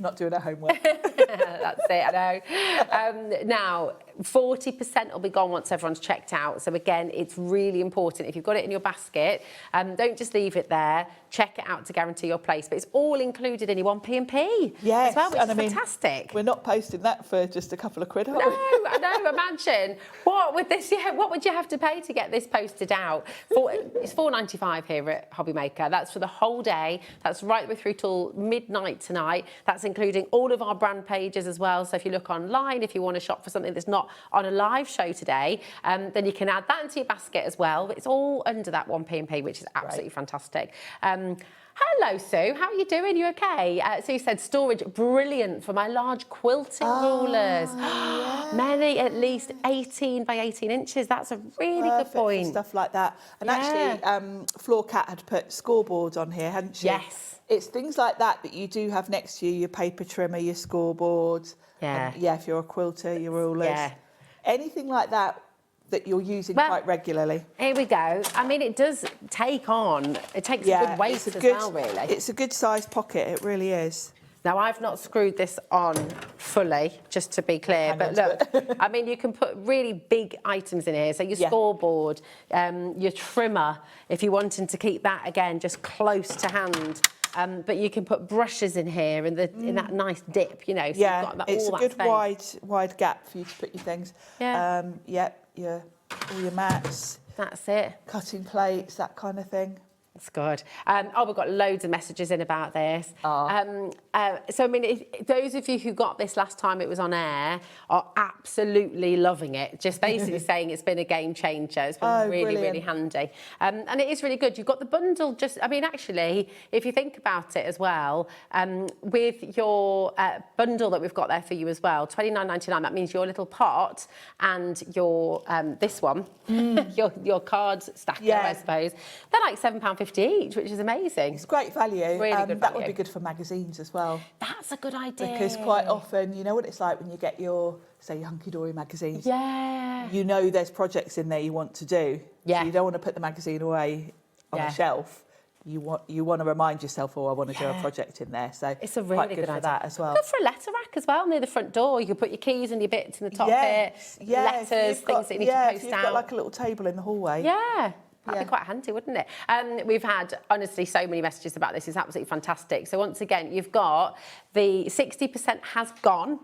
for not doing her homework. That's it, I know. Now, 40% will be gone once everyone's checked out. So again, it's really important. If you've got it in your basket, don't just leave it there. Check it out to guarantee your place. But it's all included in your 1p&p Yes, as well, which and is I mean, fantastic. We're not posting that for just a couple of quid, are we? No, I know, imagine. What would this, yeah, what would you have to pay to get this posted out? It's £4.95 here at HobbyMaker. That's for the whole day. That's right the way through till midnight tonight. That's including all of our brand pages as well. So if you look online, if you want to shop for something that's not on a live show today, then you can add that into your basket as well. It's all under that 1p&p, which is absolutely fantastic. Hello, Sue. How are you doing? You okay? Sue said storage brilliant for my large quilting rulers. Yeah. Many, at least 18 by 18 inches. That's a really good point. For stuff like that. And actually, Floor Cat had put scoreboards on here, hadn't she? Yes. It's things like that that you do have next to you, your paper trimmer, your scoreboards. Yeah. And, if you're a quilter, your rulers. Yeah. Anything like that that you're using quite regularly. Here we go. I mean, it does take on, it takes a good weight as well, really. It's a good size pocket, it really is. Now, I've not screwed this on fully, just to be clear, but look, I mean, you can put really big items in here. So your scoreboard, your trimmer, if you're wanting to keep that, again, just close to hand. But you can put brushes in here in that nice dip, you know. So you've got that, it's all a that good space. wide gap for you to put your things. Yeah. All your mats. That's it. Cutting plates, that kind of thing. That's good. We've got loads of messages in about this. So, I mean, those of you who got this last time it was on air are absolutely loving it. Just basically saying it's been a game changer. It's been really handy. And it is really good. You've got the bundle I mean, actually, if you think about it as well, with your bundle that we've got there for you as well, $29.99, that means your little pot and your, this one, your card stacker, I suppose, they're like £7.50 each, which is amazing. It's great value. Really good value. That would be good for magazines as well. That's a good idea. Because quite often, you know what it's like when you get your, say, your Hunky Dory magazines. Yeah. You know there's projects in there you want to do. Yeah. So you don't want to put the magazine away on a shelf. You want to remind yourself, I want to do a project in there. So it's a really good for idea. that as well. Good for a letter rack as well near the front door. You can put your keys and your bits in the top bit. Letters, things that you need to post if you've out. got like a little table in the hallway. Yeah. That'd be quite handy, wouldn't it? We've had, honestly, so many messages about this. It's absolutely fantastic. So once again, you've got the 60% has gone.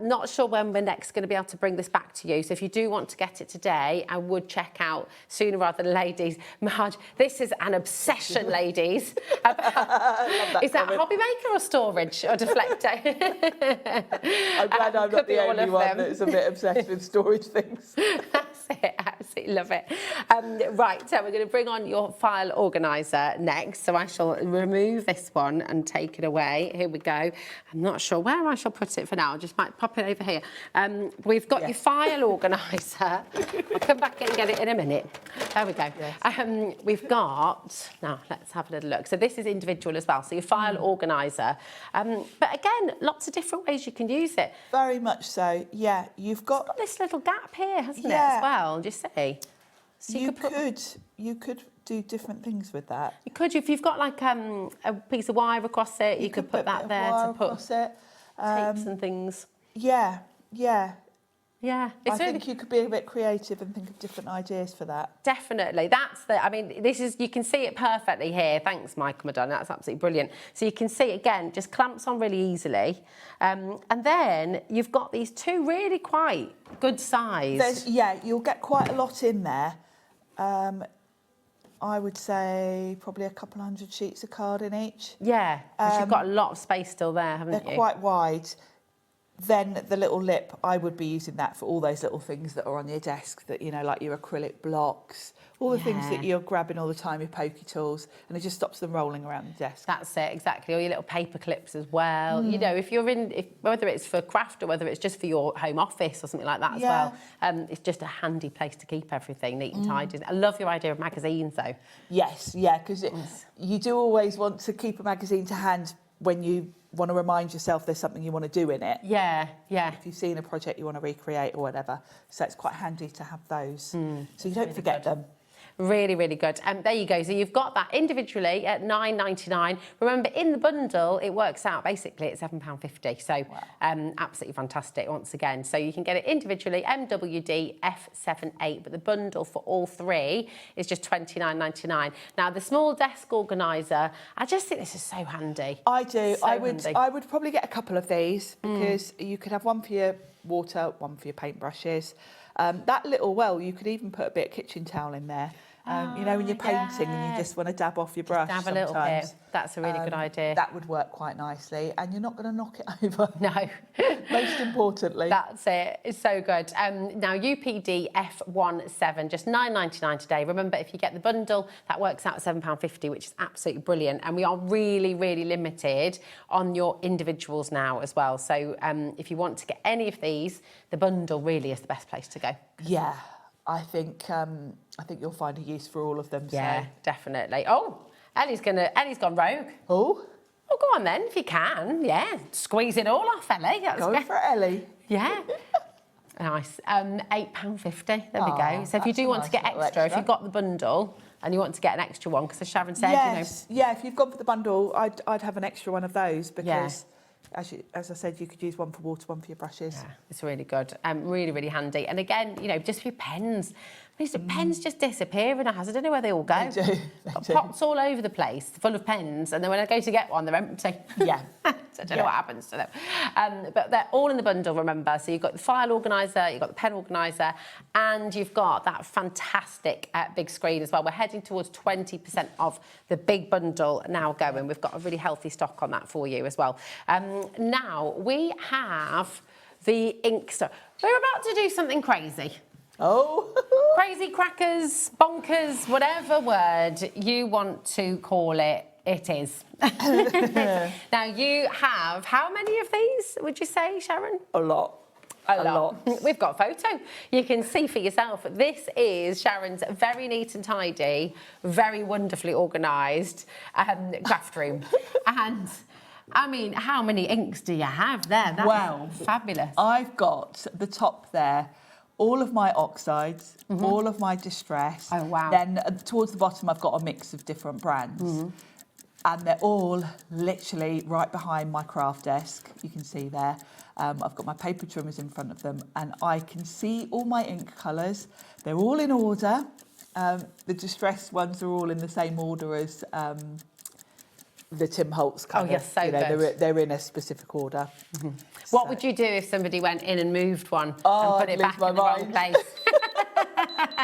Not sure when we're next going to be able to bring this back to you. So if you do want to get it today, I would check out sooner rather than ladies. Marge, this is an obsession, ladies. Is that HobbyMaker or storage or Deflecto? I'm glad I'm not the only one that's a bit obsessed with storage things. That's it. Absolutely love it. Right, so we're going to bring on your file organiser next. So I shall remove this one and take it away. Here we go. I'm not sure where I shall put it for now. I just might pop it over here. We've got your file organiser. I'll come back and get it in a minute. There we go. Yes. We've got, now let's have a little look. So this is individual as well. So your file organiser. But again, lots of different ways you can use it. Very much so. Yeah, it's got this little gap here, hasn't it, as well? Do you see? So you could do different things with that. You could, if you've got like a piece of wire across it, you could put that there to put tapes and things. Yeah. I think you could be a bit creative and think of different ideas for that. Definitely. I mean, you can see it perfectly here. Thanks, Michael Madonna. That's absolutely brilliant. So you can see, again, just clamps on really easily. And then you've got these two really quite good size. You'll get quite a lot in there. I would say probably a couple hundred sheets of card in each. Yeah, because you've got a lot of space still there, haven't you? They're quite wide. Then the little lip, I would be using that for all those little things that are on your desk that, you know, like your acrylic blocks, all the things that you're grabbing all the time, your pokey tools, and it just stops them rolling around the desk. That's it, exactly. All your little paper clips as well. You know, if you're whether it's for craft or whether it's just for your home office or something like that as well, it's just a handy place to keep everything neat and tidy. I love your idea of magazines, though. Yes, yeah, because you do always want to keep a magazine to hand when you want to remind yourself there's something you want to do in it. Yeah. If you've seen a project you want to recreate or whatever. So it's quite handy to have those. So you don't forget them. Really, really good. There you go. So you've got that individually at £9.99. Remember, in the bundle, it works out basically at £7.50. So absolutely fantastic once again. So you can get it individually, MWD F78, but the bundle for all three is just £29.99. Now, the small desk organiser, I just think this is so handy. I do. So handy. I would probably get a couple of these because you could have one for your water, one for your paintbrushes. That little well, you could even put a bit of kitchen towel in there. You know, when you're painting and you just want to dab off your brush Dab a little bit. That's a really good idea. That would work quite nicely, and you're not going to knock it over. No. Most importantly. That's it. It's so good. Now, UPD F17, just £9.99 today. Remember, if you get the bundle, that works out at £7.50, which is absolutely brilliant. And we are really, really limited on your individuals now as well. So if you want to get any of these, the bundle really is the best place to go. Yeah. I think you'll find a use for all of them. Yeah, so. definitely. Oh, Ellie's gone rogue. Oh? Oh, go on then, if you can. Yeah, squeeze it all off, Ellie. Go for it, Ellie. Yeah. Nice. £8.50. There we go. So if you do want to get extra, if you've got the bundle and you want to get an extra one, because as Sharon said, yes. Yeah, if you've gone for the bundle, I'd have an extra one of those because. Yeah. As I said, you could use one for water, one for your brushes. Yeah, it's really good. Really, really handy. And again, you know, just for your pens. These pens just disappear in a house. I don't know where they all go. They do. Got pots all over the place full of pens, and then when I go to get one, they're empty. Yeah. So I don't know what happens to them. But they're all in the bundle, remember. So you've got the file organiser, you've got the pen organiser, and you've got that fantastic big screen as well. We're heading towards 20% of the big bundle now going. We've got a really healthy stock on that for you as well. Now, we have the ink stuff. We're about to do something crazy. Oh. Crazy, crackers, bonkers, whatever word you want to call it, it is. Now, you have, how many of these, would you say, Sharon? A lot. A lot. We've got a photo. You can see for yourself. This is Sharon's very neat and tidy, very wonderfully organised craft room. And I mean, how many inks do you have there? That's fabulous. I've got the top there, all of my oxides, all of my distress. Oh, wow. Then towards the bottom, I've got a mix of different brands. And they're all literally right behind my craft desk. You can see there. I've got my paper trimmers in front of them, and I can see all my ink colours. They're all in order. The distress ones are all in the same order as the Tim Holtz colours. Oh, yes, so good. They're in a specific order. What would you do if somebody went in and moved one and put it back in the wrong place?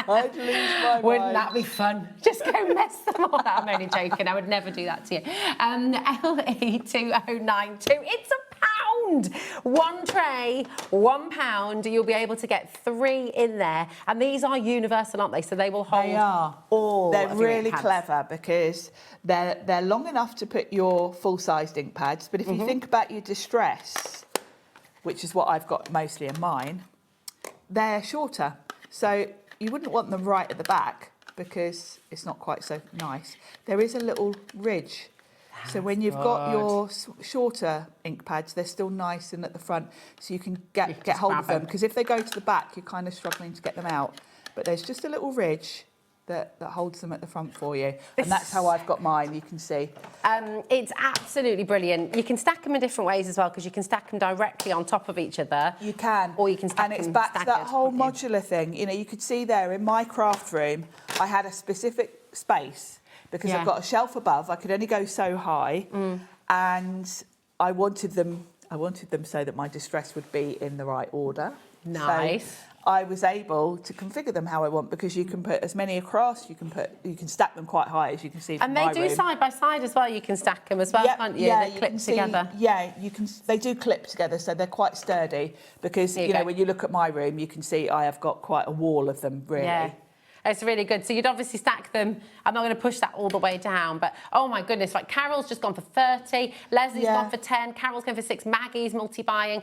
I'd lose my mind. Wouldn't that be fun? Just go mess them all up. I'm only joking. I would never do that to you. LE2092. It's £1. One tray, £1. You'll be able to get 3 in there. And these are universal, aren't they? So they will hold all They're of your really ink pads. clever because they're long enough to put your full-sized ink pads. But if you think about your distress, which is what I've got mostly in mine, they're shorter. So you wouldn't want them right at the back because it's not quite so nice. There is a little ridge. So when you've got your shorter ink pads, they're still nice and at the front, so you can get hold of them. Because if they go to the back, you're kind of struggling to get them out. But there's just a little ridge that holds them at the front for you. And that's how I've got mine, you can see. It's absolutely brilliant. You can stack them in different ways as well, because you can stack them directly on top of each other. You can. Or you can stack them And it's back to that whole staggered. modular thing. You know, you could see there in my craft room, I had a specific space because I've got a shelf above. I could only go so high. And I wanted them so that my distress would be in the right order. Nice. So I was able to configure them how I want, because you can put as many across, you can stack them quite high, as you can see from my room. And they do side by side as well. You can stack them as well, can't you? Yeah, they clip together. You can. They do clip together, so they're quite sturdy. Because you know, when you look at my room, you can see I have got quite a wall of them, really. Yeah. It's really good. So you'd obviously stack them. I'm not going to push that all the way down, but oh my goodness, like Carol's just gone for 30, Leslie's gone for 10, Carol's going for 6, Maggie's multi-buying,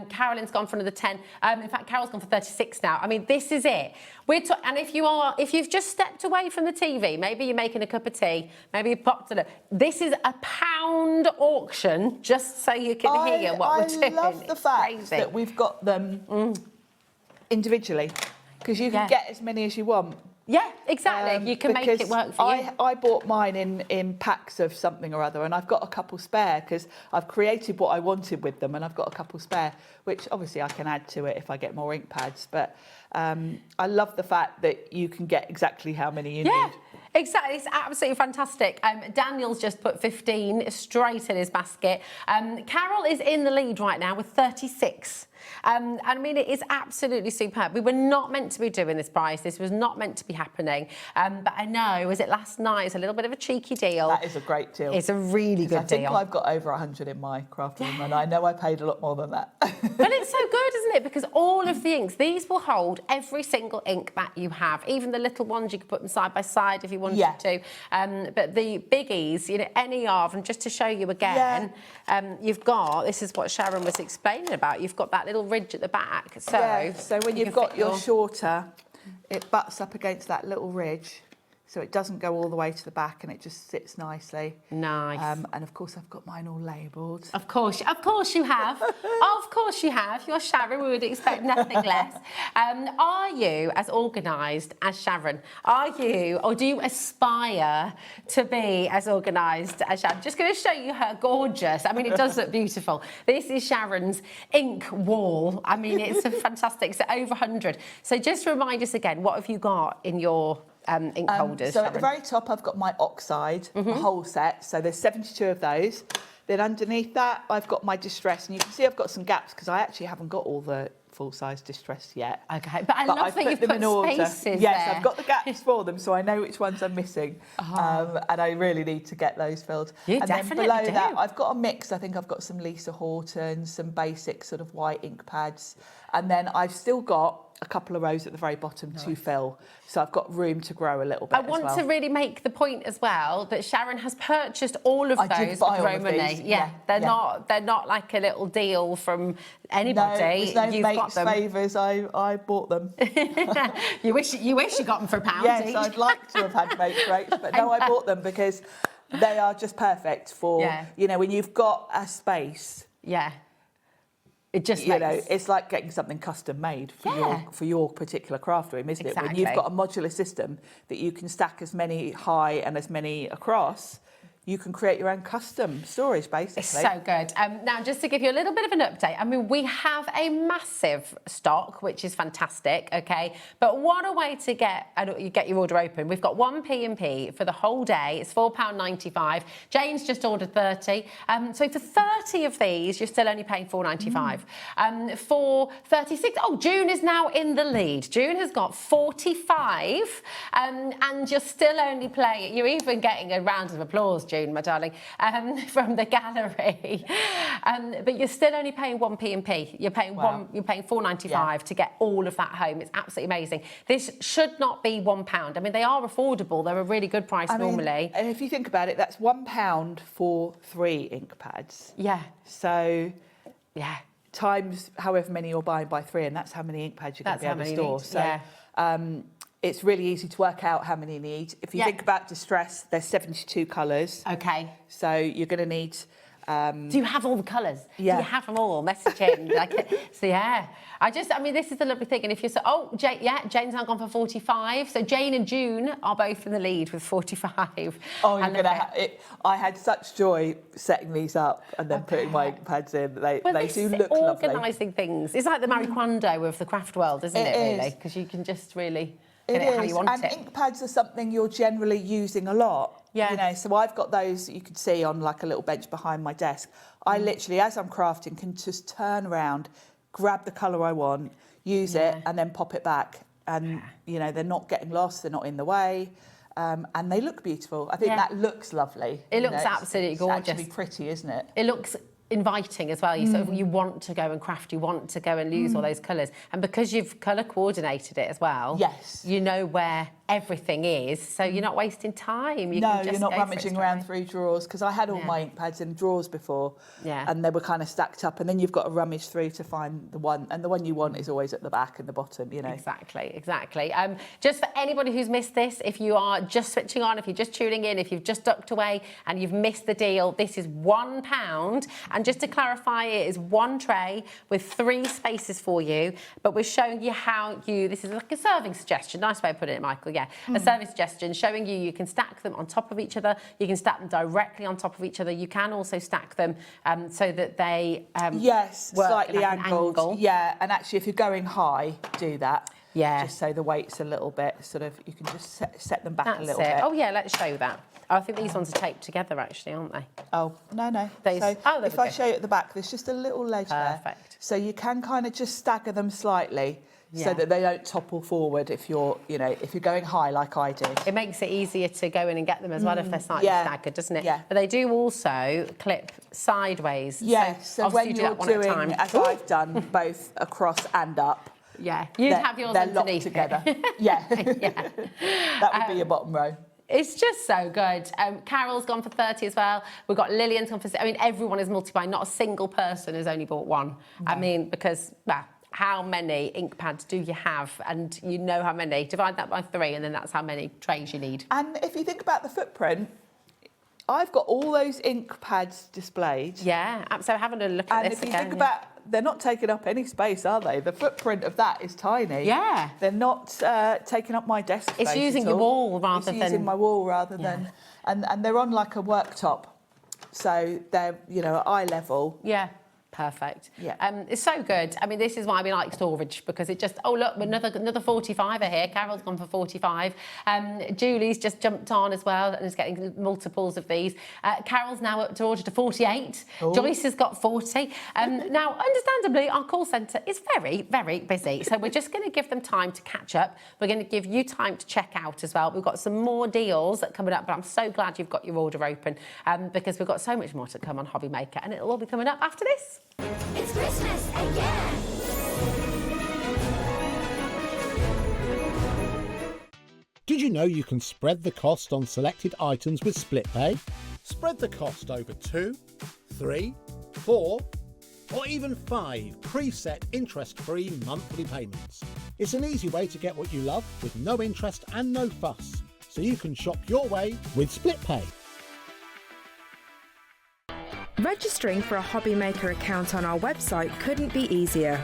Carolyn's gone for another 10. In fact, Carol's gone for 36 now. I mean, this is it. And if you've just stepped away from the TV, maybe you're making a cup of tea, maybe you popped it up. This is a £1 auction, just so you can hear what we're doing. I love the fact that we've got them individually, because you can get as many as you want. Yeah, exactly. You can make it work for you. I bought mine in packs of something or other, and I've got a couple spare because I've created what I wanted with them, and I've got a couple spare, which obviously I can add to it if I get more ink pads. But I love the fact that you can get exactly how many you need. Exactly, it's absolutely fantastic. Daniel's just put 15 straight in his basket. Carol is in the lead right now with 36. And I mean, it is absolutely superb. We were not meant to be doing this price. This was not meant to be happening. But I know, was it last night? It's a little bit of a cheeky deal. That is a great deal. It's a really good deal. I think I've got over 100 in my craft room, and I know I paid a lot more than that. But it's so good, isn't it? Because all of the inks, these will hold every single ink that you have. Even the little ones, you could put them side by side if you wanted to. But the biggies, you know, any of them, just to show you again, you've got, this is what Sharon was explaining about, you've got that little ridge at the back. So when you've got your shorter, it butts up against that little ridge, so it doesn't go all the way to the back, and it just sits nicely. Nice. And of course I've got mine all labelled. Of course you have. Of course you have. You're Sharon, we would expect nothing less. Are you as organised as Sharon? Are you, or do you aspire to be as organised as Sharon? Just going to show you her gorgeous, I mean, it does look beautiful. This is Sharon's ink wall. I mean, it's a fantastic, so over 100. So just remind us again, what have you got in your ink holders? So at the very top, I've got my oxide, a whole set. So there's 72 of those. Then underneath that, I've got my distress, and you can see I've got some gaps because I actually haven't got all the full-size distress yet. Okay, but I love that you've put spaces Yes, there. I've got the gaps for them, so I know which ones I'm missing, and I really need to get those filled. You and definitely then below do. that, I've got a mix. I think I've got some Lisa Horton, some basic sort of white ink pads, and then I've still got a couple of rows at the very bottom to fill. So I've got room to grow a little bit. I want to really make the point as well that Sharon has purchased all of those did buy all of Romani. these. They're not like a little deal from anybody. No, You've mates got them. favours. I bought them. you wish you got them for a pound Yes, each. I'd like to have had mates rates, but no, I bought them because they are just perfect for you know, when you've got a space. Yeah. It just you know, it's like getting something custom made for your particular craft room, isn't it? When you've got a modular system that you can stack as many high and as many across, you can create your own custom storage, basically. It's so good. Now, just to give you a little bit of an update, I mean, we have a massive stock, which is fantastic, okay? But what a way to get your order open. We've got one P&P for the whole day. It's £4.95. Jane's just ordered 30. So for 30 of these, you're still only paying £4.95. For 36, June is now in the lead. June has got 45, and you're still only playing, you're even getting a round of applause, June, my darling, from the gallery. But you're still only paying one P&P. You're paying you're paying £4.95 to get all of that home. It's absolutely amazing. This should not be £1. I mean, they are affordable. They're a really good price normally. And if you think about it, that's £1 for 3 ink pads. Yeah. So times however many you're buying by 3, and that's how many ink pads you're going to be able to store. So it's really easy to work out how many you need. If you think about distress, there's 72 colours. Okay. So you're going to need... do you have all the colours? Yeah. Do you have them all? Message in. I mean, this is the lovely thing. And if you're Jane's now gone for 45. So Jane and June are both in the lead with 45. Oh, you're going to have it. I had such joy setting these up and then putting my ink pads in. They do look lovely. Organising things. It's like the Marie Kondo of the craft world, isn't it really? Because you can just really... It how you is, want and it. ink pads are something you're generally using a lot. Yeah. You know, so I've got those you can see on like a little bench behind my desk. I literally, as I'm crafting, can just turn around, grab the colour I want, use it, and then pop it back. And, you know, they're not getting lost, they're not in the way. And they look beautiful. I think that looks lovely. It looks absolutely gorgeous. It's actually pretty, isn't it? It looks inviting as well. You sort of, you want to go and craft, you want to go and use all those colours. And because you've colour coordinated it as well, you know where everything is, so you're not wasting time. You're not rummaging around through drawers, because I had all my ink pads in drawers before, and they were kind of stacked up, and then you've got to rummage through to find the one, and the one you want is always at the back and the bottom, you know. Exactly. Just for anybody who's missed this, if you are just switching on, if you're just tuning in, if you've just ducked away and you've missed the deal, this is £1, and And just to clarify, it is one tray with 3 spaces for you, but we're showing you how this is like a serving suggestion, nice way of putting it, Michael, yeah. A serving suggestion showing you can stack them on top of each other, you can stack them directly on top of each other, you can also stack them so that they yes, work slightly like angled. an angle. Yeah, and actually if you're going high, do that. Yeah. Just so the weight's a little bit, sort of, you can just set them back That's a little it. bit. Oh yeah, let's show that. Oh, I think these ones are taped together actually, aren't they? Oh, no. These- So oh, there if we I go. show you at the back, there's just a little ledge there. Perfect. So you can kind of just stagger them slightly Yeah. so that they don't topple forward if you're going high like I did. It makes it easier to go in and get them as well if they're slightly yeah. staggered, doesn't it? Yeah. But they do also clip sideways. Yes, so obviously when you do you're that one at a doing, time. as I've done, both across and up, Yeah, you'd have yours they're underneath locked together. it. Yeah, Yeah. that would be your bottom row. It's just so good. Carol's gone for 30 as well. We've got Lillian's gone for... I mean, everyone is multi-buying. Not a single person has only bought one. No. I mean, because, well, how many ink pads do you have? And you know how many. Divide that by 3 and then that's how many trays you need. And if you think about the footprint, I've got all those ink pads displayed. Yeah, so having a look at And this if you again. think about, they're not taking up any space, are they? The footprint of that is tiny. Yeah. They're not taking up my desk space. It's using at your all. wall rather it's than... using my wall rather than... And they're on like a worktop. So they're, at eye level. Yeah. Perfect. Yeah. It's so good. I mean, this is why we like storage, because it just, oh, look, another 45er here. Carol's gone for 45. Julie's just jumped on as well and is getting multiples of these. Carol's now up to order to 48. Oh. Joyce has got 40. Now, understandably, our call centre is very, very busy. So we're just going to give them time to catch up. We're going to give you time to check out as well. We've got some more deals that are coming up, but I'm so glad you've got your order open because we've got so much more to come on HobbyMaker, and it'll all be coming up after this. It's Christmas again! Did you know you can spread the cost on selected items with split pay? Spread the cost over 2, 3, 4, or even 5 preset interest-free monthly payments. It's an easy way to get what you love with no interest and no fuss, so you can shop your way with split pay. Registering for a HobbyMaker account on our website couldn't be easier.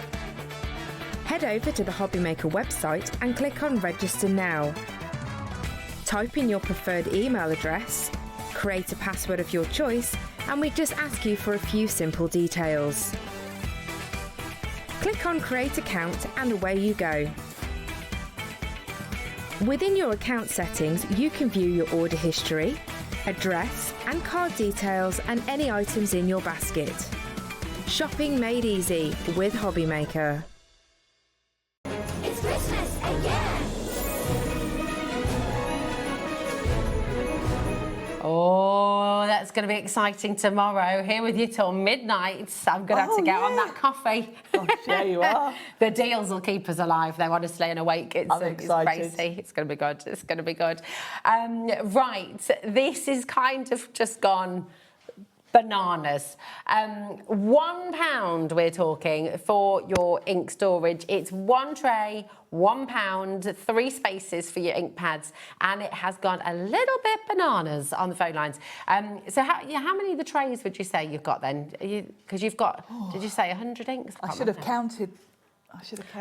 Head over to the HobbyMaker website and click on Register Now. Type in your preferred email address, create a password of your choice, and we just ask you for a few simple details. Click on Create Account and away you go. Within your account settings, you can view your order history, address and card details and any items in your basket. Shopping made easy with HobbyMaker. It's Christmas again! Oh, that's going to be exciting tomorrow. Here with you till midnight. I'm going to have to get on that coffee. Oh, yeah, you are. The deals will keep us alive, though, honestly, and awake. It's excited. crazy. It's going to be good. It's going to be good. Right, this is kind of just gone bananas. £1 we're talking for your ink storage. It's 1 tray, £1, 3 spaces for your ink pads, and it has gone a little bit bananas on the phone lines. So how many of the trays would you say you've got then? Because you've got, did you say 100 inks? I should have counted.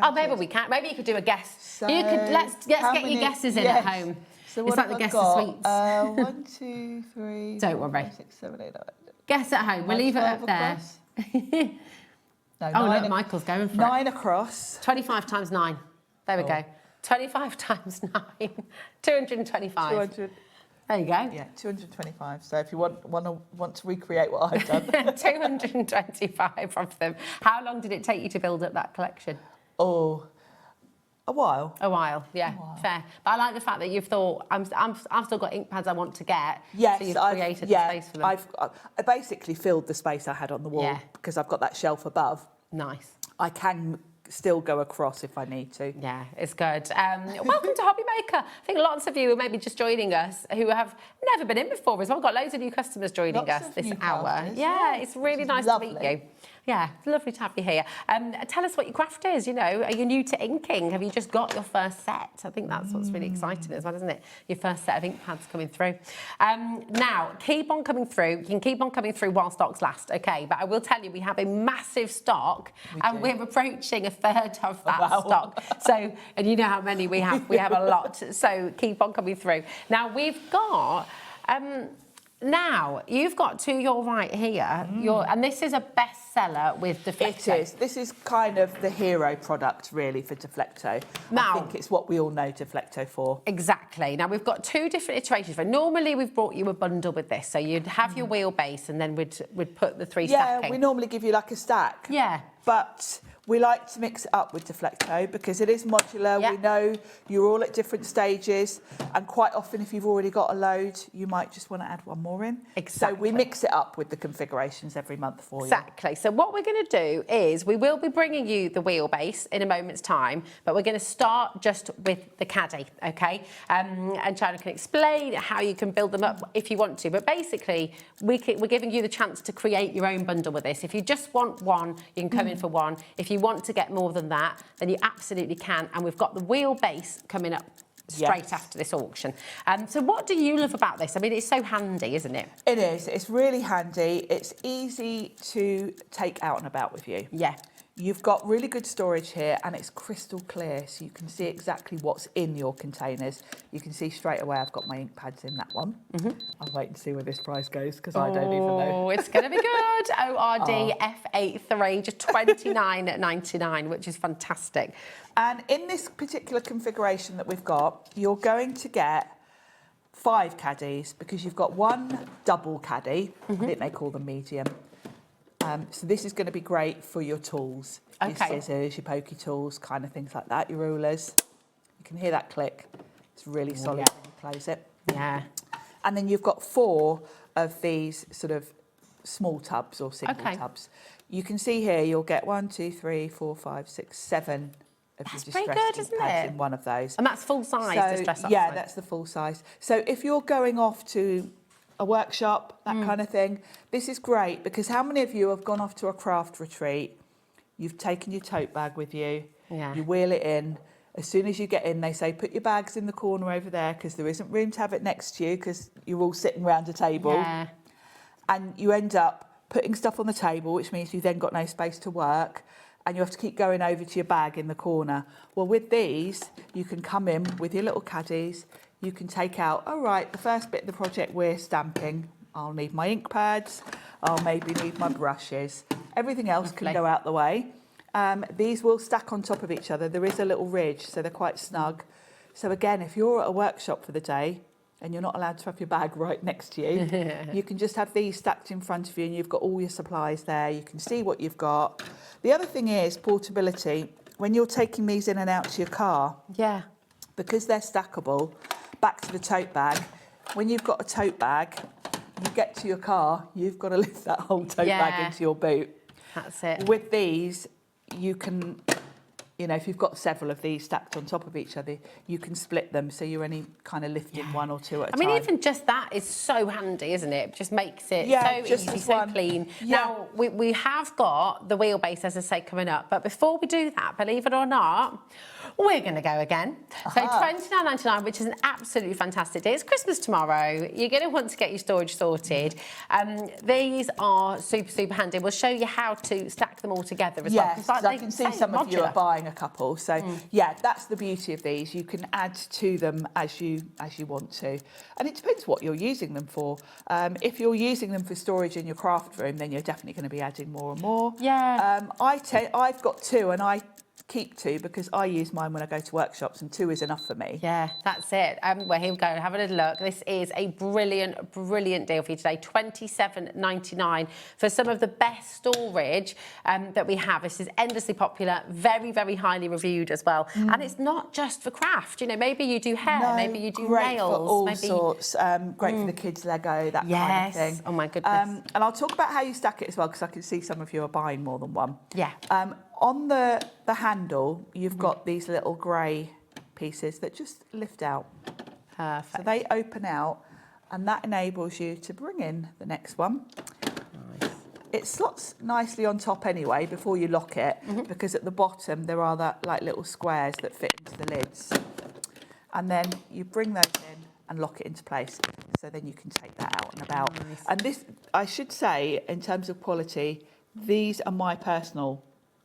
Oh, maybe we can't. Maybe you could do a guess. So you could let's get many- your guesses in yes. at home. So It's what like the have I guess the got? sweets. 1, 2, 3. Don't 4, worry. 5, 6, 7, 8, 9. Guess at home. We'll leave it up 12 there. across? No, Oh, 9 look, Michael's going for 9 it. across. 25 times 9. There we go. 25 times 9. 225. 200. There you go. Yeah, 225. So if you want to recreate what I've done. 225 of them. How long did it take you to build up that collection? Oh, a while. A while, yeah, fair. But I like the fact that you've thought, I've still got ink pads I want to get. Yes, so you've created the space for them. I basically filled the space I had on the wall Yeah. because I've got that shelf above. Nice. I can still go across if I need to. Yeah, it's good. Welcome to HobbyMaker. I think lots of you are maybe just joining us who have never been in before as well. We've got loads of new customers joining Lots us of this new hour. customers, Yeah, yes, it's really which is nice lovely. to meet you. Yeah, it's lovely to have you here. Tell us what your craft is, you know. Are you new to inking? Have you just got your first set? I think that's what's really exciting as well, isn't it? Your first set of ink pads coming through. Now, keep on coming through. You can keep on coming through while stocks last, okay? But I will tell you, we have a massive stock and we're approaching a third of that stock. So, and you know how many we have. We have a lot. So keep on coming through. Now, we've got... now, you've got to your right here, and this is a bestseller with Deflecto. It is. This is kind of the hero product, really, for Deflecto. Now, I think it's what we all know Deflecto for. Exactly. Now, we've got two different iterations. Normally, we've brought you a bundle with this. So you'd have your wheelbase, and then we'd put the three stacking. Yeah, we normally give you like a stack. Yeah. But we like to mix it up with Deflecto because it is modular. Yeah. We know you're all at different stages, and quite often if you've already got a load, you might just want to add one more in. Exactly. So we mix it up with the configurations every month for you. Exactly. So what we're going to do is we will be bringing you the wheelbase in a moment's time, but we're going to start just with the caddy, okay? And Sheena can explain how you can build them up if you want to. But basically, we're giving you the chance to create your own bundle with this. If you just want one, you can come in for one. If you want to get more than that, then you absolutely can. And we've got the wheelbase coming up straight after this auction. So what do you love about this? I mean, it's so handy, isn't it? It is. It's really handy. It's easy to take out and about with you. Yeah. You've got really good storage here and it's crystal clear, so you can see exactly what's in your containers. You can see straight away I've got my ink pads in that one. I'll wait and see where this price goes because I don't even know. Oh, it's going to be good. ORD F83, just $29.99, which is fantastic. And in this particular configuration that we've got, you're going to get 5 caddies because you've got one double caddy. I think they call them medium. So this is going to be great for your tools, your scissors, your pokey tools, kind of things like that, your rulers. You can hear that click. It's really solid when you close it. Yeah. And then you've got 4 of these sort of small tubs or single tubs. You can see here you'll get 1, 2, 3, 4, 5, 6, 7 of That's your pretty distressed good, ink isn't pads it? in one of those. And that's full size distress up yeah, front. that's the full size. So if you're going off to a workshop, that kind of thing, this is great because how many of you have gone off to a craft retreat, you've taken your tote bag with you, you wheel it in, as soon as you get in they say put your bags in the corner over there because there isn't room to have it next to you because you're all sitting around a table, and you end up putting stuff on the table, which means you've then got no space to work and you have to keep going over to your bag in the corner. Well, with these you can come in with your little caddies. You can take out, all right, the first bit of the project we're stamping, I'll need my ink pads, I'll maybe need my brushes. Everything else can go out the way. These will stack on top of each other. There is a little ridge, so they're quite snug. So again, if you're at a workshop for the day and you're not allowed to have your bag right next to you, you can just have these stacked in front of you and you've got all your supplies there. You can see what you've got. The other thing is portability. When you're taking these in and out to your car, because they're stackable, back to the tote bag. When you've got a tote bag, you get to your car, you've got to lift that whole tote bag into your boot. That's it. With these, you can, you know, if you've got several of these stacked on top of each other, you can split them so you're only kind of lifting 1 or 2 at a time. I mean, even just that is so handy, isn't it? It just makes it so easy, so clean. Now, we have got the wheelbase, as I say, coming up. But before we do that, believe it or not, we're going to go again. So $29.99, which is an absolutely fantastic day. It's Christmas tomorrow. You're going to want to get your storage sorted. These are super, super handy. We'll show you how to stack them all together as well. Yes, I can see some of you are buying a couple. So yeah, that's the beauty of these. You can add to them as you want to. And it depends what you're using them for. If you're using them for storage in your craft room, then you're definitely going to be adding more and more. Yeah. I've got 2 and I keep 2 because I use mine when I go to workshops and 2 is enough for me. Yeah, that's it. Well, here we go. Have a little look. This is a brilliant, brilliant deal for you today. $27.99 for some of the best storage that we have. This is endlessly popular, very, very highly reviewed as well. And it's not just for craft. You know, maybe you do hair, maybe you do great nails. For all maybe... sorts. Great for the kids' Lego, that kind of thing. Oh, my goodness. And I'll talk about how you stack it as well because I can see some of you are buying more than one. Yeah. On the handle, you've got these little grey pieces that just lift out. Perfect. So they open out and that enables you to bring in the next one. Nice. it slots nicely on top anyway before you lock it, because at the bottom there are that like little squares that fit into the lids. And then you bring those in and lock it into place. So then you can take that out and about. Nice. And this, I should say, in terms of quality, these are my personal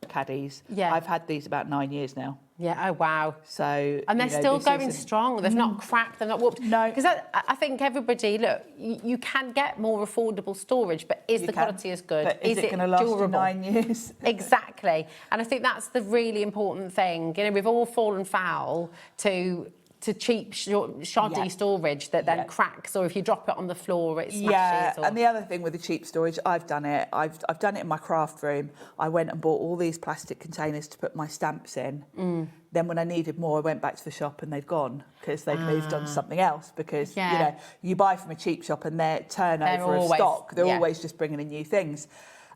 caddies. Yeah. I've had these about 9 years now. Yeah, oh wow. So, And they're you know, still this going isn't- strong. They've not cracked, they're not whooped. No. Because I think everybody, look, you can get more affordable storage, but is You the can. quality as good? But is it going to last you 9 years? Exactly. And I think that's the really important thing. You know, we've all fallen foul to cheap, shoddy Yeah. storage that then Yeah. cracks, or if you drop it on the floor, it smashes. Yeah, or... and the other thing with the cheap storage, I've done it. I've done it in my craft room. I went and bought all these plastic containers to put my stamps in. Then when I needed more, I went back to the shop and they'd gone because they'd moved on to something else. Because Yeah. you know, you buy from a cheap shop and their turnover of always- stock, they're yeah. always just bringing in new things.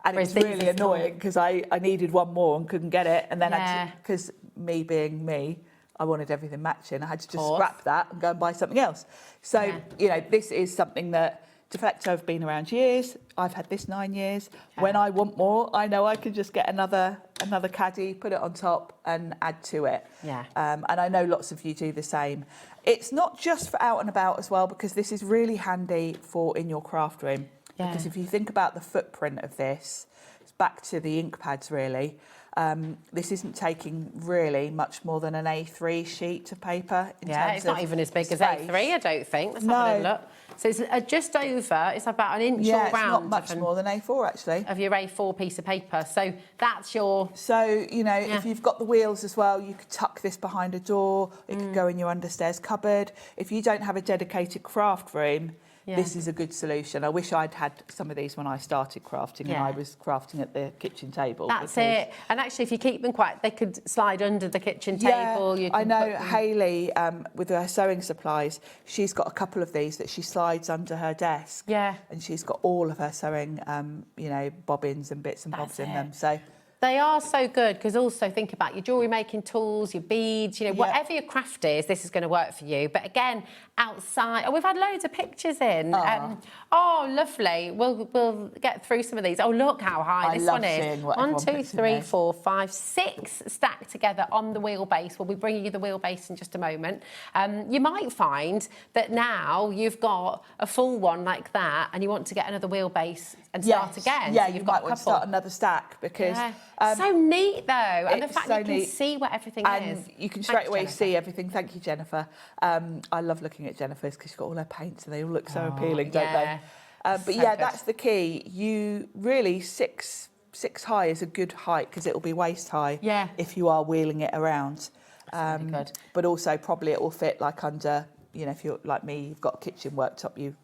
And Whereas it was these really are small. annoying because I needed one more and couldn't get it. And then Yeah. because me being me, I wanted everything matching. I had to just Course. scrap that and go and buy something else. So, Yeah. you know, this is something that Deflecto have been around years. I've had this 9 years. When I want more, I know I can just get another caddy, put it on top and add to it. Yeah. And I know lots of you do the same. It's not just for out and about as well, because this is really handy for in your craft room. Yeah. Because if you think about the footprint of this, it's back to the ink pads really. This isn't taking really much more than an A3 sheet of paper. Yeah, it's not even as big as space. A3, I don't think. Let's have a No. little look. So it's just over, it's about an inch Yeah, all it's not round much more than A4 actually. of your A4 piece of paper. So that's your... So, you know, Yeah. if you've got the wheels as well, you could tuck this behind a door. It could go in your understairs cupboard. If you don't have a dedicated craft room, Yeah. this is a good solution. I wish I'd had some of these when I started crafting and Yeah. I was crafting at the kitchen table. That's because- it. And actually, if you keep them quiet, they could slide under the kitchen Yeah, table. You can I know put them- Hayley, with her sewing supplies, she's got a couple of these that she slides under her desk. Yeah. And she's got all of her sewing, you know, bobbins and bits and bobs in them. So They are so good, because also think about your jewellery making tools, your beads, you know, Yeah. whatever your craft is, this is going to work for you. But again, outside, we've had loads of pictures in. Oh, lovely. We'll get through some of these. Oh, look how high I this love one is. seeing what 1, everyone 2, puts in 3, there. 4, 5, 6 stacked together on the wheelbase. We'll be bringing you the wheelbase in just a moment. You might find that now you've got a full one like that and you want to get another wheelbase and start Yes. again. Yeah, So you've you got might a want to couple. start another stack because So neat though, and the it's fact so you can neat. see what everything and is. you can Thanks, straight away Jennifer. see everything. Thank you, Jennifer. I love looking at Jennifer's because she's got all her paints and they all look so appealing, don't yeah. they? But So yeah, good. that's the key. You really six high is a good height because it'll be waist high. Yeah. If you are wheeling it around. really good. But also probably it will fit like under. You know, if you're like me, you've got a kitchen worktop. You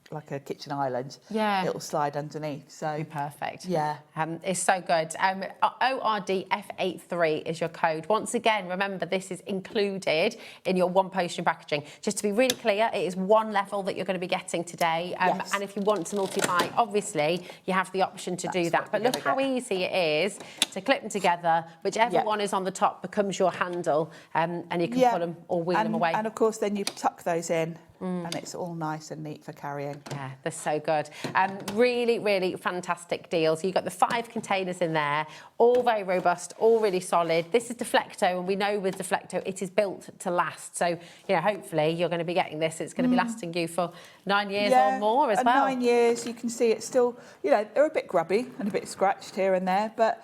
like a kitchen island. Yeah. It'll slide underneath. So Perfect. yeah. It's so good. ORDF83 is your code. Once again, remember this is included in your one postion packaging. Just to be really clear, it is one level that you're going to be getting today. Yes. And if you want to multiply, obviously, you have the option to do That's that. what But you're look gonna how get. easy it is to clip them together. Whichever Yeah. one is on the top becomes your handle, and you can pull them or wheel them away. And of course, then you tuck those in, and it's all nice and neat for carrying. Yeah, they're so good. Really, really fantastic deals. You've got the 5 containers in there, all very robust, all really solid. This is Deflecto, and we know with Deflecto it is built to last. So, you know, hopefully you're going to be getting this. It's going to be lasting you for 9 years or more as and well. 9 years, you can see it's still, you know, they're a bit grubby and a bit scratched here and there, but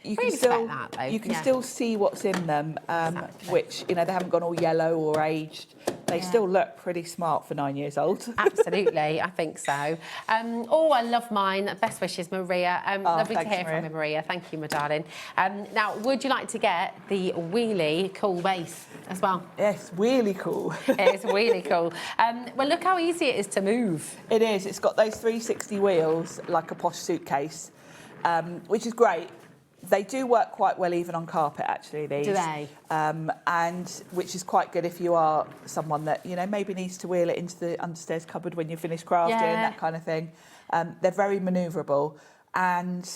you can We expect still that, though, you can yeah. still see what's in them, Exactly. which, you know, they haven't gone all yellow or aged. They still look pretty smart for 9 years old. Absolutely, I think so. I love mine. Best wishes, Maria. Lovely to thanks, hear Maria. from you, Maria. Thank you, my darling. Now, would you like to get the wheelie cool base as well? Yes, really cool. It's really cool. Well, look how easy it is to move. It is. It's got those 360 wheels like a posh suitcase, which is great. They do work quite well even on carpet, actually, these. Do they? And which is quite good if you are someone that, you know, maybe needs to wheel it into the understairs cupboard when you finish crafting, Yeah. that kind of thing. They're very manoeuvrable and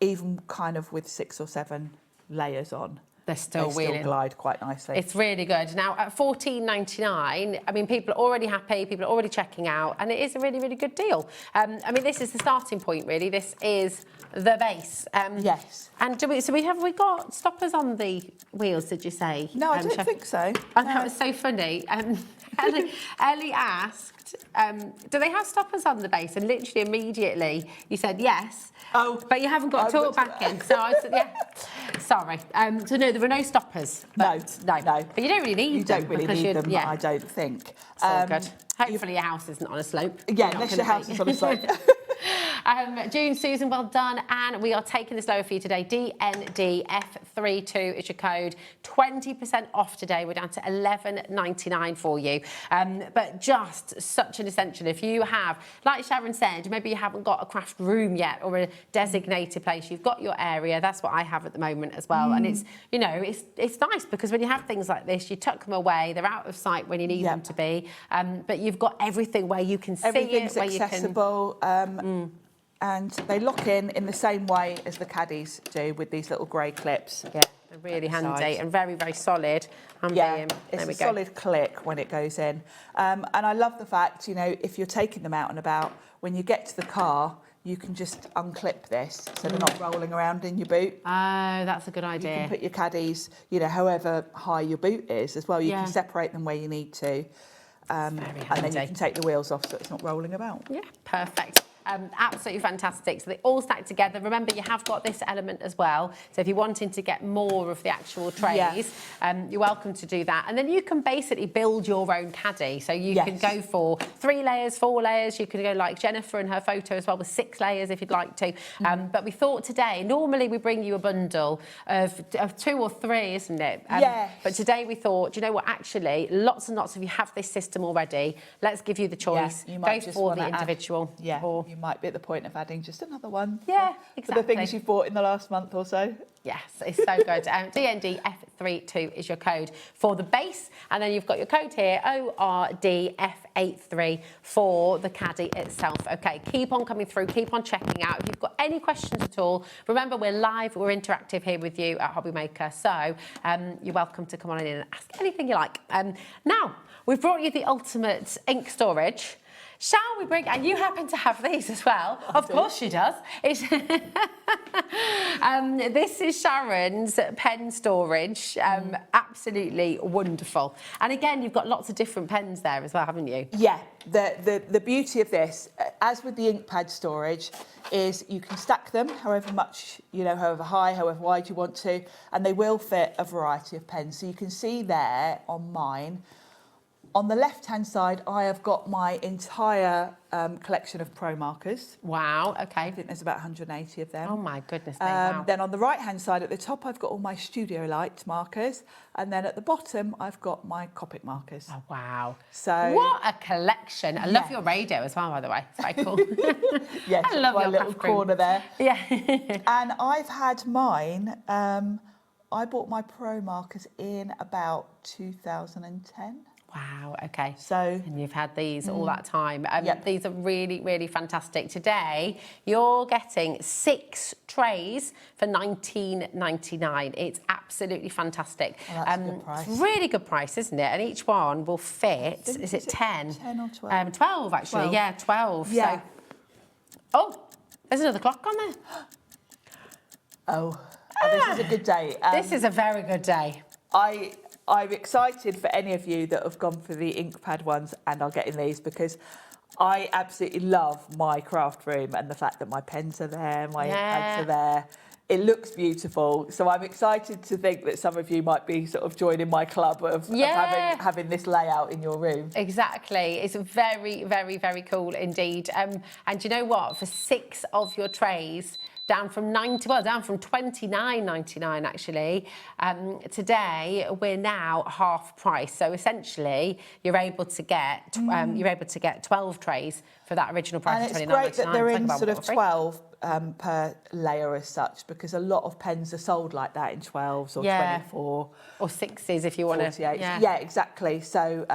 even kind of with 6 or 7 layers on. They're still they wheeling. still glide quite nicely. It's really good. Now, at $14.99, I mean, people are already happy, people are already checking out, and it is a really, really good deal. I mean, this is the starting point, really. This is the base. Yes. And have we got stoppers on the wheels, did you say? No, I don't think so. And that was so funny. Ellie asked, do they have stoppers on the base? And literally immediately you said yes. Oh. But you haven't got talk back in. So I said, yeah. Sorry. So no, there were no stoppers. But no. But you don't really need them. You don't really need them, yeah. I don't think. So good. Hopefully your house isn't on a slope. Yeah, unless your house is on a slope. June, Susan, well done. And we are taking this lower for you today. DNDF32 is your code. 20% off today. We're down to $11.99 for you. But just such an essential. If you have, like Sharon said, maybe you haven't got a craft room yet or a designated place. You've got your area. That's what I have at the moment as well. And it's, you know, it's nice because when you have things like this, you tuck them away. They're out of sight when you need them to be. But you've got everything where you can see it. Everything's where accessible. And they lock in the same way as the caddies do with these little grey clips. Yeah, they're really handy and very, very solid. It's a solid click when it goes in. And I love the fact, you know, if you're taking them out and about, when you get to the car, you can just unclip this so they're not rolling around in your boot. Oh, that's a good idea. You can put your caddies, you know, however high your boot is as well. You can separate them where you need to. And then you can take the wheels off so it's not rolling about. Yeah, perfect. Absolutely fantastic. So they all stack together. Remember, you have got this element as well. So if you're wanting to get more of the actual trays, you're welcome to do that. And then you can basically build your own caddy. So you can go for 3 layers, 4 layers. You could go like Jennifer in her photo as well with 6 layers if you'd like to. But we thought today, normally we bring you a bundle of 2 or 3, isn't it? But today we thought, you know what, actually, lots and lots of you have this system already. Let's give you the choice. You might go for the individual. You might be at the point of adding just another one. Yeah, for the things you've bought in the last month or so. Yes, it's so good. DNDF32 is your code for the base, and then you've got your code here, ORDF83 for the caddy itself. Okay, keep on coming through, keep on checking out. If you've got any questions at all, remember we're live, we're interactive here with you at HobbyMaker, so you're welcome to come on in and ask anything you like. Now, we've brought you the ultimate ink storage. Shall we bring, and you happen to have these as well. Of course she does. This is Sharon's pen storage. Absolutely wonderful. And again, you've got lots of different pens there as well, haven't you? Yeah, the beauty of this, as with the ink pad storage, is you can stack them however much, you know, however high, however wide you want to, and they will fit a variety of pens. So you can see there on mine, on the left-hand side, I have got my entire collection of Pro markers. Wow, okay. I think there's about 180 of them. Oh my goodness me, wow. Then on the right-hand side at the top, I've got all my Studio Light markers. And then at the bottom, I've got my Copic markers. Oh, wow. So what a collection. I love your radio as well, by the way. It's very cool. Yes, I love my your little corner there. Yeah. And I've had mine, I bought my Pro markers in about 2010. Wow, okay. So, and you've had these all that time. Yep. These are really, really fantastic. Today, you're getting 6 trays for $19.99. It's absolutely fantastic. Well, that's a good price. Really good price, isn't it? And each one will fit, is it 10? 10 or 12? 12, actually. 12. Yeah, 12. Yeah. So, oh, there's another clock on there. Oh, this is a good day. This is a very good day. I'm excited for any of you that have gone for the ink pad ones and are getting these, because I absolutely love my craft room and the fact that my pens are there, my ink pads are there. It looks beautiful. So I'm excited to think that some of you might be sort of joining my club of having this layout in your room. Exactly. It's very, very, very cool indeed. And you know what? For 6 of your trays, down from $29.99 actually. Today we're now half price, so essentially you're able to get 12 trays for that original price of $29.99. And it's great that they're in sort of 12 per layer as such, because a lot of pens are sold like that in 12s or 24 or 6s if you want to. Yeah, exactly. So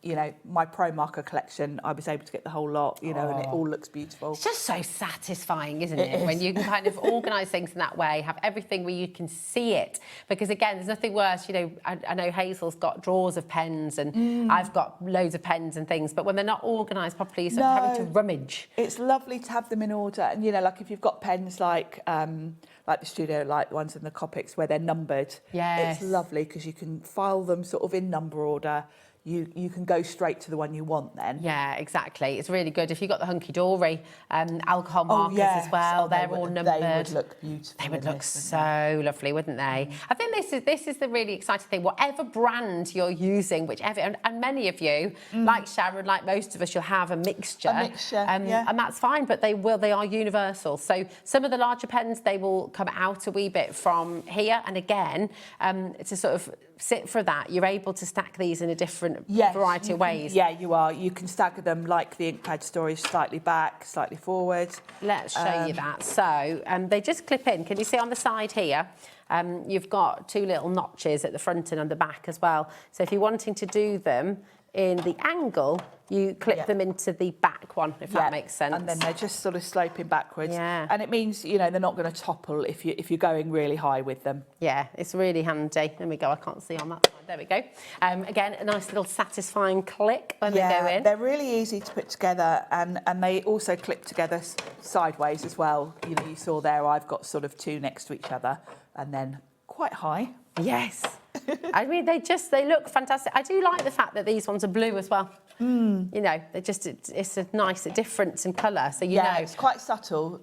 you know, my Pro Marker collection, I was able to get the whole lot, you know, and it all looks beautiful. It's just so satisfying, isn't it? When you can kind of organise things in that way, have everything where you can see it. Because again, there's nothing worse, you know, I know Hazel's got drawers of pens and I've got loads of pens and things, but when they're not organised properly, you're sort of having to rummage. It's lovely to have them in order. And, you know, like if you've got pens like the Studio Light ones and the Copics where they're numbered, Yes. it's lovely because you can file them sort of in number order. You can go straight to the one you want then. Yeah, exactly. It's really good. If you've got the hunky-dory alcohol markers as well, they're all numbered. They would look beautiful. They would look so lovely, wouldn't they? I think this is the really exciting thing. Whatever brand you're using, whichever, and many of you, like Sharon, like most of us, you'll have a mixture. And that's fine, but they are universal. So some of the larger pens, they will come out a wee bit from here. And again, to sort of sit for that, you're able to stack these in a different variety of ways. Yeah, you are. You can stagger them like the ink pad storage, slightly back, slightly forward. Let's show you that. So they just clip in. Can you see on the side here? You've got two little notches at the front and on the back as well. So if you're wanting to do them in the angle, you clip them into the back one, if that makes sense. And then they're just sort of sloping backwards. Yeah. And it means, you know, they're not going to topple if you're going really high with them. Yeah, it's really handy. There we go. I can't see on that side. There we go. Again, a nice little satisfying click when they go in. They're really easy to put together, and they also clip together sideways as well. You know, you saw there, I've got sort of two next to each other, and then quite high. Yes. I mean, they look fantastic. I do like the fact that these ones are blue as well. You know, it's a nice difference in colour, so you know. It's quite subtle.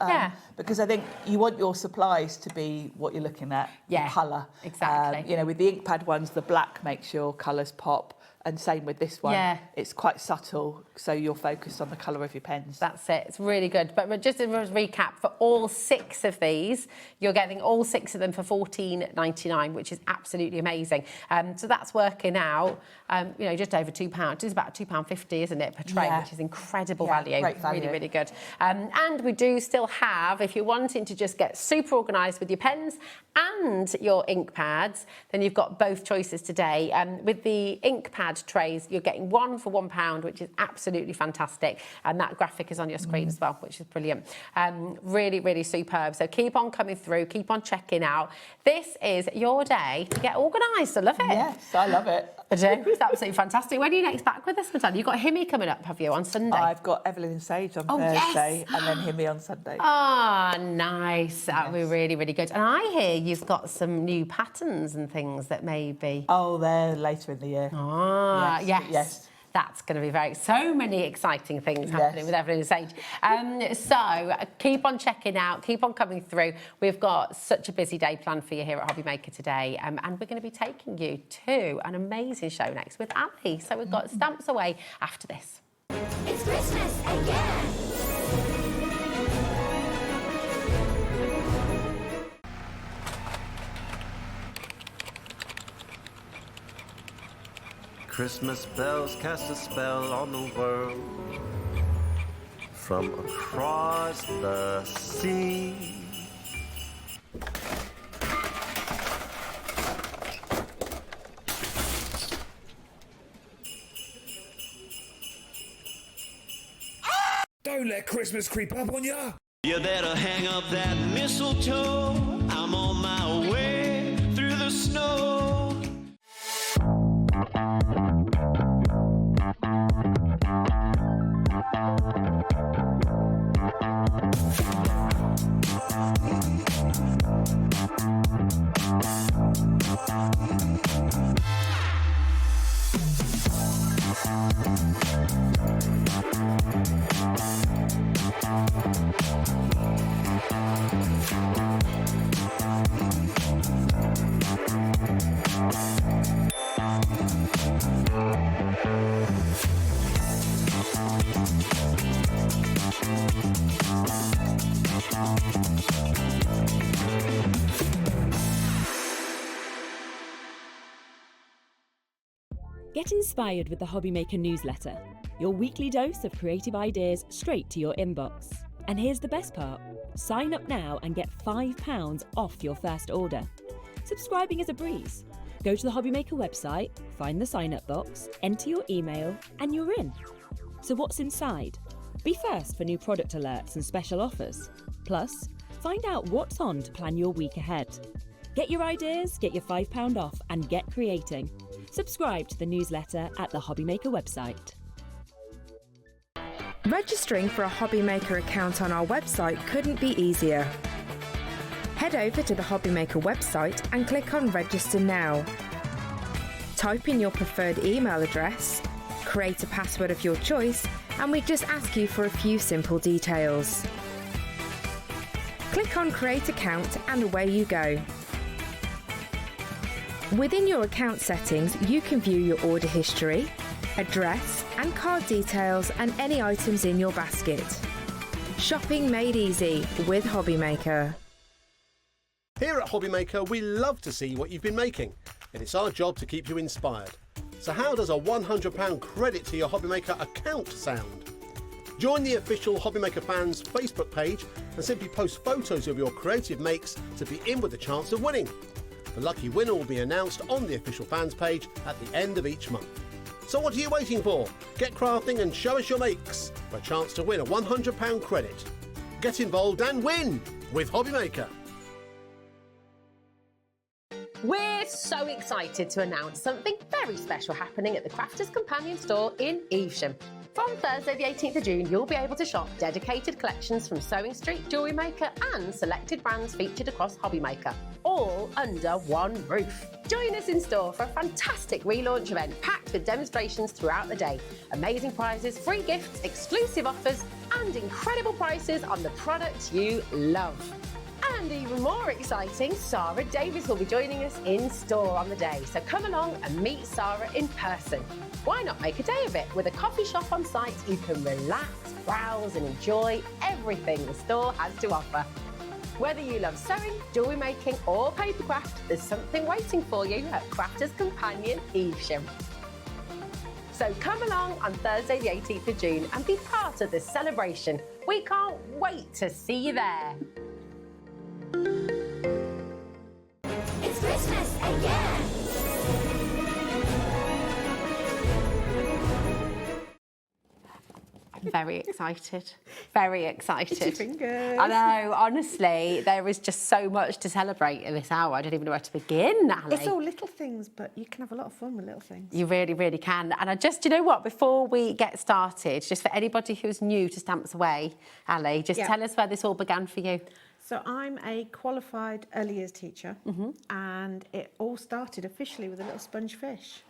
Because I think you want your supplies to be what you're looking at, colour. Exactly. You know, with the ink pad ones, the black makes your colours pop. And same with this one. Yeah. It's quite subtle, so you're focused on the colour of your pens. That's it. It's really good. But just a recap, for all 6 of these, you're getting all 6 of them for $14.99, which is absolutely amazing. So that's working out, you know, just over £2. It's about £2.50, isn't it, per tray, which is incredible value. Great value. Really, really good. And we do still have, if you're wanting to just get super organised with your pens and your ink pads, then you've got both choices today. With the ink pad trays, you're getting one for £1, which is absolutely fantastic, and that graphic is on your screen as well, which is brilliant. Really, really superb. So keep on coming through, keep on checking out. This is your day to get organised. I love it. Yes, I love it. I do. It's absolutely fantastic. When are you next back with us, Madonna? You've got Himmy coming up, have you, on Sunday? I've got Evelyn and Sage on Thursday, and then Himmy on Sunday. Ah, nice. That'll be really, really good. And I hear you've got some new patterns and things that maybe... Oh, they're later in the year. Ah, yes. That's going to be so many exciting things happening with Evelyn and Sage. So keep on checking out, keep on coming through. We've got such a busy day planned for you here at HobbyMaker today, and we're going to be taking you to an amazing show next with Ali. So we've got Stamps Away after this. It's Christmas again. Christmas bells cast a spell on the world from across the sea. Don't let Christmas creep up on ya! You better hang up that mistletoe. I'm on my way through the snow. Get inspired with the HobbyMaker newsletter, your weekly dose of creative ideas straight to your inbox. And here's the best part. Sign up now and get £5 off your first order. Subscribing is a breeze. Go to the HobbyMaker website, find the sign-up box, enter your email, and you're in. So what's inside? Be first for new product alerts and special offers. Plus, find out what's on to plan your week ahead. Get your ideas, get your £5 off, and get creating. Subscribe to the newsletter at the HobbyMaker website. Registering for a HobbyMaker account on our website couldn't be easier. Head over to the HobbyMaker website and click on Register Now. Type in your preferred email address, create a password of your choice, and we just ask you for a few simple details. Click on Create Account and away you go. Within your account settings, you can view your order history, address and card details and any items in your basket. Shopping made easy with HobbyMaker. Here at HobbyMaker, we love to see what you've been making, and it's our job to keep you inspired. So how does a £100 credit to your HobbyMaker account sound? Join the official HobbyMaker fans Facebook page and simply post photos of your creative makes to be in with a chance of winning. The lucky winner will be announced on the official fans page at the end of each month. So what are you waiting for? Get crafting and show us your makes for a chance to win a £100 credit. Get involved and win with HobbyMaker. We're so excited to announce something very special happening at the Crafters Companion store in Evesham. From Thursday the 18th of June, you'll be able to shop dedicated collections from Sewing Street, Jewellery Maker and selected brands featured across HobbyMaker, all under one roof. Join us in store for a fantastic relaunch event packed with demonstrations throughout the day, amazing prizes, free gifts, exclusive offers and incredible prices on the products you love. And even more exciting, Sarah Davis will be joining us in store on the day. So come along and meet Sarah in person. Why not make a day of it? With a coffee shop on site, you can relax, browse and enjoy everything the store has to offer. Whether you love sewing, jewellery making or papercraft, there's something waiting for you at Crafters Companion Evesham. So come along on Thursday the 18th of June and be part of this celebration. We can't wait to see you there. It's Christmas again! I'm very excited. Very excited. Fingers. I know, honestly, there is just so much to celebrate in this hour. I don't even know where to begin, Natalie. It's all little things, but you can have a lot of fun with little things. You really, really can. And I just, you know what, before we get started, just for anybody who's new to Stamps Away, Ali, just tell us where this all began for you. So I'm a qualified early years teacher, and it all started officially with a little sponge fish.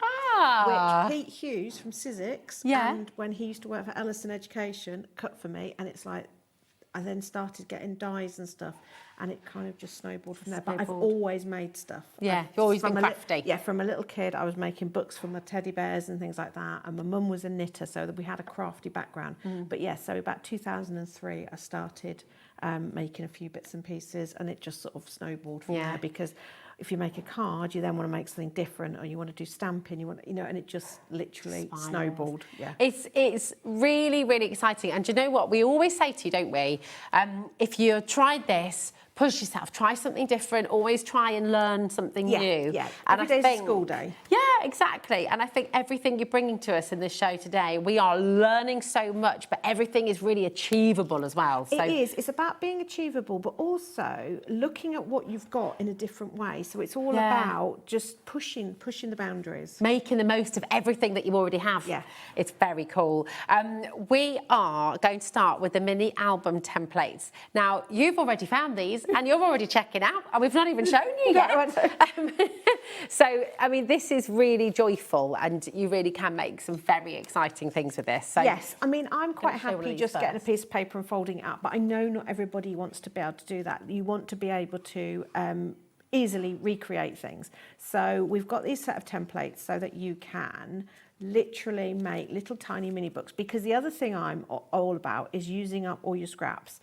Which Pete Hughes from Sizzix, and when he used to work for Ellison Education, cut for me, and it's like, I then started getting dies and stuff, and it kind of just snowballed from there. But I've always made stuff. Yeah, you've always been crafty. From a little kid, I was making books for my teddy bears and things like that, and my mum was a knitter, so that we had a crafty background. But yeah, so about 2003, I started making a few bits and pieces, and it just sort of snowballed from there, because if you make a card, you then want to make something different, or you want to do stamping, you want, you know, and it just literally snowballed. Yeah, it's really, really exciting. And do you know what we always say to you, don't we? If you've tried this, push yourself, try something different, always try and learn something new. Yeah, and every day's a school day. Yeah, exactly. And I think everything you're bringing to us in this show today, we are learning so much, but everything is really achievable as well. So it is. It's about being achievable, but also looking at what you've got in a different way. So it's all about just pushing the boundaries. Making the most of everything that you already have. Yeah. It's very cool. We are going to start with the mini album templates. Now, you've already found these and you're already checking out, and we've not even shown you yet. So, I mean, this is really joyful, and you really can make some very exciting things with this. So yes, I mean, I'm quite happy just getting a piece of paper and folding it up, but I know not everybody wants to be able to do that. You want to be able to easily recreate things. So we've got these set of templates so that you can literally make little tiny mini books, because the other thing I'm all about is using up all your scraps.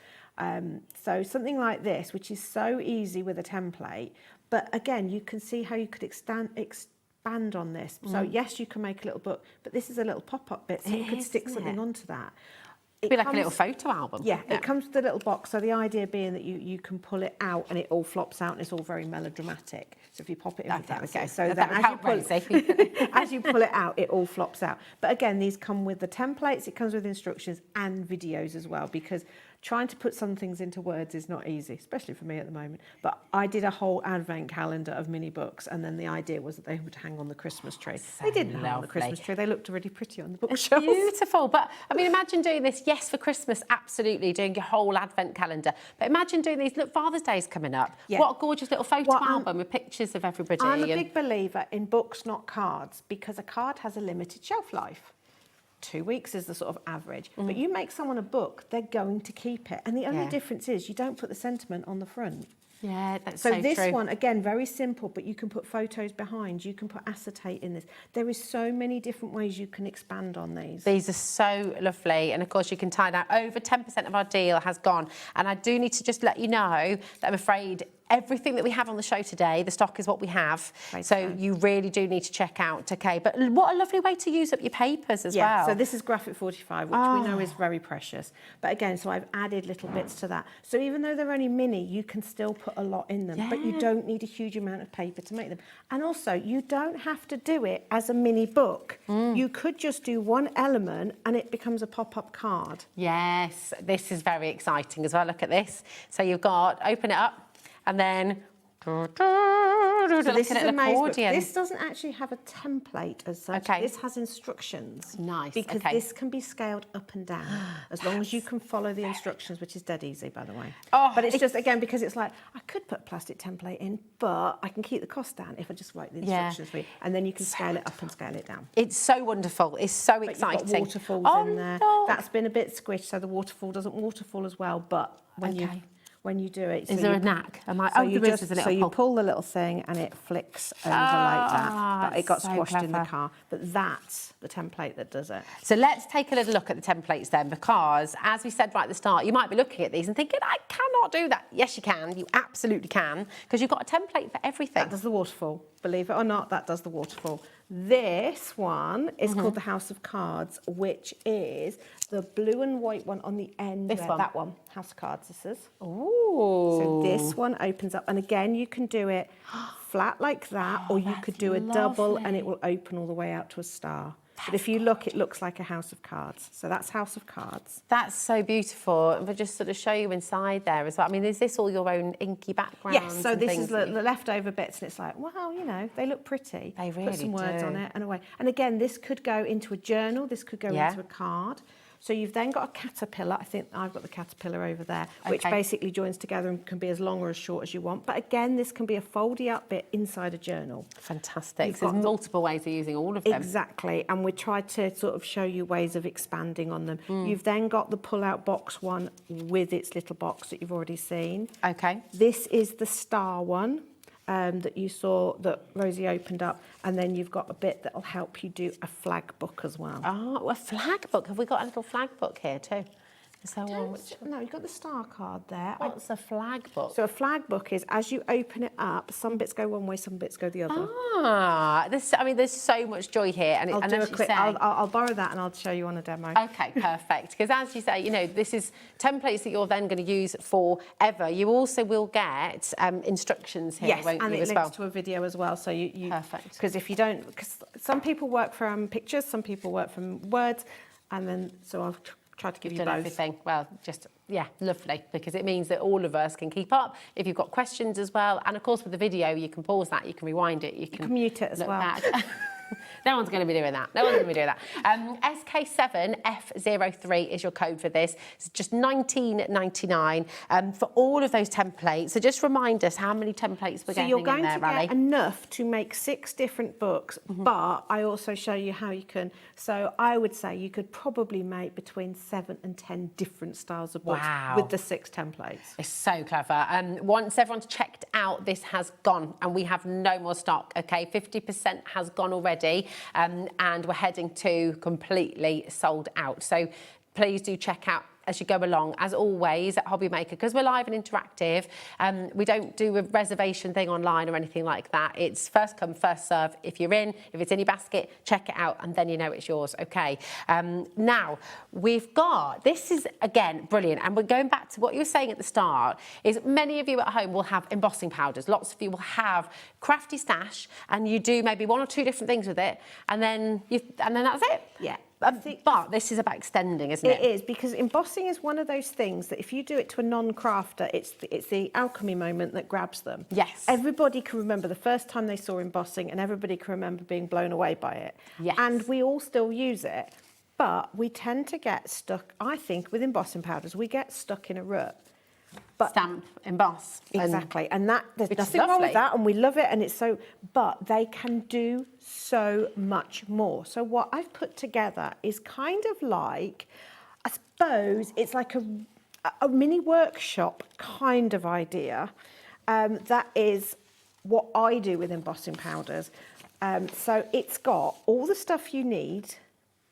So something like this, which is so easy with a template, but again, you can see how you could expand on this. So yes, you can make a little book, but this is a little pop-up bit, so you could stick something onto that. It'd be like a little photo album. Yeah, it comes with a little box. So the idea being that you can pull it out and it all flops out and it's all very melodramatic. So if you pop it in, There we go. so that then as you pull it out, it all flops out. But again, these come with the templates. It comes with instructions and videos as well, because trying to put some things into words is not easy, especially for me at the moment. But I did a whole advent calendar of mini books, and then the idea was that they would hang on the Christmas tree. They didn't hang on the Christmas tree. They looked really pretty on the bookshelf. Beautiful. But I mean, imagine doing this, yes, for Christmas, absolutely, doing your whole advent calendar. But imagine doing these, look, Father's Day's coming up. Yeah. What a gorgeous little photo album with pictures of everybody. I'm a big believer in books, not cards, because a card has a limited shelf life. 2 weeks is the sort of average. But you make someone a book, they're going to keep it. And the only difference is you don't put the sentiment on the front. Yeah, that's so true. So this one, again, very simple, but you can put photos behind, you can put acetate in this. There is so many different ways you can expand on these. These are so lovely. And of course, you can tie that. Over 10% of our deal has gone. And I do need to just let you know that I'm afraid everything that we have on the show today, the stock is what we have. So you really do need to check out, okay? But what a lovely way to use up your papers as well. So this is Graphic 45, which we know is very precious. But again, so I've added little bits to that. So even though they're only mini, you can still put a lot in them, but you don't need a huge amount of paper to make them. And also, you don't have to do it as a mini book. You could just do one element and it becomes a pop-up card. Yes, this is very exciting as well. Look at this. So you've got, open it up, and then So this is an accordion. This doesn't actually have a template as such. This has instructions. Nice. Because this can be scaled up and down as long as you can follow the instructions, which is dead easy, by the way. But it's just, again, because it's like, I could put a plastic template in, but I can keep the cost down if I just write the instructions for you. And then you can scale it up and scale it down. It's so wonderful. It's so exciting. You've got waterfalls in there. That's been a bit squished, so the waterfall doesn't waterfall as well, but when you do it. Is there a knack? Am I, you pull the little thing and it flicks over like that. But it got squashed in the car. But that's the template that does it. So let's take a little look at the templates then, because as we said right at the start, you might be looking at these and thinking, I cannot do that. Yes, you can. You absolutely can, because you've got a template for everything. That does the waterfall. Believe it or not, that does the waterfall. This one is called the House of Cards, which is the blue and white one on the end. That one, House of Cards, this is. Ooh. So this one opens up, and again, you can do it flat like that, or you could do a double, and it will open all the way out to a star. But if you look, it looks like a house of cards. So that's House of Cards. That's so beautiful. And we'll just sort of show you inside there as well. I mean, is this all your own inky background? Yes, so this is the leftover bits, and it's like, wow, you know, they look pretty. They really Put some words on it and away. And again, this could go into a journal. This could go into a card. So you've then got a caterpillar. I think I've got the caterpillar over there, which basically joins together and can be as long or as short as you want. But again, this can be a foldy up bit inside a journal. Fantastic. So there's multiple ways of using all of them. Exactly. And we tried to sort of show you ways of expanding on them. You've then got the pull-out box one with its little box that you've already seen. Okay. This is the star one. That you saw that Rosie opened up, and then you've got a bit that will help you do a flag book as well. Oh, a flag book. Have we got a little flag book here too? Is there one which... No, you've got the star card there. What's a flag book? So a flag book is, as you open it up, some bits go one way, some bits go the other. I mean, there's so much joy here. And I'll do a quick, I'll borrow that and I'll show you on a demo. Okay, perfect. Because as you say, you know, this is templates that you're then going to use forever. You also will get instructions here, won't you, as well? It links to a video as well. So you perfect. Because if you don't, because some people work from pictures, some people work from words, and then so I'll try to give you both. Everything. Well, just, yeah, lovely, because it means that all of us can keep up. If you've got questions as well, and of course with the video, you can pause that, you can rewind it, you can mute it as well. No one's going to be doing that. No one's going to be doing that. SK7F03 is your code for this. It's just $19.99 for all of those templates. So just remind us how many templates we're getting in there, So you're going to get enough to make 6 different books, but I also show you how you can. So I would say you could probably make between 7 and 10 different styles of books with the 6 templates. It's so clever. Once everyone's checked out, this has gone, and we have no more stock. Okay, 50% has gone already. And we're heading to completely sold out. So please do check out as you go along. As always at HobbyMaker, because we're live and interactive, we don't do a reservation thing online or anything like that. It's first come, first serve. If you're in, if it's in your basket, check it out and then you know it's yours, okay? Now, we've got, this is, again, brilliant. And we're going back to what you were saying at the start, is many of you at home will have embossing powders. Lots of you will have Crafty stash, and you do maybe 1 or 2 different things with it, and then that's it. Yeah. But this is about extending, isn't it? It is, because embossing is one of those things that if you do it to a non-crafter, it's the alchemy moment that grabs them. Yes. Everybody can remember the first time they saw embossing, and everybody can remember being blown away by it. Yes. And we all still use it, but we tend to get stuck, I think, with embossing powders, we get stuck in a rut. But stamp, emboss. Exactly, and that there's Which is nothing wrong lovely. with that, and we love it, and it's so. But they can do so much more. So what I've put together is kind of like, I suppose it's like a mini workshop kind of idea. That is what I do with embossing powders. So it's got all the stuff you need,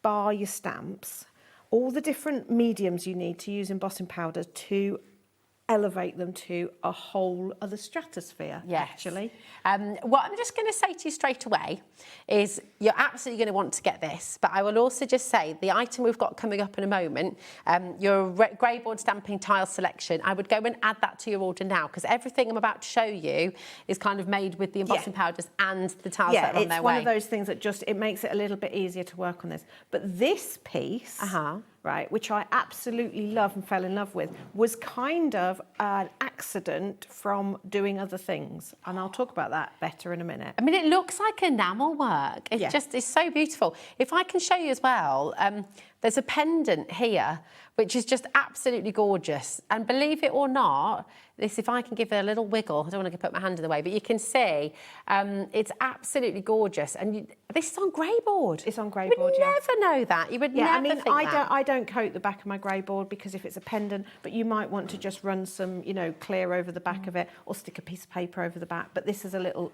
bar your stamps, all the different mediums you need to use embossing powders to elevate them to a whole other stratosphere, Yes. actually. What I'm just going to say to you straight away is you're absolutely going to want to get this, but I will also just say the item we've got coming up in a moment, your grey board stamping tile selection, I would go and add that to your order now, because everything I'm about to show you is kind of made with the embossing powders and the tiles that are on their way. Yeah, it's one of those things that just, it makes it a little bit easier to work on this. But this piece, right, which I absolutely love and fell in love with, was kind of an accident from doing other things. And I'll talk about that better in a minute. I mean, it looks like enamel work. It's just, it's so beautiful. If I can show you as well, there's a pendant here, which is just absolutely gorgeous. And believe it or not, this, if I can give it a little wiggle, I don't want to put my hand in the way, but you can see it's absolutely gorgeous. And this is on grey board. It's on grey board, board, You would never know that. You would never I mean, think that. I don't coat the back of my grey board because if it's a pendant, but you might want to just run some, you know, clear over the back of it or stick a piece of paper over the back. But this is a little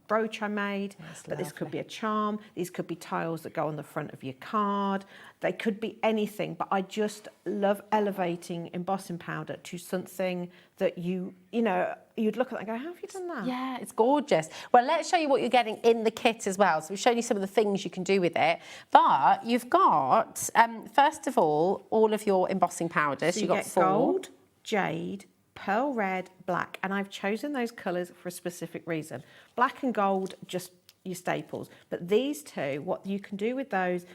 brooch I made. But this could be a charm. These could be tiles that go on the front of your card. They could be anything, but I just love elevating embossing powder to something that you know, you'd look at it and go, how have you done that? Yeah, it's gorgeous. Well, let's show you what you're getting in the kit as well. So we've shown you some of the things you can do with it. But you've got, first of all of your embossing powders. So You've got get 4. gold, jade, pearl red, black, and I've chosen those colours for a specific reason. Black and gold, just your staples. But these two, what you can do with those,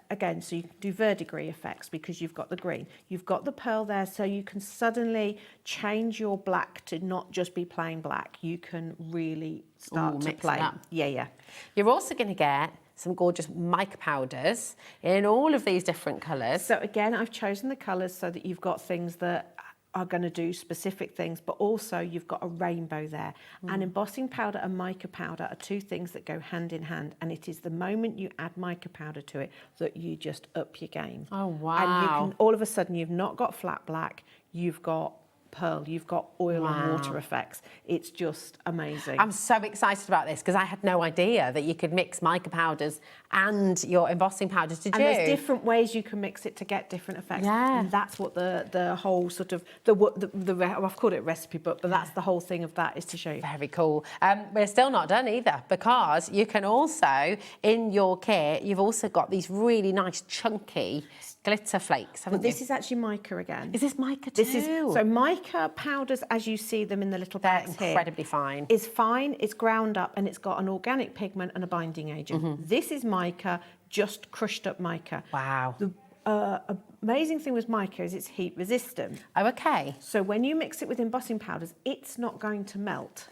again, so you can do verdigris effects because you've got the green. You've got the pearl there, so you can suddenly change your black to not just be plain black. You can really start to play. Yeah. You're also going to get some gorgeous mica powders in all of these different colours. So again, I've chosen the colours so that you've got things that are going to do specific things, but also you've got a rainbow there. And embossing powder and mica powder are 2 things that go hand in hand, and it is the moment you add mica powder to it that you just up your game. Oh, wow. And you can, all of a sudden, you've not got flat black, you've got pearl, you've got oil and water effects. It's just amazing. I'm so excited about this because I had no idea that you could mix mica powders and your embossing powders to do. And there's different ways you can mix it to get different effects. Yeah. And that's what the whole sort of, I've called it recipe book, but that's the whole thing of that, is to show you. Very cool. We're still not done either, because you can also, in your kit, you've also got these really nice chunky glitter flakes, haven't This is actually mica again. Is this mica too? So mica powders, as you see them in the little bags They're incredibly fine. Is fine, it's ground up, and it's got an organic pigment and a binding agent. This is mica, just crushed up mica. Wow. The amazing thing with mica is it's heat resistant. Oh, okay. So when you mix it with embossing powders, it's not going to melt.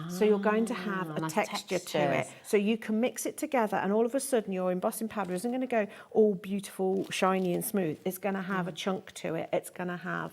So you're going to have a nice texture to it. textures. So you can mix it together, and all of a sudden your embossing powder isn't going to go all beautiful, shiny and smooth. It's going to have a chunk to it. It's going to have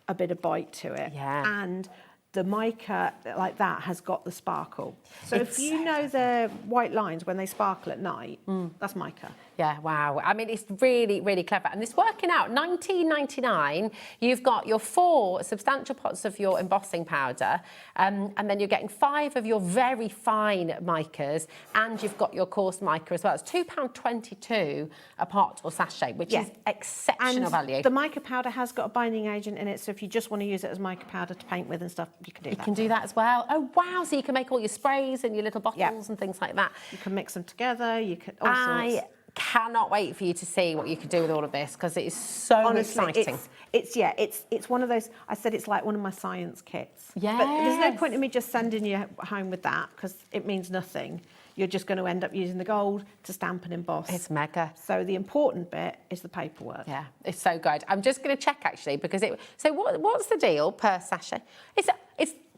a bit of bite to it. Yeah. And the mica, like that, has got the sparkle. So if you know the white lines when they sparkle at night, that's mica. Yeah, wow. I mean, it's really, really clever. And it's working out. $19.99, you've got your 4 substantial pots of your embossing powder, and then you're getting 5 of your very fine micas, and you've got your coarse mica as well. It's £2.22 a pot or sachet, which is exceptional value. The mica powder has got a binding agent in it, so if you just want to use it as mica powder to paint with and stuff, you can do that. You can do that as well. Oh, wow. So you can make all your sprays and your little bottles and things like that. You can mix them together. You can all sorts. Cannot wait for you to see what you can do with all of this, because it is so exciting. It's one of those. I said it's like one of my science kits. Yeah. But there's no point in me just sending you home with that, because it means nothing. You're just going to end up using the gold to stamp and emboss. It's mega. So the important bit is the paperwork. Yeah, it's so good. I'm just going to check actually, because it. So what's the deal per sachet? It's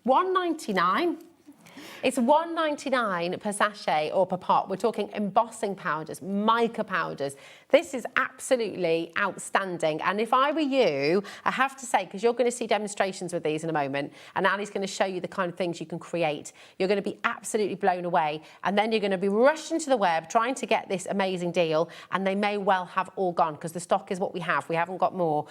$1.99. It's $1.99 per sachet or per pot. We're talking embossing powders, mica powders. This is absolutely outstanding. And if I were you, I have to say, because you're going to see demonstrations with these in a moment, and Ali's going to show you the kind of things you can create, you're going to be absolutely blown away. And then you're going to be rushing to the web trying to get this amazing deal, and they may well have all gone, because the stock is what we have. We haven't got more.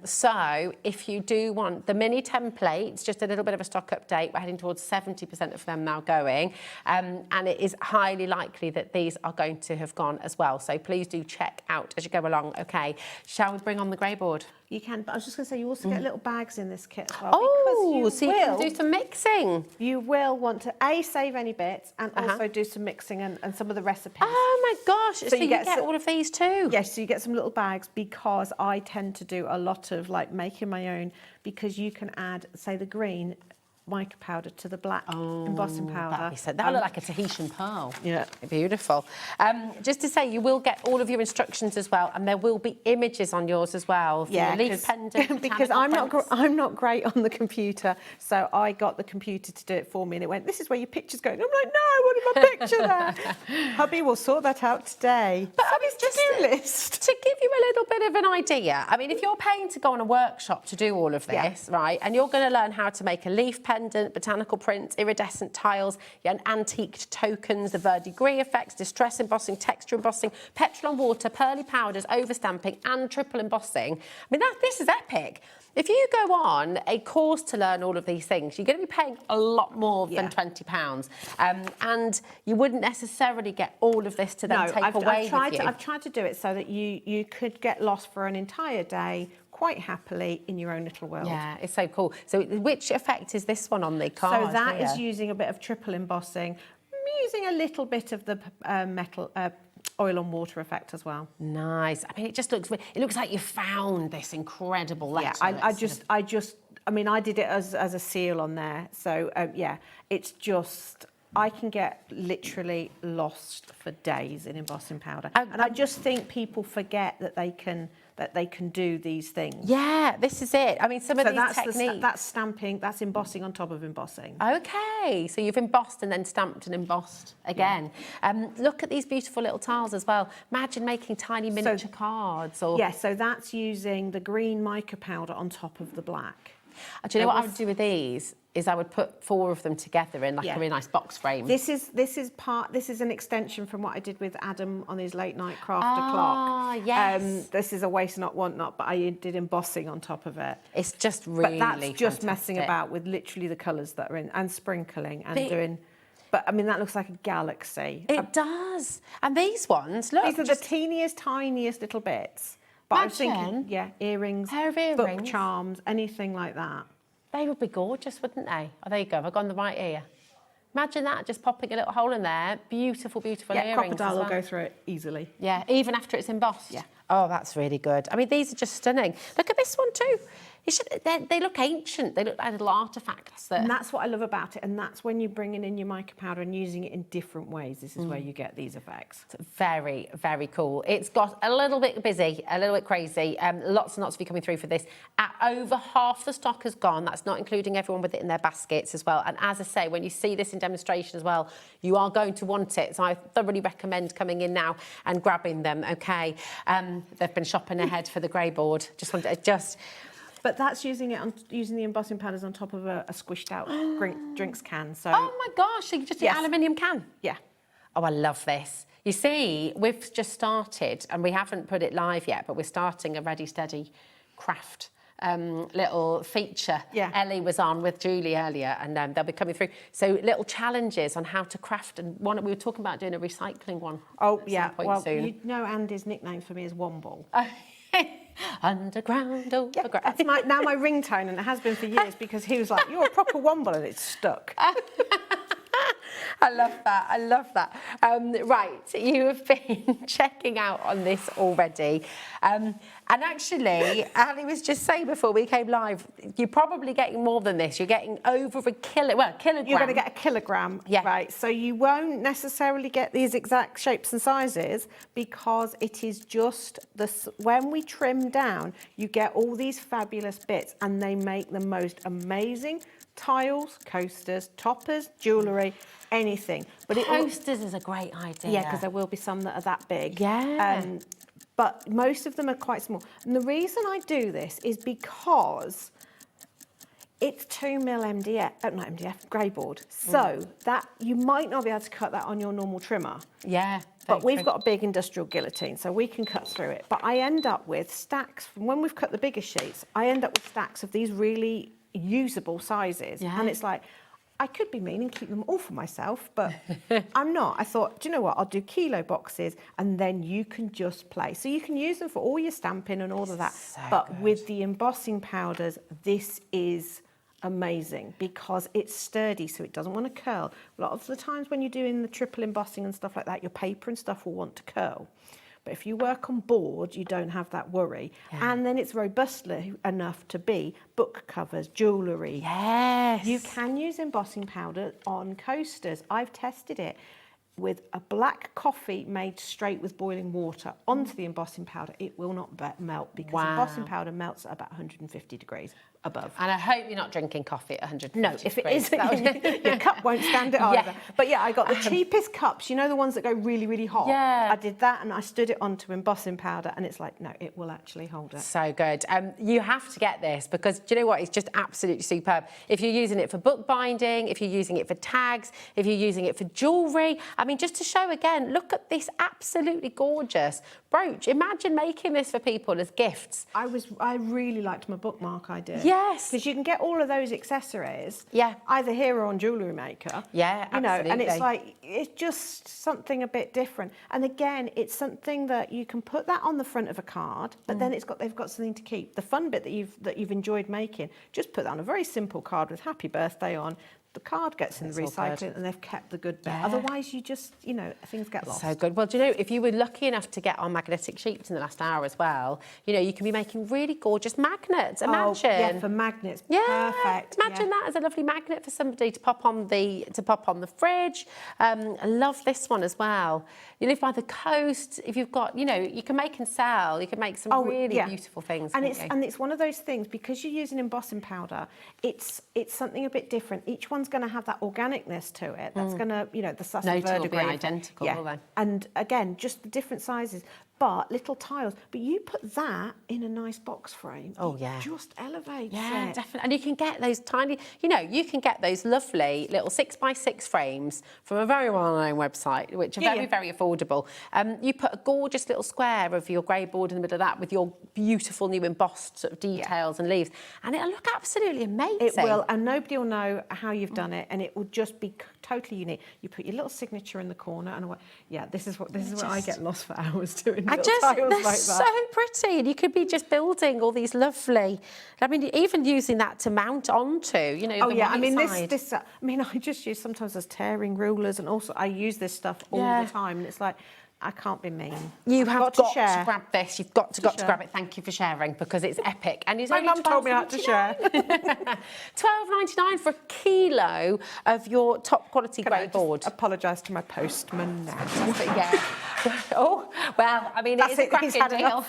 So if you do want the mini templates, just a little bit of a stock update, we're heading towards 70% of them now going, and it is highly likely that these are going to have gone as well. So please do check out as you go along. Okay, shall we bring on the grey board? You can, but I was just going to say, you also get little bags in this kit as well. Oh, so you can do some mixing. You will want to save any bits, and also do some mixing and some of the recipes. Oh my gosh! So you get all of these too. Yes, so you get some little bags, because I tend to do a lot of like making my own, because you can add, say, the green mica powder to the black embossing powder. That'll look like a Tahitian pearl. Yeah. Beautiful. Just to say, you will get all of your instructions as well, and there will be images on yours as well. Yeah, leaf pendant, because I'm not great on the computer, so I got the computer to do it for me, and it went, this is where your picture's going. I'm like, no, I wanted my picture there. Hubby will sort that out today. But I mean, just list. To give you a little bit of an idea, I mean, if you're paying to go on a workshop to do all of this, right, and you're going to learn how to make a leaf pendant, botanical prints, iridescent tiles, and antiqued tokens, the verdigris effects, distress embossing, texture embossing, petrol on water, pearly powders, overstamping, and triple embossing. I mean, this is epic. If you go on a course to learn all of these things, you're going to be paying a lot more than £20. And you wouldn't necessarily get all of this to then take away with you. I've tried to do it so that you could get lost for an entire day quite happily in your own little world. Yeah, it's so cool. So which effect is this one on the card? So that is using a bit of triple embossing, using a little bit of the metal oil on water effect as well. Nice. I mean, it looks like you found this incredible letter. Yeah, I mean, I did it as a seal on there. So yeah, it's just, I can get literally lost for days in embossing powder. And I just think people forget that they can do these things. Yeah, this is it. I mean, some of these techniques. That's stamping, that's embossing on top of embossing. Okay, so you've embossed and then stamped and embossed again. Yeah. Look at these beautiful little tiles as well. Imagine making tiny miniature cards. Yeah, so that's using the green mica powder on top of the black. Do you know what I would do with these? Is I would put 4 of them together in like a really nice box frame. This is an extension from what I did with Adam on his late night craft o'clock. Yes. This is a waste not want not, but I did embossing on top of it. It's just really But that's just fantastic. messing about with literally the colours that are in, and sprinkling and doing. But I mean, that looks like a galaxy. It does. And these ones, look. These are the teeniest, tiniest little bits. But I was thinking, earrings, pair of earrings, book charms, anything like that. They would be gorgeous, wouldn't they? Oh, there you go. Have I gone the right ear? Imagine that, just popping a little hole in there. Beautiful, beautiful earrings. Crocodile will go through it easily. Yeah, even after it's embossed. Yeah. Oh, that's really good. I mean, these are just stunning. Look at this one too. They look ancient. They look like little artefacts. And that's what I love about it. And that's when you're bringing in your mica powder and using it in different ways. This is where you get these effects. It's very, very cool. It's got a little bit busy, a little bit crazy. Lots and lots of you coming through for this. Over half the stock has gone. That's not including everyone with it in their baskets as well. And as I say, when you see this in demonstration as well, you are going to want it. So I thoroughly recommend coming in now and grabbing them, okay? They've been shopping ahead for the grey board. But that's using the embossing powders on top of a squished out drinks can. So. Oh my gosh! So you just an aluminium can. Yeah. Oh, I love this. You see, we've just started, and we haven't put it live yet, but we're starting a Ready Steady craft little feature. Yeah. Ellie was on with Julie earlier, and they'll be coming through. So little challenges on how to craft, and we were talking about doing a recycling one. Oh, at yeah. some point Well, soon. you know Andy's nickname for me is Womble. Underground, Yeah, overground. that's now my ringtone, and it has been for years because he was like, "You're a proper Womble," and it's stuck. I love that. I love that. Right, you have been checking out on this already. And actually, Ali was just saying before we came live, you're probably getting more than this. You're getting over a kilogram. You're going to get a kilogram, right? So you won't necessarily get these exact shapes and sizes because it is just when we trim down, you get all these fabulous bits, and they make the most amazing tiles, coasters, toppers, jewellery, anything. But coasters is a great idea. Yeah, because there will be some that are that big. Yeah. But most of them are quite small. And the reason I do this is because it's 2mm MDF grey board. So that you might not be able to cut that on your normal trimmer. Yeah. But we've got a big industrial guillotine, so we can cut through it. But I end up with stacks, when we've cut the bigger sheets, I end up with stacks of these really usable sizes. Yeah. And it's like, I could be mean and keep them all for myself, but I'm not. I thought, do you know what? I'll do kilo boxes, and then you can just play. So you can use them for all your stamping and all of that. So but good. with the embossing powders, this is amazing because it's sturdy, so it doesn't want to curl. A lot of the times when you're doing the triple embossing and stuff like that, your paper and stuff will want to curl. But if you work on board, you don't have that worry. Yeah. And then it's robust enough to be book covers, jewellery. Yes. You can use embossing powder on coasters. I've tested it with a black coffee made straight with boiling water onto the embossing powder. It will not melt because embossing powder melts at about 150 degrees above. And I hope you're not drinking coffee at 150 No, if it degrees. isn't, your cup won't stand it either. Yeah. But yeah, I got the cheapest cups, you know, the ones that go really, really hot. Yeah. I did that, and I stood it onto embossing powder, and it's like, no, it will actually hold it. So good. You have to get this because, do you know what? It's just absolutely superb. If you're using it for bookbinding, if you're using it for tags, if you're using it for jewellery. I mean, just to show again, look at this absolutely gorgeous brooch. Imagine making this for people as gifts. I really liked my bookmark idea. Yes. Because you can get all of those accessories. Yeah. Either here or on Jewellery Maker. Yeah, You know, and absolutely. it's like, it's just something a bit different. And again, it's something that you can put that on the front of a card, but then they've got something to keep. The fun bit that you've enjoyed making, just put that on a very simple card with happy birthday on. The card gets in the It's all good. recycling, and they've kept the good bit. Yeah. Otherwise, you just, you know, things get lost. So good. Well, do you know, if you were lucky enough to get on magnetic sheets in the last hour as well, you know, you can be making really gorgeous magnets. Imagine. Oh, yeah, for magnets. Yeah, Perfect. imagine that as a lovely magnet for somebody to pop on the fridge. I love this one as well. You live by the coast. If you've got, you know, you can make and sell. You can make some really beautiful things. And can't you? it's one of those things, because you're using embossing powder. It's something a bit different. Each one's going to have that organicness to it. That's going to, you know, the sus No two will be verdigris. identical, will they? And again, just the different sizes, but little tiles. But you put that in a nice box frame. Oh, it yeah. just elevates Yeah, it. definitely. And you can get those tiny, you know, you can get those lovely little 6x6 frames from a very well-known website, which are very, very affordable. You put a gorgeous little square of your grey board in the middle of that with your beautiful new embossed sort of details and leaves, and it'll look absolutely amazing. It will, and nobody will know how you've done it, and it will just be totally unique. You put your little signature in the corner, and this is what I get lost for hours doing. They're like so pretty, and you could be just building all these lovely. I mean, even using that to mount onto, you know. Oh the yeah, right I mean side. I mean, I just use sometimes as tearing rulers, and also I use this stuff all the time, and it's like, I can't be mean. You have got to share. grab this. You've got to grab it. Thank you for sharing, because it's epic. And it's My only mum told me not to share. $12.99 for a kilo of your top quality grey board. Apologise to my postman now. Yeah. Oh, well, I mean, That's it is a it, he's cracking had deal.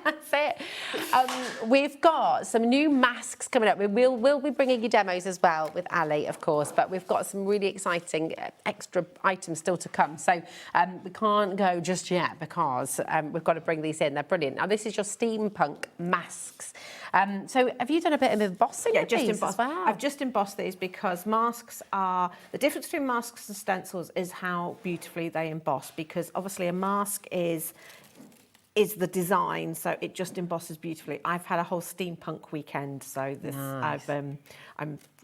That's it. We've got some new masks coming up. We'll be bringing you demos as well with Ali, of course, but we've got some really exciting extra items still to come. So we can't can't go just yet because we've got to bring these in. They're brilliant. Now, this is your steampunk masks. So have you done a bit of embossing? Yeah, with just these embossed. as well? I've just embossed these because masks are... The difference between masks and stencils is how beautifully they emboss, because obviously a mask is the design, so it just embosses beautifully. I've had a whole steampunk weekend, so this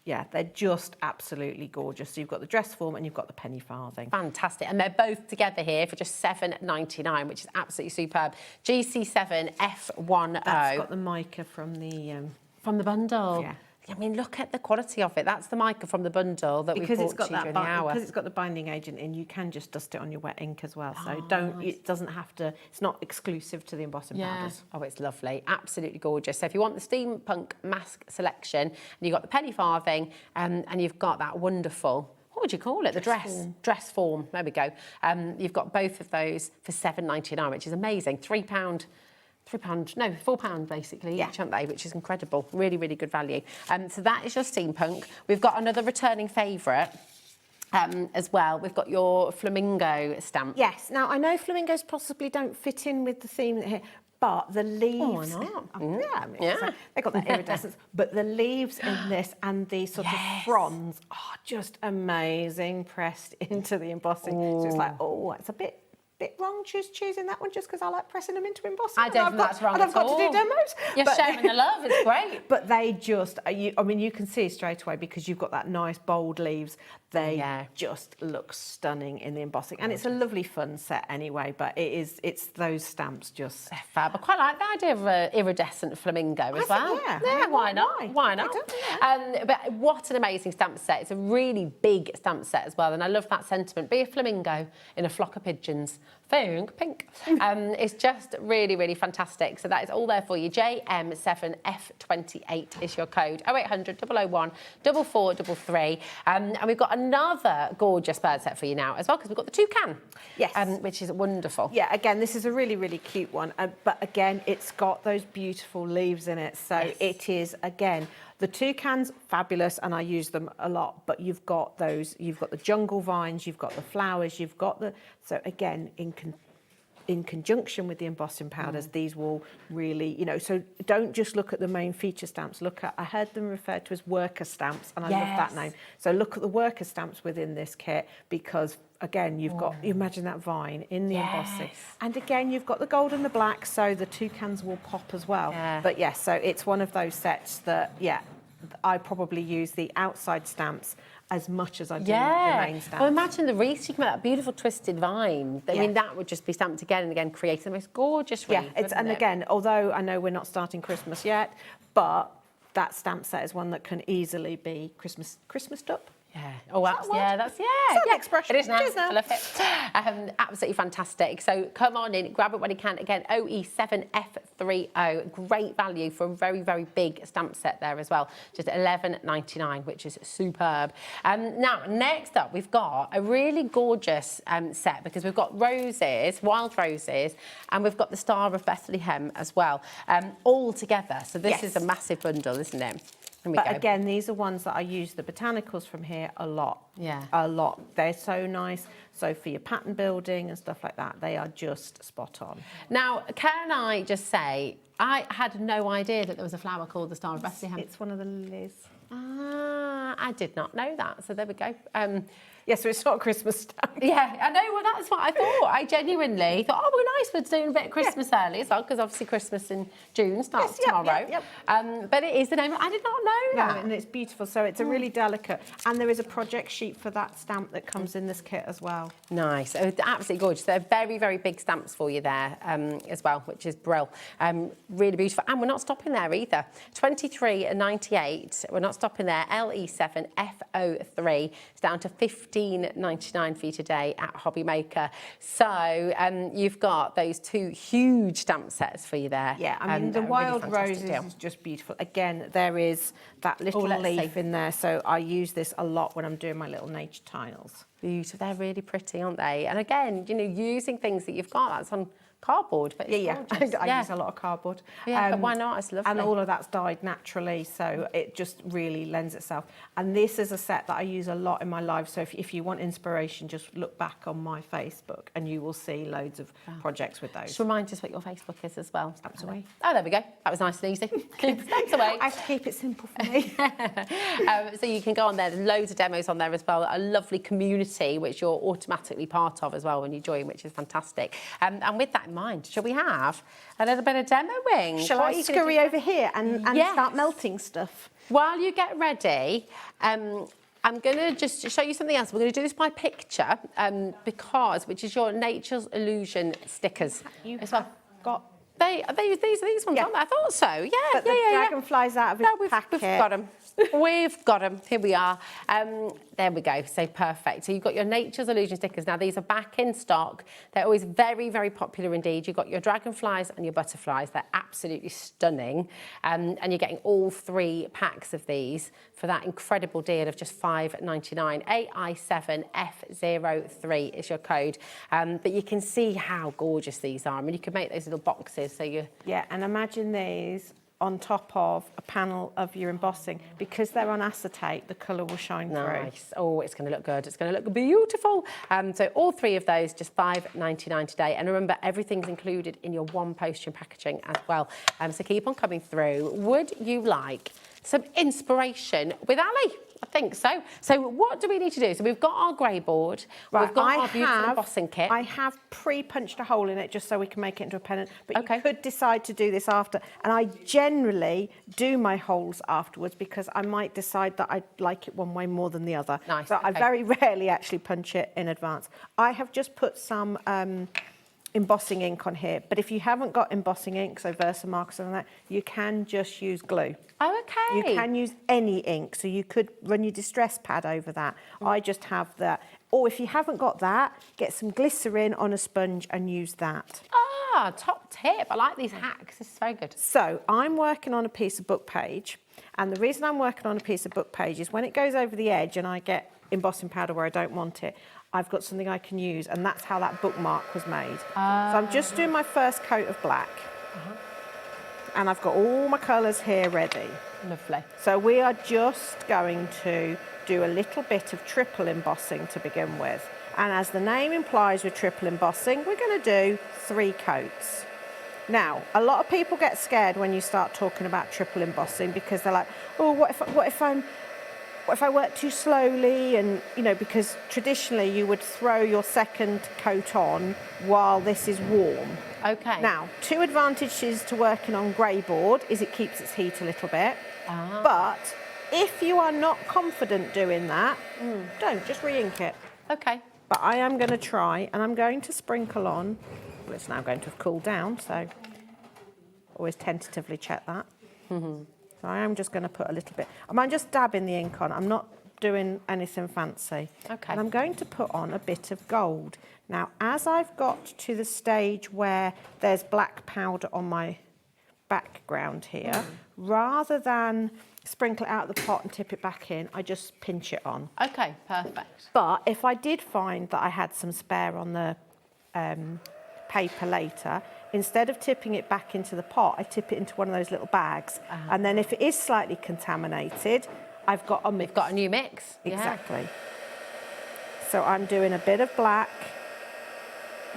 yeah, they're just absolutely gorgeous. So you've got the dress form and you've got the penny farthing. Fantastic. And they're both together here for just $7.99, which is absolutely superb. GC7F10. That's got the mica from the bundle. Yeah. I mean, look at the quality of it. That's the mica from the bundle that we bought you during the hour. Because it's got the binding agent in, you can just dust it on your wet ink as well. So it doesn't have to, it's not exclusive to the embossing powders. Oh, it's lovely. Absolutely gorgeous. So if you want the steampunk mask selection, and you've got the penny farthing, and you've got that wonderful, what would you call it? Dress form. There we go. You've got both of those for $7.99, which is amazing. £4 basically, each, aren't they? Which is incredible. Really, really good value. So that is your steampunk. We've got another returning favourite as well. We've got your flamingo stamp. Yes. Now, I know flamingos possibly don't fit in with the theme here, but the leaves... Oh, why not? So they've got that iridescence. But the leaves in this and the sort of fronds are just amazing pressed into the embossing. So it's like, oh, it's a bit wrong choosing that one just because I like pressing them into embossing. I don't think that's wrong at all. And I've got to do demos. You're sharing the love, it's great. But they just, I mean, you can see straight away because you've got that nice bold leaves. They just look stunning in the embossing. And it's a lovely fun set anyway, but it's those stamps just... They're fab. I quite like the idea of an iridescent flamingo as well. Yeah, why not? Why not? But what an amazing stamp set. It's a really big stamp set as well. And I love that sentiment. Be a flamingo in a flock of pigeons. Pink. It's just really, really fantastic. So that is all there for you. JM7F28 is your code. 0800 001 4433. And we've got another gorgeous bird set for you now as well, because we've got the toucan. Yes. Which is wonderful. Yeah, again, this is a really, really cute one. But again, it's got those beautiful leaves in it. So it is, again... The toucans, fabulous, and I use them a lot, but you've got the jungle vines, you've got the flowers, you've got the... So again, in conjunction with the embossing powders, these will really, so don't just look at the main feature stamps. I heard them referred to as worker stamps, and I love that name. So look at the worker stamps within this kit, because again, you imagine that vine in the embossing. And again, you've got the gold and the black, so the toucans will pop as well. But yes, so it's one of those sets that, I probably use the outside stamps as much as I do the main stamps. Well, imagine the wreath. You can make that beautiful twisted vine. I mean, that would just be stamped again and again, create the most gorgeous wreath. Again, although I know we're not starting Christmas yet, but that stamp set is one that can easily be Christmased up. Yeah. Oh, that's expression. It is now. Cheers now. I love it. Absolutely fantastic. So come on in, grab it when you can. Again, OE7F30. Great value for a very, very big stamp set there as well. Just $11.99, which is superb. Now, next up, we've got a really gorgeous set, because we've got roses, wild roses, and we've got the Star of Bethlehem as well, all together. So this is a massive bundle, isn't it? But again, these are ones that I use the botanicals from here a lot. A lot. They're so nice. So for your pattern building and stuff like that, they are just spot on. Now, can I just say, I had no idea that there was a flower called the Star of Bethlehem. It's one of the lilies. I did not know that. So there we go. So it's not a Christmas stamp. Yeah, I know. Well, that's what I thought. I genuinely thought, we're nice. We're doing a bit of Christmas early as well, because obviously Christmas in June starts tomorrow. But it is the name. I did not know that. And it's beautiful. So it's a really delicate. And there is a project sheet for that stamp that comes in this kit as well. Nice. Absolutely gorgeous. They're very, very big stamps for you there as well, which is brill. Really beautiful. And we're not stopping there either. $23.98. We're not stopping there. LE7F03. It's down to $15.99 for you today at HobbyMaker. So you've got those two huge stamp sets for you there. Yeah, I mean, the wild roses is just beautiful. Again, there is that little leaf in there, so I use this a lot when I'm doing my little nature tiles. Beautiful. They're really pretty, aren't they? And again, you know, using things that you've got, that's on cardboard, but it's gorgeous. I use a lot of cardboard. Yeah, but why not? It's lovely. And all of that's dyed naturally, so it just really lends itself. And this is a set that I use a lot in my life, so if you want inspiration, just look back on my Facebook and you will see loads of projects with those. Just remind us what your Facebook is as well. Absolutely. Oh, there we go. That was nice and easy. Thanks away. I have to keep it simple for me. So you can go on there. There's loads of demos on there as well. A lovely community, which you're automatically part of as well when you join, which is fantastic. And with that in mind, shall we have a little bit of demoing? Shall I scurry over here and start melting stuff? While you get ready, I'm going to just show you something else. We're going to do this by picture, which is your Nature's Illusion stickers. You as have well. got... These ones, aren't they? I thought so. Yeah, but the dragonflies out of his packet. We've got them. We've got them. Here we are. There we go. So perfect. So you've got your Nature's Illusion stickers. Now, these are back in stock. They're always very, very popular indeed. You've got your dragonflies and your butterflies. They're absolutely stunning. And you're getting all 3 packs of these for that incredible deal of just $5.99. AI7F03 is your code. But you can see how gorgeous these are. I mean, you can make those little boxes. So you... Yeah, and imagine these on top of a panel of your embossing. Because they're on acetate, the colour will shine through. Nice. Oh, it's going to look good. It's going to look beautiful. So all 3 of those, just $5.99 today. And remember, everything's included in your one postage packaging as well. So keep on coming through. Would you like some inspiration with Ali? I think so. So what do we need to do? So we've got our grey board. Right, we've got our beautiful embossing kit. I have pre-punched a hole in it just so we can make it into a pennant. But you could decide to do this after. And I generally do my holes afterwards because I might decide that I like it one way more than the other. Nice. So I very rarely actually punch it in advance. I have just put some embossing ink on here. But if you haven't got embossing ink, so Versamark or something like that, you can just use glue. Oh, okay. You can use any ink, so you could run your distress pad over that. I just have that. Or if you haven't got that, get some glycerin on a sponge and use that. Ah, top tip. I like these hacks. This is very good. So I'm working on a piece of book page, and the reason I'm working on a piece of book page is when it goes over the edge and I get embossing powder where I don't want it, I've got something I can use, and that's how that bookmark was made. So I'm just doing my first coat of black. And I've got all my colours here ready. Lovely. So we are just going to do a little bit of triple embossing to begin with. And as the name implies with triple embossing, we're going to do 3 coats. Now, a lot of people get scared when you start talking about triple embossing because they're like, oh, what if I work too slowly? And, you know, because traditionally you would throw your second coat on while this is warm. Okay. Now, 2 advantages to working on grey board is it keeps its heat a little bit. But if you are not confident doing that, don't, just re-ink it. Okay. But I am going to try, and I'm going to sprinkle on. Well, it's now going to have cooled down, so always tentatively check that. So I am just going to put a little bit. I'm just dabbing the ink on. I'm not doing anything fancy. Okay. And I'm going to put on a bit of gold. Now, as I've got to the stage where there's black powder on my background here, rather than sprinkle it out of the pot and tip it back in, I just pinch it on. Okay, perfect. But if I did find that I had some spare on the paper later, instead of tipping it back into the pot, I tip it into one of those little bags. And then if it is slightly contaminated, I've got a mix. We've got a new mix. Exactly. So I'm doing a bit of black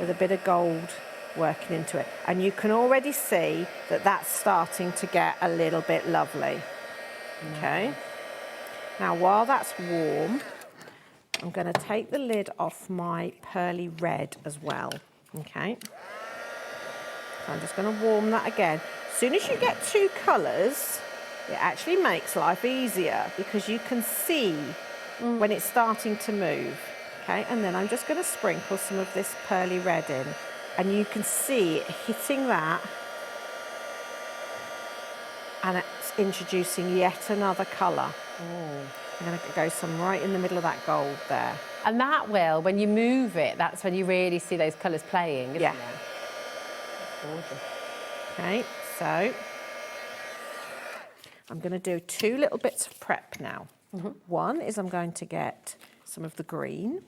with a bit of gold working into it. And you can already see that that's starting to get a little bit lovely. Okay. Now, while that's warm, I'm going to take the lid off my pearly red as well. Okay. So I'm just going to warm that again. As soon as you get 2 colours, it actually makes life easier because you can see when it's starting to move. Okay, and then I'm just going to sprinkle some of this pearly red in, and you can see it hitting that, and it's introducing yet another colour. I'm going to go some right in the middle of that gold there. And that will, when you move it, that's when you really see those colours playing, isn't it? Gorgeous. Okay, so I'm going to do 2 little bits of prep now. One is I'm going to get some of the green,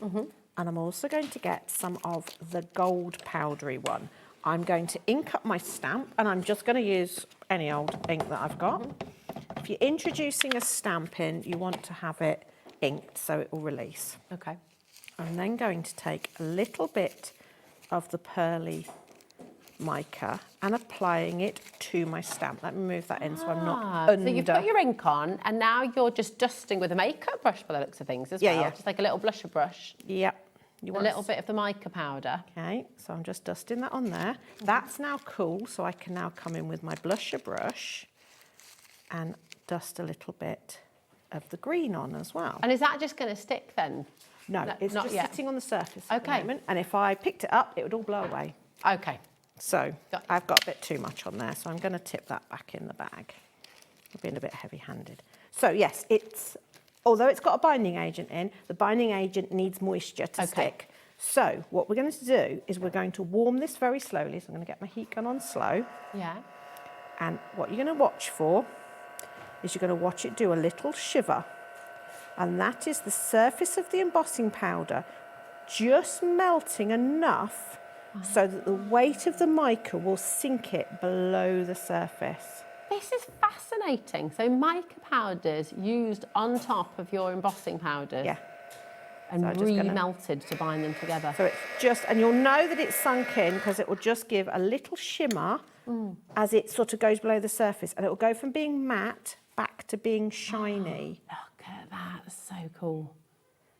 and I'm also going to get some of the gold powdery one. I'm going to ink up my stamp, and I'm just going to use any old ink that I've got. If you're introducing a stamp in, you want to have it inked so it will release. Okay. I'm then going to take a little bit of the pearly mica and applying it to my stamp. Let me move that in so I'm not under. So you've put your ink on, and now you're just dusting with a makeup brush by the looks of things as well. Yeah. Just like a little blusher brush. Yep. You want a little bit of the mica powder. Okay, so I'm just dusting that on there. That's now cool, so I can now come in with my blusher brush and dust a little bit of the green on as well. And is that just going to stick then? No, it's not just yet. sitting on the surface at the Okay. moment. And if I picked it up, it would all blow away. Okay. So Got it. I've got a bit too much on there, so I'm going to tip that back in the bag. I'm being a bit heavy-handed. So yes, although it's got a binding agent in, the binding agent needs moisture to stick. So what we're going to do is we're going to warm this very slowly. So I'm going to get my heat gun on slow. Yeah. And what you're going to watch for is you're going to watch it do a little shiver. And that is the surface of the embossing powder just melting enough so that the weight of the mica will sink it below the surface. This is fascinating. So mica powders used on top of your embossing powders. Yeah. And So I'm just gonna- re-melted to bind them together. So it's just, and you'll know that it's sunk in because it will just give a little shimmer as it sort of goes below the surface, and it will go from being matte back to being shiny. Look at that, so cool.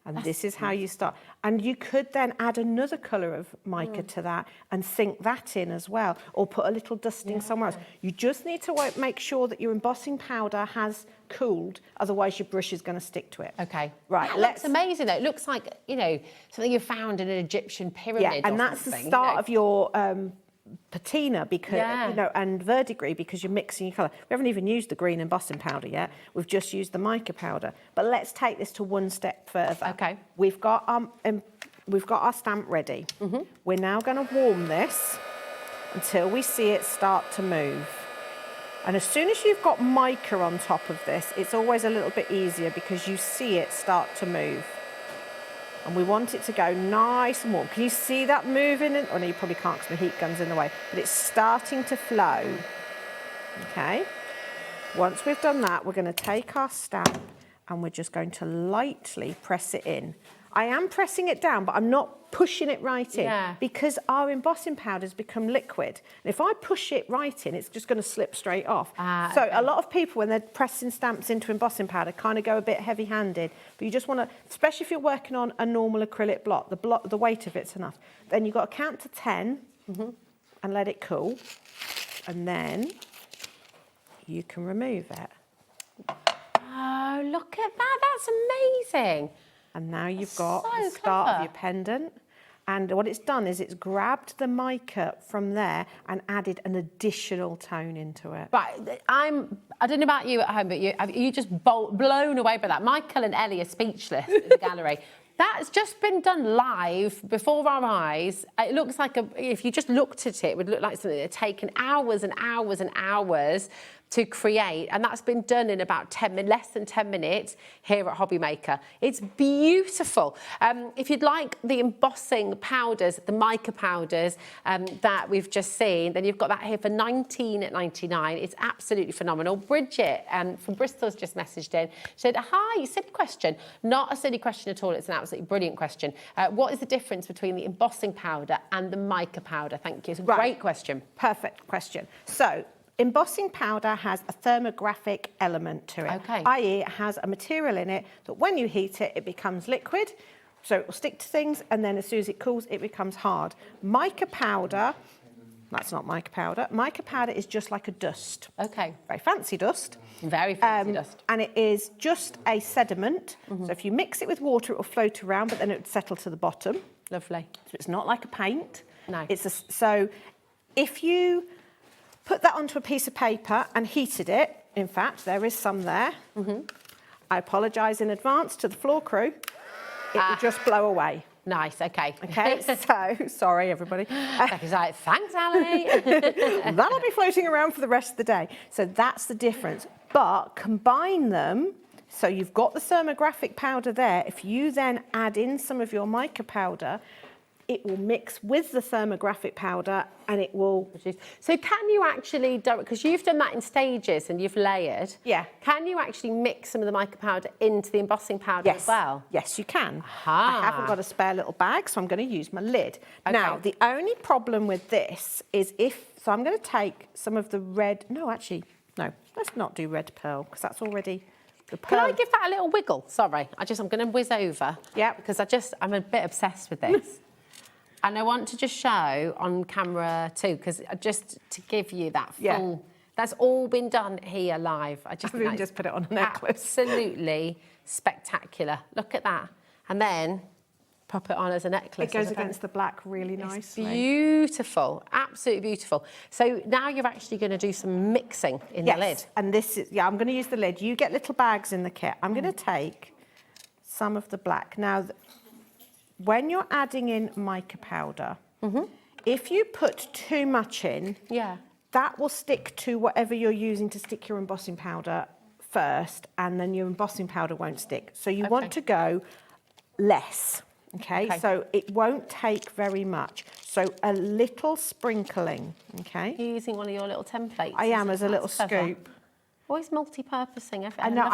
And this is how you start. And you could then add another colour of mica to that and sink that in as well, or put a little dusting somewhere else. You just need to make sure that your embossing powder has cooled, otherwise your brush is going to stick to it. Okay. Right, That looks amazing though. It looks like, you know, something you found in an Egyptian pyramid. Yeah, and that's the start of your patina, because you know, and verdigris, because you're mixing your colour. We haven't even used the green embossing powder yet. We've just used the mica powder. But let's take this to one step further. Okay. We've got our stamp ready. We're now going to warm this until we see it start to move. And as soon as you've got mica on top of this, it's always a little bit easier because you see it start to move. And we want it to go nice and warm. Can you see that moving? Oh, no, you probably can't because the heat gun's in the way. But it's starting to flow. Okay. Once we've done that, we're going to take our stamp and we're just going to lightly press it in. I am pressing it down, but I'm not pushing it right in because our embossing powders become liquid. And if I push it right in, it's just going to slip straight off. So a lot of people, when they're pressing stamps into embossing powder, kind of go a bit heavy-handed. But you just want to, especially if you're working on a normal acrylic block, the weight of it's enough. Then you've got to count to 10 and let it cool. And then you can remove it. Oh, look at that. That's amazing. And now you've got so the start clever. of your pendant. And what it's done is it's grabbed the mica from there and added an additional tone into it. Right, I don't know about you at home, but you just blown away by that. Michael and Ellie are speechless in the gallery. That's just been done live before our eyes. It looks like, if you just looked at it, it would look like something that had taken hours and hours and hours to create, and that's been done in about less than 10 minutes here at HobbyMaker. It's beautiful. If you'd like the embossing powders, the mica powders that we've just seen, then you've got that here for $19.99. It's absolutely phenomenal. Bridget from Bristol's just messaged in. She said, hi, silly question. Not a silly question at all. It's an absolutely brilliant question. What is the difference between the embossing powder and the mica powder? Thank you. It's a great question. Perfect question. So, embossing powder has a thermographic element to it, i.e. it has a material in it that when you heat it, it becomes liquid, so it will stick to things, and then as soon as it cools, it becomes hard. Mica powder, that's not mica powder. Mica powder is just like a dust. Okay. Very fancy dust. Very fancy dust. And it is just a sediment, so if you mix it with water, it will float around, but then it would settle to the bottom. Lovely. So it's not like a paint. No. So if you put that onto a piece of paper and heated it, in fact, there is some there. I apologise in advance to the floor crew. It will just blow away. Nice, okay. Okay, so, sorry everybody. Becky's like, thanks, Ali. That'll be floating around for the rest of the day. So that's the difference. But combine them So you've got the thermographic powder there. If you then add in some of your mica powder, it will mix with the thermographic powder and it will... So can you actually do it, because you've done that in stages and you've layered. Yeah. Can you actually mix some of the mica powder into the embossing powder as well? Yes, you can. Aha. I haven't got a spare little bag, so I'm going to use my lid. Okay. Now, the only problem with this is so I'm going to take some of the red... No, actually, no, let's not do red pearl, because that's already... Can I give that a little wiggle? Sorry, I'm going to whiz over. Yeah. Because I'm a bit obsessed with this. And I want to just show on camera too, because just to give you that full... That's all been done here live. I just think just put it on a necklace. Absolutely spectacular. Look at that. And then pop it on as a necklace. It goes against the black really nicely. Beautiful, absolutely beautiful. So now you're actually going to do some mixing in the lid. And this is, I'm going to use the lid. You get little bags in the kit. I'm going to take some of the black. Now, when you're adding in mica powder, if you put too much in, that will stick to whatever you're using to stick your embossing powder first, and then your embossing powder won't stick. So you want to go less. Okay, so it won't take very much. So a little sprinkling, okay? You're using one of your little templates. I am, as a little scoop. Always multi-purposing. I know,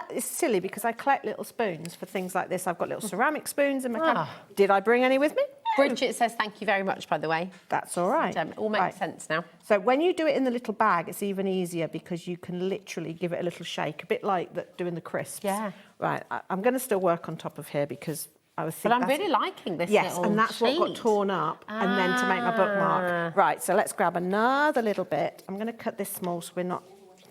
it's silly because I collect little spoons for things like this. I've got little ceramic spoons in my car. Did I bring any with me? Bridget says thank you very much, by the way. That's all right. It all makes sense now. So when you do it in the little bag, it's even easier because you can literally give it a little shake, a bit like doing the crisps. Yeah. Right, I'm going to still work on top of here because I was thinking... But I'm really liking this little and that's sheet. What got torn up and then to make my bookmark. Right, so let's grab another little bit. I'm going to cut this small so we're not...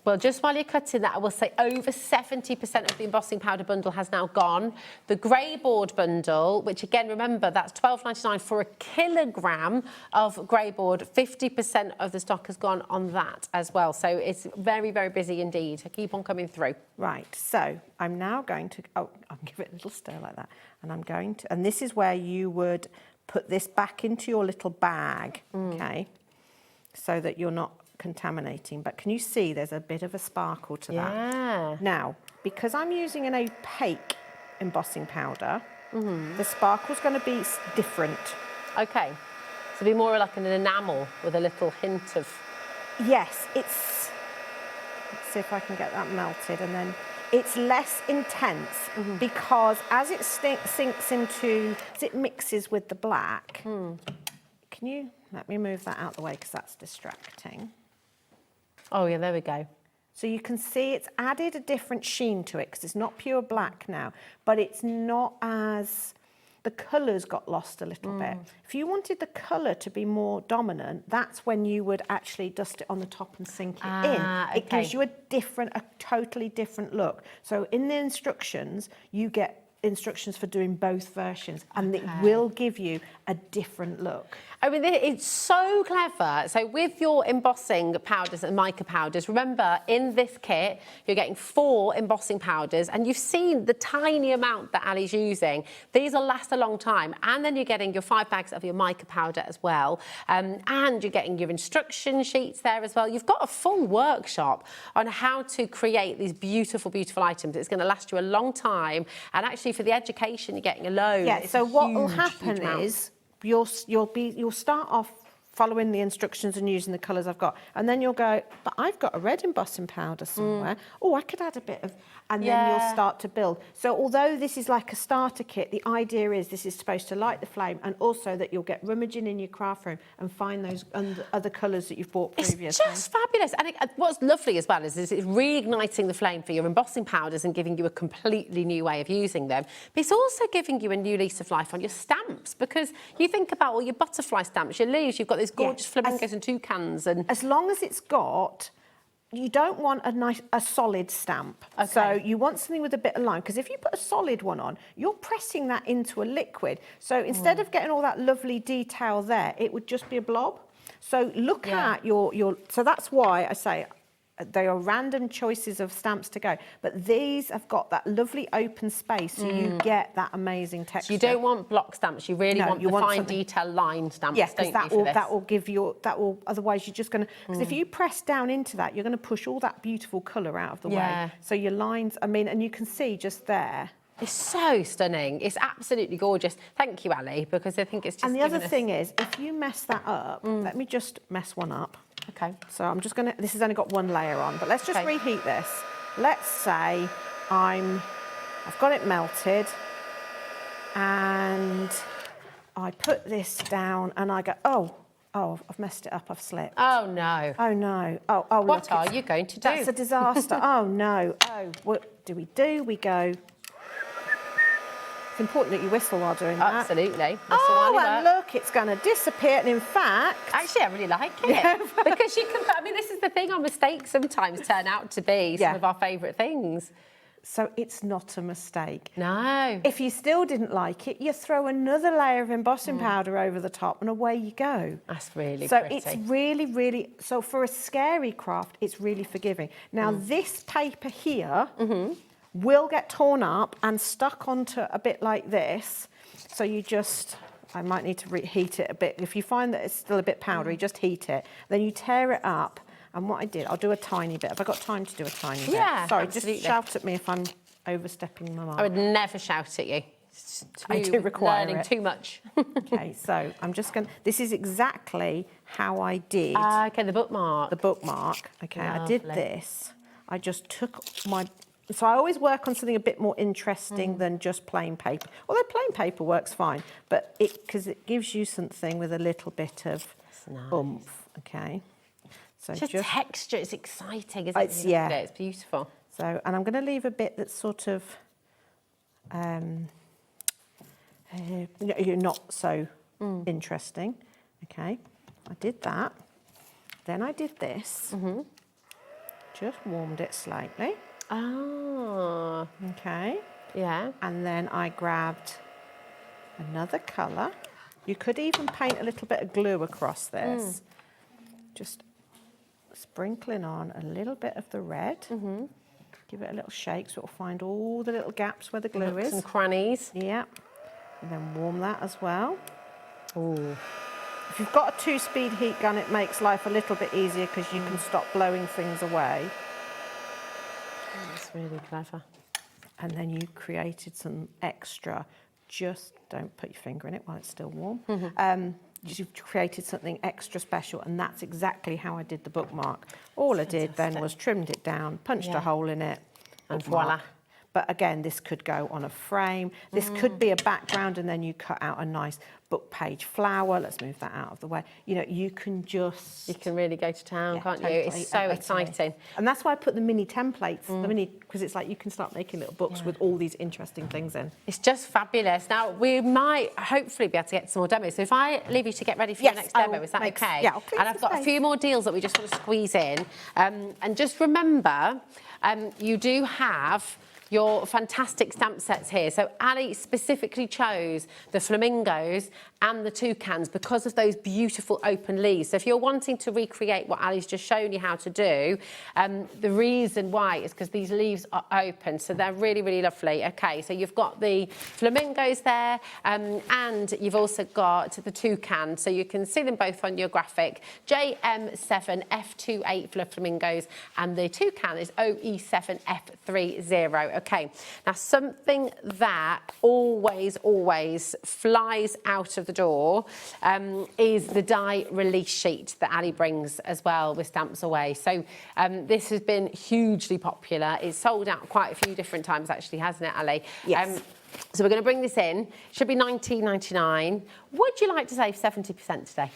Well, just while you're cutting that, I will say over 70% of the embossing powder bundle has now gone. The grey board bundle, which again, remember, that's $12.99 for a kilogram of grey board. 50% of the stock has gone on that as well. So it's very, very busy indeed. Keep on coming through. Right, so I'm now going to... I'll give it a little stir like that. And I'm going to... And this is where you would put this back into your little bag, okay, so that you're not contaminating. But can you see there's a bit of a sparkle to that? Now, because I'm using an opaque embossing powder, the sparkle's going to be different. Okay, so be more like an enamel with a little hint of... Yes, it's... Let's see if I can get that melted, and then it's less intense because as it sinks into, as it mixes with the black, can you... Let me move that out of the way because that's distracting. Oh, yeah, there we go. So you can see it's added a different sheen to it because it's not pure black now, but it's not as... The colours got lost a little bit. If you wanted the colour to be more dominant, that's when you would actually dust it on the top and sink it in. It gives you a totally different look. So in the instructions, you get instructions for doing both versions, and it will give you a different look. I mean, it's so clever. So with your embossing powders and mica powders, remember, in this kit, you're getting 4 embossing powders, and you've seen the tiny amount that Ali's using. These will last a long time, and then you're getting your 5 bags of your mica powder as well, and you're getting your instruction sheets there as well. You've got a full workshop on how to create these beautiful, beautiful items. It's going to last you a long time, and actually for the education you're getting alone. Yeah, so what will happen is you'll start off following the instructions and using the colours I've got, and then you'll go, but I've got a red embossing powder somewhere. Oh, I could add a bit of, and then you'll start to build. So although this is like a starter kit, the idea is this is supposed to light the flame, and also that you'll get rummaging in your craft room and find those other colours that you've bought previously. It's just fabulous. And what's lovely as well is it's reigniting the flame for your embossing powders and giving you a completely new way of using them. But it's also giving you a new lease of life on your stamps, because you think about all your butterfly stamps, your leaves, you've got these gorgeous flamingos and toucans. And as long as it's got... You don't want a solid stamp. So you want something with a bit of line, because if you put a solid one on, you're pressing that into a liquid. So instead of getting all that lovely detail there, it would just be a blob. So look at your... So that's why I say they are random choices of stamps to go. But these have got that lovely open space, so you get that amazing texture. So you don't want block stamps. You really want the fine detail line stamps. Yeah, because that will give you Otherwise, you're just going to. Because if you press down into that, you're going to push all that beautiful colour out of the way. So your lines. I mean, and you can see just there. It's so stunning. It's absolutely gorgeous. Thank you, Ali, because I think it's just. And the other thing is, if you mess that up, let me just mess one up. Okay. So I'm just going to. This has only got one layer on, but let's just reheat this. Let's say I've got it melted, and I put this down, and I go, oh, I've messed it up. I've slipped. Oh no. Oh no. Oh. What are you going to do? That's a disaster. Oh no. Oh, what do? We go. It's important that you whistle while doing that. Absolutely. And look, it's going to disappear. And in fact... Actually, I really like it. Because you can... I mean, this is the thing, our mistakes sometimes turn out to be some of our favourite things. So it's not a mistake. No. If you still didn't like it, you throw another layer of embossing powder over the top and away you go. That's really pretty. So it's really, really... So for a scary craft, it's really forgiving. Now, this paper here... will get torn up and stuck onto a bit like this. So you just, I might need to reheat it a bit. If you find that it's still a bit powdery, just heat it. Then you tear it up. And what I did, I'll do a tiny bit. Have I got time to do a tiny bit? Yeah, sorry, absolutely. Just shout at me if I'm overstepping my mark. I would never shout at you. I do require learning it. too much. Okay, so I'm just going to... This is exactly how I did... okay, the bookmark. The bookmark. Okay, Lovely. I did this. I just took my... So I always work on something a bit more interesting than just plain paper. Although plain paper works fine, but because it gives you something with a little bit of oomph. Okay. So just texture. It's exciting, isn't it? Yeah. It's beautiful. So, and I'm going to leave a bit that's sort of, you're not so interesting. Okay. I did that. Then I did this. Just warmed it slightly. Oh. Okay. Yeah. And then I grabbed another colour. You could even paint a little bit of glue across this. Just sprinkling on a little bit of the red. Give it a little shake so it'll find all the little gaps where the glue is. Some crannies. Yeah. And then warm that as well. Ooh. If you've got a 2-speed heat gun, it makes life a little bit easier because you can stop blowing things away. That's really clever. And then you created some extra. Just don't put your finger in it while it's still warm. You've created something extra special, and that's exactly how I did the bookmark. All I did then was trimmed it down, punched a hole in it, and voila. But again, this could go on a frame. This could be a background, and then you cut out a nice book page flower. Let's move that out of the way. You know, you can just... You can really go to town, can't you? It's so exciting. And that's why I put the mini templates, because it's like you can start making little books with all these interesting things in. It's just fabulous. Now, we might hopefully be able to get some more demos. So if I leave you to get ready for your next demo, is that okay? Yeah, and I've got a few more deals that we just want to squeeze in. And just remember, you do have your fantastic stamp sets here. So Ali specifically chose the flamingos and the toucans because of those beautiful open leaves. So if you're wanting to recreate what Ali's just shown you how to do, the reason why is because these leaves are open, so they're really, really lovely. Okay, so you've got the flamingos there, and you've also got the toucan, so you can see them both on your graphic. JM7F28 for the flamingos, and the toucan is OE7F30. Okay, now something that always flies out of the door is the die release sheet that Ali brings as well with Stamps Away. So this has been hugely popular. It's sold out quite a few different times actually, hasn't it, Ali? Yes. So we're going to bring this in. Should be $19.99. Would you like to save 70% today?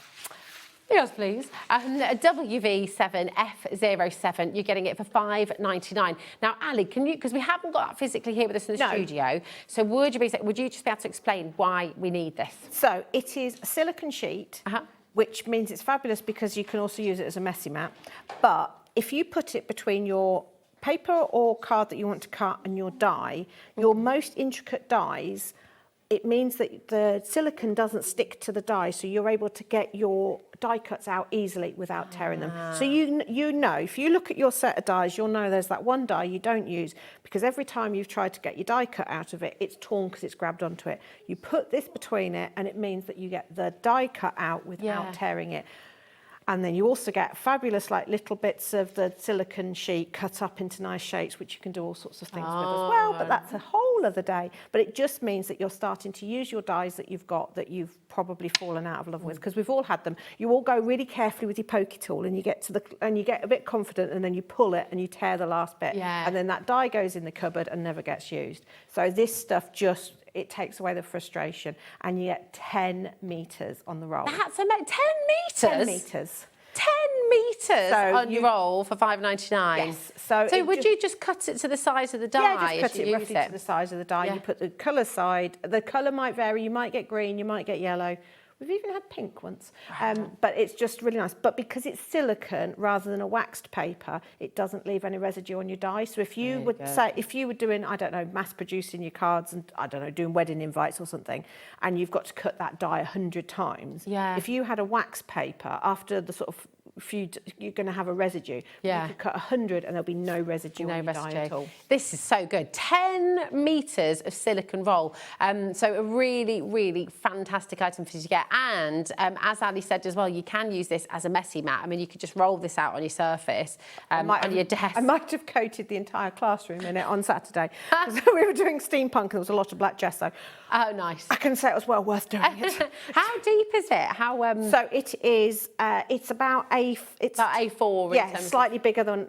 Yes, please. WV7F07, you're getting it for $5.99. Now, Ali, can you, because we haven't got that physically here with us in the studio, so would you just be able to explain why we need this? So it is a silicone sheet, which means it's fabulous because you can also use it as a messy mat. But if you put it between your paper or card that you want to cut and your die, your most intricate dies it means that the silicone doesn't stick to the die, so you're able to get your die cuts out easily without tearing them. So you know, if you look at your set of dies, you'll know there's that one die you don't use, because every time you've tried to get your die cut out of it, it's torn because it's grabbed onto it. You put this between it, and it means that you get the die cut out without tearing it. And then you also get fabulous like little bits of the silicone sheet cut up into nice shapes, which you can do all sorts of things with as well, but that's a whole other day. But it just means that you're starting to use your dies that you've got that you've probably fallen out of love with, because we've all had them. You all go really carefully with your pokey tool, and you get a bit confident, and then you pull it and you tear the last bit. And then that die goes in the cupboard and never gets used. So this stuff just, it takes away the frustration, and you get 10 metres on the roll. That's 10 metres? 10 metres. 10 metres on your roll for $5.99. Yes. So would you just cut it to the size of the die? Yeah, just cut it roughly to the size of the die. You put the colour side. The colour might vary. You might get green, you might get yellow. We've even had pink once. But it's just really nice. But because it's silicone rather than a waxed paper, it doesn't leave any residue on your die. So if you would say, if you were doing, I don't know, mass producing your cards and, I don't know, doing wedding invites or something, and you've got to cut that die 100 times, if you had a wax paper, after the sort of you're going to have a residue. You could cut 100 and there'll be no residue on your die at all. This is so good. 10 metres of silicone roll. So a really, really fantastic item for you to get. And as Ali said as well, you can use this as a messy mat. I mean, you could just roll this out on your surface, on your desk. I might have coated the entire classroom in it on Saturday. We were doing steampunk and there was a lot of black gesso. Oh, nice. I can say it was well worth doing it. How deep is it? How? So it is, it's about it's about A4. Yeah, slightly bigger than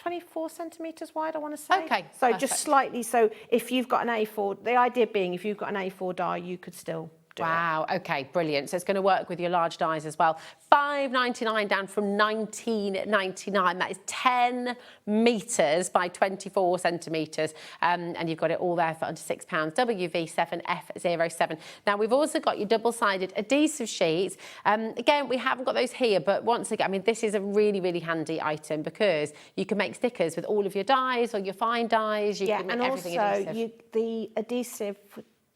24 centimetres wide, I want to say. Okay. So just slightly. So if you've got an A4, the idea being if you've got an A4 die, you could still do it. Wow. Okay. Brilliant. So it's going to work with your large dies as well. $5.99 down from $19.99. That is 10 metres by 24 centimetres. And you've got it all there for under £6. WV7F07. Now, we've also got your double-sided adhesive sheets. Again, we haven't got those here, but once again, I mean, this is a really, really handy item because you can make stickers with all of your dies or your fine dies. You can make everything adhesive. And also, the adhesive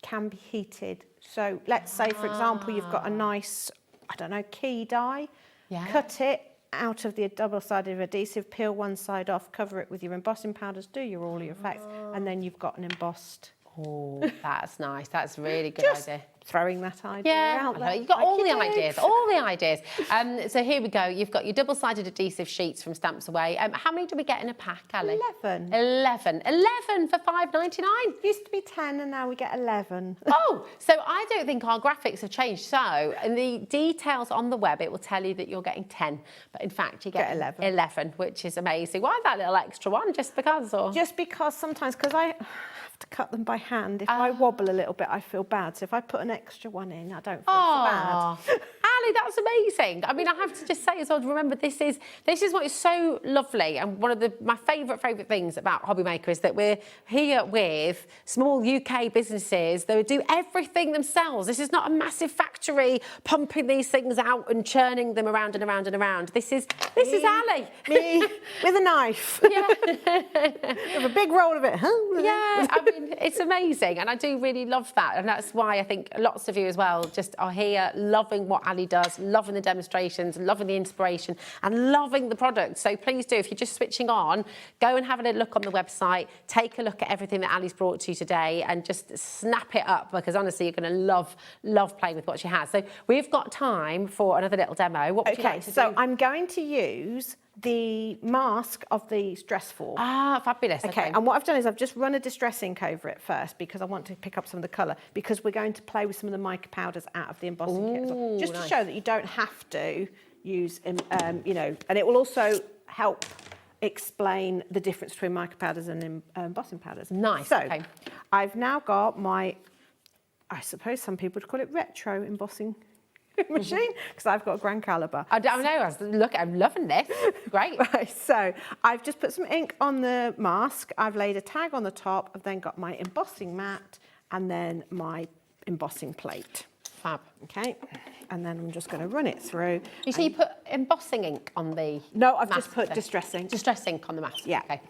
can be heated. So let's say, for example, you've got a nice, I don't know, key die. Cut it out of the double-sided adhesive, peel one side off, cover it with your embossing powders, do all your effects, and then you've got an embossed. Oh, that's nice. That's a really good idea. Throwing that idea out there. You've got all the ideas, all the ideas. So here we go. You've got your double-sided adhesive sheets from Stamps Away. How many do we get in a pack, Ali? 11. 11. 11 for $5.99. Used to be 10 and now we get 11. Oh, so I don't think our graphics have changed. So in the details on the web, it will tell you that you're getting 10. But in fact, you get 11, which is amazing. Why that little extra one? Just because? Or? Just because sometimes, because I have to cut them by hand. If I wobble a little bit, I feel bad. So if I put an extra one in, I don't feel so bad. Ali, that's amazing. I mean, I have to just say as well, remember, this is what is so lovely, and one of my favourite things about HobbyMaker is that we're here with small UK businesses that do everything themselves. This is not a massive factory pumping these things out and churning them around and around and around. This is Ali. Me with a knife. Yeah. With a big roll of it. Yeah, I mean, it's amazing, and I do really love that, and that's why I think lots of you as well just are here loving what Ali does, loving the demonstrations, loving the inspiration, and loving the product. So please do, if you're just switching on, go and have a little look on the website, take a look at everything that Ali's brought to you today, and just snap it up, because honestly, you're going to love playing with what she has. So we've got time for another little demo. What would you like to do? So I'm going to use the mask of the stress form. Ah, fabulous. Okay, and what I've done is I've just run a distress ink over it first because I want to pick up some of the colour, because we're going to play with some of the mica powders out of the embossing kit as well, just to show that you don't have to use, you know, and it will also help explain the difference between mica powders and embossing powders. Nice. So I've now got my, I suppose some people would call it retro embossing machine, because I've got a grand caliber. I don't know. Look, I'm loving this. Great. Right, so I've just put some ink on the mask. I've laid a tag on the top. I've then got my embossing mat and then my embossing plate. Fab. Okay, and then I'm just going to run it through. You see, you put embossing ink on the No, I've mask, just put distress ink. Distress ink on the mask. Yeah. Okay.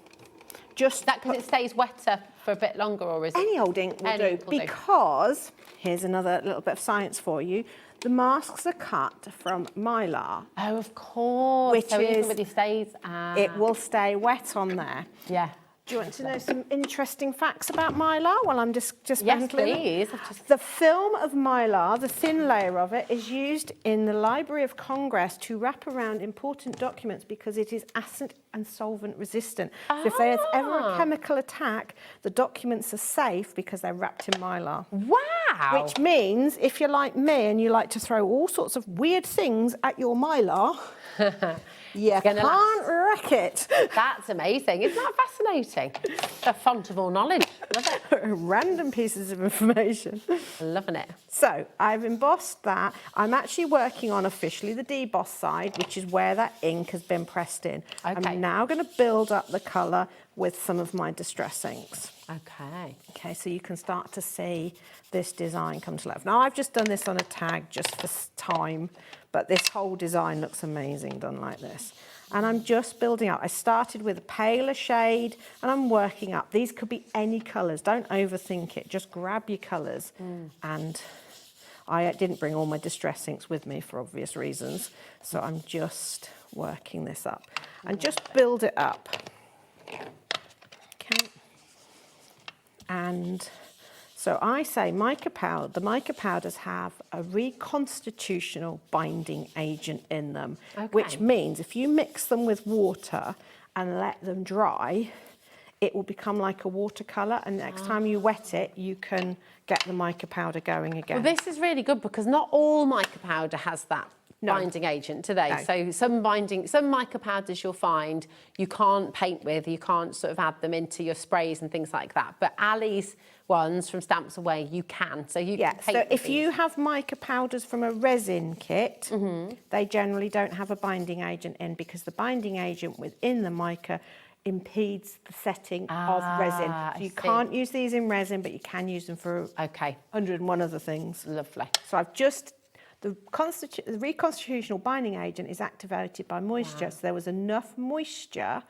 Just that because it stays wetter for a bit longer, or is it? Any old ink will Any do, ink will do. because, here's another little bit of science for you, the masks are cut from mylar. Oh, of course. Which so even is- with your stays, It will stay wet on there. Yeah. Do you want to know some interesting facts about mylar while I'm just Yes, handling it? please. The film of mylar, the thin layer of it, is used in the Library of Congress to wrap around important documents because it is acid and solvent resistant. So if there's ever a chemical attack, the documents are safe because they're wrapped in mylar. Wow. Which means if you're like me and you like to throw all sorts of weird things at your mylar, you can't wreck it. That's amazing. Isn't that fascinating? The font of all knowledge. Love it. Random pieces of information. Loving it. So I've embossed that. I'm actually working on officially the deboss side, which is where that ink has been pressed in. Okay. I'm now going to build up the colour with some of my distress inks. Okay. Okay, so you can start to see this design come to life. Now I've just done this on a tag just for time, but this whole design looks amazing done like this. And I'm just building up. I started with a paler shade and I'm working up. These could be any colours. Don't overthink it. Just grab your colours. And I didn't bring all my distress inks with me for obvious reasons. So I'm just working this up. And just build it up. Okay. And so I say the mica powders have a reconstitutional binding agent in them, which means if you mix them with water and let them dry, it will become like a watercolour, and next time you wet it, you can get the mica powder going again. Well, this is really good because not all mica powder has that binding agent today. No. So some mica powders you'll find you can't paint with, you can't sort of add them into your sprays and things like that. But Ali's ones from Stamps Away, you can. So you can paint so with if these. you have mica powders from a resin kit, they generally don't have a binding agent in because the binding agent within the mica impedes the setting of resin. So you can't use these in resin, but you can use them for 101 other things. Lovely. So I've just, the reconstitutional binding agent is activated by moisture. So there was enough moisture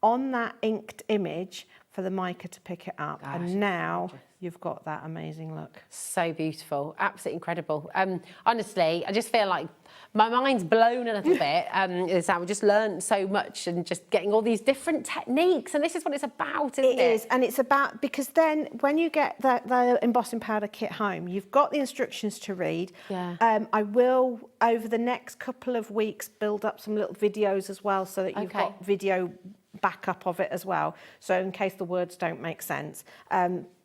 on that inked image for the mica to pick it up. And now you've got that amazing look. So beautiful, absolutely incredible. Honestly, I just feel like my mind's blown a little bit. I've just learned so much and just getting all these different techniques, and this is what it's about, isn't it? It is, and it's about, because then when you get the embossing powder kit home, you've got the instructions to read. Yeah. I will, over the next couple of weeks, build up some little videos as well so that you've got video backup of it as well, so in case the words don't make sense.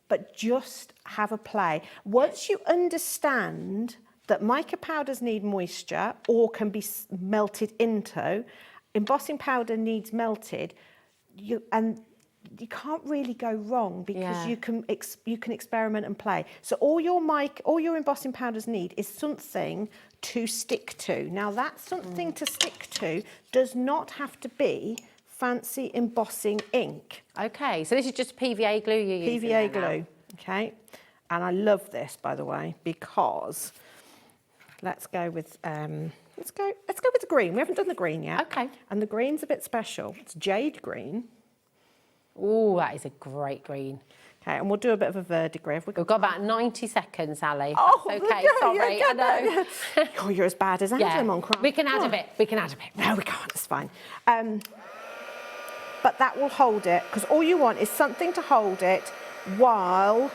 But just have a play. Once you understand that mica powders need moisture or can be melted into, embossing powder needs melted, and you can't really go wrong because you can experiment and play. So all your embossing powders need is something to stick to. Now that something to stick to does not have to be fancy embossing ink. Okay, so this is just PVA glue you're using. PVA glue, okay. And I love this, by the way, because let's go with let's go with the green. We haven't done the green yet. Okay. And the green's a bit special. It's jade green. Oh, that is a great green. Okay, and we'll do a bit of a verdigris. We've got about 90 seconds, Ali. Oh, that's okay. yeah, Sorry, yeah, I know. Oh, you're as bad as Adam on craft. We can add a bit. We can add a bit. No, we can't. It's fine. But that will hold it, because all you want is something to hold it while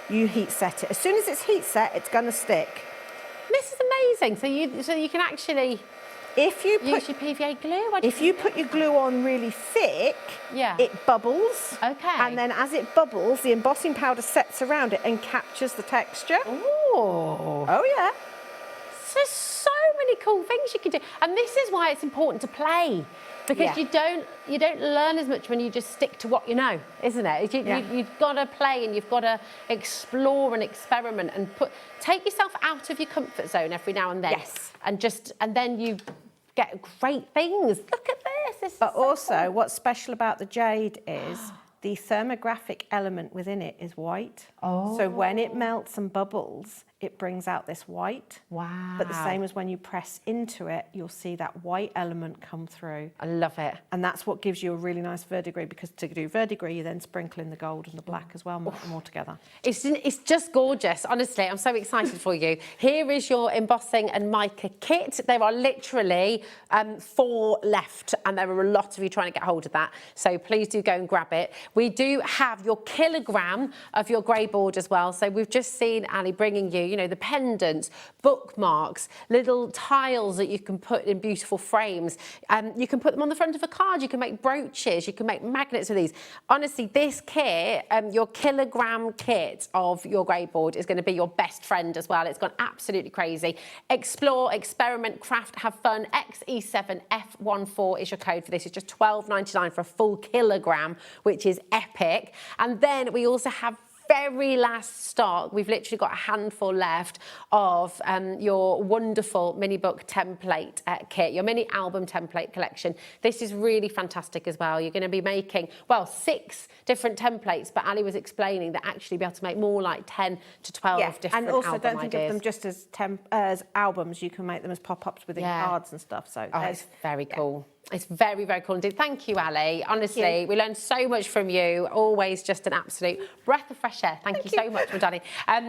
you heat set it. As soon as it's heat set, it's going to stick. This is amazing. So you can actually use your PVA glue. If you put your glue on really thick, it bubbles. Okay. And then as it bubbles, the embossing powder sets around it and captures the texture. Oh. Oh yeah. There's so many cool things you can do, and this is why it's important to play, because you don't learn as much when you just stick to what you know, isn't it? You've got to play and you've got to explore and experiment and take yourself out of your comfort zone every now and then. Yes. And then you get great things. Look at this. But also, what's special about the jade is the thermographic element within it is white. Oh. So when it melts and bubbles, it brings out this white. Wow. But the same as when you press into it, you'll see that white element come through. I love it. And that's what gives you a really nice verdigris, because to do verdigris, you then sprinkle in the gold and the black as well, mix them all together. It's just gorgeous. Honestly, I'm so excited for you. Here is your embossing and mica kit. There are literally 4 left, and there are a lot of you trying to get hold of that. So please do go and grab it. We do have your kilogram of your grey board as well. So we've just seen Ali bringing you, you know, the pendants, bookmarks, little tiles that you can put in beautiful frames. You can put them on the front of a card. You can make brooches. You can make magnets with these. Honestly, this kit, your kilogram kit of your grey board is going to be your best friend as well. It's gone absolutely crazy. Explore, experiment, craft, have fun. XE7F14 is your code for this. It's just $12.99 for a full kilogram, which is epic. And then we also have very last stock. We've literally got a handful left of your wonderful mini book template kit, your mini album template collection. This is really fantastic as well. You're going to be making, well, 6 different templates, but Ali was explaining that actually be able to make more like 10 to 12 different and also album don't think ideas. of them just as albums. You can make them as pop-ups within cards and stuff. So it's very cool. It's very, very cool indeed. Thank you, Ali. Honestly, we learned so much from you. Always just an absolute breath of fresh air. Thank you so much, Madani.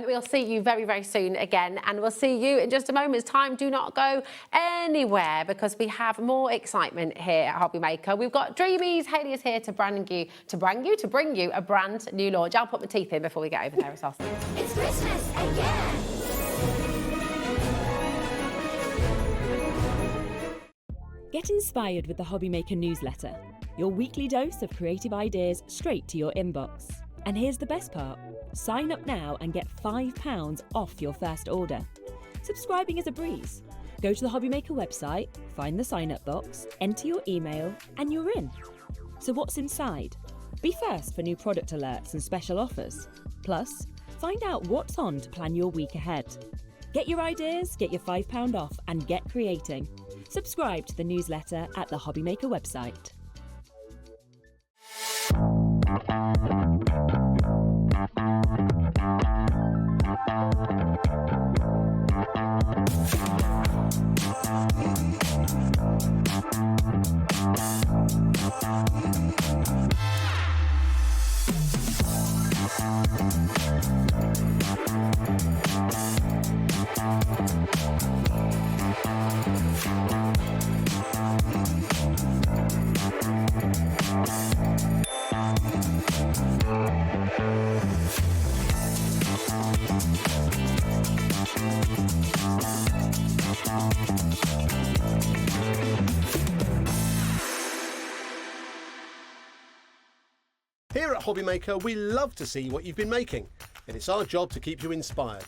We'll see you very, very soon again, and we'll see you in just a moment's time. Do not go anywhere, because we have more excitement here at HobbyMaker. We've got Dreamees. Hayley is here to bring you a brand new launch. I'll put my teeth in before we get over there as well. It's Christmas again. Get inspired with the HobbyMaker newsletter, your weekly dose of creative ideas straight to your inbox. And here's the best part. Sign up now and get £5 off your first order. Subscribing is a breeze. Go to the HobbyMaker website, find the sign-up box, enter your email, and you're in. So what's inside? Be first for new product alerts and special offers. Plus, find out what's on to plan your week ahead. Get your ideas, get your £5 off, and get creating. Subscribe to the newsletter at the HobbyMaker website. Here at HobbyMaker, we love to see what you've been making, and it's our job to keep you inspired.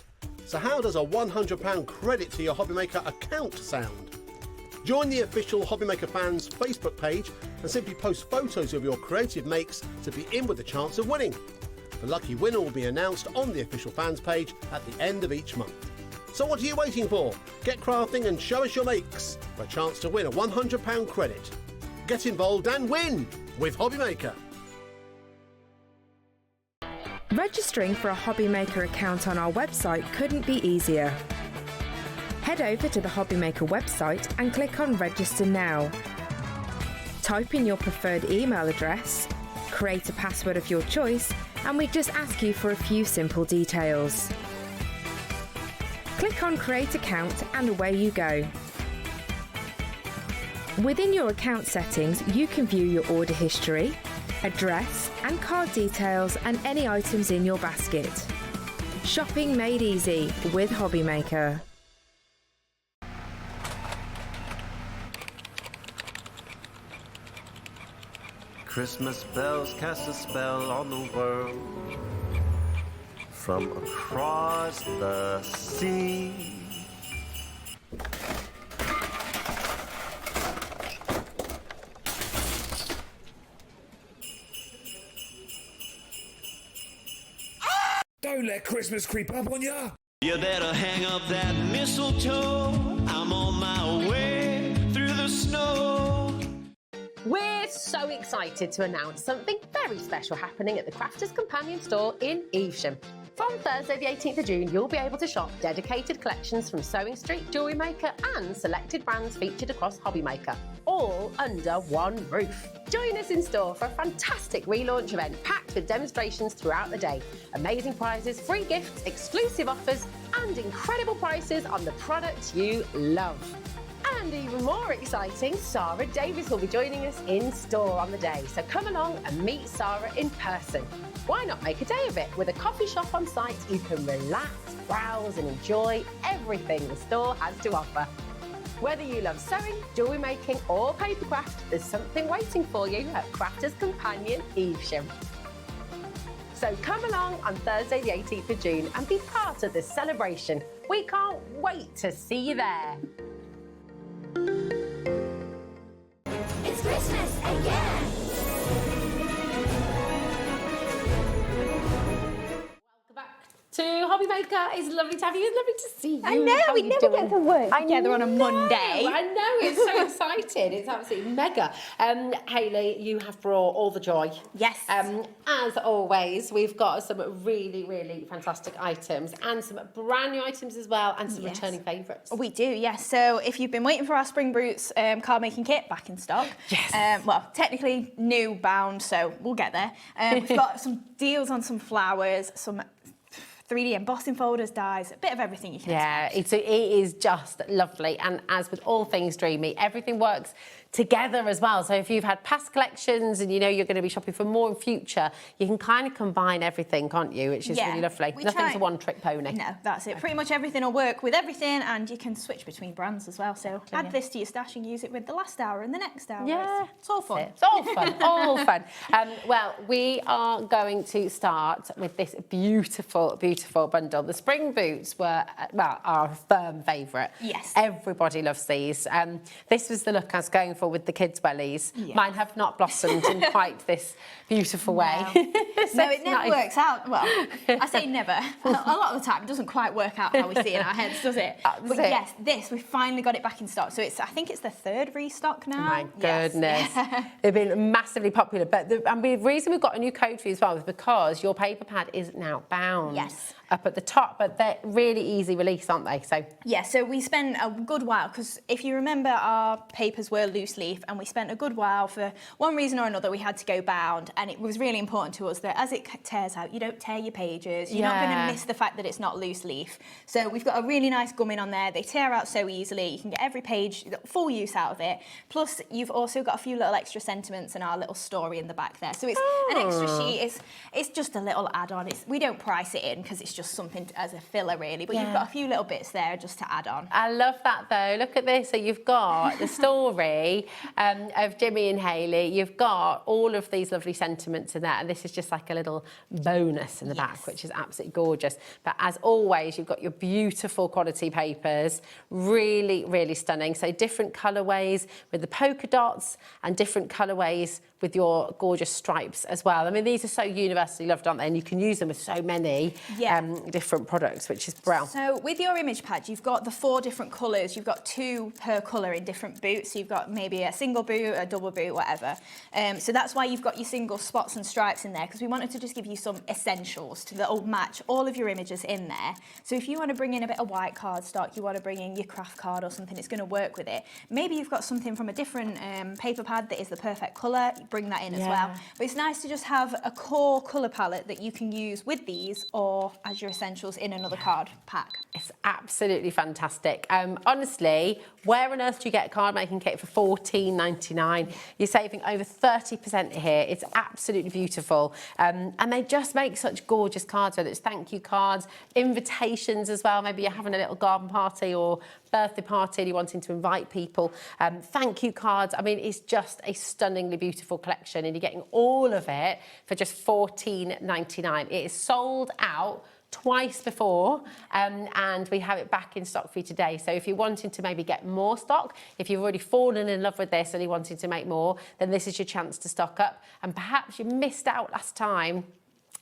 So how does a £100 credit to your HobbyMaker account sound? Join the official HobbyMaker fans Facebook page and simply post photos of your creative makes to be in with a chance of winning. The lucky winner will be announced on the official fans page at the end of each month. So what are you waiting for? Get crafting and show us your makes for a chance to win a £100 credit. Get involved and win with HobbyMaker. Registering for a HobbyMaker account on our website couldn't be easier. Head over to the HobbyMaker website and click on Register Now. Type in your preferred email address, create a password of your choice, and we just ask you for a few simple details. Click on Create Account and away you go. Within your account settings, you can view your order history, address and card details, and any items in your basket. Shopping made easy with HobbyMaker. Christmas bells cast a spell on the world from across the sea. Don't let Christmas creep up on ya. You better hang up that mistletoe. I'm on my way through the snow. We're so excited to announce something very special happening at the Crafters Companion store in Evesham. From Thursday the 18th of June, you'll be able to shop dedicated collections from Sewing Street, Jewellery Maker and selected brands featured across HobbyMaker, all under one roof. Join us in store for a fantastic relaunch event packed with demonstrations throughout the day, amazing prizes, free gifts, exclusive offers and incredible prices on the products you love. And even more exciting, Sarah Davis will be joining us in store on the day. So come along and meet Sarah in person. Why not make a day of it? With a coffee shop on site, you can relax, browse and enjoy everything the store has to offer. Whether you love sewing, jewellery making or papercraft, there's something waiting for you at Crafter's Companion Evesham. So come along on Thursday the 18th of June and be part of this celebration. We can't wait to see you there. It's Christmas again. To HobbyMaker, it's lovely to have you. It's lovely to see you. I know, How we you never doing? get to work together on a Monday. I know, it's so exciting. It's absolutely mega. Hayley, you have brought all the joy. Yes. As always, we've got some really, really fantastic items and some brand new items as well and some returning favourites. We do, yes. So if you've been waiting for our Spring Boots card making kit, back in stock. Yes. Well, technically new bound, so we'll get there. We've got some deals on some flowers, some 3D embossing folders, dies, a bit of everything you can expect. It is just lovely. And as with all things Dreamy, everything works together as well. So if you've had past collections and you know you're going to be shopping for more in future, you can kind of combine everything, can't you? Which is really lovely. Nothing's a one-trick pony. No, that's it. Pretty much everything will work with everything, and you can switch between brands as well. So add this to your stash and use it with the last hour and the next hour. Yeah. It's all fun. It's all fun, all fun. Well, we are going to start with this beautiful, beautiful bundle. The spring boots were, well, our firm favourite. Yes. Everybody loves these. This was the look I was going for with the kids' wellies. Yes. Mine have not blossomed in quite this beautiful way. No, it never works out. Well, I say never. A lot of the time, it doesn't quite work out how we see it in our heads, does it? But yes, this, we finally got it back in stock. So I think it's the third restock now. Oh my goodness. Yes. They've been massively popular. But the reason we've got a new code for you as well is because your paper pad is now bound. Yes. Up at the top, but they're really easy release, aren't they? So yeah, so we spent a good while, because if you remember, our papers were loose leaf, and we spent a good while, for one reason or another, we had to go bound, and it was really important to us that as it tears out, you don't tear your pages. You're not going to miss the fact that it's not loose leaf. So we've got a really nice gumming on there. They tear out so easily. You can get every page, full use out of it. Plus, you've also got a few little extra sentiments and our little story in the back there. So it's an extra sheet. It's just a little add-on. We don't price it in because it's just something as a filler, really. But you've got a few little bits there just to add on. I love that, though. Look at this. So you've got the story of Jimmy and Hayley. You've got all of these lovely sentiments in there. And this is just like a little bonus in the back, which is absolutely gorgeous. But as always, you've got your beautiful quality papers. Really, really stunning. So different colourways with the polka dots and different colourways with your gorgeous stripes as well. I mean, these are so universally loved, aren't they? And you can use them with so many different products, which is brilliant. So with your image pad, you've got the 4 different colours. You've got 2 per colour in different boots. So you've got maybe a single boot, a double boot, whatever. So that's why you've got your single spots and stripes in there, because we wanted to just give you some essentials that'll match all of your images in there. So if you want to bring in a bit of white cardstock, you want to bring in your craft card or something, it's going to work with it. Maybe you've got something from a different paper pad that is the perfect colour, bring that in as well. But it's nice to just have a core colour palette that you can use with these or as your essentials in another card pack. It's absolutely fantastic. Honestly, where on earth do you get a card making kit for $14.99? You're saving over 30% here. It's absolutely beautiful. And they just make such gorgeous cards, whether it's thank you cards, invitations as well. Maybe you're having a little garden party or birthday party and you're wanting to invite people. Thank you cards. I mean, it's just a stunningly beautiful collection and you're getting all of it for just $14.99. It is sold out twice before and we have it back in stock for you today. So if you're wanting to maybe get more stock, if you've already fallen in love with this and you're wanting to make more, then this is your chance to stock up. And perhaps you missed out last time,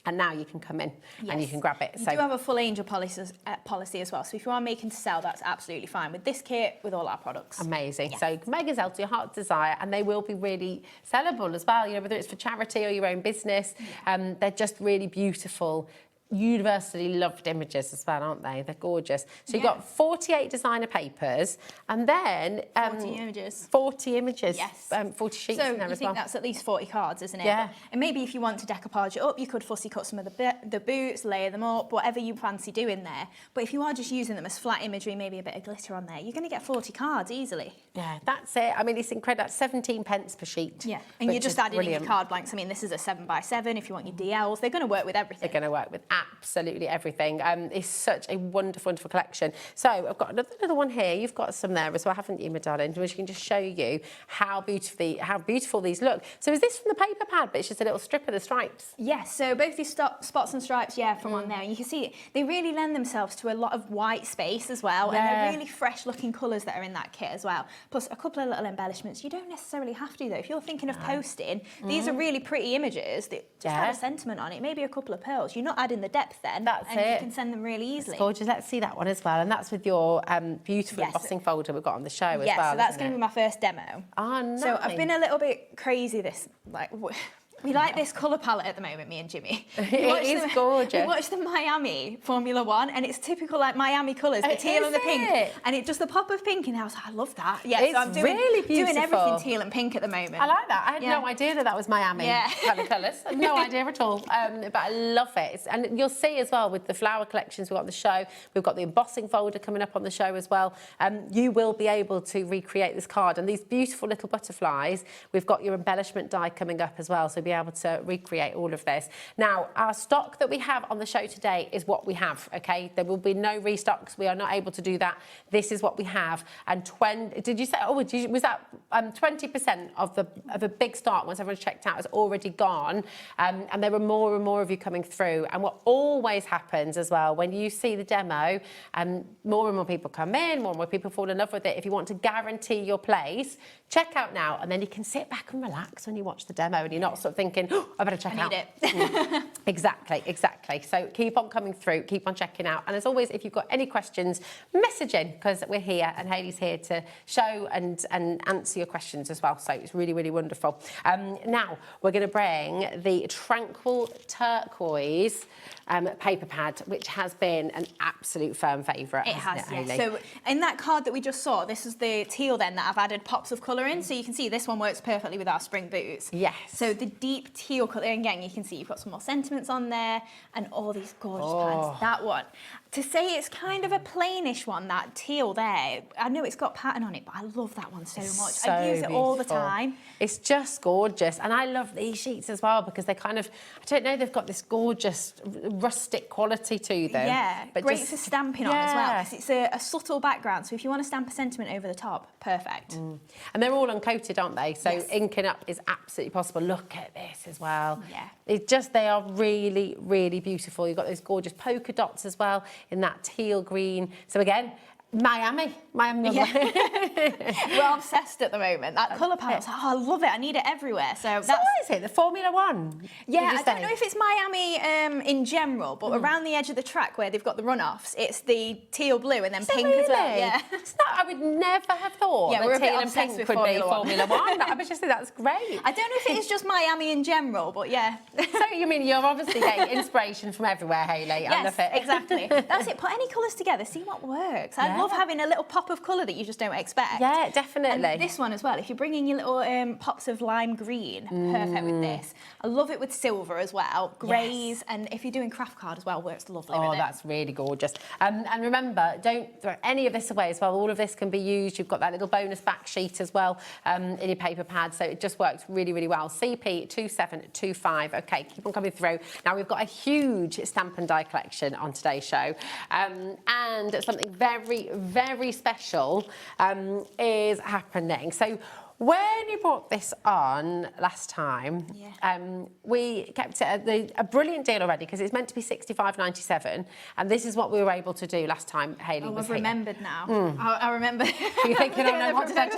and now you can come in and you can grab it. We do have a full angel policy as well. So if you are making to sell, that's absolutely fine with this kit, with all our products. Amazing. Yeah. So you can make and sell to your heart's desire, and they will be really sellable as well. You know, whether it's for charity or your own business, they're just really beautiful universally loved images as well, aren't they? They're gorgeous. So you've got 48 designer papers and then 40 images. 40 images. Yes. 40 sheets so in there you as think well. that's at least 40 cards, isn't it? Yeah. And maybe if you want to decoupage it up, you could fussy cut some of the boots, layer them up, whatever you fancy doing there. But if you are just using them as flat imagery, maybe a bit of glitter on there, you're going to get 40 cards easily. Yeah, that's it. I mean, it's incredible. That's 17 pence per sheet. Yeah, and you're just adding in your card blanks. I mean, this is a 7x7. If you want your DLs, they're going to work with everything. They're going to work with absolutely everything. It's such a wonderful, wonderful collection. So I've got another one here. You've got some there as well, haven't you, my darling? Which can just show you how beautiful these look. So is this from the paper pad, but it's just a little strip of the stripes? Yes, so both these spots and stripes, from on there. And you can see they really lend themselves to a lot of white space as well. And they're really fresh looking colours that are in that kit as well. Plus a couple of little embellishments. You don't necessarily have to though. If you're thinking of posting, these are really pretty images that just have a sentiment on it. Maybe a couple of pearls. You're not adding the depth then. That's and it. You can send them really easily. It's gorgeous. Let's see that one as well. And that's with your beautiful embossing folder we've got on the show as well. Yeah, so that's going to be my first demo. Oh, nice. So I've been a little bit crazy we like this colour palette at the moment, me and Jimmy. It is gorgeous. We watched the Miami Formula One, and it's typical like Miami colours, the teal and the pink. And it just the pop of pink in there, I was like, I love that. Yeah, it's so I'm really doing everything teal and pink at the moment. I like that. I had no idea that was Miami kind of colours. I had no idea at all. But I love it. And you'll see as well with the flower collections we've got on the show, we've got the embossing folder coming up on the show as well. You will be able to recreate this card. And these beautiful little butterflies, we've got your embellishment die coming up as well, so be able to recreate all of this. Now, our stock that we have on the show today is what we have, okay? There will be no restocks. We are not able to do that. This is what we have. And did you say, was that 20% of the big stock, once everyone's checked out, has already gone? And there are more and more of you coming through. And what always happens as well, when you see the demo, more and more people come in, more and more people fall in love with it. If you want to guarantee your place, check out now, and then you can sit back and relax when you watch the demo, and you're not sort of thinking, oh, I better check out. I need it. Exactly. So keep on coming through, keep on checking out. And as always, if you've got any questions, message in, because we're here and Hayley's here to show and answer your questions as well. So it's really, really wonderful. Now, we're going to bring the Tranquil Turquoise paper pad, which has been an absolute firm favourite. It has, Hayley? So in that card that we just saw, this is the teal then that I've added pops of colour in. So you can see this one works perfectly with our spring boots. Yes. So the deep teal colour, again, you can see you've got some more sentiments on there and all these gorgeous patterns. That one. To say it's kind of a plainish one, that teal there, I know it's got pattern on it, but I love that one so much. So I use it all the beautiful. time. It's just gorgeous. And I love these sheets as well because they kind of, I don't know, they've got this gorgeous rustic quality to them. Yeah, but great for stamping on as well, because it's a subtle background. So if you want to stamp a sentiment over the top, perfect. And they're all uncoated, aren't they? So inking up is absolutely possible. Look at this as well. Yeah. It's just, they are really, really beautiful. You've got those gorgeous polka dots as well in that teal green. So again, Miami. Yeah. We're obsessed at the moment. That colour palette, like, I love it. I need it everywhere. So what is it? The Formula One? Yeah, I don't know if it's Miami in general, but around the edge of the track where they've got the runoffs, it's the teal blue and then pink as well. Yeah. I would never have thought we're a that bit teal and obsessed pink with would be Formula Formula One. I was just saying that's great. I don't know if it is just Miami in general, but yeah. So you mean you're obviously getting inspiration from everywhere, Hayley. I love it. Exactly. That's it. Put any colours together, see what works. I love having a little pop of colour that you just don't expect. Yeah, definitely. And this one as well, if you're bringing your little pops of lime green, perfect with this. I love it with silver as well, greys, and if you're doing craft card as well, works lovely with it. Oh, that's really gorgeous. And remember, don't throw any of this away as well. All of this can be used. You've got that little bonus back sheet as well in your paper pad, so it just works really, really well. CP2725. Okay, keep on coming through. Now, we've got a huge stamp and die collection on today's show, and something very, very special is happening. So when you brought this on last time, we kept it at a brilliant deal already because it's meant to be $65.97, and this is what we were able to do last time Hayley was here. I've remembered now. I remember. You're thinking, oh no, what did I do?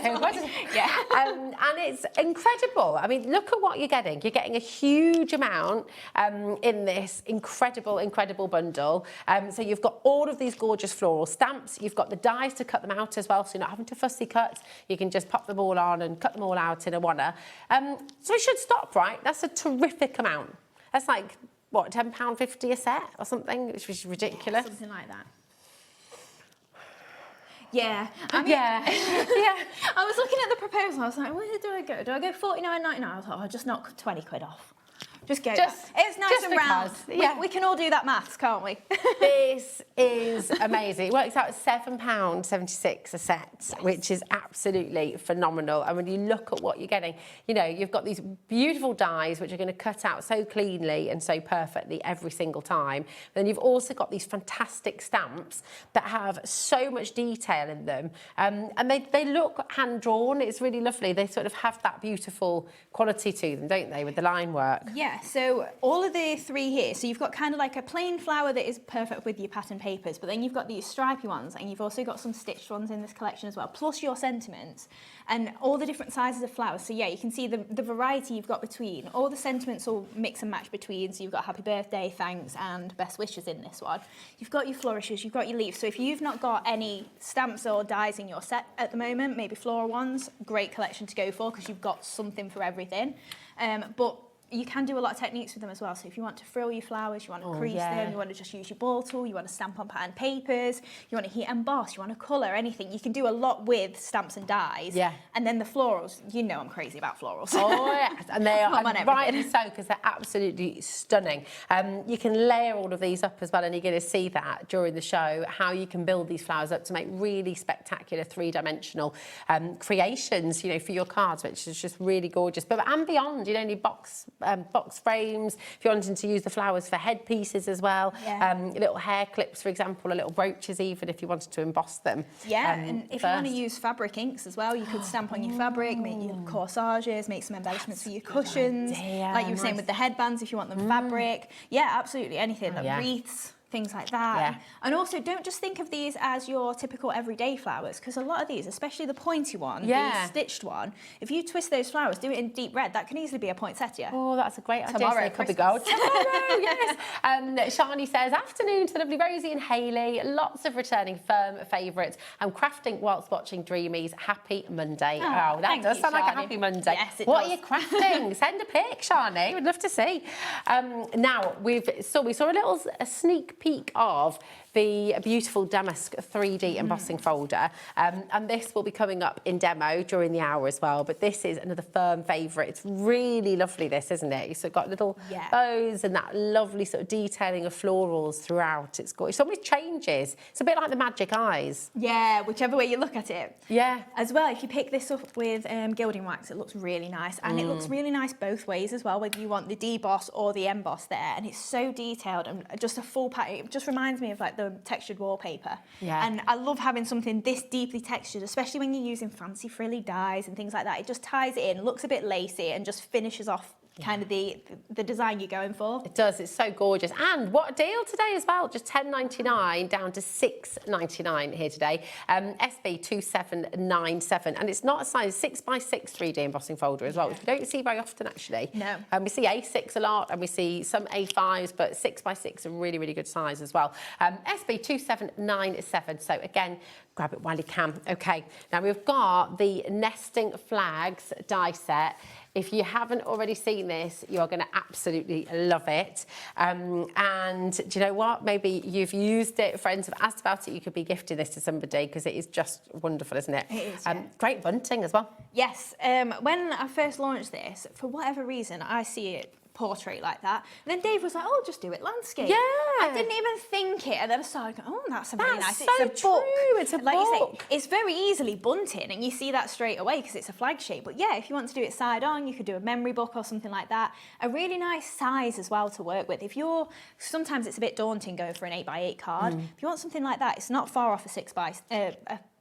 Yeah. And it's incredible. I mean, look at what you're getting. You're getting a huge amount in this incredible, incredible bundle. So you've got all of these gorgeous floral stamps. You've got the dies to cut them out as well, so you're not having to fussy cut. You can just pop them all on and cut them all out in a wanna. So it should stop, right? That's a terrific amount. That's like what, £10.50 a set or something, which was ridiculous. Yeah, something like that. Yeah, I mean, yeah. I was looking at the proposal. I was like, where do I go? Do I go $49.99? I was like, I'll just knock 20 quid off. Just go. It's nice and round. Yeah. We can all do that maths, can't we? This is amazing. It works out at £7.76 a set, yes, which is absolutely phenomenal. And when you look at what you're getting, you know, you've got these beautiful dies which are going to cut out so cleanly and so perfectly every single time. Then you've also got these fantastic stamps that have so much detail in them, and they look hand-drawn. It's really lovely. They sort of have that beautiful quality to them, don't they, with the line work? Yeah. So all of the three here, so you've got kind of like a plain flower that is perfect with your pattern papers, but then you've got these stripy ones, and you've also got some stitched ones in this collection as well, plus your sentiments and all the different sizes of flowers. So yeah, you can see the variety you've got between. All the sentiments will mix and match between, so you've got happy birthday, thanks, and best wishes in this one. You've got your flourishes, you've got your leaves. So if you've not got any stamps or dies in your set at the moment, maybe floral ones, great collection to go for because you've got something for everything. But you can do a lot of techniques with them as well. So if you want to frill your flowers, you want to crease them, you want to just use your ball tool, you want to stamp on pattern papers, you want to heat emboss, you want to colour, anything. You can do a lot with stamps and dies. Yeah. And then the florals, you know I'm crazy about florals. Oh, yes. And they are rightly so, because they're absolutely stunning. You can layer all of these up as well, and you're going to see that during the show, how you can build these flowers up to make really spectacular three-dimensional creations, you know, for your cards, which is just really gorgeous. But and beyond, you don't need box frames, if you're wanting to use the flowers for headpieces as well, little hair clips, for example, or little brooches even, if you wanted to emboss them. Yeah, and if you want to use fabric inks as well, you could stamp on your fabric, make your corsages, make some embellishments for your cushions, like you were saying with the headbands, if you want them fabric. Yeah, absolutely, anything, like wreaths, things like that. Yeah. And also, don't just think of these as your typical everyday flowers, because a lot of these, especially the pointy one, the stitched one, if you twist those flowers, do it in deep red, that can easily be a poinsettia. Oh, that's a great idea. Tomorrow, so could be gold. Tomorrow, yes. Shani says, afternoon to the lovely Rosie and Hayley. Lots of returning firm favourites. I'm crafting whilst watching Dreamees. Happy Monday. Oh, that does sound like a happy Monday. Yes, it what does. are you crafting? Send a pic, Shani. We'd love to see. Now, we saw a sneak peek of the beautiful damask 3D embossing folder, and this will be coming up in demo during the hour as well, but this is another firm favourite. It's really lovely, this, isn't it? So it's got little bows and that lovely sort of detailing of florals throughout. It's gorgeous. So many changes. It's a bit like the Magic Eyes. Yeah, whichever way you look at it. Yeah. As well, if you pick this up with gilding wax, it looks really nice, and it looks really nice both ways as well, whether you want the deboss or the emboss there, and it's so detailed and just a full pattern. It just reminds me of like the textured wallpaper. Yeah. And I love having something this deeply textured, especially when you're using fancy frilly dies and things like that. It just ties it in, looks a bit lacy, and just finishes off kind of the design you're going for. It does. It's so gorgeous. And what a deal today as well. Just $10.99 down to $6.99 here today. SB 2797, and it's not a size 6x6 3D embossing folder as well, which we don't see very often actually. No. We see A6 a lot, and we see some A5s, but 6x6 a really, really good size as well. SB 2797. So again, grab it while you can. Okay. Now we've got the Nesting Flags die set. If you haven't already seen this, you're going to absolutely love it. And do you know what? Maybe you've used it, friends have asked about it, you could be gifting this to somebody because it is just wonderful, isn't it? It is, yeah. Great bunting as well. Yes. When I first launched this, for whatever reason, I see it portrait like that. And then Dave was like, oh, just do it landscape. Yeah. I didn't even think it. And then I started going, oh, that's really nice. So it's a book. true. It's a like book. You say, it's very easily bunting, and you see that straight away because it's a flag shape. But yeah, if you want to do it side on, you could do a memory book or something like that. A really nice size as well to work with. Sometimes it's a bit daunting going for an 8x8 card. If you want something like that, it's not far off a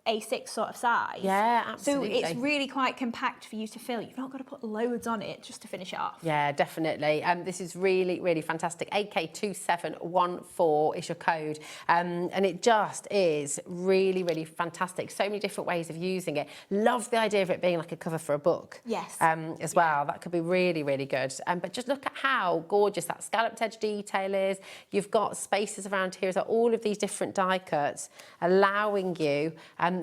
A6 sort of size. Yeah, absolutely. So it's really quite compact for you to fill. You've not got to put loads on it just to finish it off. Yeah, definitely. This is really, really fantastic. AK2714 is your code. And it just is really, really fantastic. So many different ways of using it. Love the idea of it being like a cover for a book. Yes. As well. That could be really, really good. But just look at how gorgeous that scalloped edge detail is. You've got spaces around here. So all of these different die cuts allowing you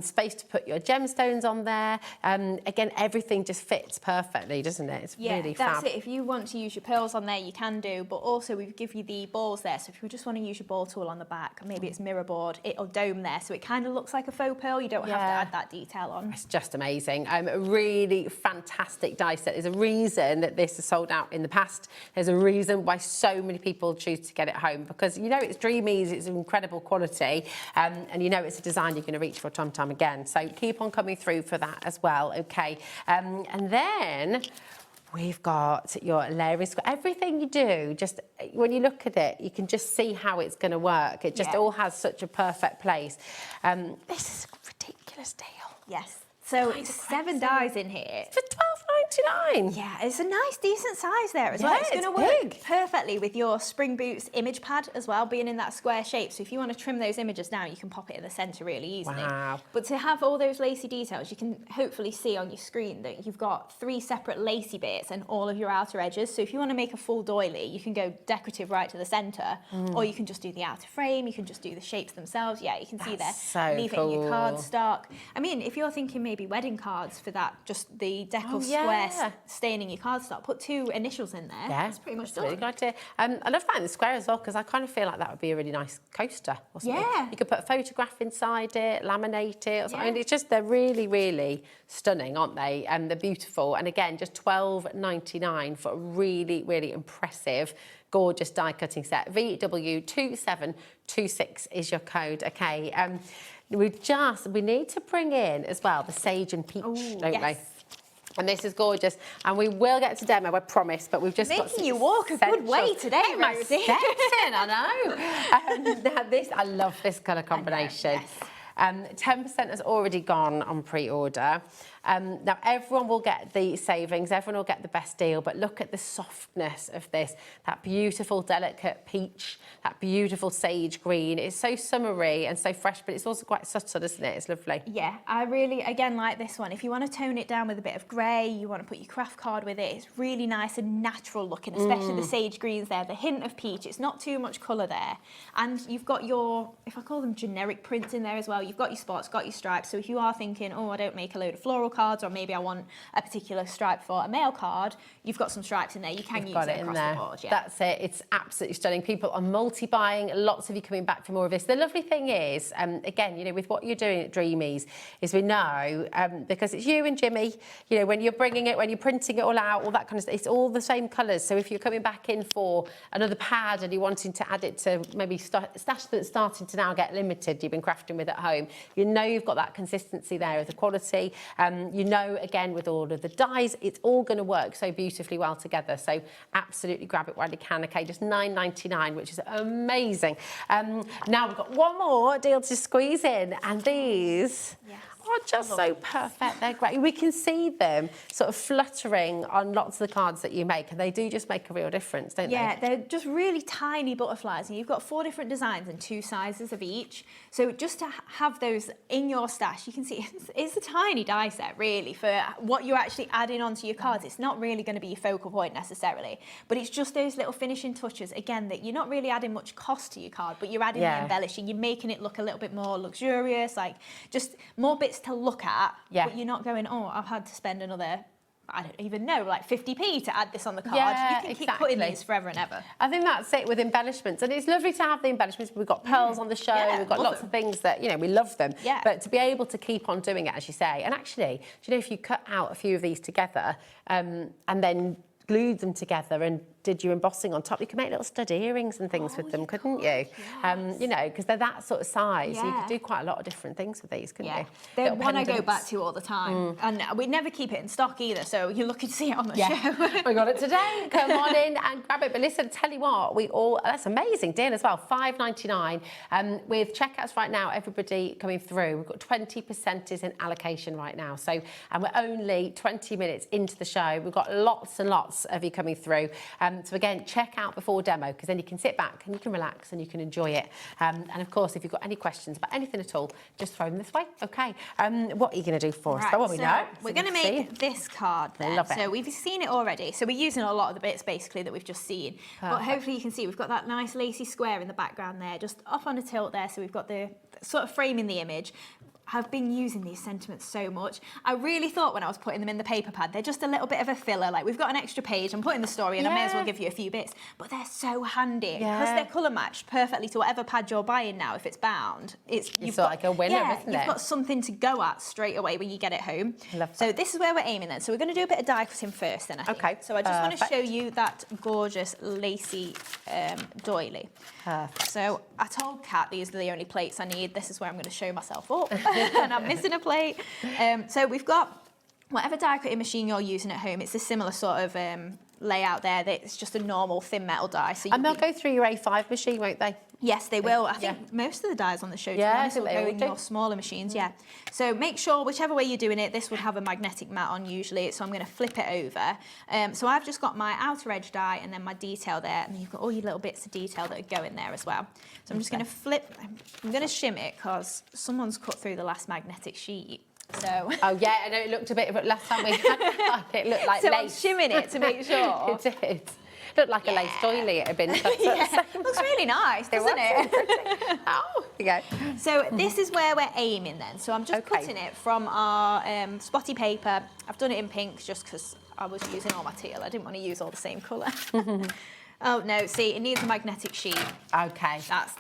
space to put your gemstones on there. Again, everything just fits perfectly, doesn't it? It's really fab. That's it. If you want to use your pearls on there, you can do, but also we give you the balls there. So if you just want to use your ball tool on the back, maybe it's mirror board, it'll dome there, so it kind of looks like a faux pearl. You don't have to add that detail on. It's just amazing. A really fantastic die set. There's a reason that this is sold out in the past. There's a reason why so many people choose to get it home, because you know it's Dreamees, it's incredible quality, and you know it's a design you're going to reach for time and time again. So keep on coming through for that as well, okay? And then we've got your layering square. Everything you do, just when you look at it, you can just see how it's going to work. It just all has such a perfect place. This is a ridiculous deal. Yes. So it's 7 dies in here. For £12.99. Yeah, it's a nice, decent size there as well. It's going to work perfectly with your Spring Boots image pad as well, being in that square shape. So if you want to trim those images down, you can pop it in the centre really easily. Wow. But to have all those lacy details, you can hopefully see on your screen that you've got 3 separate lacy bits and all of your outer edges. So if you want to make a full doily, you can go decorative right to the centre, or you can just do the outer frame, you can just do the shapes themselves. Yeah, you can see there. So leave it in your cardstock. I mean, if you're thinking maybe wedding cards for that, just the decal square staying in your cardstock, put 2 initials in there. Yeah, that's pretty much done. Really good idea. I love that in the square as well, because I kind of feel like that would be a really nice coaster or something. Yeah. You could put a photograph inside it, laminate it or something. I mean, it's just, they're really, really stunning, aren't they? And they're beautiful. And again, just £12.99 for a really, really impressive, gorgeous die cutting set. VW2726 is your code, okay? We need to bring in as well the sage and peach, don't we? And this is gorgeous, and we will get to demo, I promise. But we've just making you walk a good way today, Rosie. I know. Now this, I love this colour combination. 10% has already gone on pre-order. Now, everyone will get the savings, everyone will get the best deal, but look at the softness of this, that beautiful, delicate peach, that beautiful sage green. It's so summery and so fresh, but it's also quite subtle, isn't it? It's lovely. Yeah, I really, again, like this one. If you want to tone it down with a bit of grey, you want to put your craft card with it, it's really nice and natural looking, especially the sage greens there, the hint of peach. It's not too much colour there. And you've got your, if I call them generic prints in there as well, you've got your spots, got your stripes. So if you are thinking, oh, I don't make a load of floral cards, or maybe I want a particular stripe for a mail card, you've got some stripes in there. You can use it across the board. Yeah. That's it. It's absolutely stunning. People are multi-buying. Lots of you coming back for more of this. The lovely thing is, again, you know, with what you're doing at Dreamees, is we know, because it's you and Jimmy, you know, when you're bringing it, when you're printing it all out, all that kind of stuff, it's all the same colours. So if you're coming back in for another pad and you're wanting to add it to maybe stash that's starting to now get limited, you've been crafting with at home, you know you've got that consistency there of the quality. You know, again, with all of the dyes, it's all going to work so beautifully well together. So absolutely grab it while you can. Okay, just £9.99, which is amazing. Now we've got one more deal to squeeze in, and these are just so perfect. They're great. We can see them sort of fluttering on lots of the cards that you make, and they do just make a real difference, don't they? Yeah, they're just really tiny butterflies, and you've got 4 different designs and 2 sizes of each. So just to have those in your stash, you can see it's a tiny die set, really, for what you're actually adding onto your cards. It's not really going to be your focal point necessarily, but it's just those little finishing touches, again, that you're not really adding much cost to your card, but you're adding the embellishing. You're making it look a little bit more luxurious, like just more bits to look at, but you're not going, oh, I've had to spend another, I don't even know, like 50p to add this on the card. You can keep putting these forever and ever. I think that's it with embellishments. And it's lovely to have the embellishments. We've got pearls on the show. We've got lots of things that, you know, we love them. But to be able to keep on doing it, as you say. And actually, do you know, if you cut out a few of these together and then glued them together and did your embossing on top, you could make little stud earrings and things with them, couldn't you? You know, because they're that sort of size. You could do quite a lot of different things with these, couldn't you? They're one I go back to all the time. And we never keep it in stock either, so you're lucky to see it on the show. We got it today. Come on in and grab it. But listen, tell you what, that's amazing deal as well, £5.99. With checkouts right now, everybody coming through, we've got 20% is in allocation right now. So, and we're only 20 minutes into the show. We've got lots and lots of you coming through. So again, check out before demo, because then you can sit back and you can relax and you can enjoy it. And of course, if you've got any questions about anything at all, just throw them this way. Okay. What are you going to do for us? Right, what we know. We're going to make this card there. Love it. So we've seen it already. So we're using a lot of the bits basically that we've just seen. But hopefully you can see we've got that nice lacy square in the background there, just off on a tilt there. So we've got the sort of framing the image. I've been using these sentiments so much. I really thought when I was putting them in the paper pad, they're just a little bit of a filler. Like, we've got an extra page, I'm putting the story in, I may as well give you a few bits. But they're so handy because they're colour matched perfectly to whatever pad you're buying now. If it's bound, you've got like a winner, isn't it? You've got something to go at straight away when you get it home. So this is where we're aiming then. So we're going to do a bit of die cutting first then, I think. Okay. So I just want to show you that gorgeous lacy doily. Perfect. So I told Kat these are the only plates I need. This is where I'm going to show myself up. And I'm missing a plate. So we've got whatever die cutting machine you're using at home. It's a similar sort of layout there. That it's just a normal thin metal die. So and they'll go through your A5 machine, won't they? Yes, they will. I think most of the dies on the show, to be honest, will go in your smaller machines, So make sure, whichever way you're doing it, this would have a magnetic mat on usually, so I'm going to flip it over. So I've just got my outer edge die and then my detail there, and you've got all your little bits of detail that go in there as well. So I'm just going to flip, I'm going to shim it because someone's cut through the last magnetic sheet. So. Oh yeah, I know it looked a bit, but last time we had it looked like so lace. I'm shimming it to make sure. It did. Looked like a lace doily it had been. Looks really nice, doesn't it? Oh, there you go. So this is where we're aiming then. So I'm just cutting it from our spotty paper. I've done it in pink just because I was using all my teal. I didn't want to use all the same colour. Oh no, see, it needs a magnetic sheet. Okay. That's,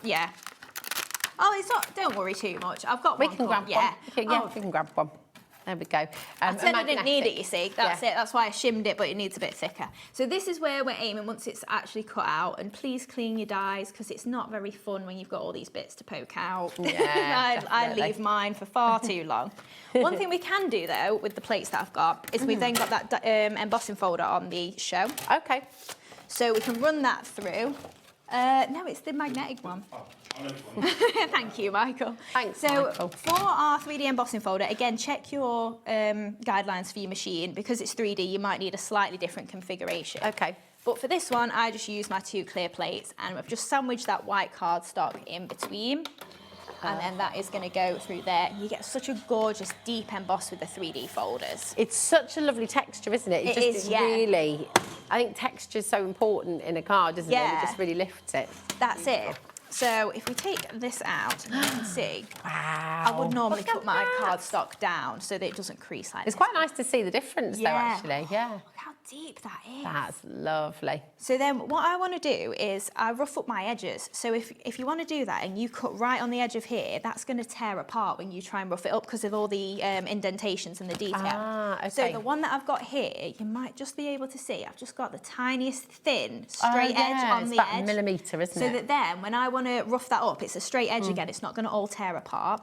Oh, it's not, don't worry too much. I've got one. We can grab one. We can grab one. There we go. I said I didn't need it, you see. That's it. That's why I shimmed it, but it needs a bit thicker. So this is where we're aiming once it's actually cut out. And please clean your dies because it's not very fun when you've got all these bits to poke out. Yeah, I leave mine for far too long. One thing we can do, though, with the plates that I've got is we've then got that embossing folder on the show. Okay. So we can run that through. No, it's the magnetic one. Thank you, Michael. Thanks, so Michael. For our 3D embossing folder, again, check your guidelines for your machine. Because it's 3D, you might need a slightly different configuration. Okay. But for this one, I just use my 2 clear plates and I've just sandwiched that white cardstock in between. And then that is going to go through there. You get such a gorgeous deep emboss with the 3D folders. It's such a lovely texture, isn't it? It is, really, I think texture is so important in a card, isn't it? It just really lifts it. That's it. So if we take this out, and you can see, wow. I would normally put my cardstock down so that it doesn't crease like this. It's quite nice to see the difference though, actually. Yeah. Look how deep that is. That's lovely. So then what I want to do is I rough up my edges. So if you want to do that and you cut right on the edge of here, that's going to tear apart when you try and rough it up because of all the indentations and the detail. Ah, okay. So the one that I've got here, you might just be able to see, I've just got the tiniest thin straight edge on it's the about edge. a millimetre, isn't it? So that then when I want to rough that up, it's a straight edge again, it's not going to all tear apart.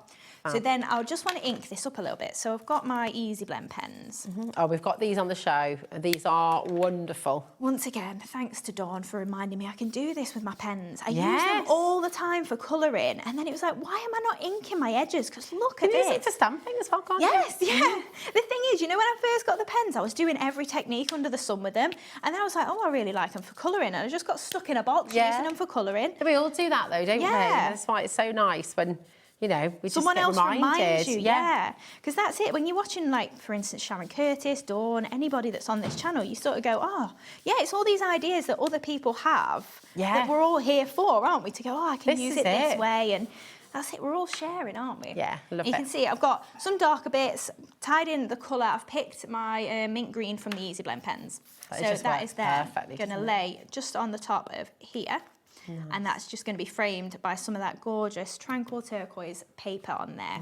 So then I'll just want to ink this up a little bit. So I've got my Easy Blend pens. Oh, we've got these on the show. These are wonderful. Once again, thanks to Dawn for reminding me I can do this with my pens. I use them all the time for colouring. And then it was like, why am I not inking my edges? Because look at this. You use it for stamping as well, can't you? Yes, yeah. The thing is, you know, when I first got the pens, I was doing every technique under the sun with them. And then I was like, oh, I really like them for colouring. And I just got stuck in a box using them for colouring. We all do that though, don't we? That's why it's so nice when, you know, we someone just get else reminded. reminds you, because that's it. When you're watching, like, for instance, Sharon Curtis, Dawn, anybody that's on this channel, you sort of go, oh, yeah, it's all these ideas that other people have that we're all here for, aren't we? To go, oh, I can use it this way, and that's it. We're all sharing, aren't we? Yeah, love it. You can see I've got some darker bits tied in the colour. I've picked my mint green from the Easy Blend pens, so that is there. Going to lay just on the top of here. And that's just going to be framed by some of that gorgeous tranquil turquoise paper on there.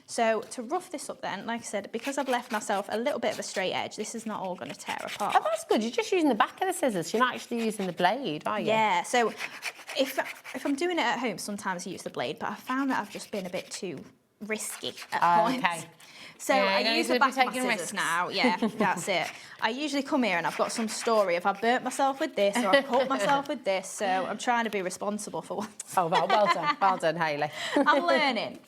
So to rough this up then, like I said, because I've left myself a little bit of a straight edge, this is not all going to tear apart. Oh, that's good. You're just using the back of the scissors. You're not actually using the blade, are you? Yeah, so if I'm doing it at home, sometimes I use the blade, but I found that I've just been a bit too risky at points. Okay. So I use the back of my scissors risks now. Yeah, that's it. I usually come here and I've got some story of I've burnt myself with this or I've cut myself with this. So I'm trying to be responsible for once. Oh, well done. Well done, Hayley. I'm learning.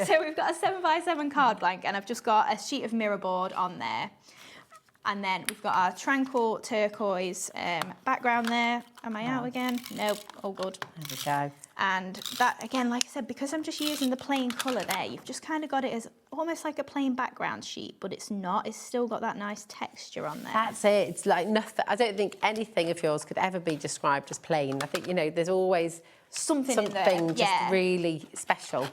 So we've got a 7x7 card blank and I've just got a sheet of mirror board on there. And then we've got our tranquil turquoise background there. Am I out again? No, all good. There we go. And that, again, like I said, because I'm just using the plain colour there, you've just kind of got it as almost like a plain background sheet, but it's not. It's still got that nice texture on there. That's it. It's like nothing. I don't think anything of yours could ever be described as plain. I think, you know, there's always something in there. Something just really special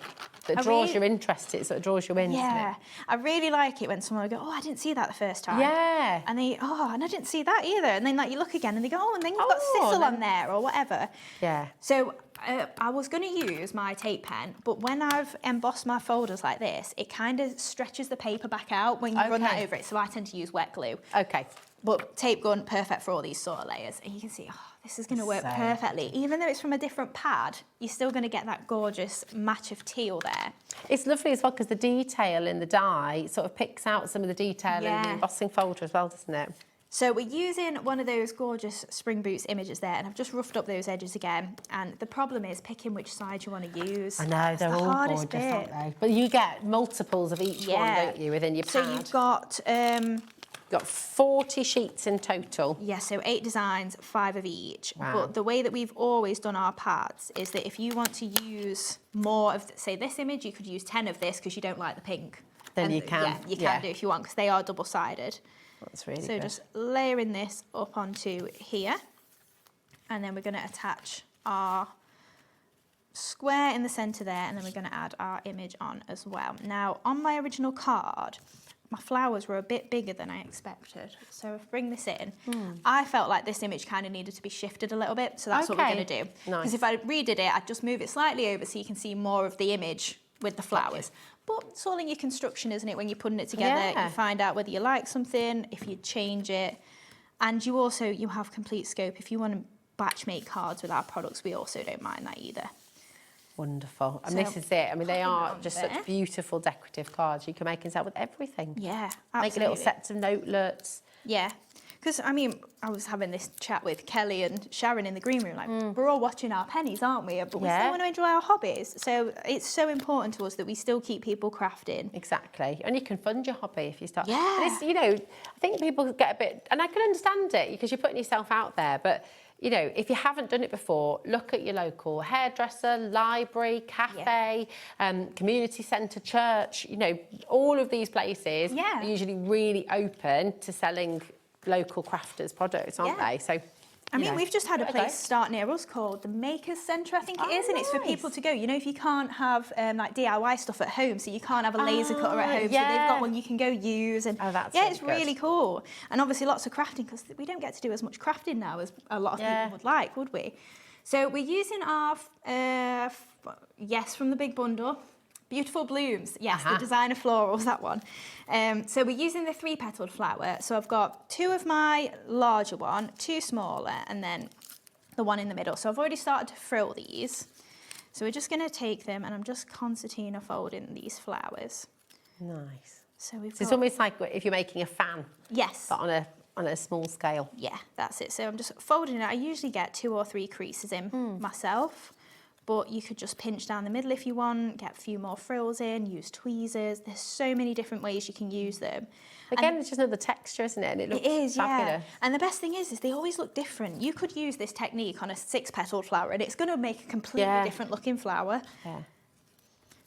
that draws your interest. It sort of draws you in. Yeah, I really like it when someone will go, oh, I didn't see that the first time. Yeah. And they, oh, and I didn't see that either. And then like you look again and they go, oh, and then you've got sizzle on there or whatever. Yeah. So I was going to use my tape pen, but when I've embossed my folders like this, it kind of stretches the paper back out when you run that over it. So I tend to use wet glue. Okay. But tape gun, perfect for all these sort of layers. And you can see, oh, this is going to work perfectly. Even though it's from a different pad, you're still going to get that gorgeous match of teal there. It's lovely as well because the detail in the die sort of picks out some of the detail in the embossing folder as well, doesn't it? So we're using one of those gorgeous spring boots images there, and I've just roughed up those edges again. And the problem is picking which side you want to use. I know, they're all gorgeous, aren't they? But you get multiples of each one, don't you, within your pad? So you've got... You've got 40 sheets in total. Yeah, so 8 designs, 5 of each. Wow. But the way that we've always done our pads is that if you want to use more of, say, this image, you could use 10 of this because you don't like the pink. Then you can. Yeah, you can do if you want because they are double-sided. That's really good. So just layering this up onto here. And then we're going to attach our square in the centre there, and then we're going to add our image on as well. Now, on my original card, my flowers were a bit bigger than I expected. So if I bring this in, I felt like this image kind of needed to be shifted a little bit. So that's what we're going to do. Because if I redid it, I'd just move it slightly over so you can see more of the image with the flowers. But it's all in your construction, isn't it? When you're putting it together, you find out whether you like something, if you change it. And you also, you have complete scope. If you want to batch make cards with our products, we also don't mind that either. Wonderful. And this is it. I mean, they are just such beautiful decorative cards. You can make and sell with everything. Yeah, absolutely. Make little sets of notelets. Yeah. Because, I mean, I was having this chat with Kelly and Sharon in the green room, like, we're all watching our pennies, aren't we? But we still want to enjoy our hobbies. So it's so important to us that we still keep people crafting. Exactly. And you can fund your hobby if you start. Yeah. And it's, you know, I think people get a bit, and I can understand it because you're putting yourself out there, but you know, if you haven't done it before, look at your local hairdresser, library, cafe, community centre, church. You know, all of these places are usually really open to selling local crafters' products, aren't they? So, I mean, we've just had a place start near us called the Makers Centre, I think it is, and it's for people to go. You know, if you can't have like DIY stuff at home, so you can't have a laser cutter at home, so they've got one you can go use. And it's really cool. And obviously lots of crafting, because we don't get to do as much crafting now as a lot of people would like, would we? So we're using our, from the big bundle, Beautiful Blooms, yes, the designer florals, that one. So we're using the 3-petaled flower. So I've got 2 of my larger one, 2 smaller, and then the one in the middle. So I've already started to frill these. So we're just going to take them, and I'm just concertina folding these flowers. Nice. So we've it's almost like if you're making a fan. Yes. But on a small scale. Yeah, that's it. So I'm just folding it. I usually get 2 or 3 creases in myself. But you could just pinch down the middle if you want, get a few more frills in, use tweezers. There's so many different ways you can use them. Again, it's just another texture, isn't it? And it looks fabulous. Yeah. And the best thing is they always look different. You could use this technique on a 6-petaled flower and it's going to make a completely different looking flower. Yeah.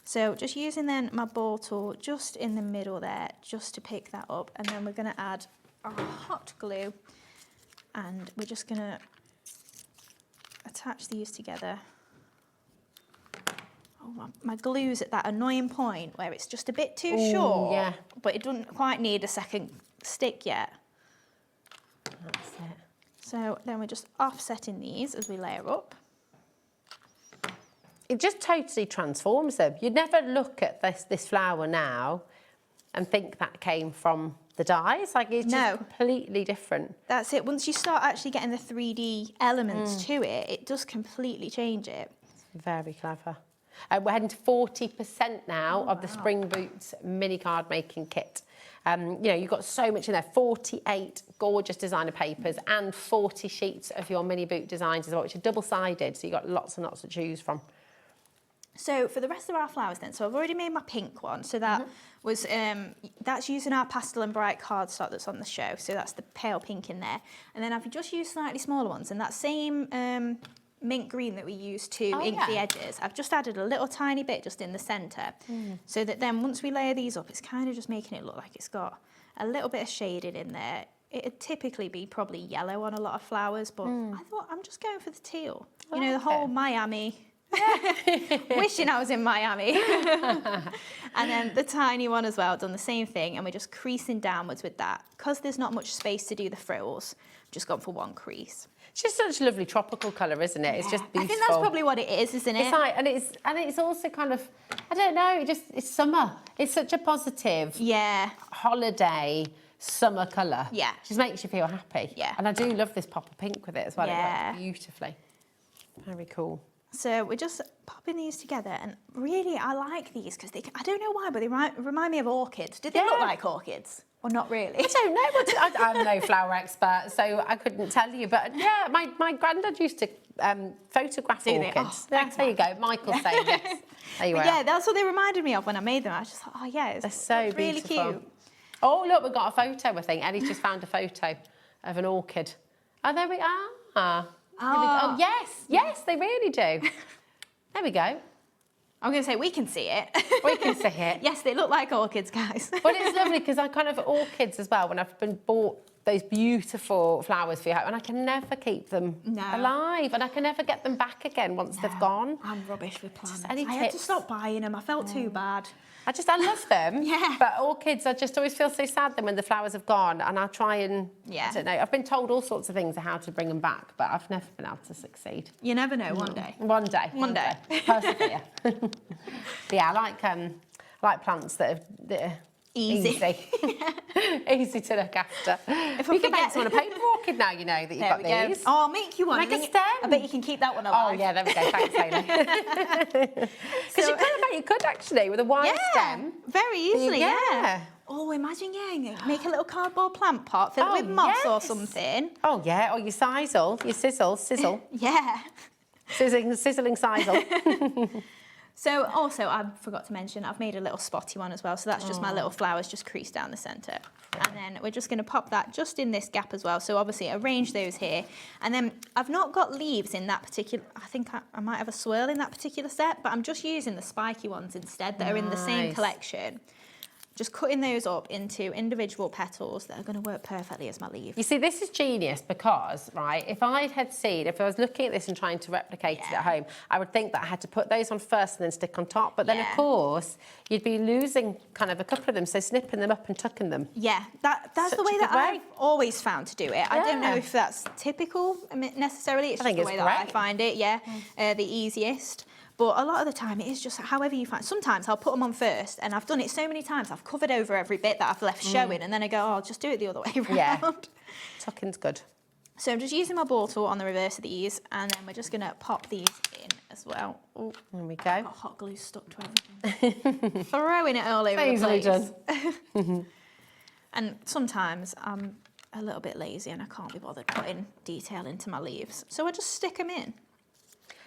So just using then my ball tool just in the middle there, just to pick that up. And then we're going to add our hot glue. And we're just going to attach these together. Oh, my glue's at that annoying point where it's just a bit too short, but it doesn't quite need a second stick yet. That's it. So then we're just offsetting these as we layer up. It just totally transforms them. You'd never look at this flower now and think that came from the die. It's like it's just completely different. That's it. Once you start actually getting the 3D elements to it, it does completely change it. It's very clever. We're heading to 40% now of the Spring Boots mini card making kit. You know, you've got so much in there, 48 gorgeous designer papers and 40 sheets of your mini boot designs as well, which are double-sided, so you've got lots and lots to choose from. So for the rest of our flowers then, so I've already made my pink one, so that was, that's using our pastel and bright cardstock that's on the show, so that's the pale pink in there. And then I've just used slightly smaller ones, and that same mint green that we used to ink the edges, I've just added a little tiny bit just in the centre, so that then once we layer these up, it's kind of just making it look like it's got a little bit of shading in there. it'd typically be probably yellow on a lot of flowers, but I thought I'm just going for the teal. You know, the whole Miami. Wishing I was in Miami. And then the tiny one as well, done the same thing, and we're just creasing downwards with that. Because there's not much space to do the frills, just gone for one crease. It's just such a lovely tropical colour, isn't it? It's just beautiful. I think that's probably what it is, isn't it? It's like, and it's also kind of, I don't know, it's summer. It's such a positive holiday summer colour. Yeah. It just makes you feel happy. Yeah. And I do love this pop of pink with it as well. Yeah. It works beautifully. Very cool. So we're just popping these together, and really I like these because I don't know why, but they remind me of orchids. Did they look like orchids? Or not really? I don't know. I'm no flower expert, so I couldn't tell you. But yeah, my granddad used to photograph orchids. Oh, thanks, there you go. Michael's saying yes. There you are. Yeah, that's what they reminded me of when I made them. I was just like, oh yeah, They're so really beautiful. cute. Oh look, we've got a photo. I think Eddie's just found a photo of an orchid. Oh, there we are. Oh yes, they really do. There we go. I'm going to say we can see it. We can see it. Yes, they look like orchids, guys. But it's lovely because I kind of orchids as well. When I've been bought those beautiful flowers for you, and I can never keep them alive, and I can never get them back again once they've gone. I'm rubbish with plants. Any I had to stop buying them. I felt too bad. I love them. Yeah. But orchids, I just always feel so sad then when the flowers have gone, and I'll try and, I don't know, I've been told all sorts of things of how to bring them back, but I've never been able to succeed. You never know, one day. One day. Persevere. Yeah, I like plants that are easy. Easy to look after. We can make someone a paper orchid now, you know, that you've got these. Oh, I'll make you one. Make a stem. I bet you can keep that one alive. Oh, yeah, there we go. Thanks, Hayley. Because you could actually, with a wire stem. Very easily, yeah. Oh, imagine, make a little cardboard plant pot, fill it with moss or something. Oh, yeah, or your sizzle. Yeah. Sizzling sizzle. So also, I forgot to mention, I've made a little spotty one as well. So that's just my little flowers just creased down the centre. And then we're just going to pop that just in this gap as well. So obviously arrange those here. And then I've not got leaves in that particular, I think I might have a swirl in that particular set, but I'm just using the spiky ones instead that are in the same collection. Just cutting those up into individual petals that are going to work perfectly as my leaf. You see, this is genius because, right, if I was looking at this and trying to replicate it at home, I would think that I had to put those on first and then stick on top. But then, of course, you'd be losing kind of a couple of them, so snipping them up and tucking them. Yeah, that's the way that I've always found to do it. I don't know if that's typical necessarily. It's just the way that I find it, the easiest. But a lot of the time, it is just however you find. Sometimes I'll put them on first, and I've done it so many times. I've covered over every bit that I've left showing, and then I go, oh, I'll just do it the other way around. Yeah, tucking's good. So I'm just using my ball tool on the reverse of these, and then we're just going to pop these in as well. Oh, there we go. Got hot glue stuck to everything. Throwing it all over the place. Done. And sometimes I'm a little bit lazy, and I can't be bothered putting detail into my leaves. So I just stick them in.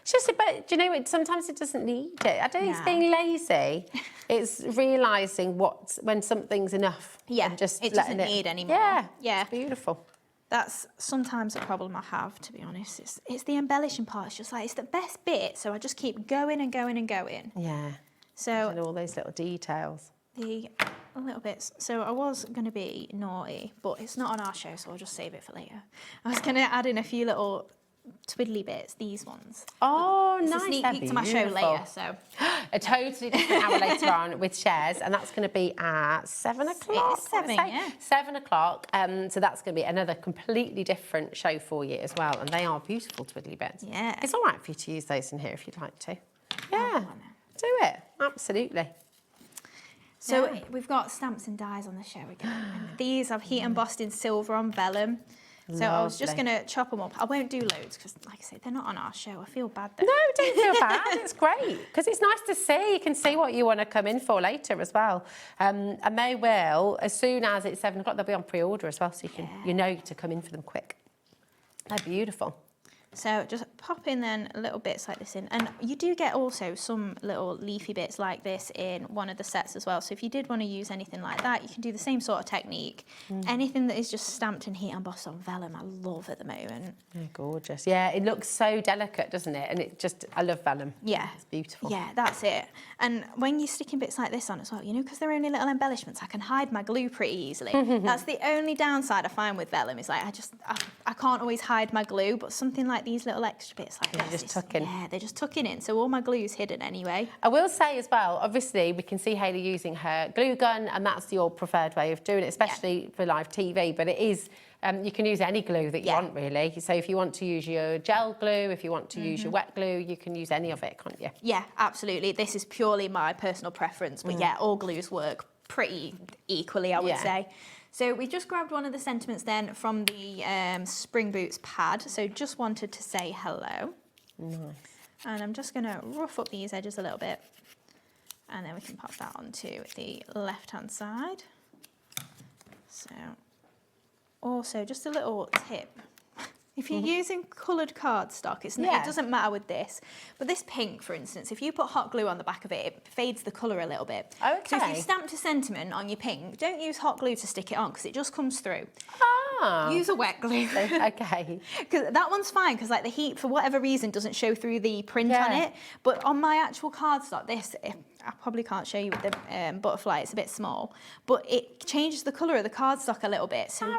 It's just, but do you know, sometimes it doesn't need it. I don't think it's being lazy. It's realising when something's enough. Yeah, and just it doesn't need any more. Yeah, it's beautiful. That's sometimes a problem I have, to be honest. It's the embellishing part. It's just like, it's the best bit, so I just keep going and going and going. Yeah. So and all those little details. The little bits. So I was going to be naughty, but it's not on our show, so I'll just save it for later. I was going to add in a few little twiddly bits, these ones. Oh, it's nice. A sneak peek to my show later, so. A totally different hour later on with shares, and that's going to be at 7 o'clock. It's 7, yeah. 7 o'clock. So that's going to be another completely different show for you as well, and they are beautiful twiddly bits. Yeah. It's all right for you to use those in here if you'd like to. Yeah, do it. Absolutely. So we've got stamps and dies on the show again. And these I've heat embossed in silver on vellum. So I was just going to chop them up. I won't do loads because, like I said, they're not on our show. I feel bad then. No, don't feel bad. It's great because it's nice to see. You can see what you want to come in for later as well. And they will, as soon as it's 7 o'clock, they'll be on pre-order as well, so you know to come in for them quick. They're beautiful. So just pop in then little bits like this in. And you do get also some little leafy bits like this in one of the sets as well. So if you did want to use anything like that, you can do the same sort of technique. Anything that is just stamped and heat embossed on vellum, I love at the moment. Oh, gorgeous. Yeah, it looks so delicate, doesn't it? And it just, I love vellum. Yeah. It's beautiful. Yeah, that's it. And when you're sticking bits like this on as well, you know, because they're only little embellishments, I can hide my glue pretty easily. That's the only downside I find with vellum is like, I can't always hide my glue, but something like these little extra bits like this. Just tucking. Yeah, they're just tucking in. So all my glue's hidden anyway. I will say as well, obviously we can see Hayley using her glue gun and that's your preferred way of doing it, especially for live TV, but it is, you can use any glue that you want really. So if you want to use your gel glue, if you want to use your wet glue, you can use any of it, can't you? Yeah, absolutely. This is purely my personal preference, but yeah, all glues work pretty equally, I would say. So we just grabbed one of the sentiments then from the Spring Boots pad. So just wanted to say hello. Nice. And I'm just going to rough up these edges a little bit. And then we can pop that onto the left-hand side. So also just a little tip. If you're using coloured cardstock, it doesn't matter with this, but this pink, for instance, if you put hot glue on the back of it, it fades the colour a little bit. Okay. So if you stamped a sentiment on your pink, don't use hot glue to stick it on because it just comes through. Use a wet glue. Okay. Because that one's fine because like the heat, for whatever reason, doesn't show through the print on it. But on my actual cardstock, this, I probably can't show you with the butterfly, it's a bit small, but it changes the colour of the cardstock a little bit. So,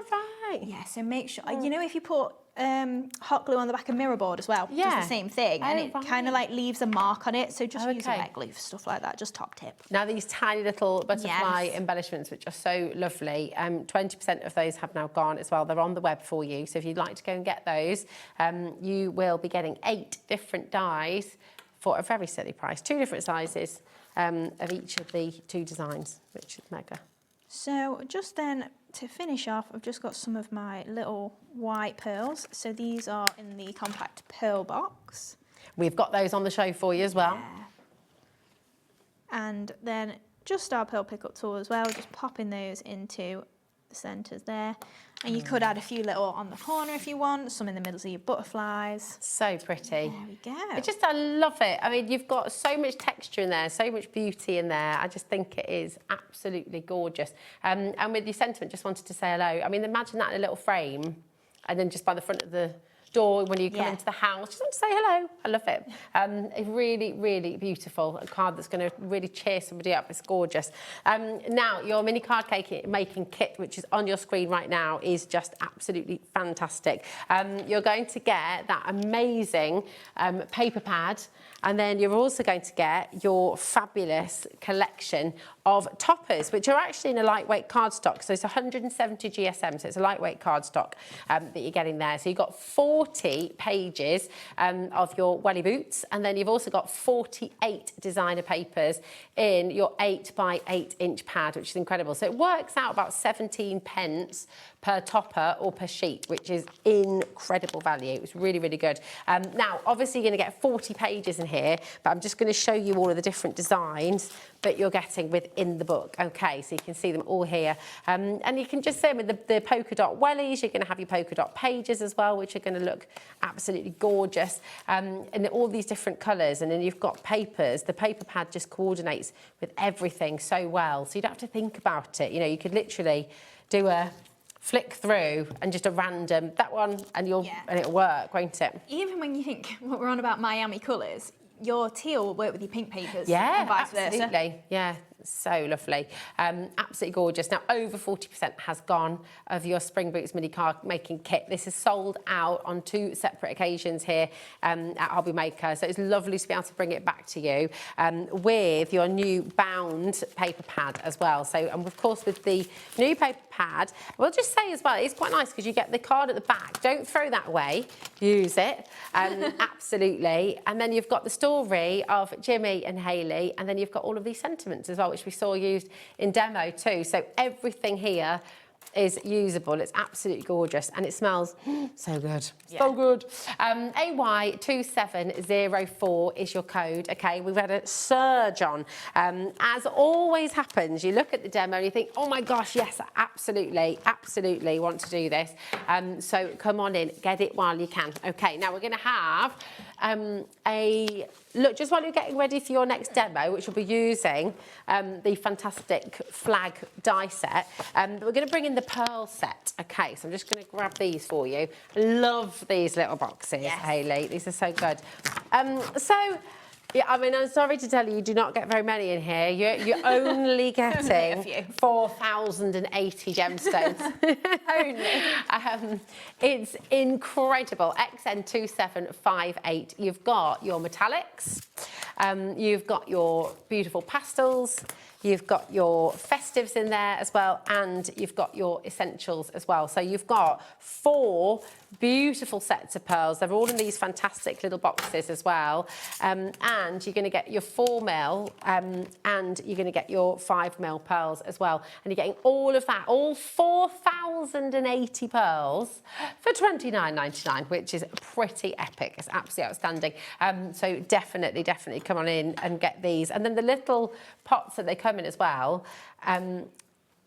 yeah, so make sure, you know, if you put hot glue on the back of mirror board as well, does the same thing, and it kind of like leaves a mark on it, so just use a wet glue for stuff like that, just top tip. Now these tiny little butterfly embellishments, which are so lovely, 20% of those have now gone as well. They're on the web for you, so if you'd like to go and get those, you will be getting 8 different dies for a very silly price, 2 different sizes of each of the 2 designs, which is mega. So just then, to finish off, I've just got some of my little white pearls. So these are in the compact pearl box. We've got those on the show for you as well. And then just our pearl pickup tool as well, just popping those into the centres there. And you could add a few little on the corner if you want, some in the middle of your butterflies. So pretty. There we go. I love it. I mean, you've got so much texture in there, so much beauty in there. I just think it is absolutely gorgeous. And with your sentiment, just wanted to say hello. I mean, imagine that in a little frame and then just by the front of the door when you come into the house, just want to say hello. I love it. It's really, really beautiful. A card that's going to really cheer somebody up. It's gorgeous. Now, your mini card making kit, which is on your screen right now, is just absolutely fantastic. You're going to get that amazing paper pad, and then you're also going to get your fabulous collection of toppers, which are actually in a lightweight cardstock. So it's 170 GSM, so it's a lightweight cardstock that you're getting there. So you've got 40 pages of your welly boots, and then you've also got 48 designer papers in your 8 by 8 inch pad, which is incredible. So it works out about 17 pence per topper or per sheet, which is incredible value. It was really, really good. Now, obviously you're gonna get 40 pages in here, but I'm just gonna show you all of the different designs that you're getting within the book. Okay, so you can see them all here. And you can just see with the polka dot wellies, you're gonna have your polka dot pages as well, which are gonna look absolutely gorgeous. And all these different colors. And then you've got papers. The paper pad just coordinates with everything so well. So you don't have to think about it. You know, you could literally do a flick through and just a random, that one, and and it'll work, won't it? Even when you think what we're on about Miami colours, your teal will work with your pink papers. Yeah, and vice absolutely. versa. Yeah, so lovely. Absolutely gorgeous. Now, over 40% has gone of your Spring Boots mini card making kit. This is sold out on 2 separate occasions here at HobbyMaker. So it's lovely to be able to bring it back to you with your new bound paper pad as well. So, and of course, with the new paper pad, we'll just say as well, it's quite nice because you get the card at the back. Don't throw that away. Use it. Absolutely. And then you've got the story of Jimmy and Hayley, and then you've got all of these sentiments as well, which we saw used in demo too. So everything here is usable. It's absolutely gorgeous and it smells so good. So good. AY2704 is your code. Okay, we've had a surge on. As always happens, you look at the demo and you think, oh my gosh, yes, absolutely want to do this. So come on in, get it while you can. Okay, now we're going to have look, just while you're getting ready for your next demo, which we'll be using the fantastic flag die set, we're going to bring in the pearl set. Okay, so I'm just going to grab these for you. Love these little boxes, Hayley. These are so good. Yeah, I mean, I'm sorry to tell you, you do not get very many in here. You're only getting 4,080 gemstones. Only. It's incredible. XN2758. You've got your metallics, you've got your beautiful pastels, you've got your festives in there as well, and you've got your essentials as well. So you've got 4 beautiful sets of pearls. They're all in these fantastic little boxes as well. And you're going to get your 4mm and you're going to get your 5mm pearls as well. And you're getting all of that, all 4,080 pearls for $29.99, which is pretty epic. It's absolutely outstanding. So definitely come on in and get these. And then the little pots that they come in as well,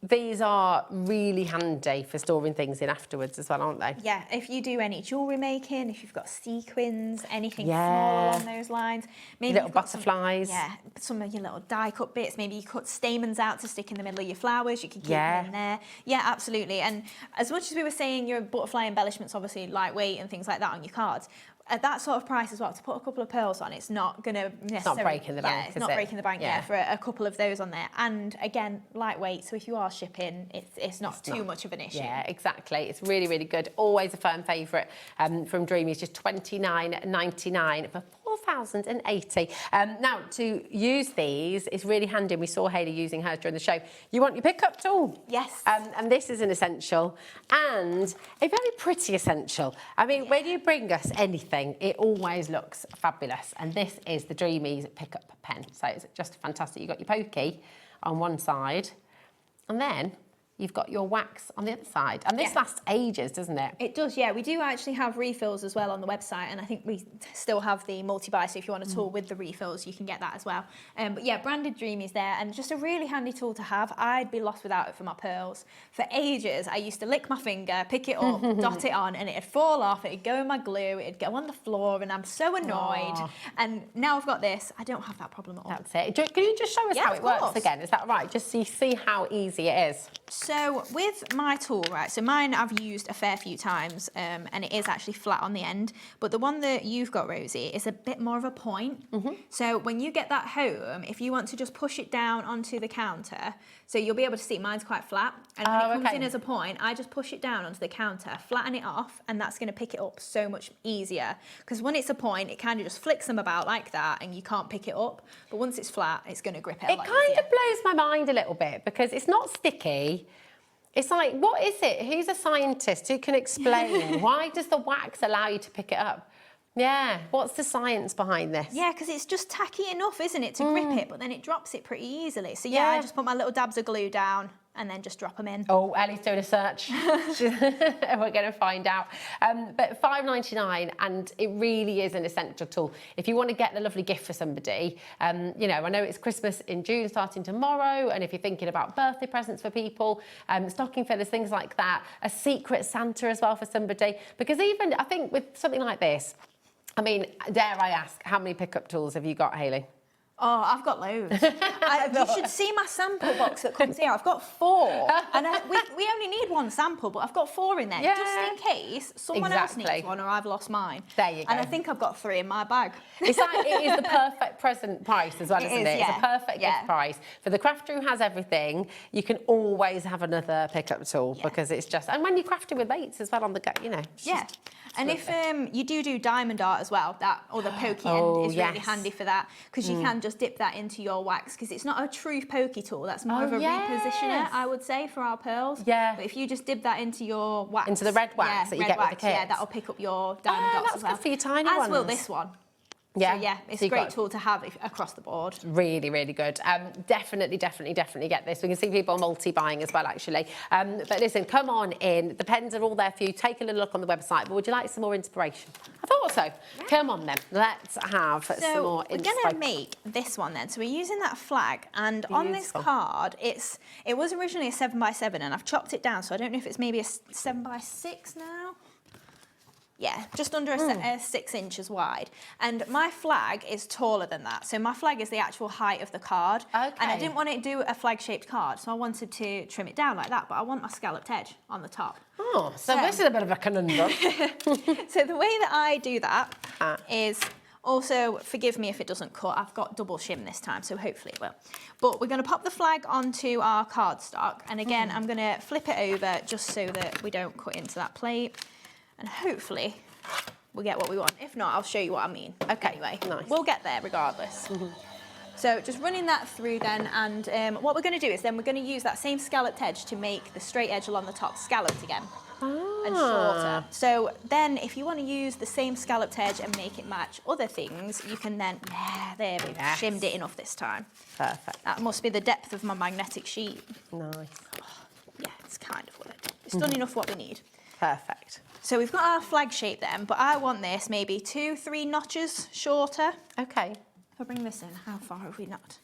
these are really handy for storing things in afterwards as well, aren't they? Yeah, if you do any jewellery making, if you've got sequins, anything small along those lines. Maybe little butterflies. Some of your little die cut bits. Maybe you cut stamens out to stick in the middle of your flowers. You can keep them in there. Yeah, absolutely. And as much as we were saying your butterfly embellishments, obviously lightweight and things like that on your cards, at that sort of price as well, to put a couple of pearls on, it's not going to necessarily... It's not breaking the bank, it's not breaking the bank, for a couple of those on there. And again, lightweight, so if you are shipping, it's not too much of an issue. Yeah, exactly. It's really, really good. Always a firm favourite from Dreamees, just $29.99 for 4,080. Now, to use these, it's really handy. And we saw Hayley using hers during the show. You want your pickup tool? Yes. And this is an essential and a very pretty essential. I mean, when you bring us anything, it always looks fabulous. And this is the Dreamees pickup pen. So it's just fantastic. You've got your pokey on one side and then you've got your wax on the other side. And this lasts ages, doesn't it? It does, yeah. We do actually have refills as well on the website, and I think we still have the multi-buy, so if you want a tool with the refills, you can get that as well. But yeah, branded Dreamees there, and just a really handy tool to have. I'd be lost without it for my pearls. For ages, I used to lick my finger, pick it up, dot it on, and it'd fall off, it'd go in my glue, it'd go on the floor, and I'm so annoyed. Aww. And now I've got this, I don't have that problem at all. That's it. Can you just show us how it works again? Is that right? Just so you see how easy it is. So with my tool, right, so mine I've used a fair few times and it is actually flat on the end, but the one that you've got, Rosie, is a bit more of a point. So when you get that home, if you want to just push it down onto the counter, so you'll be able to see mine's quite flat, and when it comes in as a point, I just push it down onto the counter, flatten it off, and that's going to pick it up so much easier, because when it's a point, it kind of just flicks them about like that and you can't pick it up, but once it's flat, it's going to grip it a lot kind easier. of blows my mind a little bit because it's not sticky. It's like, what is it? Who's a scientist who can explain why does the wax allow you to pick it up? Yeah, what's the science behind this? Yeah, because it's just tacky enough, isn't it, to grip it, but then it drops it pretty easily. So yeah, I just put my little dabs of glue down and then just drop them in. Oh, Ellie's doing a search. We're going to find out. But $5.99, and it really is an essential tool. If you want to get a lovely gift for somebody, you know, I know it's Christmas in June starting tomorrow, and if you're thinking about birthday presents for people, stocking fillers, things like that, a secret Santa as well for somebody. Because even, I think with something like this, I mean, dare I ask, how many pickup tools have you got, Hayley? Oh, I've got loads. You should see my sample box that comes here. I've got 4. And we only need 1 sample, but I've got 4 in there, just in case someone else needs one or I've lost mine. There you go. And I think I've got 3 in my bag. It's like, it is the perfect present price as well, isn't it? It's a perfect gift price. For the crafter who has everything, you can always have another pickup tool because it's just... And when you're crafting with mates as well on the go, you know. Yeah. And if you do diamond art as well, that or the pokey end is really handy for that, because you can just dip that into your wax, because it's not a true pokey tool, that's more of a repositioner, I would say, for our pearls. Yeah. But if you just dip that into your wax, into the red wax that you get with the kit, that'll pick up your diamond dots as well. That's good for your tiny ones. As will this one. Yeah, So yeah, it's so a you great got- tool to have across the board. Really, really good. Definitely get this. We can see people multi-buying as well, actually. But listen, come on in. The pens are all there for you. Take a little look on the website. But would you like some more inspiration? I thought so. Yeah. Come on then. Let's have some more inspiration. We're going to make this one then. So we're using that flag, and on this card, it was originally a 7x7, and I've chopped it down. So I don't know if it's maybe a 7x6 now. Yeah, just under a 6 inches wide. And my flag is taller than that. So my flag is the actual height of the card. Okay. And I didn't want to do a flag-shaped card, so I wanted to trim it down like that, but I want my scalloped edge on the top. Oh, so this is a bit of a conundrum. So the way that I do that is, also, forgive me if it doesn't cut, I've got double shim this time, so hopefully it will. But we're going to pop the flag onto our cardstock, and again, I'm going to flip it over just so that we don't cut into that plate. And hopefully we'll get what we want. If not, I'll show you what I mean. Okay, anyway, nice. We'll get there regardless. So just running that through then, and what we're going to do is then we're going to use that same scalloped edge to make the straight edge along the top scalloped again. And shorter. So then if you want to use the same scalloped edge and make it match other things, you can then, there we go, shimmed it enough this time. Perfect. That must be the depth of my magnetic sheet. Nice. Yeah, it's kind of worked. It's done enough what we need. Perfect. So we've got our flag shape then, but I want this maybe 2-3 notches shorter. Okay. If I bring this in, how far have we knocked?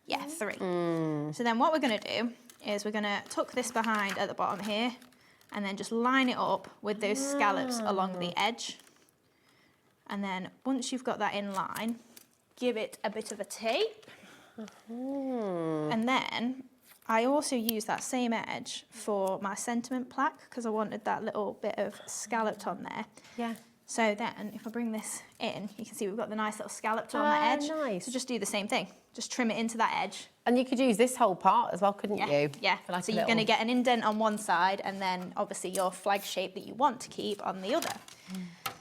Yeah, 3. So then what we're going to do is we're going to tuck this behind at the bottom here and then just line it up with those scallops along the edge. And then once you've got that in line, give it a bit of a tape. And then I also use that same edge for my sentiment plaque because I wanted that little bit of scalloped on there. Yeah. So then, if I bring this in, you can see we've got the nice little scalloped on the edge. Nice. So just do the same thing. Just trim it into that edge. And you could use this whole part as well, couldn't you? Yeah. Like so you're going to get an indent on one side and then obviously your flag shape that you want to keep on the other.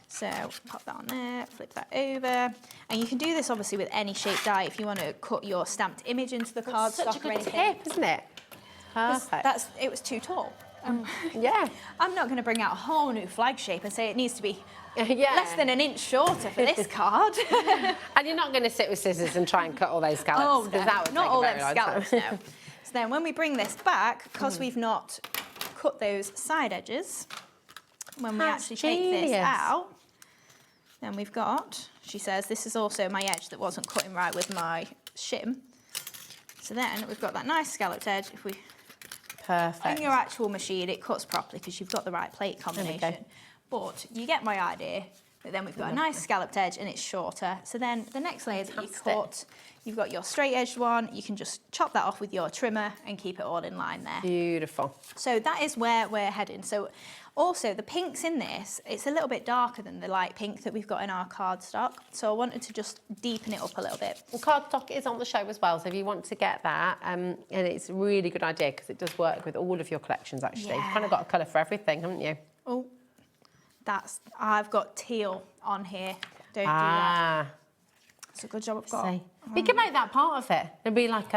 So pop that on there, flip that over. And you can do this obviously with any shaped die if you want to cut your stamped image into the cardstock Such a or good anything. tip, isn't it? Perfect. It was too tall. Yeah. I'm not going to bring out a whole new flag shape and say it needs to be Yeah. less than an inch shorter for this card. And you're not going to sit with scissors and try and cut all those scallops. Oh, no, that would not take all a them very long scallops, time. no. So then when we bring this back, because we've not cut those side edges, when we That's actually take this genius. out, then we've got, she says, this is also my edge that wasn't cutting right with my shim. So then we've got that nice scalloped edge. If we Perfect. in your actual machine, it cuts properly because you've got the right plate combination. But you get my idea. But then we've got a nice scalloped edge and it's shorter. So then the next layer that you cut, you've got your straight edged one. You can just chop that off with your trimmer and keep it all in line there. Beautiful. So that is where we're heading. So also the pinks in this, it's a little bit darker than the light pink that we've got in our cardstock. So I wanted to just deepen it up a little bit. Well, cardstock is on the show as well, so if you want to get that, and it's a really good idea because it does work with all of your collections actually. Yeah. You've kind of got a colour for everything, haven't you? Oh, I've got teal on here. Don't do that. It's a good job I've got. We can make that part of it. It'd be like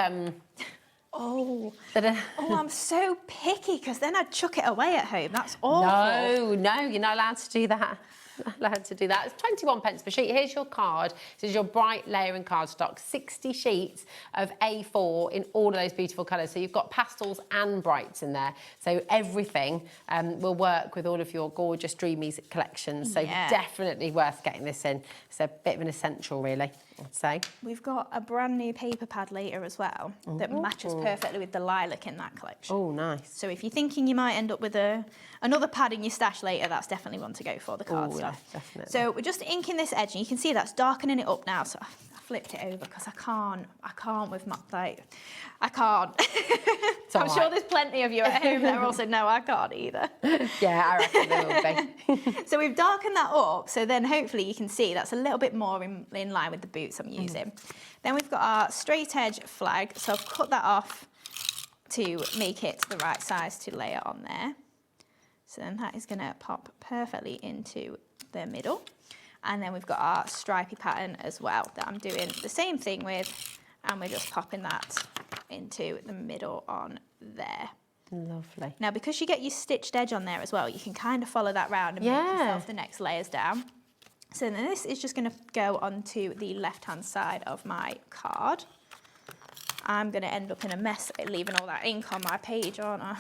Oh, I'm so picky because then I'd chuck it away at home. That's awful. No, you're not allowed to do that. Not allowed to do that. It's 21 pence per sheet. Here's your card. This is your bright layering cardstock. 60 sheets of A4 in all of those beautiful colours. So you've got pastels and brights in there. So everything will work with all of your gorgeous Dreamees collections. So definitely worth getting this in. It's a bit of an essential, really, I'd say. We've got a brand new paper pad later as well that matches perfectly with the lilac in that collection. Oh, nice. So if you're thinking you might end up with another pad in your stash later, that's definitely one to go for, the cardstock. Yeah, definitely. So we're just inking this edge, and you can see that's darkening it up now. So I flipped it over because I can't with my, I can't. I'm sure there's plenty of you at home that are also, no, I can't either. Yeah, I reckon there will be. So we've darkened that up, so then hopefully you can see that's a little bit more in line with the boots I'm using. Then we've got our straight edge flag, so I've cut that off to make it the right size to layer on there. So then that is going to pop perfectly into the middle. And then we've got our stripy pattern as well that I'm doing the same thing with, and we're just popping that into the middle on there. Lovely. Now, because you get your stitched edge on there as well, you can kind of follow that round and make yourself the next layers down. So then this is just going to go onto the left-hand side of my card. I'm going to end up in a mess leaving all that ink on my page, aren't I?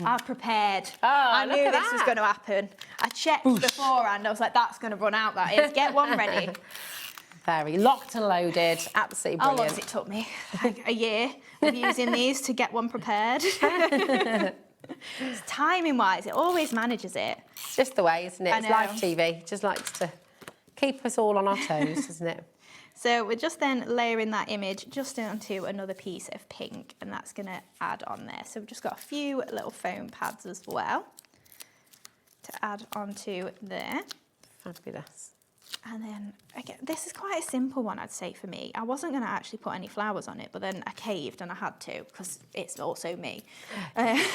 I've prepared. Oh, I look knew at this was that. going to happen. I checked beforehand. I was like, that's going to run out, that is. Get one ready. Very locked and loaded. Absolutely How long brilliant. has it took me? Like a year of using these to get one prepared. Timing-wise, it always manages it. It's just the way, isn't it? I It's know. live TV. Just likes to keep us all on our toes, doesn't it? So we're just then layering that image just onto another piece of pink, and that's going to add on there. So we've just got a few little foam pads as well to add onto there. Fabulous. And then, again, this is quite a simple one, I'd say, for me. I wasn't going to actually put any flowers on it, but then I caved and I had to, because it's also me. I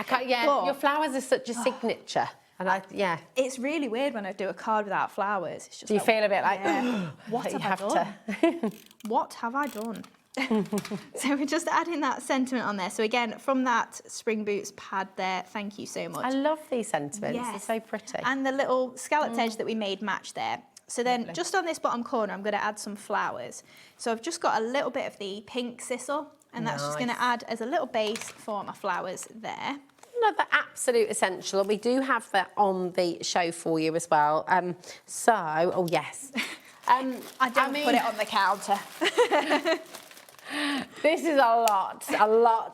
can't, yeah, But- your flowers are such a signature. And yeah. It's really weird when I do a card without flowers. It's just Do you feel a bit like, yeah, what that you have I done? What have I done? So we're just adding that sentiment on there. So again, from that Spring Boots pad there, thank you so much. I love these sentiments. Yes. They're so pretty. And the little scalloped edge that we made match there. So then just on this bottom corner, I'm going to add some flowers. So I've just got a little bit of the pink sisal, and that's just going to add as a little base for my flowers there. Another absolute essential. We do have that on the show for you as well. Oh yes. I don't put it on the counter. This is a lot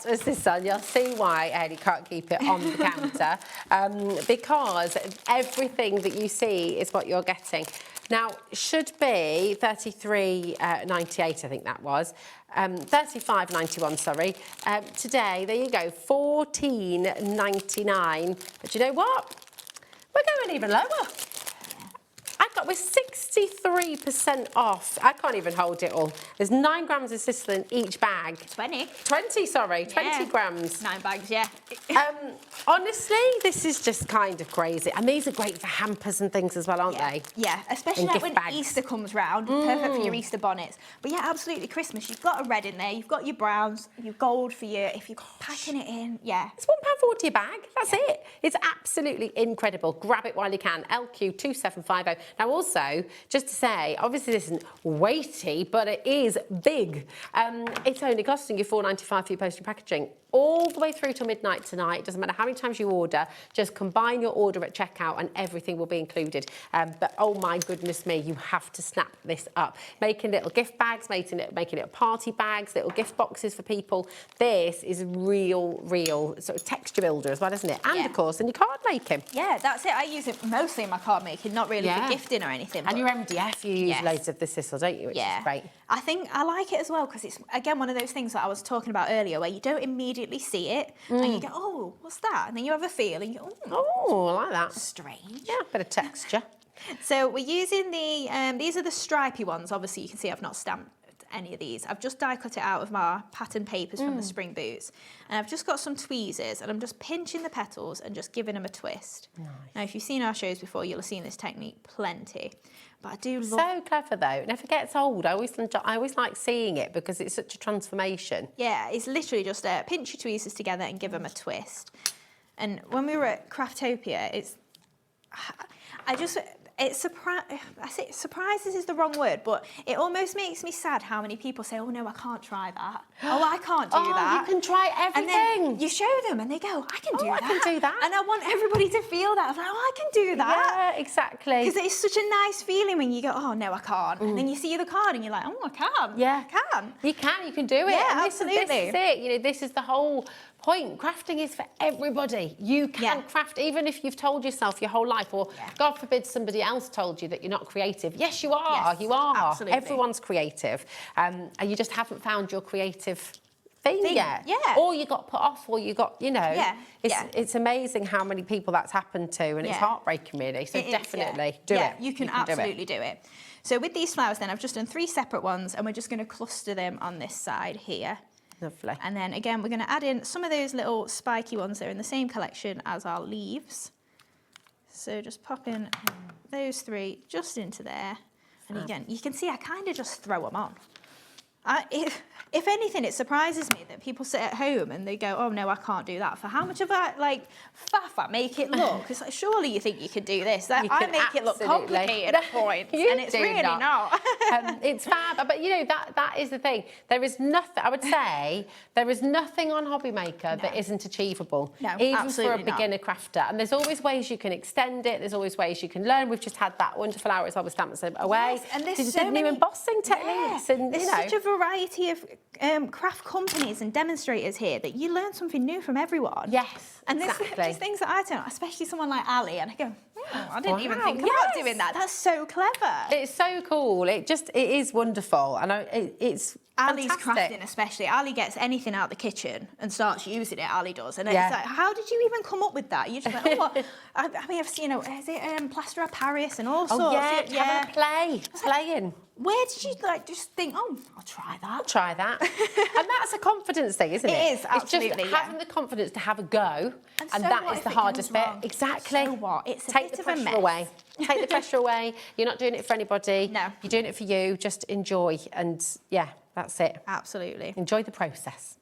of sisal. You'll see why Hayley can't keep it on the counter, because everything that you see is what you're getting. Now, should be $33.98, I think that was. $35.91, sorry. Today, there you go, $14.99. But you know what? We're going even lower. We're 63% off. I can't even hold it all. There's 9 grams of sisal in each bag. 20, sorry, 20 Yeah. grams. 9 bags, yeah. Honestly, this is just kind of crazy. And these are great for hampers and things as well, aren't they? Yeah, especially And like gift when bags. Easter comes round, perfect for your Easter bonnets. But yeah, absolutely Christmas. You've got a red in there, you've got your browns, your gold for your, if you're packing it in, yeah. It's £1.40 a bag. That's it. It's absolutely incredible. Grab it while you can. LQ2750. Now, also, just to say, obviously this isn't weighty, but it is big. It's only costing you $4.95 for your postage packaging. All the way through till midnight tonight. Doesn't matter how many times you order, just combine your order at checkout and everything will be included. But oh my goodness me, you have to snap this up. Making little gift bags, making little party bags, little gift boxes for people. This is real sort of texture builder as well, isn't it? And of course, in your card making. Yeah, that's it. I use it mostly in my card making, not really for gifting or anything. And your MDF, you use loads of the sisal, don't you? Which is great. I think I like it as well because it's, again, one of those things that I was talking about earlier where you don't immediately see it and you go, oh, what's that? And then you have a feel and you go, oh, I like that. Strange. Yeah, a bit of texture. So we're using the, these are the stripy ones. Obviously, you can see I've not stamped any of these. I've just die cut it out of my pattern papers from the Spring Boots. And I've just got some tweezers and I'm just pinching the petals and just giving them a twist. Nice. Now, if you've seen our shows before, you'll have seen this technique plenty. But I do love... So clever, though. It never gets old. I always like seeing it because it's such a transformation. Yeah, it's literally just pinch your tweezers together and give them a twist. And when we were at Craftopia, surprises is the wrong word, but it almost makes me sad how many people say, oh no, I can't try that. Oh, I can't do that. You can try everything. And then you show them and they go, I can do that. I can do that. And I want everybody to feel that. I'm like, oh, I can do that. Yeah, exactly. Because it's such a nice feeling when you go, oh no, I can't. And then you see the card and you're like, oh, I can. Yeah. I can. You can do it. Yeah, and absolutely. This is it. You know, this is the whole point. Crafting is for everybody. You can craft, even if you've told yourself your whole life, or God forbid somebody else told you that you're not creative. Yes, you are. Yes, you are. absolutely. Everyone's creative. And you just haven't found your creative thing yet. Yeah. Or you got put off, or you got, you know. Yeah. It's amazing how many people that's happened to, and it's heartbreaking, really. So definitely do it. You can absolutely do it. So with these flowers then, I've just done 3 separate ones, and we're just going to cluster them on this side here. Lovely. And then again, we're going to add in some of those little spiky ones that are in the same collection as our leaves. So just pop in those 3 just into there. And again, you can see I kind of just throw them on. If anything, it surprises me that people sit at home and they go, oh no, I can't do that. For how much of that, like, faff I make it look? It's like, surely you think you could do this. I make it look complicated at points, and it's really not. It's fab, but you know, that is the thing. There is nothing, I would say, there is nothing on HobbyMaker that isn't achievable, even for a beginner crafter. And there's always ways you can extend it. There's always ways you can learn. We've just had that wonderful hour at Stamps Away. Yes, and there's so many new embossing techniques. And, there's such a variety of craft companies and demonstrators here that you learn something new from everyone. Yes, and exactly. there's just things that I don't know, especially someone like Ali, and I go, I didn't even think about doing that. That's so clever. It's so cool. It is wonderful, and it's Ali's fantastic. crafting especially. Ali gets anything out of the kitchen and starts using it. Ali does, and it's like, how did you even come up with that? You just like, oh, what? I mean, I've seen, is it plaster of Paris and all sorts? Yeah, playing. Where did you just think, oh, I'll try that? I'll try that. And that's a confidence thing, isn't it? It is, absolutely. It's just having the confidence to have a go, and so that is the hardest bit. Wrong? Exactly. So what? It's Take the pressure away. Take the pressure away. You're not doing it for anybody. No. You're doing it for you. Just enjoy, and yeah, that's it. Absolutely. Enjoy the process.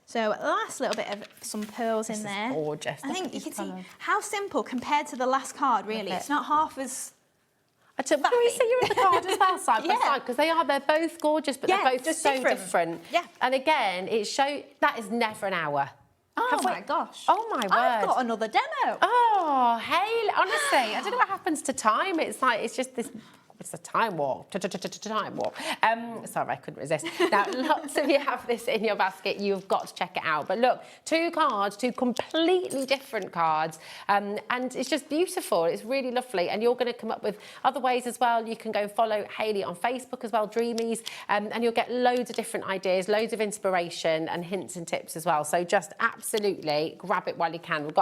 So last little bit of some pearls in there. Gorgeous. I think you can see how simple compared to the last card, really. It's not half as... Can we see you in the card as well, side by side? Because they're both gorgeous, but they're both just so different. Yeah. And again, that is never an hour. Oh my gosh. Oh my word. I've got another demo. Oh, Hayley, honestly, I don't know what happens to time. It's just this... It's a time warp. Time warp. Sorry, I couldn't resist. Now, lots of you have this in your basket. You've got to check it out. But look, 2 cards, 2 completely different cards. And it's just beautiful. It's really lovely. And you're going to come up with other ways as well. You can go and follow Hayley on Facebook as well, Dreamees. And you'll get loads of different ideas, loads of inspiration and hints and tips as well. So just absolutely grab it while you can. We've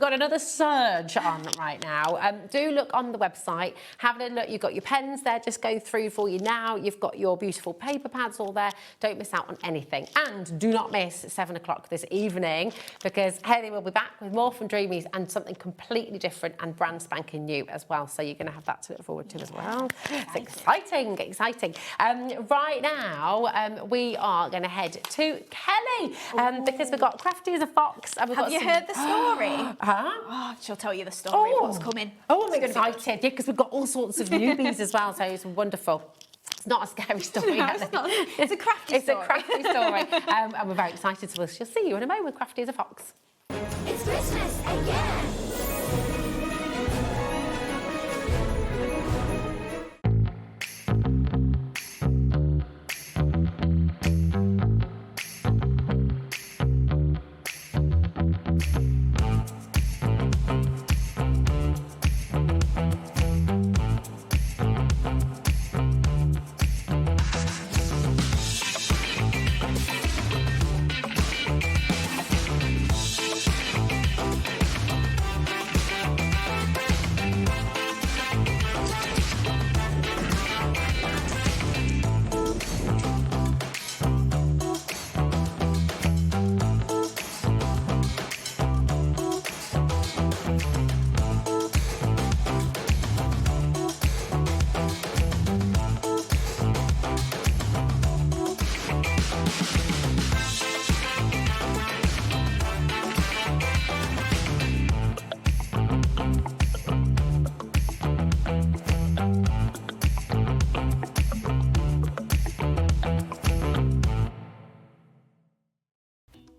got another surge on right now. Do look on the website. Have a look. You've got your pens there, just go through for you now. You've got your beautiful paper pads all there. Don't miss out on anything. And do not miss 7 o'clock this evening, because Hayley will be back with more from Dreamees and something completely different and brand spanking new as well. So you're going to have that to look forward to as well. It's exciting. Right now, we are going to head to Kelly because we've got Crafty As A Fox. And Have you heard the story? Huh? Oh, she'll tell you the story of what's coming. Oh, I'm excited. Yeah, because we've got all sorts of newbies as well, so it's wonderful. It's not a scary story. No, it's not. It's a crafty story. It's a crafty story. And we're very excited. So she'll see you in a moment with Crafty As A Fox. It's Christmas again.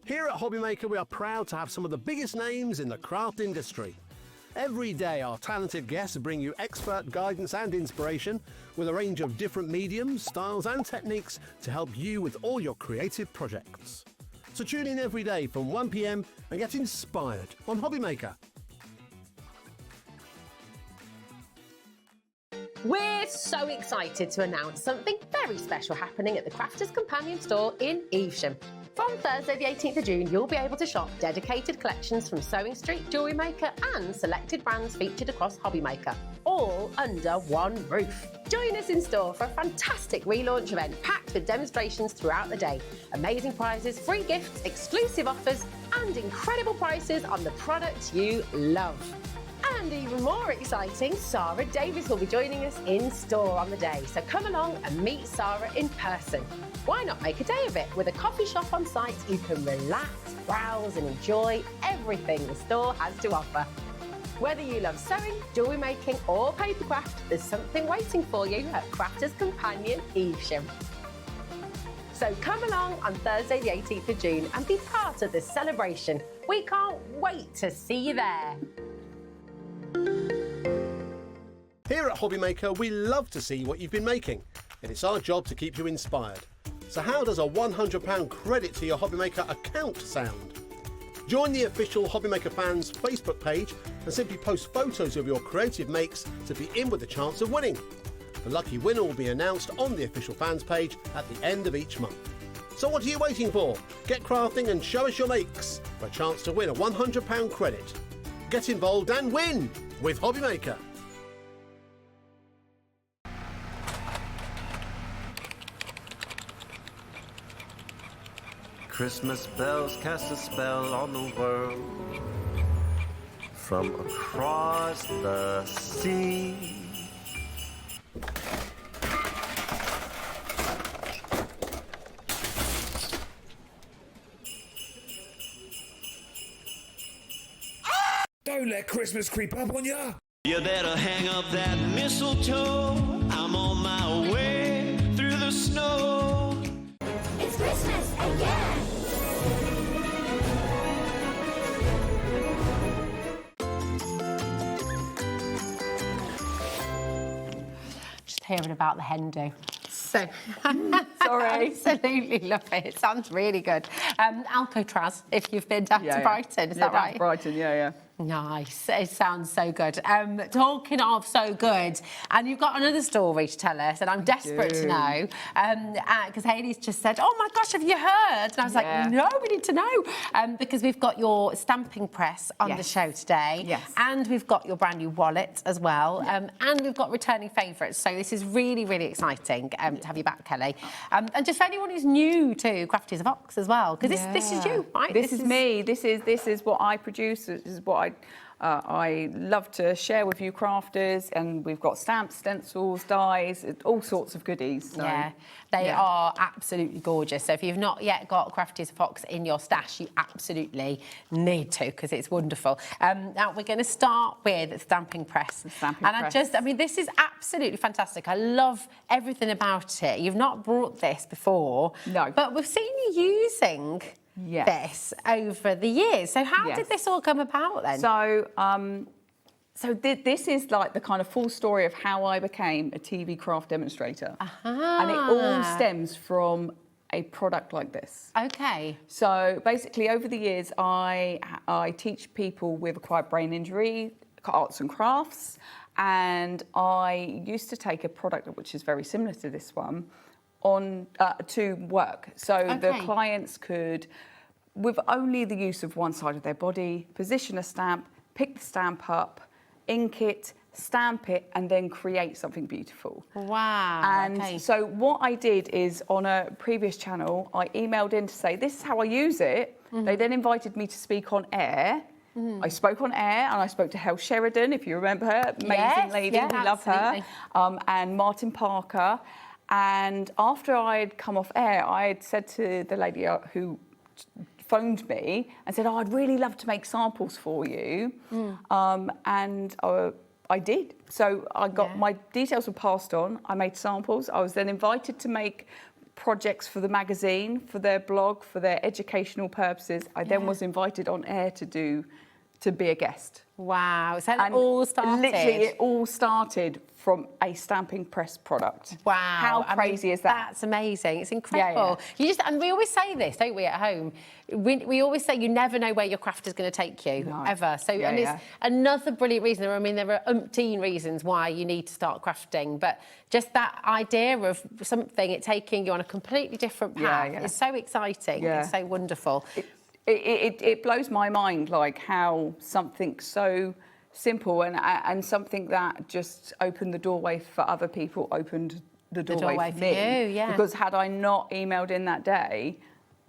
Here at HobbyMaker, we are proud to have some of the biggest names in the craft industry. Every day, our talented guests bring you expert guidance and inspiration with a range of different mediums, styles and techniques to help you with all your creative projects. So tune in every day from 1 p.m. and get inspired on HobbyMaker. We're so excited to announce something very special happening at the Crafter's Companion store in Evesham. From Thursday the 18th of June, you'll be able to shop dedicated collections from Sewing Street, Jewellery Maker and selected brands featured across HobbyMaker, all under one roof. Join us in store for a fantastic relaunch event packed with demonstrations throughout the day, amazing prizes, free gifts, exclusive offers and incredible prices on the products you love. And even more exciting, Sarah Davis will be joining us in store on the day. So come along and meet Sarah in person. Why not make a day of it? With a coffee shop on site, you can relax, browse and enjoy everything the store has to offer. Whether you love sewing, jewellery making or papercraft, there's something waiting for you at Crafter's Companion Evesham. So come along on Thursday the 18th of June and be part of this celebration. We can't wait to see you there. Here at HobbyMaker, we love to see what you've been making, and it's our job to keep you inspired. So how does a £100 credit to your HobbyMaker account sound? Join the official HobbyMaker fans Facebook page and simply post photos of your creative makes to be in with a chance of winning. The lucky winner will be announced on the official fans page at the end of each month. So what are you waiting for? Get crafting and show us your makes for a chance to win a £100 credit. Get involved and win with HobbyMaker. Christmas bells cast a spell on the world from across the sea. Don't let Christmas creep up on ya. You better hang up that mistletoe. I'm on my way through the snow. It's Christmas again. Just hearing about the hen do. So, sorry. Absolutely love it. It sounds really good. Alcatraz, if you've been down to Brighton, is that right? Down to Brighton, yeah. Nice. It sounds so good. Talking of so good, and you've got another story to tell us, and I'm desperate to know, because Hayley's just said, "Oh my gosh, have you heard?" And I was like, "No, we need to know," because we've got your stamping press on the show today, and we've got your brand new wallet as well, and we've got returning favourites. So this is really, really exciting to have you back, Kelly. And just for anyone who's new to Crafty As A Fox as well, because this is you, right? This is me. This is what I produce. This is what I love to share with you crafters, and we've got stamps, stencils, dies, all sorts of goodies. So, they are absolutely gorgeous. So if you've not yet got Crafty As A Fox in your stash, you absolutely need to, because it's wonderful. Now we're going to start with the stamping press. I mean, this is absolutely fantastic. I love everything about it. You've not brought this before, but we've seen you using this over the years. So how did this all come about then? So, this is like the kind of full story of how I became a TV craft demonstrator. And it all stems from a product like this. Okay. So basically over the years, I teach people with acquired brain injury, arts and crafts, and I used to take a product which is very similar to this one on to work. So the clients could, with only the use of one side of their body, position a stamp, pick the stamp up, ink it, stamp it, and then create something beautiful. Wow. And so what I did is, on a previous channel, I emailed in to say, this is how I use it. They then invited me to speak on air. I spoke on air, and I spoke to Hel Sheridan, if you remember her, amazing lady, we love her, and Martin Parker. And after I'd come off air, I had said to the lady who phoned me and said, I'd really love to make samples for you. And I did. So I got my details were passed on. I made samples. I was then invited to make projects for the magazine, for their blog, for their educational purposes. I then was invited on air to be a guest. Wow. So it all started? Literally, it all started from a stamping press product. Wow. How crazy is that? That's amazing. It's incredible. And we always say this, don't we, at home? We always say you never know where your craft is going to take you, ever. So, and it's another brilliant reason. I mean, there are umpteen reasons why you need to start crafting, but just that idea of something, it taking you on a completely different path is so exciting. It's so wonderful. It blows my mind, like how something so simple and something that just opened the doorway for other people opened the doorway for me. Because had I not emailed in that day,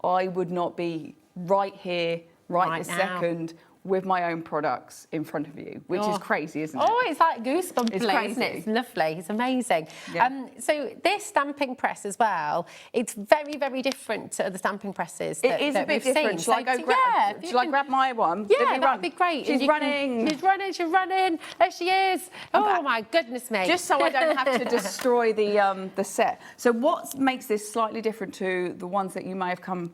I would not be right here, right this second, with my own products in front of you, which is crazy, isn't it? Oh, it's like goosebumpy, It's crazy. isn't it? It's lovely. It's amazing. Yeah. So this stamping press as well, it's very, very different to other stamping presses that, It is that a bit we've different. seen. Shall I grab my one? Yeah, that'd be great. She's running. She's running. She's running. There she is. Oh my goodness me! Just so I don't have to destroy the set. So what makes this slightly different to the ones that you may have come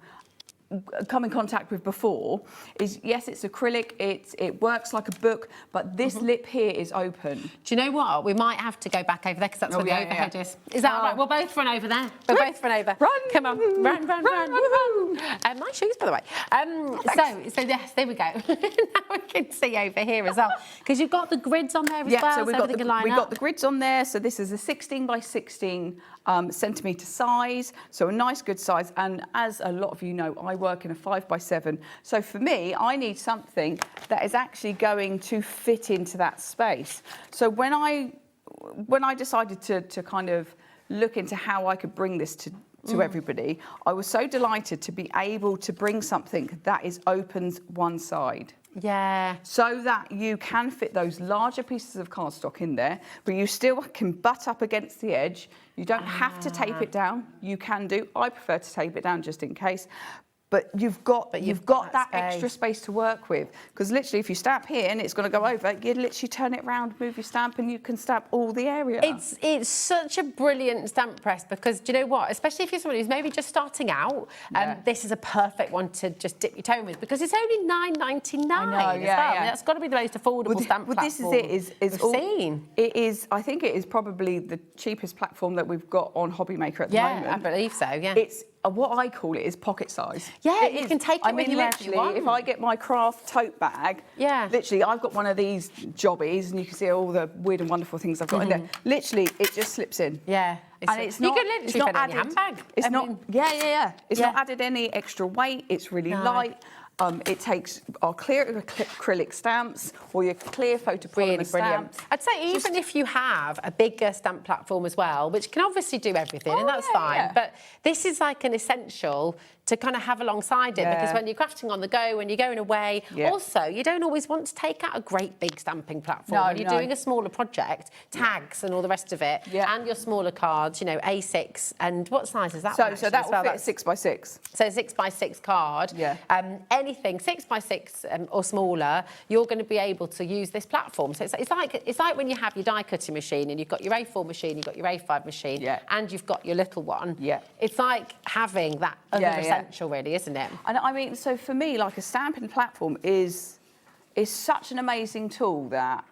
in contact with before is, yes, it's acrylic, it works like a book, but this lip here is open. Do you know what? We might have to go back over there because that's where the overhead is. Is that all right? We'll both run over there. We'll both run over. Run! Come on, run! Woohoo! My shoes, by the way. So yes, there we go. Now we can see over here as well because you've got the grids on there as well. So we've got the grids on there. So this is a 16 by 16 centimetre size, so a nice good size. And as a lot of you know, I work in a 5 by 7. So for me, I need something that is actually going to fit into that space. So when I decided to kind of look into how I could bring this to everybody, I was so delighted to be able to bring something that opens one side. Yeah. So that you can fit those larger pieces of cardstock in there, but you still can butt up against the edge. You don't have to tape it down. You can do. I prefer to tape it down just in case. But you've got that extra space to work with. Because literally, if you stamp here and it's going to go over, you literally turn it around, move your stamp, and you can stamp all the area. It's such a brilliant stamp press because, do you know what? Especially if you're someone who's maybe just starting out, this is a perfect one to just dip your toe in with because it's only $9.99 as well. Yeah. That's got to be the most affordable stamp platform this is we've seen. It is. I think it is probably the cheapest platform that we've got on HobbyMaker at the moment. Yeah, I believe so. Yeah. It's what I call it is pocket size. Yeah, you can take it with you if you want. If I get my craft tote bag, literally, I've got one of these jobbies, and you can see all the weird and wonderful things I've got in there. Literally, it just slips in. Yeah. And it's not. You could literally put it in your handbag. It's not. Yeah. It's not added any extra weight. It's really light. It takes our clear acrylic stamps or your clear photopolymer stamps. I'd say even if you have a bigger stamp platform as well, which can obviously do everything, and that's fine, but this is like an essential to kind of have alongside it because when you're crafting on the go, when you're going away, also you don't always want to take out a great big stamping platform. When you're doing a smaller project, tags and all the rest of it, and your smaller cards, you know, A6, and what size is that one? So that will fit 6 by 6. So 6 by 6 card. Anything 6 by 6 or smaller, you're going to be able to use this platform. So it's like when you have your die cutting machine and you've got your A4 machine, you've got your A5 machine, and you've got your little one. It's like having that other essential, really, isn't it? And I mean, so for me, like a stamping platform is such an amazing tool that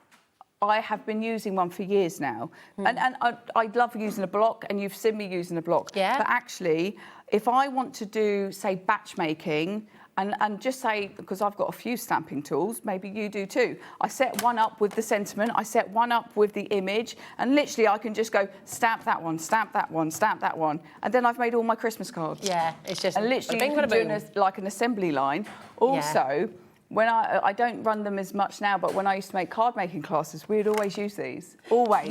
I have been using one for years now. And I love using a block, and you've seen me using a block. But actually, if I want to do, say, batch making, and just say, because I've got a few stamping tools, maybe you do too. I set one up with the sentiment, I set one up with the image, and literally I can just go stamp that one, stamp that one, stamp that one, and then I've made all my Christmas cards. Yeah, it's just and literally you can do like an assembly line. Also, when I don't run them as much now, but when I used to make card making classes, we'd always use these, always.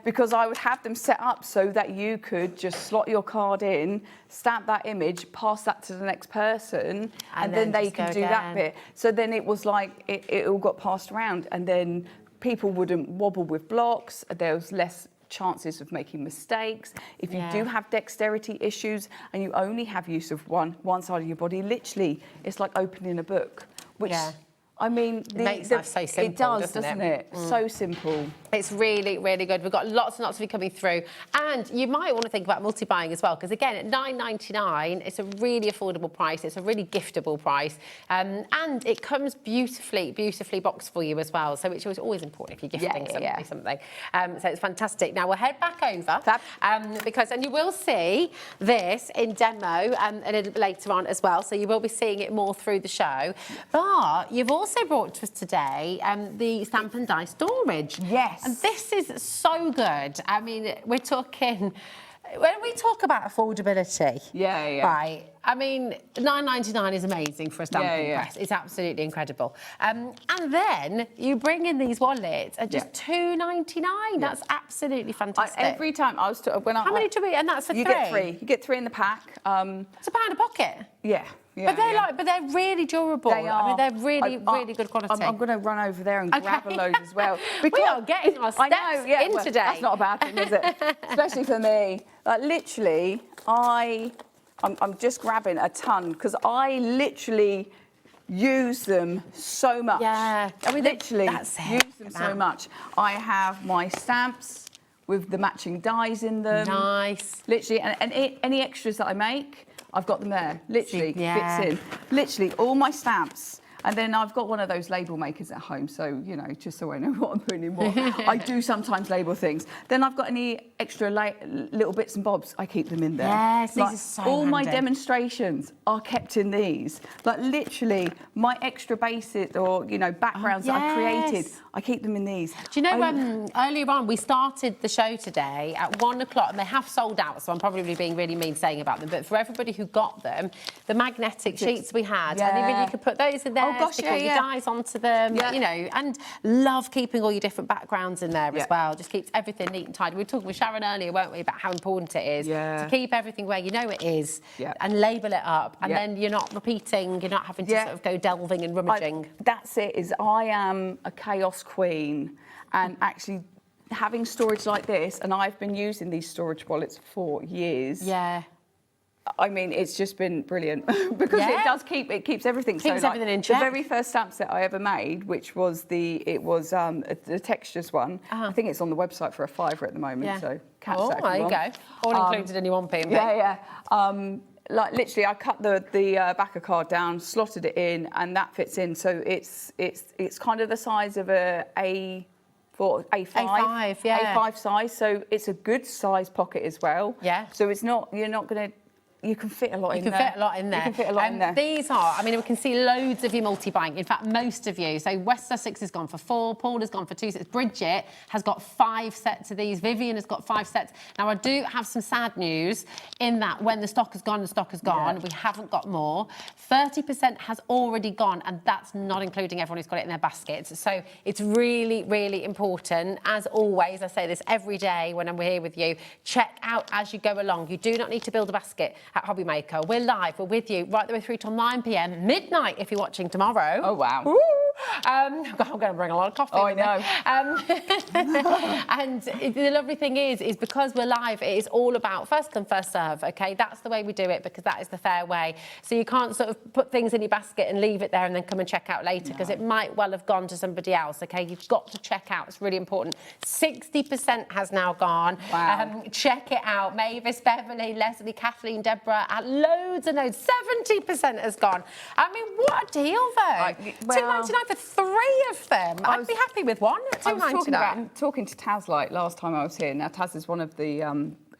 Because I would have them set up so that you could just slot your card in, stamp that image, pass that to the next person, and then they can do that bit. So then it was like, it all got passed around, and then people wouldn't wobble with blocks, there was less chances of making mistakes. If you do have dexterity issues and you only have use of one side of your body, literally, it's like opening a book. Which, I mean, it makes life so simple, it does, doesn't it? So simple. It's really, really good. We've got lots and lots of you coming through. And you might want to think about multi-buying as well, because again, at $9.99, it's a really affordable price. It's a really giftable price. And it comes beautifully boxed for you as well. So which is always important if you're gifting something. So it's fantastic. Now we'll head back over because you will see this in demo a little bit later on as well. So you will be seeing it more through the show. But you've also brought to us today the stamp and die storage. Yes. And this is so good. I mean, we're talking, when we talk about affordability, right, I mean, $9.99 is amazing for a stamping press. It's absolutely incredible. And then you bring in these wallets at just $2.99. That's absolutely fantastic. Every time I was how many do we? And that's for you three. Get three. You get three in the pack. It's £1 a pocket. Yeah. but they're really durable. They are. I mean, they're really good quality. I'm going to run over there and grab a load as well. We are getting our steps in today. That's not a bad thing, is it? Especially for me. Like literally, I'm just grabbing a ton because I literally use them so much. Yeah, I mean, literally use them so much. I have my stamps with the matching dies in them. Nice. Literally, and any extras that I make, I've got them there. Literally, fits in. Literally, all my stamps. And then I've got one of those label makers at home, so, you know, just so I know what I'm putting in what. I do sometimes label things. Then I've got any extra little bits and bobs, I keep them in there. Yes, like, these are so all my handy. demonstrations are kept in these. Like, literally, my extra basic or, you know, backgrounds that I've created, I keep them in these. Do you know, earlier on, we started the show today at 1 o'clock, and they have sold out, so I'm probably being really mean saying about them, but for everybody who got them, the magnetic sheets we had, and even you could put those in there. Gosh, stick all your dies onto them, you know, and love keeping all your different backgrounds in there as well. Just keeps everything neat and tidy. We were talking with Sharon earlier, weren't we, about how important it is to keep everything where you know it is and label it up, and then you're not repeating, you're not having to sort of go delving and rummaging. That's it, is I am a chaos queen, and actually having storage like this, and I've been using these storage wallets for years. Yeah. I mean, it's just been brilliant because it keeps everything. Keeps everything in check. The very first stamp set I ever made, which was the textures one. I think it's on the website for a £5 at the moment. So catch that if there you want. go. All included in your 1p. Like literally, I cut the backer card down, slotted it in, and that fits in. So it's kind of the size of A5, A5 size. So it's a good size pocket as well. Yeah. So it's not, you're not going to. You can fit a lot in there. You can fit a lot in there. You can fit a lot in there. These are, I mean, we can see loads of you multi-buying. In fact, most of you. So West Sussex has gone for 4, Paul has gone for 2 sets, Bridget has got 5 sets of these, Vivian has got 5 sets. Now, I do have some sad news in that when the stock has gone, the stock has gone. We haven't got more. 30% has already gone, and that's not including everyone who's got it in their baskets. So it's really, really important. As always, I say this every day when I'm here with you, check out as you go along. You do not need to build a basket at HobbyMaker. We're live, we're with you right the way through till 9 p.m, midnight if you're watching tomorrow. Oh, wow. I'm going to bring a lot of coffee. Oh, I know. And the lovely thing is because we're live, it is all about first come, first serve, okay? That's the way we do it because that is the fair way. So you can't sort of put things in your basket and leave it there and then come and check out later because it might well have gone to somebody else, okay? You've got to check out. It's really important. 60% has now gone. Wow. Check it out. Mavis, Beverly, Leslie, Kathleen, Deborah, loads and loads. 70% has gone. I mean, what a deal, though. £2.99 for 3 of them. I'd be happy with one at £2.99. I was talking to Taz like last time I was here. Now, Taz is one of the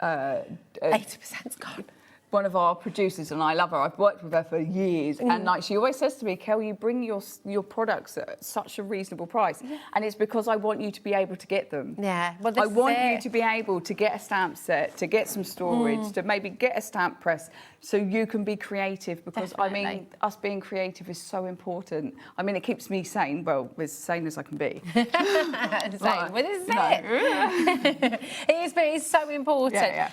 80%'s gone. One of our producers, and I love her. I've worked with her for years, and like she always says to me, "Kel, you bring your products at such a reasonable price," and it's because I want you to be able to get them. Yeah, well, I want you to be able to get a stamp set, to get some storage, to maybe get a stamp press, so you can be creative. Because I mean, us being creative is so important. I mean, it keeps me sane. Well, as sane as I can be. Same, but it's it. It is so important.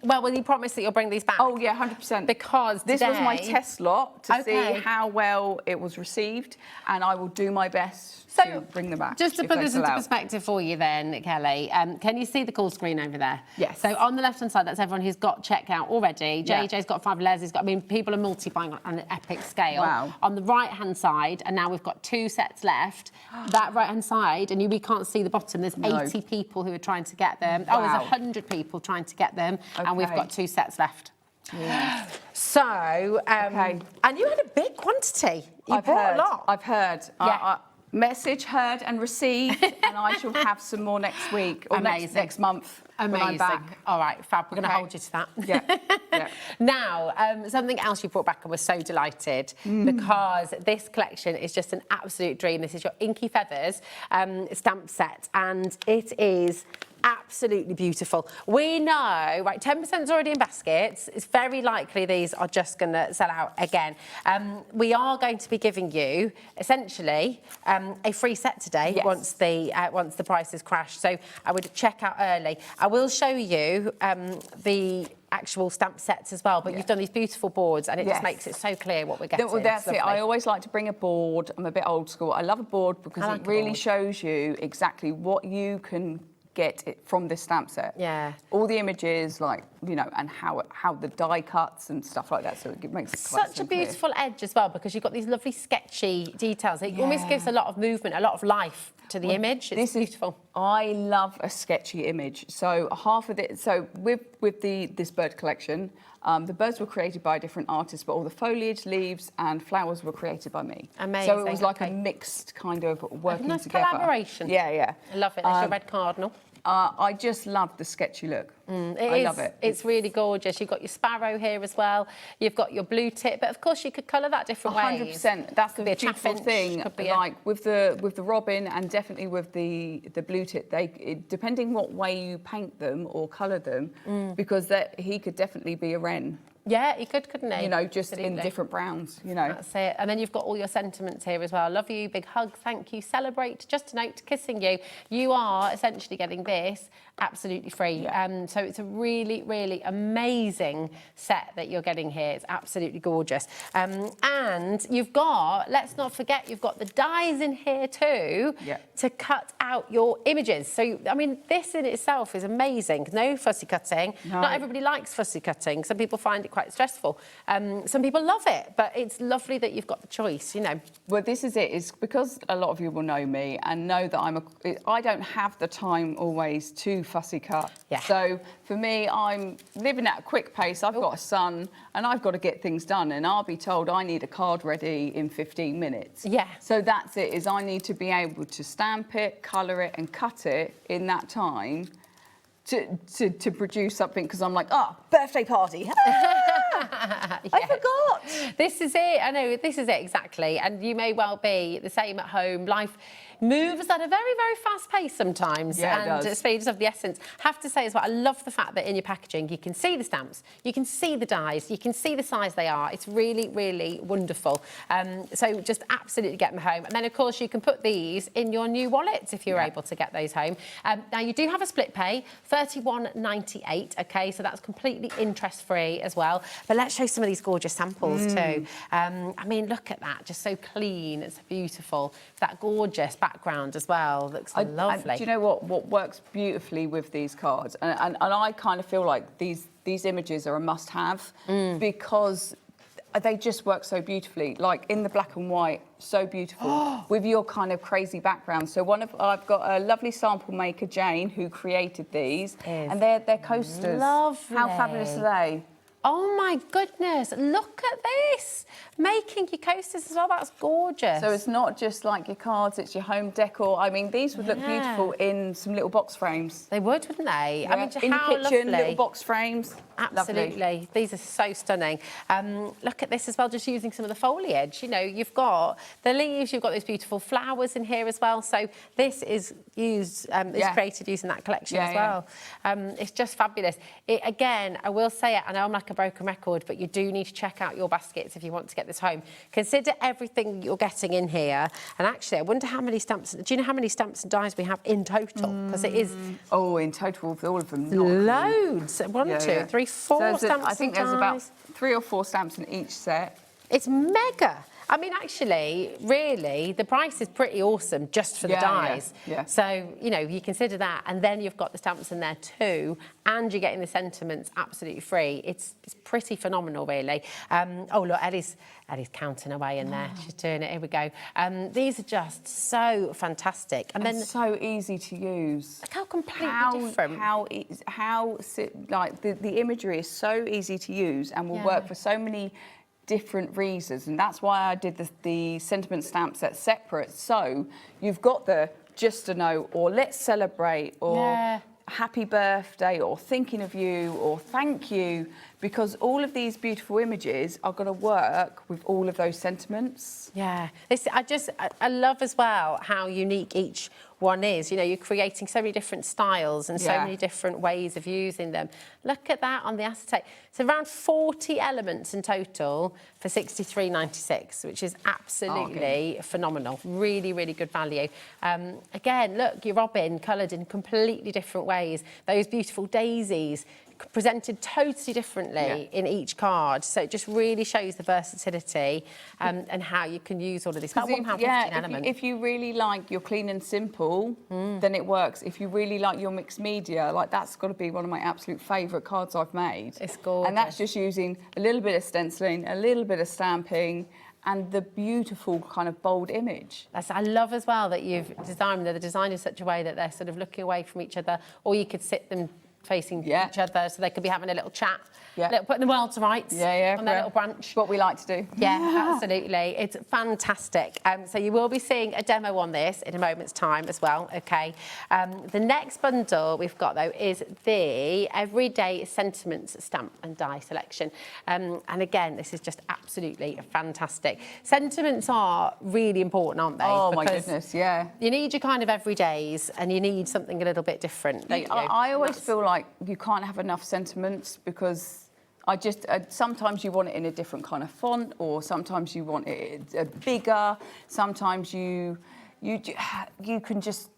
Well, will you promise that you'll bring these back? Oh yeah, 100%. Because this was my test lot to see Okay. how well it was received, and I will do my best to bring them back. Just to put this into perspective for you then, Kelly, can you see the call screen over there? Yes. So on the left-hand side, that's everyone who's got checkout already. JJ's got 5, Leslie's got, I mean, people are multi-buying on an epic scale. Wow. On the right-hand side, and now we've got 2 sets left, that right-hand side, and we can't see the bottom, there's 80 people who are trying to get them. Wow. Oh, there's 100 people trying to get them, and we've got 2 sets left. Yeah. So, and you had a big quantity. You brought a lot. I've heard. Yeah. Message heard and received, and I shall have some more next week or next month. Amazing. When I'm back. All right, fab. We're going to hold you to that. Yeah. Now, something else you brought back, and we're so delighted because this collection is just an absolute dream. This is your Inky Feathers stamp set, and it is absolutely beautiful. We know, right, 10% is already in baskets. It's very likely these are just going to sell out again. We are going to be giving you, essentially, a free set today once the prices crash. So I would check out early. I will show you the actual stamp sets as well, but you've done these beautiful boards, and it just makes it so clear what we're getting. Well, that's it. I always like to bring a board. I'm a bit old school. I love a board because it really shows you exactly what you can get it from this stamp set. Yeah. All the images, like, you know, and how the die cuts and stuff like that. So it makes it quite such a beautiful edge as well, because you've got these lovely sketchy details. It almost gives a lot of movement, a lot of life to the image. It's beautiful. I love a sketchy image. So half of it. So with this bird collection, the birds were created by different artists, but all the foliage, leaves, and flowers were created by me. Amazing. So it was like a mixed kind of working nice together. Collaboration. Yeah. I love it. That's your red cardinal. I just love the sketchy look. I love it. It's really gorgeous. You've got your sparrow here as well. You've got your blue tip, but of course you could colour that different ways. 100%. That's the be a beautiful chaffinch, thing. could be Like with the robin and definitely with the blue tip, depending what way you paint them or colour them, because he could definitely be a wren. Yeah, he could, couldn't he? You know, just in different browns, you know. That's it. And then you've got all your sentiments here as well. Love you, big hug, thank you, celebrate, just a note, kissing you. You are essentially getting this absolutely free. So it's a really, really amazing set that you're getting here. It's absolutely gorgeous. And you've got, let's not forget, you've got the dies in here too to cut out your images. So, I mean, this in itself is amazing. No fussy cutting. No. Not everybody likes fussy cutting. Some people find it quite stressful. Some people love it, but it's lovely that you've got the choice, you know. Well, this is it. It's because a lot of you will know me and know that I don't have the time always to fussy cut. Yeah. So for me, I'm living at a quick pace. I've got a son and I've got to get things done, and I'll be told I need a card ready in 15 minutes. Yeah. So that's it, is I need to be able to stamp it, colour it and cut it in that time to produce something, because I'm like, birthday party. I forgot. This is it. I know, this is it exactly. And you may well be the same at home. Life moves at a very, very fast pace sometimes. Yeah, it does. Speed is of the essence. Have to say as well, I love the fact that in your packaging you can see the stamps, you can see the dies, you can see the size they are. It's really, really wonderful. So just absolutely get them home. And then, of course, you can put these in your new wallets if you're able to get those home. Now, you do have a split pay, $31.98, OK? So that's completely interest-free as well. But let's show some of these gorgeous samples too. I mean, look at that, just so clean, it's beautiful. That gorgeous background as well, looks lovely. Do you know what works beautifully with these cards? And I kind of feel like these images are a must-have because they just work so beautifully. Like in the black and white, so beautiful with your kind of crazy background. So I've got a lovely sample maker, Jane, who created these, and they're coasters. Lovely. How fabulous are they? Oh my goodness, look at this. Making your coasters as well, that's gorgeous. So it's not just like your cards, it's your home decor. I mean, these would look beautiful in some little box frames. They would, wouldn't they? Yeah. I mean, in the kitchen, lovely. little box frames. Absolutely. Lovely. These are so stunning. Look at this as well, just using some of the foliage. You know, you've got the leaves, you've got those beautiful flowers in here as well. So this is used, is created using that collection as well. It's just fabulous. Again, I will say it, I know I'm like a broken record, but you do need to check out your baskets if you want to get this home. Consider everything you're getting in here. And actually, I wonder how many stamps, do you know how many stamps and dies we have in total? Because it is... Oh, in total, for all of them. Loads. 1, 2, 3, 4 stamps. I think there's about 3 or 4 stamps in each set. It's mega. I mean, actually, really, the price is pretty awesome just for the dies. Yeah. So, you know, you consider that, and then you've got the stamps in there too, and you're getting the sentiments absolutely free. It's pretty phenomenal, really. Oh, look, Ellie's counting away in there. She's doing it. Here we go. These are just so fantastic. And then so easy to use. Look how completely different. Like, the imagery is so easy to use and will work for so many different reasons, and that's why I did the sentiment stamp set separate. So you've got the just a note, or let's celebrate, or happy birthday, or thinking of you, or thank you, because all of these beautiful images are going to work with all of those sentiments. Yeah, I love as well how unique each one is. You know, you're creating so many different styles and so many different ways of using them. Look at that on the acetate. It's around 40 elements in total for $63.96, which is absolutely phenomenal. Really, really good value. Again, look, your robin coloured in completely different ways. Those beautiful daisies, presented totally differently in each card. So it just really shows the versatility and how you can use all of this. About £1.50 an element. If you really like your clean and simple, then it works. If you really like your mixed media, like that's got to be one of my absolute favourite cards I've made. It's gorgeous. And that's just using a little bit of stenciling, a little bit of stamping, and the beautiful kind of bold image. I love as well that you've designed them. They're designed in such a way that they're sort of looking away from each other, or you could sit them facing each other, so they could be having a little chat, putting the world to rights on their little branch. What we like to do. Yeah, absolutely. It's fantastic. So you will be seeing a demo on this in a moment's time as well, okay? The next bundle we've got, though, is the Everyday Sentiments Stamp and Die Selection. And again, this is just absolutely fantastic. Sentiments are really important, aren't they? Oh, my goodness, yeah. You need your kind of everydays, and you need something a little bit different. I always feel like you can't have enough sentiments, because I just sometimes you want it in a different kind of font, or sometimes you want it bigger. Sometimes you can just.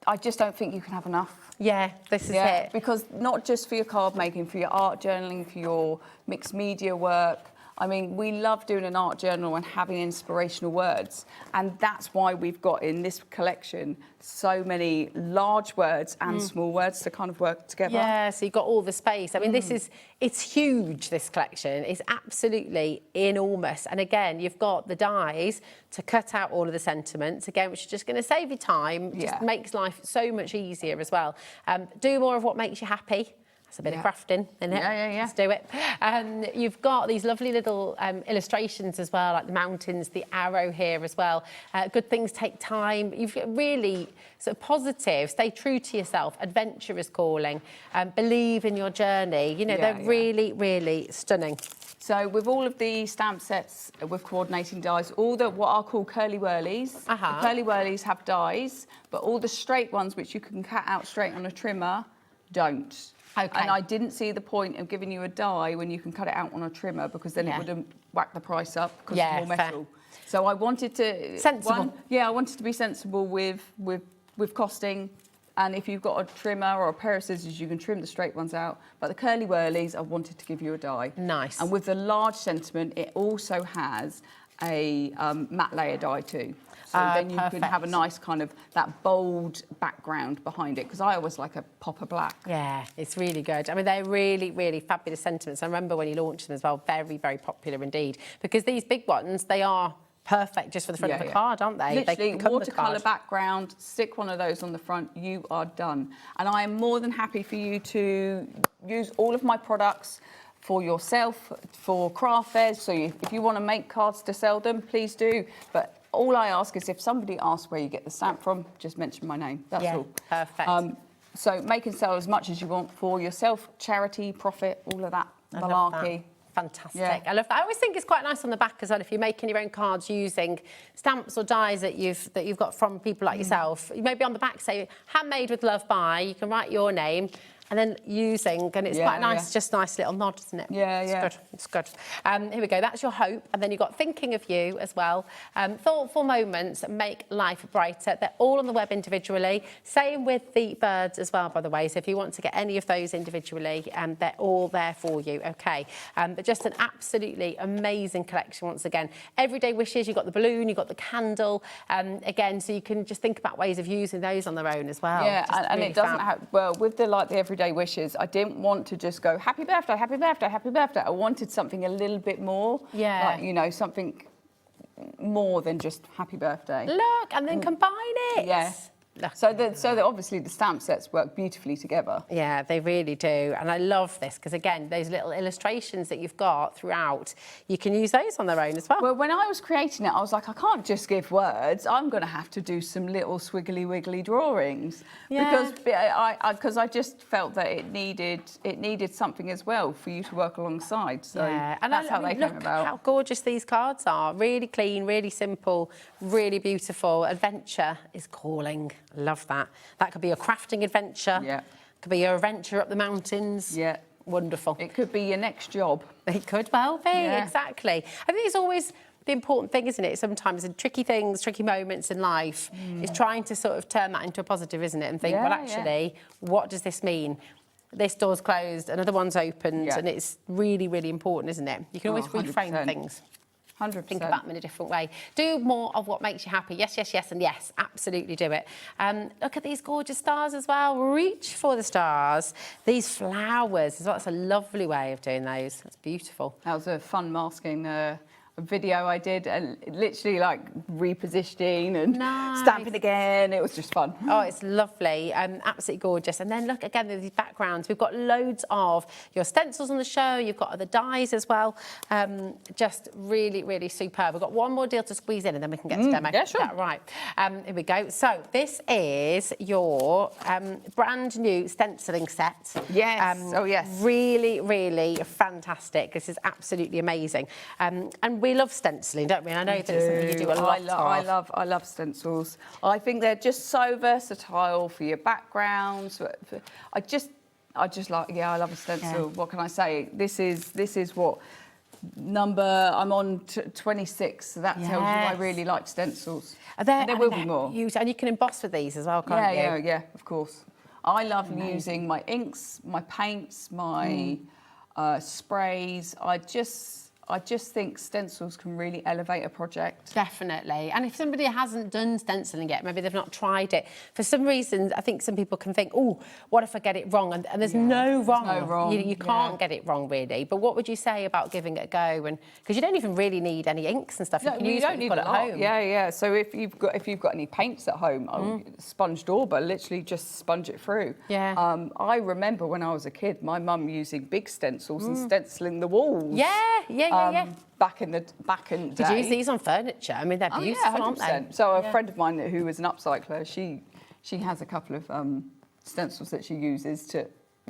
I just don't think you can have enough. Yeah, this is it. Because not just for your card making, for your art journaling, for your mixed media work. I mean, we love doing an art journal and having inspirational words. And that's why we've got in this collection so many large words and small words to kind of work together. Yeah, so you've got all the space. I mean, it's huge, this collection. It's absolutely enormous. And again, you've got the dies to cut out all of the sentiments, again, which is just going to save you time, just makes life so much easier as well. Do more of what makes you happy. That's a bit of crafting, isn't it? Yeah. Let's do it. You've got these lovely little illustrations as well, like the mountains, the arrow here as well. Good things take time. You've really sort of positive, stay true to yourself, adventure is calling, believe in your journey. You know, they're really, really stunning. So with all of the stamp sets with coordinating dies, all the what are called curly whirlies, the curly whirlies have dies, but all the straight ones, which you can cut out straight on a trimmer, don't. Okay. And I didn't see the point of giving you a die when you can cut it out on a trimmer, because then it would have whacked the price up because it's more metal. Fair. So I wanted to sensible. I wanted to be sensible with costing. And if you've got a trimmer or a pair of scissors, you can trim the straight ones out. But the curly whirlies, I wanted to give you a die. Nice. And with the large sentiment, it also has a matte layer die too. So then you can have a nice kind of that bold background behind it, because I always like a pop of black. Yeah, it's really good. I mean, they're really, really fabulous sentiments. I remember when you launched them as well, very, very popular indeed. Because these big ones, they are perfect just for the front of the card, aren't they? Literally, they watercolour background, stick one of those on the front, you are done. And I am more than happy for you to use all of my products for yourself, for craft fairs. So if you want to make cards to sell them, please do. But all I ask is, if somebody asks where you get the stamp from, just mention my name. That's all. Perfect. So make and sell as much as you want for yourself, charity, profit, all of that malarkey. Fantastic. Yeah. I love that. I always think it's quite nice on the back as well, if you're making your own cards using stamps or dies that you've got from people like yourself. You maybe on the back say, handmade with love by, you can write your name. And then using, and it's quite nice, just a nice little nod, isn't it? It's good. Here we go, that's your hope. And then you've got thinking of you as well. Thoughtful moments make life brighter. They're all on the web individually. Same with the birds as well, by the way. So if you want to get any of those individually, they're all there for you, okay? But just an absolutely amazing collection once again. Everyday wishes, you've got the balloon, you've got the candle. Again, so you can just think about ways of using those on their own as well. Yeah, and really it doesn't have, well, with the everyday wishes, I didn't want to just go happy birthday, happy birthday, happy birthday. I wanted something a little bit more. Yeah. Like, you know, something more than just happy birthday. Look, and then combine it. Yeah. So that obviously the stamp sets work beautifully together. Yeah, they really do. And I love this because, again, those little illustrations that you've got throughout, you can use those on their own as well. Well, when I was creating it, I was like, I can't just give words. I'm going to have to do some little swiggly wiggly drawings. Yeah. Because I just felt that it needed something as well for you to work alongside. So and that's how they came about. Look how gorgeous these cards are. Really clean, really simple, really beautiful. Adventure is calling. Love that. That could be a crafting adventure. Yeah. Could be your adventure up the mountains. Yeah. Wonderful. It could be your next job. It could well be, exactly. I think it's always the important thing, isn't it? Sometimes in tricky things, tricky moments in life, is trying to sort of turn that into a positive, isn't it? And think, well, actually, what does this mean? this door's closed, another one's opened, and it's really, really important, isn't it? You can always reframe things. 100%. Think about them in a different way. Do more of what makes you happy. Yes, yes, yes, and yes, absolutely do it. Look at these gorgeous stars as well. Reach for the stars. These flowers as well. That's a lovely way of doing those. That's beautiful. That was a fun masking video I did, and literally like repositioning and stamping again. It was just fun. Oh, it's lovely. Absolutely gorgeous. And then look again with these backgrounds. We've got loads of your stencils on the show. You've got other dies as well. Just really, really superb. We've got one more deal to squeeze in and then we can get to demo. Yeah, sure. Is that right? Here we go. So this is your brand new stenciling set. Yes. Oh, yes. Really, really fantastic. This is absolutely amazing. And we love stenciling, don't we? And I know that it's something you do a lot of. I love stencils. I think they're just so versatile for your backgrounds. I just like, I love a stencil. Yeah. What can I say? This is what number I'm on 26. So that tells you I really like stencils. There will be more. And you can emboss with these as well, can't you? Yeah, of course. I love using my inks, my paints, my sprays. I just think stencils can really elevate a project. Definitely. And if somebody hasn't done stenciling yet, maybe they've not tried it, for some reason, I think some people can think, oh, what if I get it wrong? And there's no wrong. There's no wrong. You can't get it wrong, really. But what would you say about giving it a go? And because you don't even really need any inks and stuff. You don't need a lot. Home. Yeah. So if you've got any paints at home, sponge dauber, literally just sponge it through. Yeah. I remember when I was a kid, my mum using big stencils and stenciling the walls. Yeah. Back in the day. Did you use these on furniture? I mean, they're beautiful, aren't they? So a friend of mine who was an upcycler, she has a couple of stencils that she uses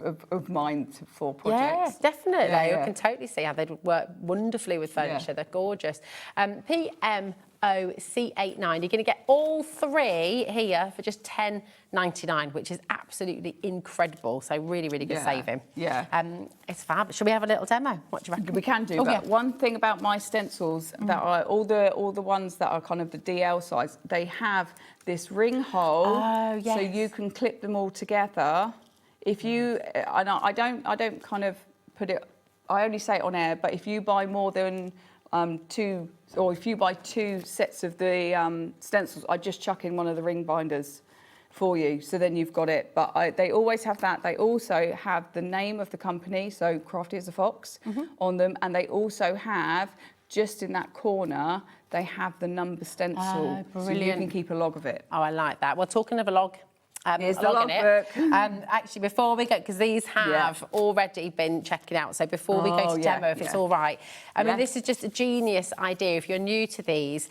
of mine for projects. Yeah, definitely. I can totally see how they'd work wonderfully with furniture. They're gorgeous. PMOC89. You're going to get all three here for just $10.99, which is absolutely incredible. So really, really good saving. Yeah. It's fab. Should we have a little demo? What do you reckon? We can do. But one thing about my stencils that are all the ones that are kind of the DL size, they have this ring hole, so you can clip them all together. If you, and I don't kind of put it. I only say it on air, but if you buy more than two, or if you buy two sets of the stencils, I just chuck in one of the ring binders for you, so then you've got it. But they always have that. They also have the name of the company, so Crafty As A Fox, on them, and they also have, just in that corner, they have the number stencil, so you can keep a log of it. Oh, I like that. Well, talking of a log, here's the logbook. Actually, before we go, because these have already been checking out, so before we go to demo, if it's all right. I mean, this is just a genius idea. If you're new to these,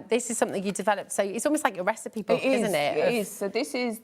this is something you developed. So it's almost like a recipe book, isn't it? It is. So this is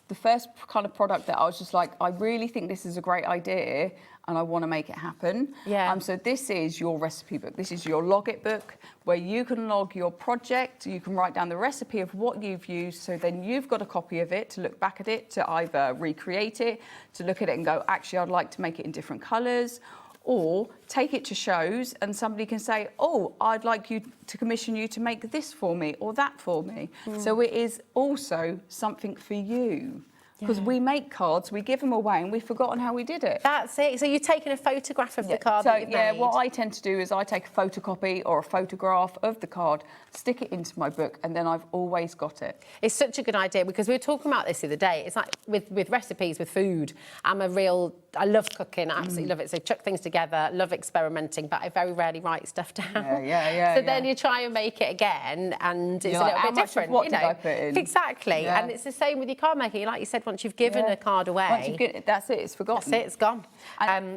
the first kind of product that I was just like, I really think this is a great idea and I want to make it happen. Yeah. So this is your recipe book. This is your log it book where you can log your project. You can write down the recipe of what you've used. So then you've got a copy of it to look back at it, to either recreate it, to look at it and go, actually, I'd like to make it in different colours, or take it to shows and somebody can say, oh, I'd like you to commission you to make this for me or that for me. So it is also something for you. Because we make cards, we give them away, and we've forgotten how we did it. That's it. So you've taken a photograph of the card that you've made. What I tend to do is I take a photocopy or a photograph of the card, stick it into my book, and then I've always got it. It's such a good idea, because we were talking about this the other day. It's like with recipes, with food. I love cooking, I absolutely love it. So chuck things together, love experimenting, but I very rarely write stuff down. So then you try and make it again, and it's a little bit different. What did I put in? Exactly. And it's the same with your card making. Like you said, once you've given a card away, that's it, it's forgotten. That's it, it's gone.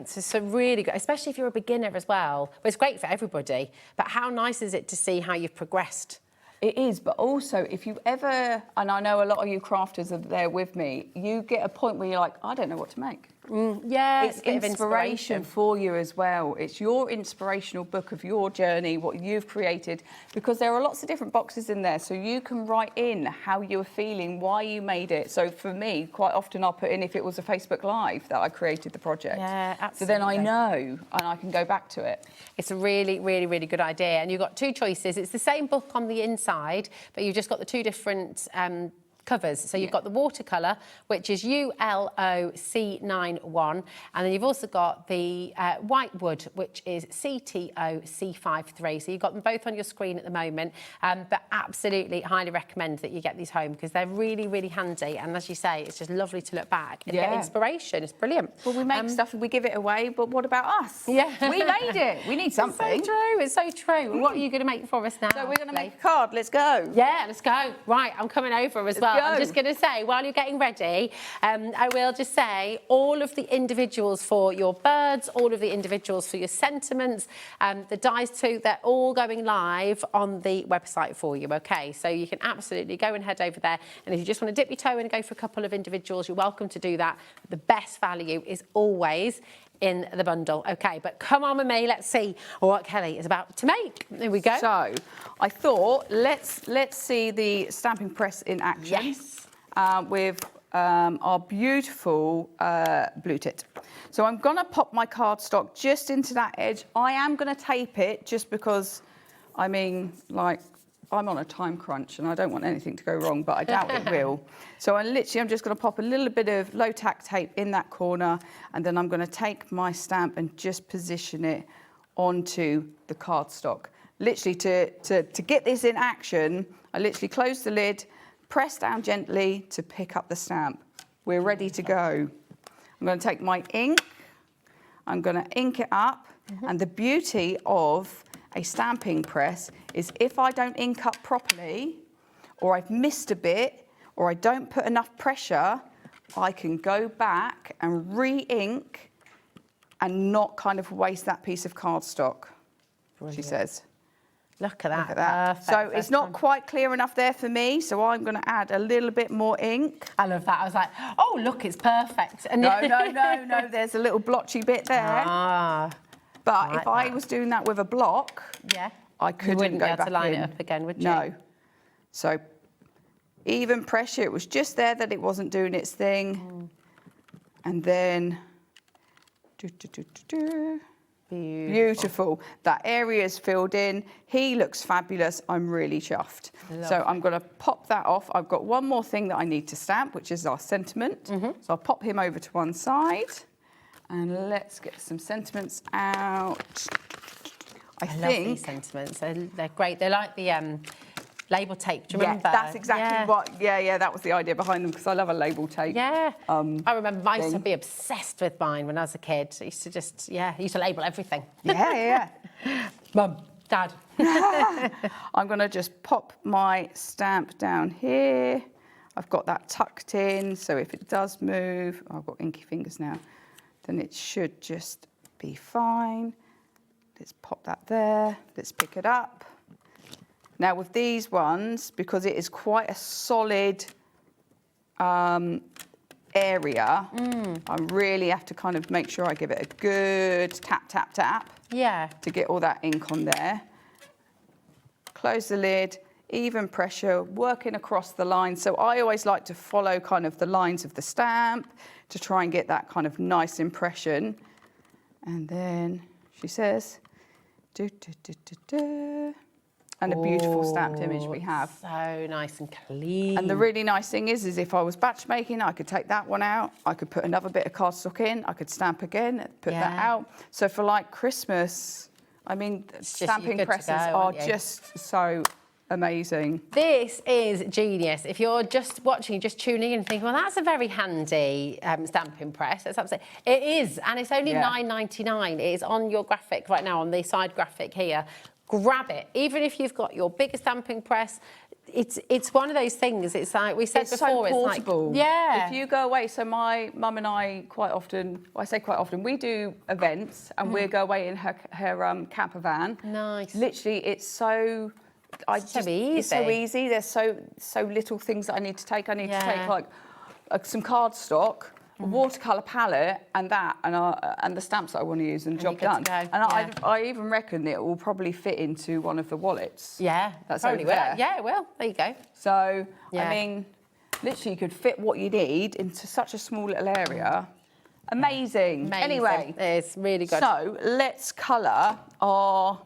So really good, especially if you're a beginner as well. But it's great for everybody. But how nice is it to see how you've progressed? It is, but also if you ever, and I know a lot of you crafters are there with me, you get a point where you're like, I don't know what to make. It's inspiration for you as well. It's your inspirational book of your journey, what you've created, because there are lots of different boxes in there, so you can write in how you were feeling, why you made it. So for me, quite often I'll put in if it was a Facebook Live that I created the project. Yeah, absolutely. So then I know and I can go back to it. It's a really, really, really good idea. And you've got two choices. It's the same book on the inside, but you've just got the two different covers. So you've got the watercolour, which is ULOC91, and then you've also got the whitewood, which is CTOC53. So you've got them both on your screen at the moment, but absolutely highly recommend that you get these home because they're really, really handy. And as you say, it's just lovely to look back and get inspiration. It's brilliant. Well, we make stuff and we give it away, but what about us? Yeah. We made it. We need something. It's so true. It's so true. What are you going to make for us now? So we're going to make a card. Let's go. Yeah, let's go. Right, I'm coming over as well. go. I'm just going to say, while you're getting ready, I will just say all of the individuals for your birds, all of the individuals for your sentiments, the dies too, they're all going live on the website for you, okay? So you can absolutely go and head over there. And if you just want to dip your toe in and go for a couple of individuals, you're welcome to do that. The best value is always in the bundle. Okay, but come on with me, let's see what Kelly is about to make. There we go. So I thought let's see the stamping press in action. Yes. With our beautiful blue tit. So I'm gonna pop my cardstock just into that edge. I am gonna tape it just because, I mean, like, I'm on a time crunch and I don't want anything to go wrong, but I doubt it will. So I'm just going to pop a little bit of low tack tape in that corner, and then I'm going to take my stamp and just position it onto the cardstock. Literally to get this in action, I literally close the lid, press down gently to pick up the stamp. We're ready to go. I'm going to take my ink, I'm going to ink it up, and the beauty of a stamping press is if I don't ink up properly, or I've missed a bit, or I don't put enough pressure, I can go back and re-ink and not kind of waste that piece of cardstock, she says. Look at that. Look at that. Perfect. So it's not quite clear enough there for me, so I'm going to add a little bit more ink. I love that. I was like, oh, look, it's perfect. And No, there's a little blotchy bit there. Ah. But Like if I that. was doing that with a block, Yeah. I couldn't You wouldn't go be able back to line in. it up again, would you? No. So even pressure, it was just there that it wasn't doing its thing. And then, beautiful. That area is filled in. He looks fabulous. I'm really chuffed. So I'm going to pop that off. I've got one more thing that I need to stamp, which is our sentiment. So I'll pop him over to one side. And let's get some sentiments out. I love think these sentiments. They're great. They're like the label tape. Do you remember? that's exactly what. Yeah, that was the idea behind them because I love a label tape. Yeah. I remember I used to thing. be obsessed with mine when I was a kid. I used to just, I used to label everything. Yeah. Mum, Dad. I'm going to just pop my stamp down here. I've got that tucked in, so if it does move, I've got inky fingers now, then it should just be fine. Let's pop that there. Let's pick it up. Now with these ones, because it is quite a solid area, I really have to kind of make sure I give it a good tap, tap, tap. Yeah. To get all that ink on there. Close the lid, even pressure, working across the line. So I always like to follow kind of the lines of the stamp to try and get that kind of nice impression. And then she says, and a beautiful stamped image we have. So nice and clean. And the really nice thing is if I was batch making, I could take that one out, I could put another bit of cardstock in, I could stamp again, put that out. So for like Christmas, I mean, stamping presses are just so amazing. This is genius. If you're just watching, just tuning in and thinking, well, that's a very handy stamping press. That's absolutely, it is, and it's only $9.99. It is on your graphic right now, on the side graphic here. Grab it. Even if you've got your bigger stamping press, it's one of those things. It's like we said before. So portable. It's like, If you go away, so my mum and I quite often, well, I say quite often, we do events and we go away in her camper van. Nice. Literally, it's so. It's so easy. There's so little things that I need to take. I need to take like some cardstock, a watercolour palette, and the stamps that I want to use, and job done. And I even reckon it will probably fit into one of the wallets. Yeah, that's probably over there. will. Yeah, it will. There you go. So I mean, literally, you could fit what you need into such a small little area. Amazing. Anyway, it's really good. So let's colour our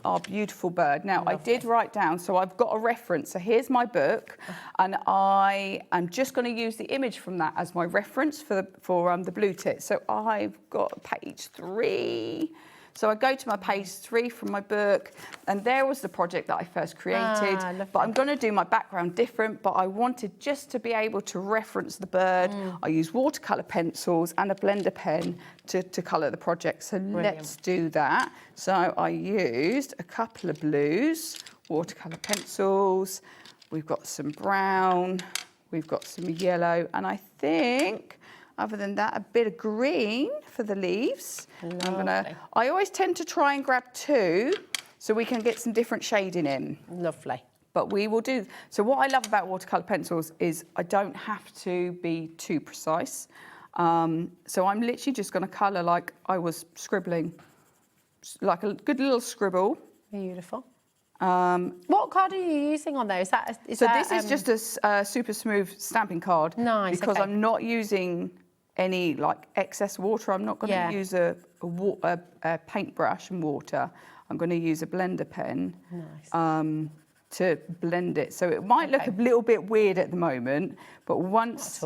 our beautiful bird. Now, I did write down, so I've got a reference. So here's my book, and I am just going to use the image from that as my reference for the blue tit. So I've got page 3. So I go to my page 3 from my book, and there was the project that I first created. But I'm going to do my background different, but I wanted just to be able to reference the bird. I use watercolour pencils and a blender pen to colour the project. So let's do that. So I used a couple of blues, watercolour pencils. We've got some brown, we've got some yellow, and I think, other than that, a bit of green for the leaves. I always tend to try and grab 2 so we can get some different shading in. Lovely. But we will do. So what I love about watercolour pencils is I don't have to be too precise. So I'm literally just going to colour like I was scribbling, like a good little scribble. Beautiful. What card are you using on there? Is that? This is just a super smooth stamping card. Nice. Because I'm not using any like excess water. I'm not going to use a paintbrush and water. I'm going to use a blender pen to blend it. So it might look a little bit weird at the moment, but once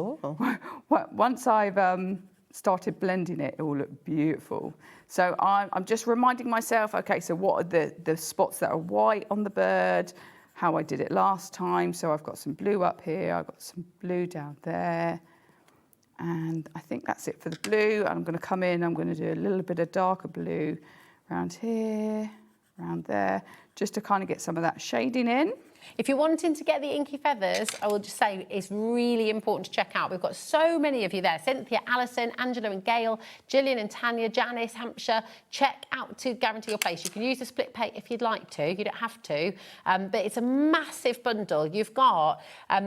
I've started blending it, it will look beautiful. So I'm just reminding myself, okay, so what are the spots that are white on the bird, how I did it last time. So I've got some blue up here, I've got some blue down there. And I think that's it for the blue. I'm going to come in, I'm going to do a little bit of darker blue around here, around there, just to kind of get some of that shading in. If you're wanting to get the inky feathers, I will just say it's really important to check out. We've got so many of you there. Cynthia, Alison, Angela and Gail, Gillian and Tanya, Janice, Hampshire. Check out to guarantee your place. You can use the split pay if you'd like to. You don't have to. But it's a massive bundle. You've got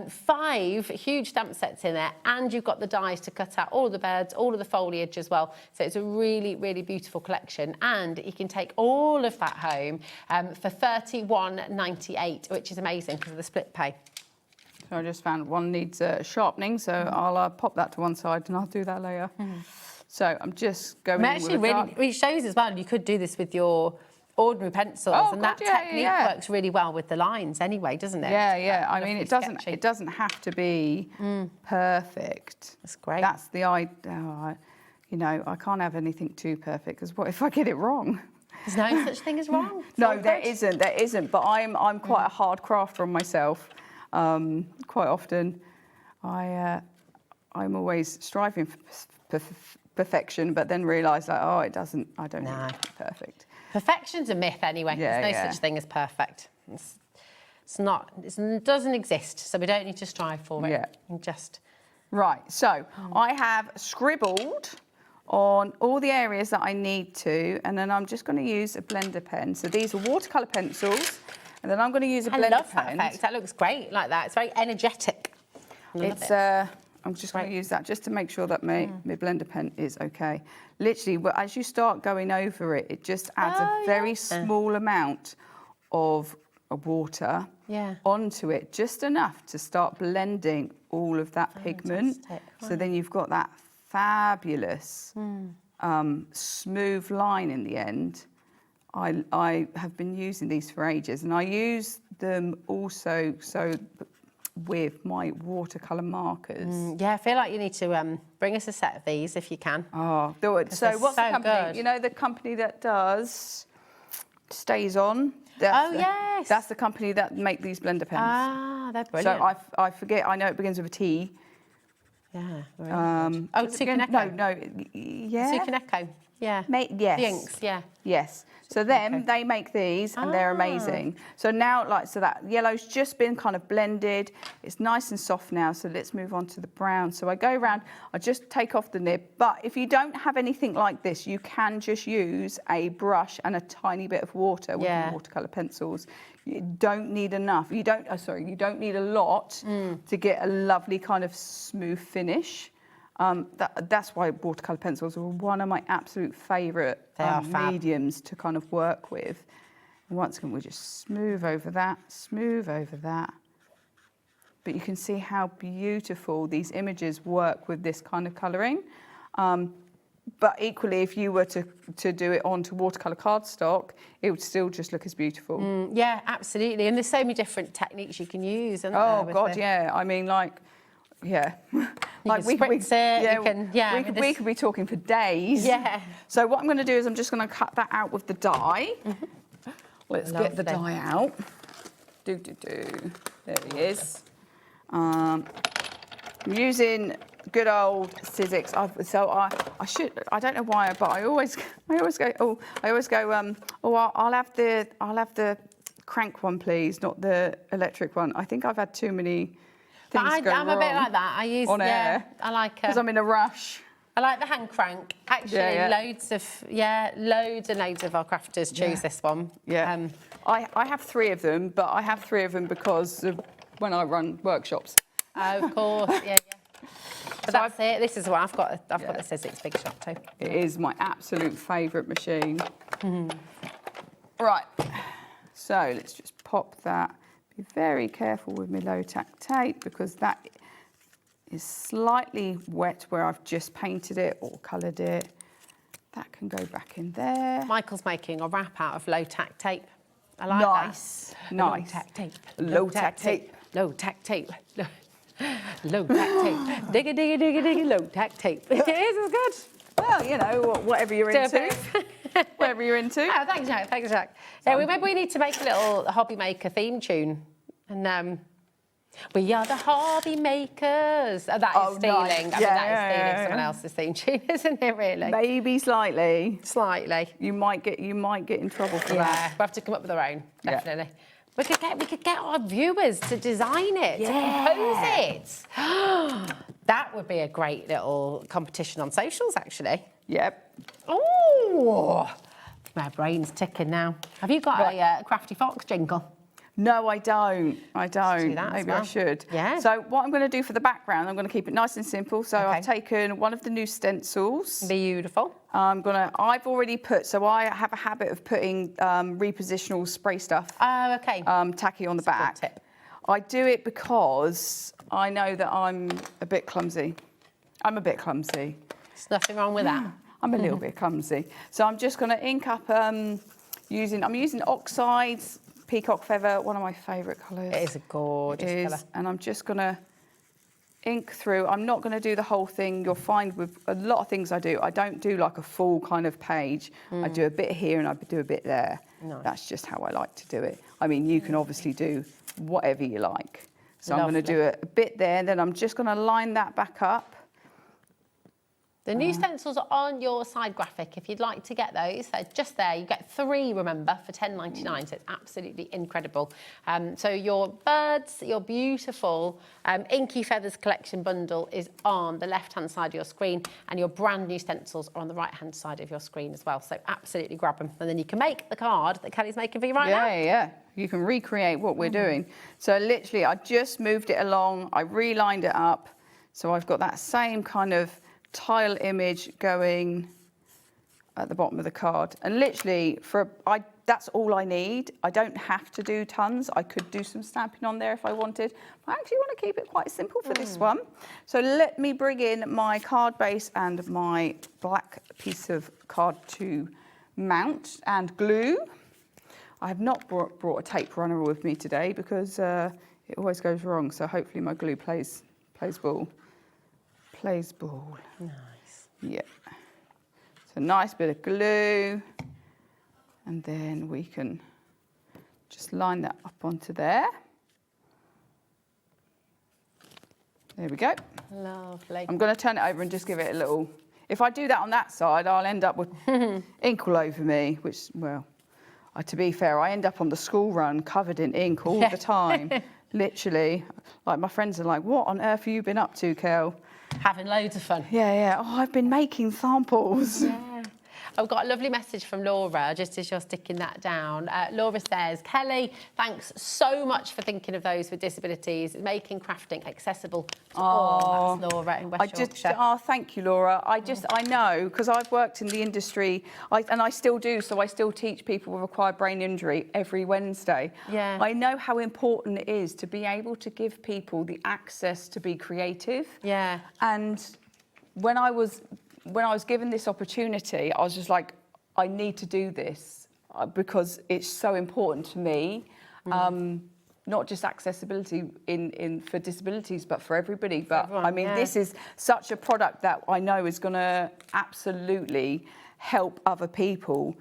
5 huge stamp sets in there, and you've got the dies to cut out all of the birds, all of the foliage as well. So it's a really, really beautiful collection. And you can take all of that home for $31.98, which is amazing because of the split pay. So I just found one needs sharpening, so I'll pop that to one side and I'll do that later. So I'm just going actually it shows as well, you could do this with your ordinary pencils, and that technique works really well with the lines anyway, doesn't it? Yeah. I mean, it doesn't have to be perfect. That's great. That's the idea. You know, I can't have anything too perfect, because what if I get it wrong? There's no such thing as wrong. No, there isn't. But I'm quite a hard crafter on myself. Quite often, I'm always striving for perfection, but then realise like, oh, I don't need it to be perfect. Perfection's a myth anyway. There's no such thing as perfect. It's not. It doesn't exist. So we don't need to strive for it. Just right. So I have scribbled on all the areas that I need to, and then I'm just going to use a blender pen. So these are watercolour pencils, and then I'm going to use a blender pen. I love that effect. That looks great like that. It's very energetic. I'm just going to use that just to make sure that my blender pen is okay. Literally, as you start going over it, it just adds a very small amount of water onto it, just enough to start blending all of that pigment. So then you've got that fabulous smooth line in the end. I have been using these for ages, and I use them also with my watercolour markers. I feel like you need to bring us a set of these if you can. Oh, do it. So what's the company? Good. You know the company that does Stays On? Yes. That's the company that make these blender pens. Ah, they're brilliant. So I forget, I know it begins with a T. Yeah. Tucaneko. No. Yeah. Tucaneko. Yeah. Yes. The inks, yeah. Yes. So they make these, and they're amazing. So now, so that yellow's just been kind of blended. It's nice and soft now. So let's move on to the brown. So I go around, I just take off the nib. But if you don't have anything like this, you can just use a brush and a tiny bit of water with your watercolour pencils. You don't need enough. You don't need a lot to get a lovely kind of smooth finish. That's why watercolour pencils are one of my absolute favourite mediums to kind of work with. And once again, we'll just smooth over that. But you can see how beautiful these images work with this kind of colouring. But equally, if you were to do it onto watercolour cardstock, it would still just look as beautiful. Yeah, absolutely. And there's so many different techniques you can use. Oh God, yeah. I mean, like, yeah. Like we could be talking for days. Yeah. So what I'm going to do is I'm just going to cut that out with the die. Let's get the die out. There he is. I'm using good old Sizzix. I don't know why, but I always go. I'll have the crank one, please, not the electric one. I think I've had too many things go I'm wrong a bit like that. I use on air. I like because I'm in a rush. I like the hand crank. Actually, loads and loads of our crafters choose this one. Yeah. I have 3 of them, but I have 3 of them because of when I run workshops. Oh, of course, yeah. But that's it. This is what I've got. I've got the Sizzix Big Shot too. It is my absolute favourite machine. Right. So let's just pop that. Be very careful with my low tack tape because that is slightly wet where I've just painted it or coloured it. That can go back in there. Michael's making a wrap out of low tack tape. I like that. Nice. Low tack tape. Low tack tape. Low tack tape. Low tack tape. Digga, digga, digga, digga, low tack tape. It is, it's good. Well, you know, whatever you're into. Whatever you're into. Oh, thanks, Jack. Thanks, Jack. Yeah, maybe we need to make a little HobbyMaker theme tune. And we are the HobbyMakers. Oh, that is stealing. Nice. I mean, that is stealing someone else's theme tune, isn't it, really? Maybe slightly. Slightly. You might get in trouble for that. Yeah, we'll have to come up with our own, definitely. Yeah. We could get our viewers to design it, to compose it. That would be a great little competition on socials, actually. Yep. Oh, my brain's ticking now. Have you got a Crafty Fox jingle? No, I don't. Maybe I should. Yeah. So what I'm going to do for the background, I'm going to keep it nice and simple. So I've taken one of the new stencils. Beautiful. I've already put, so I have a habit of putting repositional spray stuff. Oh, okay. Tacky on the back. Good tip. I do it because I know that I'm a bit clumsy. There's nothing wrong with that. I'm a little bit clumsy. So I'm just going to ink up I'm using Oxides, Peacock Feather, one of my favourite colours. It is a gorgeous colour. And I'm just going to ink through. I'm not going to do the whole thing. You'll find with a lot of things I do, I don't do like a full kind of page. I do a bit here and I do a bit there. Nice. That's just how I like to do it. I mean, you can obviously do whatever you like. So I'm going to do a bit there, and then I'm just going to line that back up. The new stencils are on your side graphic if you'd like to get those. They're just there. You get 3, remember, for $10.99, so it's absolutely incredible. So your birds, your beautiful Inky Feathers collection bundle is on the left-hand side of your screen, and your brand new stencils are on the right-hand side of your screen as well. So absolutely grab them, and then you can make the card that Kelly's making for you right now. Yeah. You can recreate what we're doing. So literally, I just moved it along. I relined it up. So I've got that same kind of tile image going at the bottom of the card, and literally that's all I need. I don't have to do tons. I could do some stamping on there if I wanted. I actually want to keep it quite simple for this one. So let me bring in my card base and my black piece of card to mount and glue. I have not brought a tape runner with me today because it always goes wrong, so hopefully my glue plays ball. Plays ball. Nice. Yeah. So nice bit of glue, and then we can just line that up onto there. There we go. Lovely. I'm going to turn it over and just give it a little. If I do that on that side, I'll end up with ink all over me, which, well, to be fair, I end up on the school run covered in ink all the time. Literally. Like, my friends are like, what on earth have you been up to, Kel? Having loads of fun. Yeah. Oh, I've been making samples. Yeah. I've got a lovely message from Laura, just as you're sticking that down. Laura says, Kelly, thanks so much for thinking of those with disabilities, making crafting accessible to all. That's Laura in West Yorkshire. Thank you, Laura. I know, because I've worked in the industry, and I still do, so I still teach people with acquired brain injury every Wednesday. Yeah. I know how important it is to be able to give people the access to be creative. Yeah. And when I was when I was given this opportunity, I was just like, I need to do this because it's so important to me. Not just accessibility for disabilities, but for everybody. But everyone, I mean, this is such a product that I know is going to absolutely help other people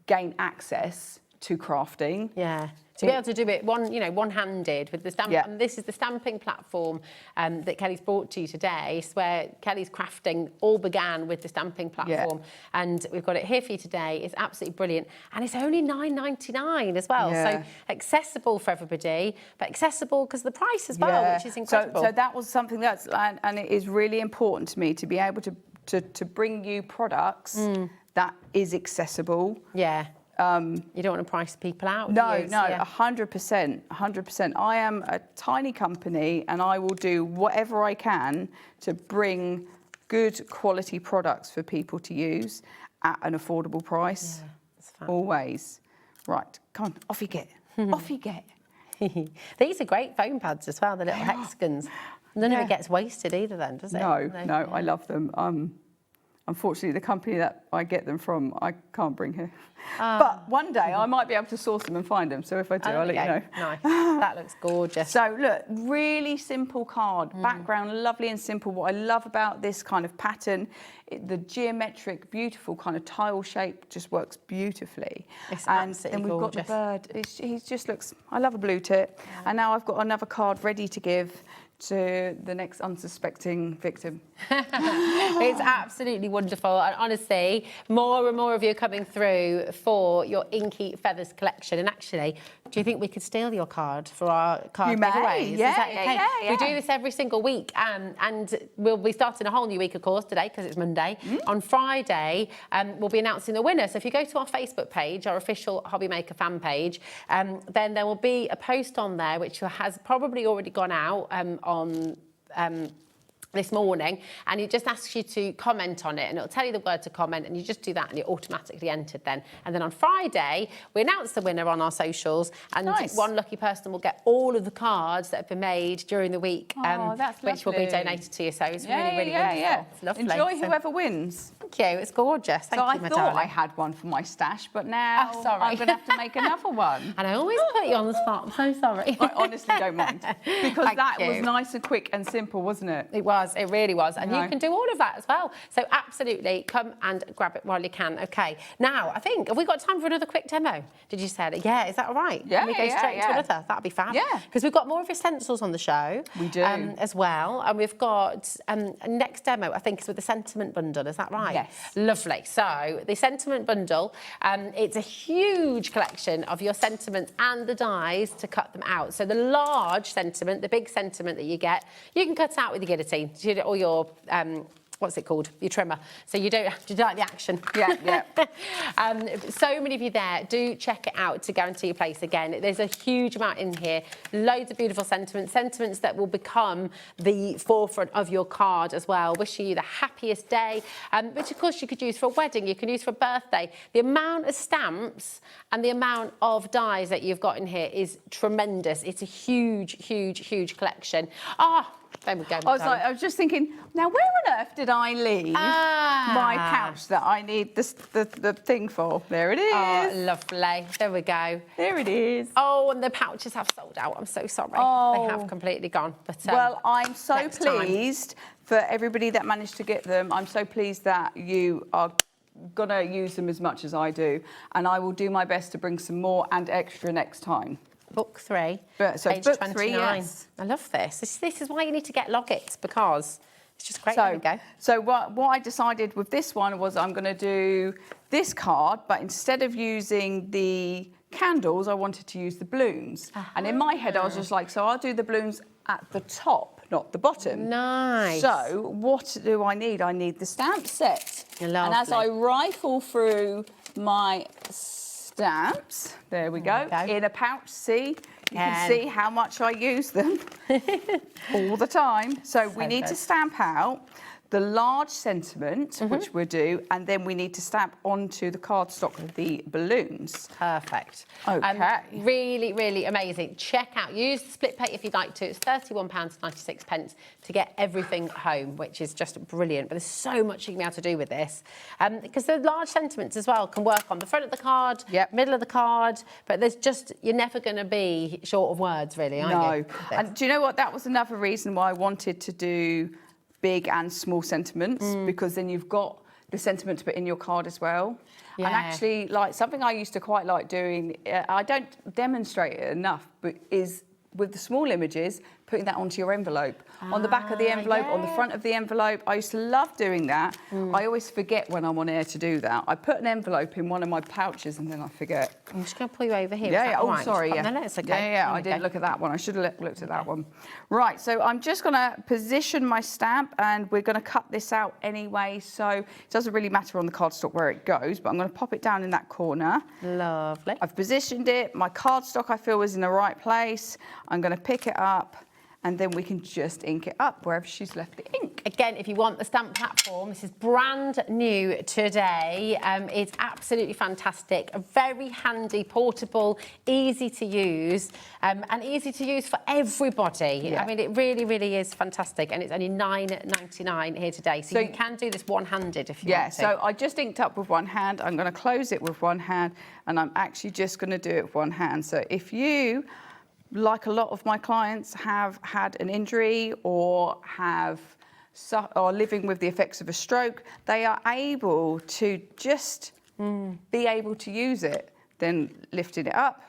gain access to crafting. Yeah. To be able to do it one-handed with the stamp, and this is the stamping platform that Kelly's brought to you today. It's where Kelly's crafting all began with the stamping platform, and we've got it here for you today. It's absolutely brilliant, and it's only $9.99 as well. So accessible for everybody, but accessible because of the price as well, which is incredible. So that was something that's, and it is really important to me to be able to bring you products that is accessible. Yeah. You don't want to price people out. No, 100%, 100%. I am a tiny company, and I will do whatever I can to bring good quality products for people to use at an affordable price. Yeah, that's fun. Always. Right, come on, off you get. Off you get. These are great foam pads as well, the little hexagons. None of it gets wasted either then, does it? No, I love them. Unfortunately, the company that I get them from, I can't bring here. But one day I might be able to source them and find them. So if I do, I'll let you know. Nice. That looks gorgeous. So look, really simple card. Background, lovely and simple. What I love about this kind of pattern, the geometric, beautiful kind of tile shape just works beautifully. It's and then we've got the bird. He just looks, I love a blue tip. Yeah. And now I've got another card ready to give to the next unsuspecting victim. It's absolutely wonderful, and honestly, more and more of you are coming through for your Inky Feathers collection. And actually, do you think we could steal your card for our card giveaways? Is that okay? We do this every single week, and we'll be starting a whole new week, of course, today because it's Monday. On Friday, we'll be announcing the winner. So if you go to our Facebook page, our official HobbyMaker fan page, then there will be a post on there which has probably already gone out on this morning, and it just asks you to comment on it, and it'll tell you the word to comment, and you just do that and you're automatically entered then. And then on Friday, we announce the winner on our socials, and one lucky person will get all of the cards that have been made during the week, which will be donated to you. So it's really wonderful. It's lovely. Enjoy whoever wins. Thank you. It's gorgeous. Thank you, my I thought I had one for my stash, but now I'm going to have to make another one. And I always put you on the spot. I'm so sorry. I honestly don't mind. Because that was nice and quick and simple, wasn't it? It was. It really was. And you can do all of that as well. So absolutely, come and grab it while you can. Okay. Now, I think, have we got time for another quick demo? Did you say that? Yeah, is that all right? Yeah, Can we go straight into another? That'd be fab. Yeah. Because we've got more of your stencils on the show. We do. As well. And we've got next demo, I think, is with the sentiment bundle. Is that right? Yes. Lovely. So the sentiment bundle, it's a huge collection of your sentiments and the dies to cut them out. So the large sentiment, the big sentiment that you get, you can cut out with the guillotine or your what's it called? Your trimmer. So you don't have to do like the action. Yeah. So many of you there, do check it out to guarantee your place again. There's a huge amount in here. Loads of beautiful sentiments that will become the forefront of your card as well. Wishing you the happiest day, which of course you could use for a wedding, you can use for a birthday. The amount of stamps and the amount of dies that you've got in here is tremendous. It's a huge collection. There we go. I was just thinking, now where on earth did I leave my pouch that I need the thing for? There it is. Oh, lovely. There we go. There it is. Oh, and the pouches have sold out. I'm so sorry. Oh. They have completely gone. But well, I'm so pleased for everybody that managed to get them. I'm so pleased that you are going to use them as much as I do. And I will do my best to bring some more and extra next time. Book 3, so page book 29. 3, yes. I love this. This is why you need to get Loggits, because it's just great. There we go. So what I decided with this one was I'm going to do this card, but instead of using the candles, I wanted to use the balloons. And in my head, I was just like, so I'll do the balloons at the top, not the bottom. Nice. So what do I need? I need the stamp set. Lovely. And as I rifle through my stamps, there we go, in a pouch, see? You can see how much I use them all the time. So we need to stamp out the large sentiment, which we'll do, and then we need to stamp onto the cardstock the balloons. Perfect. Okay. Really, really amazing. Check out, use the split pay if you'd like to. It's £31.96 to get everything home, which is just brilliant. But there's so much you can be able to do with this. Because the large sentiments as well can work on the front of the card, middle of the card, but there's just, you're never going to be short of words, really, are you? No. And do you know what? That was another reason why I wanted to do big and small sentiments, because then you've got the sentiment to put in your card as well. Yeah. And actually, like something I used to quite like doing, I don't demonstrate it enough, but is with the small images, putting that onto your envelope. On the back of the envelope, on the front of the envelope. I used to love doing that. I always forget when I'm on air to do that. I put an envelope in one of my pouches and then I forget. I'm just going to pull you over here. Yeah, oh, right? Sorry, No, it's okay. Yeah, I didn't look at that one. I should have looked at that one. Right, so I'm just going to position my stamp and we're going to cut this out anyway, so it doesn't really matter on the cardstock where it goes, but I'm going to pop it down in that corner. Lovely. I've positioned it. My cardstock I feel is in the right place. I'm going to pick it up and then we can just ink it up wherever she's left the ink. Again, if you want the stamp platform, this is brand new today. It's absolutely fantastic, very handy, portable, easy to use, and easy to use for everybody. Yeah. I mean, it really, really is fantastic, and it's only £9.99 here today, so you can do this one-handed if you want to. So I just inked up with one hand. I'm going to close it with one hand, and I'm actually just going to do it with one hand. So if you, like a lot of my clients, have had an injury or are living with the effects of a stroke, they are able to just be able to use it. Then lifting it up.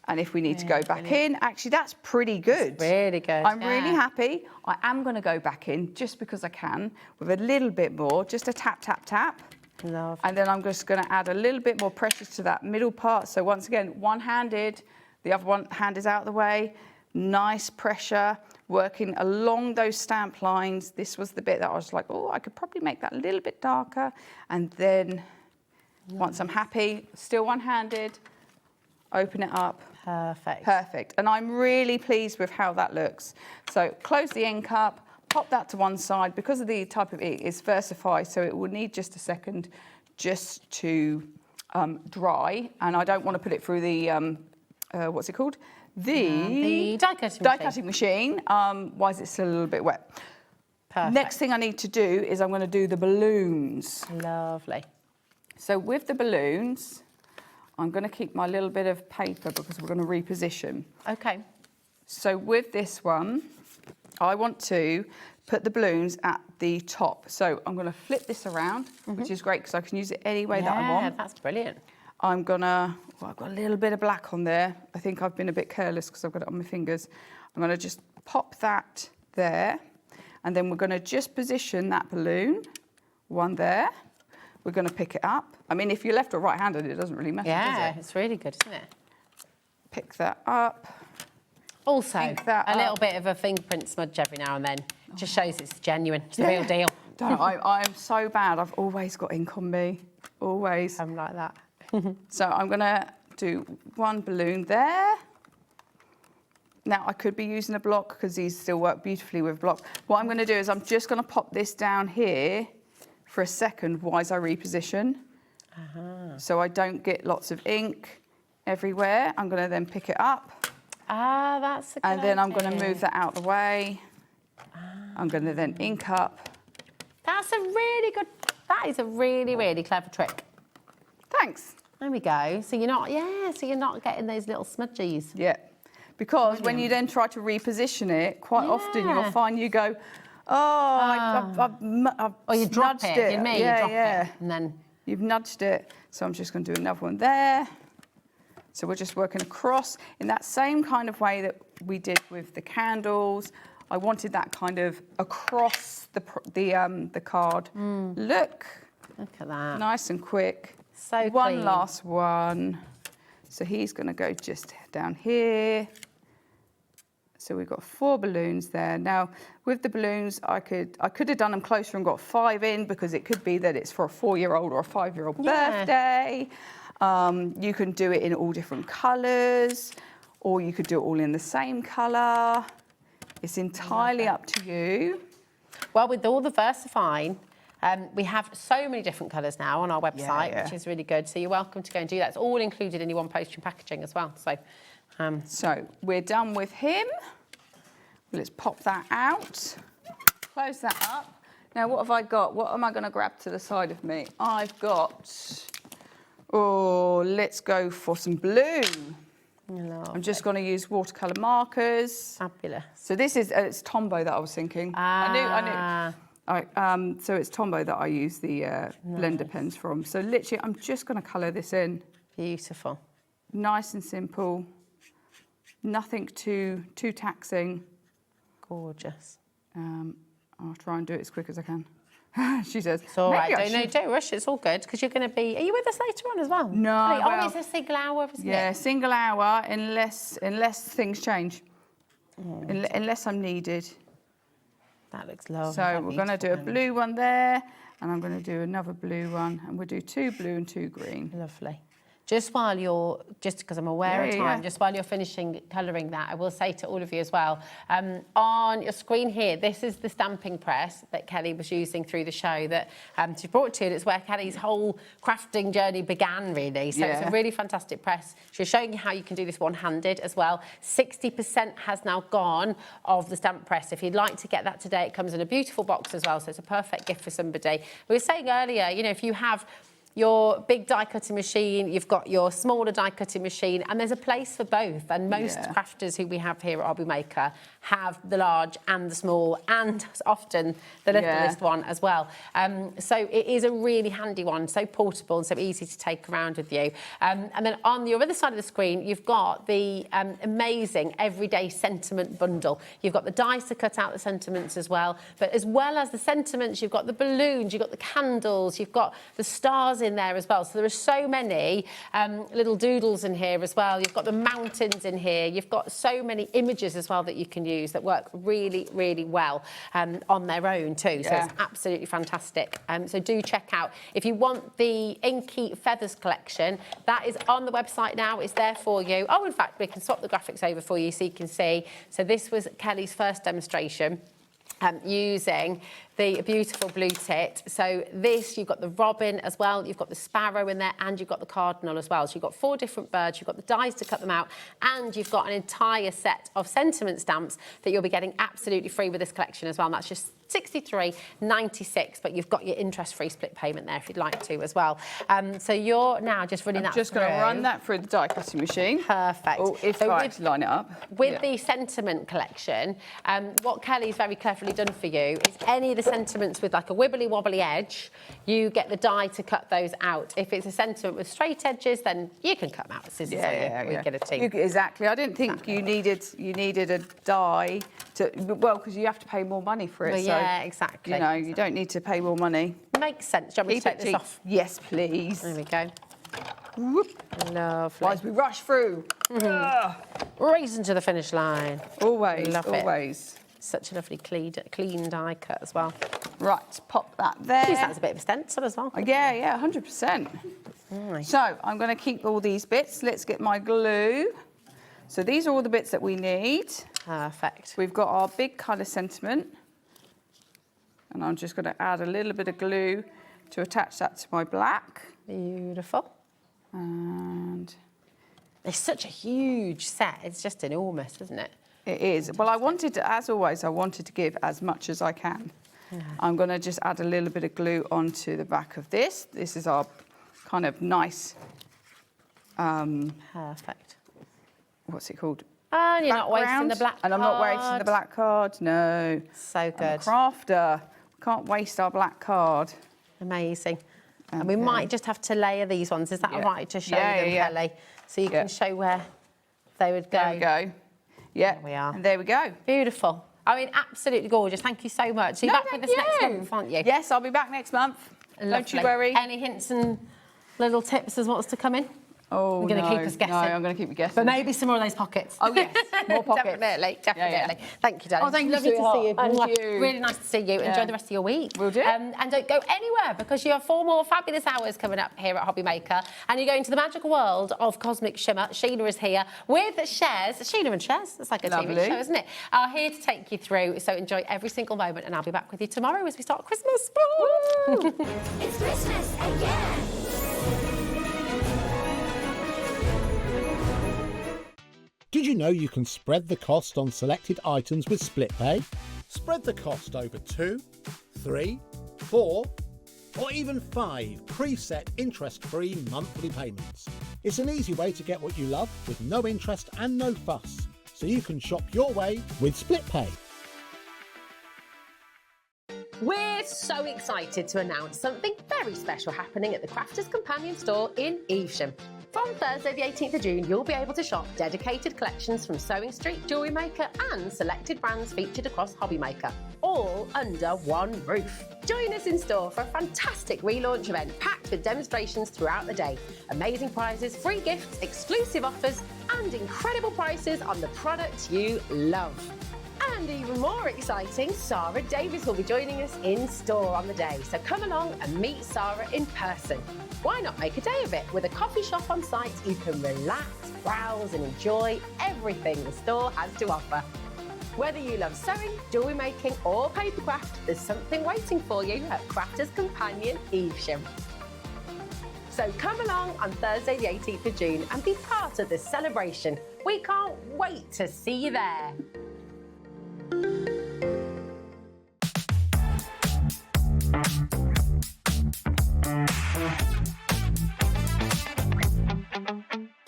And if we need to go back in, actually that's pretty good. It's really good. I'm really happy. I am going to go back in just because I can with a little bit more, just a tap, tap, tap. Lovely. And then I'm just going to add a little bit more pressure to that middle part. So once again, one-handed. The other one hand is out of the way. Nice pressure, working along those stamp lines. This was the bit that I was like, oh, I could probably make that a little bit darker. And then once I'm happy, still one-handed, open it up. Perfect. Perfect. And I'm really pleased with how that looks. So close the ink up, pop that to one side. Because of the type of ink, it's Versify, so it will need just a second just to dry. And I don't want to put it through the what's it called? The die-cutting machine. Why is it still a little bit wet? Perfect. Next thing I need to do is I'm going to do the balloons. Lovely. So with the balloons, I'm going to keep my little bit of paper because we're going to reposition. Okay. So with this one, I want to put the balloons at the top. So I'm going to flip this around, which is great because I can use it any way that I want. Yeah, that's brilliant. I'm gonna, I've got a little bit of black on there. I think I've been a bit careless because I've got it on my fingers. I'm gonna just pop that there. And then we're gonna just position that balloon, one there. We're gonna pick it up. I mean, if you're left or right-handed, it doesn't really matter, does it? It's really good, isn't it? Pick that up. Also, a little bit of a fingerprint smudge every now and then. Just shows it's genuine, it's the real deal. I'm so bad. I've always got ink on me, always. I'm like that. So I'm going to do one balloon there. Now, I could be using a block because these still work beautifully with block. What I'm going to do is I'm just going to pop this down here for a second while I reposition. So I don't get lots of ink everywhere. I'm going to then pick it up. That's a good And then I'm idea. going to move that out of the way. I'm going to then ink up. That's a really good, that is a really, really clever trick. Thanks. There we go. So you're not, so you're not getting those little smudgies. Yeah. Because when you then try to reposition it, quite often you'll find you go, I've or you drop nudged it. You mean you drop it, and then you've nudged it. So I'm just going to do another one there. So we're just working across in that same kind of way that we did with the candles. I wanted that kind of across the card. Look at that. Nice and quick. So one clean. last one. So he's going to go just down here. So we've got 4 balloons there. Now, with the balloons, I could have done them closer and got 5 in because it could be that it's for a 4-year-old or a 5-year-old birthday. You can do it in all different colours, or you could do it all in the same colour. It's entirely up to you. Well, with all the VersaFine, we have so many different colours now on our website, which is really good. So you're welcome to go and do that. It's all included in your one postage packaging as well. So, so we're done with him. Let's pop that out. Close that up. Now, what have I got? What am I going to grab to the side of me? I've got, let's go for some blue. I'm just going to use watercolour markers. Fabulous. So this is, it's Tombow that I was thinking. I knew. So it's Tombow that I use the blender pens from. So literally, I'm just going to colour this in. Beautiful. Nice and simple. Nothing too taxing. Gorgeous. I'll try and do it as quick as I can. She says, it's all right. Don't rush. It's all good because you're going to be. Are you with us later on as well? No. Oh, it's a single hour, isn't it? Yeah, single hour unless things change. Unless I'm needed. That looks lovely. So we're going to do a blue one there, and I'm going to do another blue one, and we'll do 2 blue and 2 green. Lovely. Just because I'm aware of time, just while you're finishing colouring that, I will say to all of you as well, on your screen here, this is the stamping press that Kelly was using through the show that she brought to you. It's where Kelly's whole crafting journey began, really. So it's a really fantastic press. She's showing you how you can do this one-handed as well. 60% has now gone of the stamp press. If you'd like to get that today, it comes in a beautiful box as well, so it's a perfect gift for somebody. We were saying earlier, you know, if you have your big die cutting machine, you've got your smaller die cutting machine, and there's a place for both. And most crafters who we have here at HobbyMaker have the large and the small, and often the littlest one as well. So it is a really handy one, so portable and so easy to take around with you. And then on your other side of the screen, you've got the amazing everyday sentiment bundle. You've got the dies to cut out the sentiments as well, but as well as the sentiments, you've got the balloons, you've got the candles, you've got the stars in there as well. So there are so many little doodles in here as well. You've got the mountains in here. You've got so many images as well that you can use that work really, really well on their own too. So it's absolutely fantastic. So do check out. If you want the Inky Feathers collection, that is on the website now. It's there for you. Oh, in fact, we can swap the graphics over for you so you can see. So this was Kelly's first demonstration. Using the beautiful blue tit. So this, you've got the robin as well, you've got the sparrow in there, and you've got the cardinal as well. So you've got 4 different birds, you've got the dies to cut them out, and you've got an entire set of sentiment stamps that you'll be getting absolutely free with this collection as well. And that's just $63.96, but you've got your interest-free split payment there if you'd like to as well. So you're now just running that through. I'm just going to run that through the die cutting machine. Perfect. Or if I had to line it up. With the sentiment collection, what Kelly's very cleverly done for you is any of the sentiments with like a wibbly-wobbly edge, you get the die to cut those out. If it's a sentiment with straight edges, then you can cut them out with scissors. We get a team. Exactly. I didn't think you needed a die to, well, because you have to pay more money for it. Well, yeah, exactly. You know, you don't need to pay more money. Makes sense. Do you want me to take this off? Yes, please. There we go. Whoop. Lovely. As we rush through. Racing to the finish line. Always, always. Such a lovely clean die cut as well. Right, pop that there. Use that as a bit of a stencil as well. Yeah, 100%. Nice. So I'm going to keep all these bits. Let's get my glue. So these are all the bits that we need. Perfect. We've got our big colour sentiment. And I'm just going to add a little bit of glue to attach that to my black. Beautiful. And it's such a huge set. It's just enormous, isn't it? It is. Well, I wanted to, as always, I wanted to give as much as I can. Yeah. I'm going to just add a little bit of glue onto the back of this. This is our kind of nice... Perfect. What's it called? And you're not wasting the black card. And I'm not wasting the black card, no. So good. I'm a crafter. Can't waste our black card. Amazing. Okay. And we might just have to layer these ones. Is that all right to show them, Kelly? So you can show where they would go. There we go. Yeah. There we are. And there we go. Beautiful. I mean, absolutely gorgeous. Thank you so much. So you're back with us next month, aren't you? Yes, I'll be back next month. Lovely. Don't you worry. Any hints and little tips as what's to come in? Oh, We're going to keep us guessing. No, I'm going to keep you guessing. But maybe some more of those pockets. Oh, yes, more pockets. Definitely. Yeah. Thank you, darling. Oh, thank you, Lovely to sweetheart. see you. Thank you. Really nice to see you. Enjoy the rest of your week. Will do. And don't go anywhere because you have 4 more fabulous hours coming up here at HobbyMaker. And you're going to the magical world of Cosmic Shimmer. Sheena is here with Shares. Sheena and Shares, that's like a TV show, isn't it? Are here to take you through. So enjoy every single moment. And I'll be back with you tomorrow as we start Christmas. It's Christmas again. Did you know you can spread the cost on selected items with split pay? Spread the cost over 2, 3, 4, or even 5 preset interest-free monthly payments. It's an easy way to get what you love with no interest and no fuss, so you can shop your way with split pay. We're so excited to announce something very special happening at the Crafters Companion store in Evesham. From Thursday the 18th of June, you'll be able to shop dedicated collections from Sewing Street, Jewellery Maker and selected brands featured across HobbyMaker, all under one roof. Join us in store for a fantastic relaunch event packed with demonstrations throughout the day, amazing prizes, free gifts, exclusive offers and incredible prices on the products you love. And even more exciting, Sarah Davies will be joining us in store on the day. So come along and meet Sarah in person. Why not make a day of it? With a coffee shop on site, you can relax, browse and enjoy everything the store has to offer. Whether you love sewing, jewellery making or papercraft, there's something waiting for you at Crafters Companion Evesham. So come along on Thursday the 18th of June and be part of this celebration. We can't wait to see you there.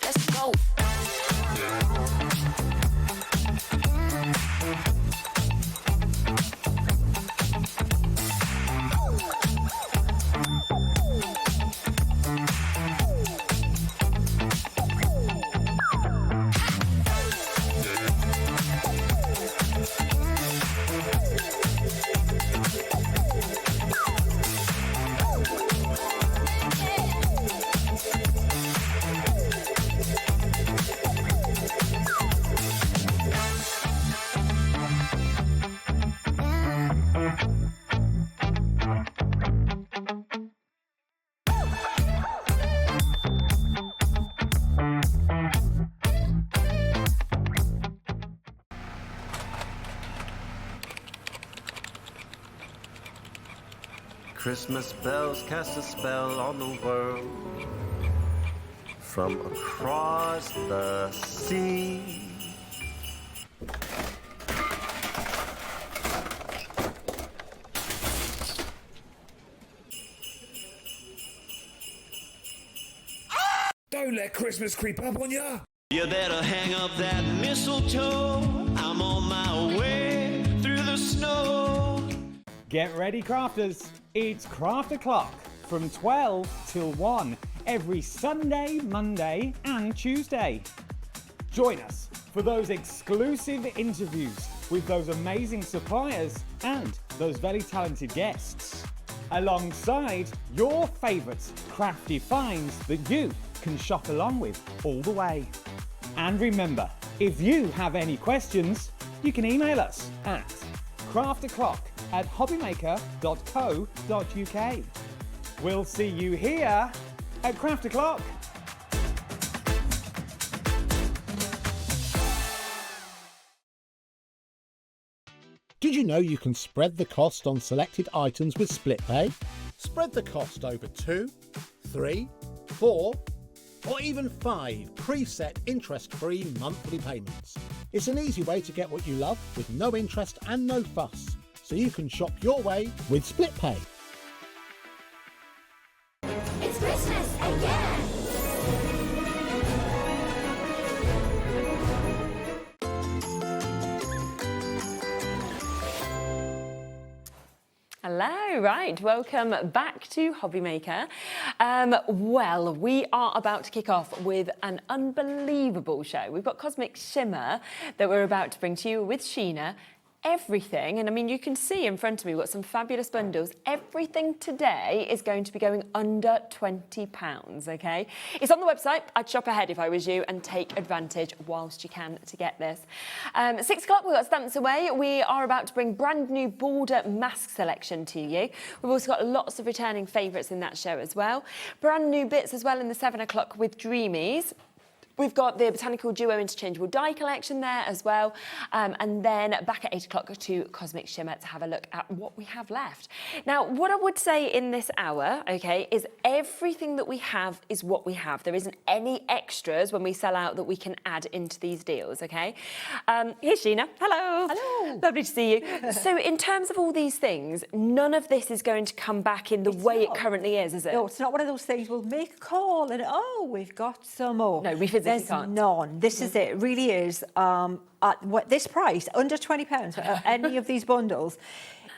Let's go. Christmas bells cast a spell on the world from across the sea. Don't let Christmas creep up on ya. You better hang up that mistletoe. I'm on my way through the snow. Get ready, crafters. It's Craft O'Clock from 12 till 1 every Sunday, Monday and Tuesday. Join us for those exclusive interviews with those amazing suppliers and those very talented guests, alongside your favourite crafty finds that you can shop along with all the way. And remember, if you have any questions, you can email us at crafto'clock@hobbymaker.co.uk. We'll see you here at Craft O'Clock. Did you know you can spread the cost on selected items with split pay? Spread the cost over 2, 3, 4, or even 5 preset interest-free monthly payments. It's an easy way to get what you love with no interest and no fuss, so you can shop your way with split pay. It's Christmas again. Hello, right, welcome back to HobbyMaker. Well, we are about to kick off with an unbelievable show. We've got Cosmic Shimmer that we're about to bring to you with Sheena. everything, and I mean, you can see in front of me, we've got some fabulous bundles. Everything today is going to be going under £20, okay? It's on the website. I'd shop ahead if I was you and take advantage whilst you can to get this. 6 o'clock, we've got stamps away. We are about to bring brand new border mask selection to you. We've also got lots of returning favourites in that show as well. Brand new bits as well in the 7 o'clock with Dreamees. We've got the Botanical Duo Interchangeable Die collection there as well. And then back at 8 o'clock to Cosmic Shimmer to have a look at what we have left. Now, what I would say in this hour, okay, is everything that we have is what we have. There isn't any extras when we sell out that we can add into these deals, okay? Here's Sheena. Hello. Hello. Lovely to see you. So in terms of all these things, none of this is going to come back in the way it currently is it? No, it's not one of those things, we'll make a call and, oh, we've got some more. No, we physically There's can't. none. This is it. It really is. At this price, under £20 for any of these bundles,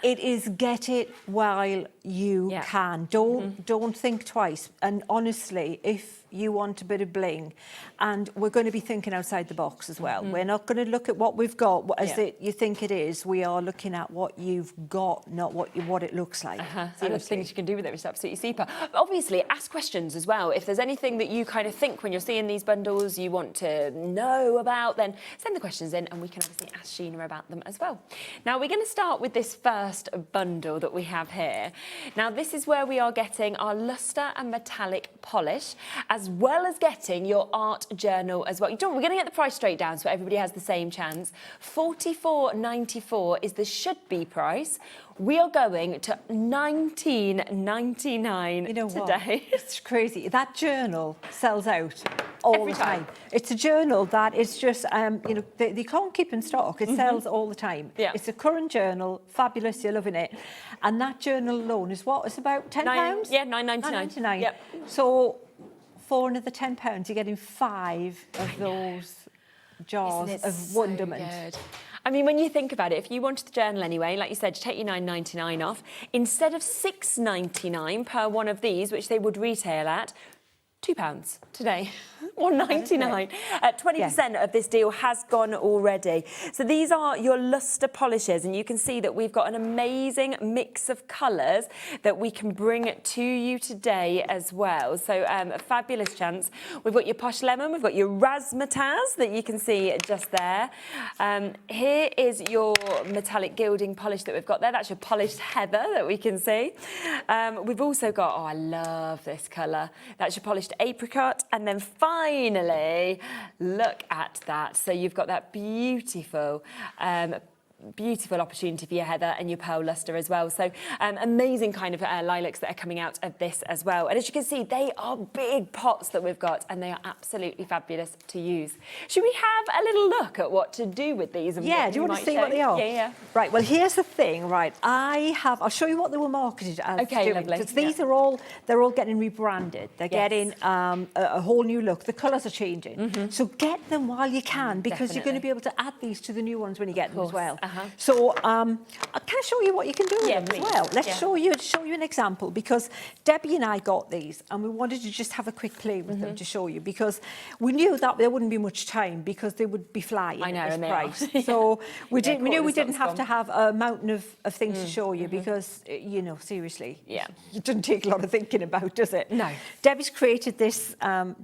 it is get it while you can. Don't think twice. And honestly, if you want a bit of bling, and we're going to be thinking outside the box as well. We're not going to look at what we've got as you think it is. We are looking at what you've got, not what it looks like. And the things you can do with it is absolutely super. Obviously, ask questions as well. If there's anything that you kind of think when you're seeing these bundles you want to know about, then send the questions in and we can obviously ask Sheena about them as well. Now, we're going to start with this first bundle that we have here. Now, this is where we are getting our lustre and metallic polish, as well as getting your art journal as well. We're going to get the price straight down so everybody has the same chance. $44.94 is the should-be price. We are going to $19.99 today. It's crazy. That journal sells out all the time. It's a journal that is just, they can't keep in stock. It sells all the time. Yeah. It's a current journal, fabulous, you're loving it. And that journal alone is what? It's about £10? Yeah, $9.99. Yep. So for another £10, you're getting 5 of those jars of wonderment. Good. I mean, when you think about it, if you wanted the journal anyway, like you said, you take your $9.99 off, instead of $6.99 per one of these, which they would retail at, £2 today. $1.99. 20% of this deal has gone already. So these are your lustre polishes, and you can see that we've got an amazing mix of colours that we can bring to you today as well. So a fabulous chance. We've got your Posh Lemon, we've got your Razzmatazz that you can see just there. Here is your metallic gilding polish that we've got there. That's your polished heather that we can see. We've also got, oh, I love this colour. That's your polished apricot, and then finally, look at that. So you've got that beautiful beautiful opportunity for your heather and your pearl lustre as well. So amazing kind of lilacs that are coming out of this as well. And as you can see, they are big pots that we've got, and they are absolutely fabulous to use. Should we have a little look at what to do with these? And yeah, do you want to see what they are? Yeah. Right, well, here's the thing, right. I'll show you what they were marketed as. Okay, lovely. Because these are all, they're all getting rebranded. They're getting a whole new look. The colours are changing. So get them while you can, because you're going to be able to add these to the new ones when you get them as well. So can I show you what you can do with them as well? Let's show you an example, because Debbie and I got these and we wanted to just have a quick play with them to show you, because we knew that there wouldn't be much time because they would be flying at this price. So we knew we didn't have to have a mountain of things to show you, because, you know, seriously, it doesn't take a lot of thinking about, does it? No. Debbie's created this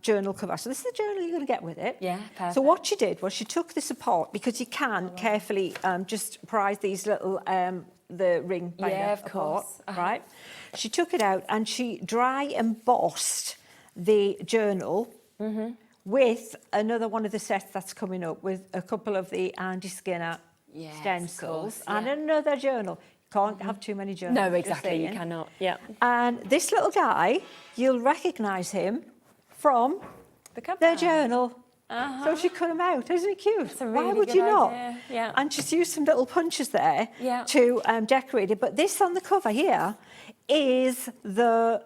journal cover. So this is the journal you're going to get with it. Yeah, perfect. So what she did was she took this apart, because you can carefully just prise these little the ring binder apart, right? She took it out and she dry embossed the journal with another one of the sets that's coming up, with a couple of the Andy Skinner stencils and another journal. Can't have too many journals. No, exactly, you cannot. Yeah. And this little guy, you'll recognise him from the journal. So she cut them out. Isn't it cute? That's a really Why would good you not? idea. Yeah. And she's used some little punches there to decorate it. But this on the cover here is the...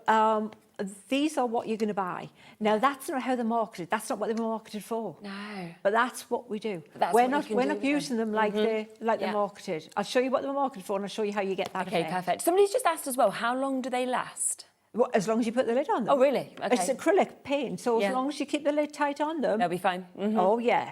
these are what you're going to buy. Now, that's not how they're marketed. That's not what they were marketed for. No. But that's what we do. We're not using them like they're marketed. I'll show you what they were marketed for, and I'll show you how you get that. Okay, perfect. Somebody's just asked as well, how long do they last? Well, as long as you put the lid on them. Oh, really? Okay. It's acrylic paint, so as long as you keep the lid tight on them... They'll be fine. Oh, yeah.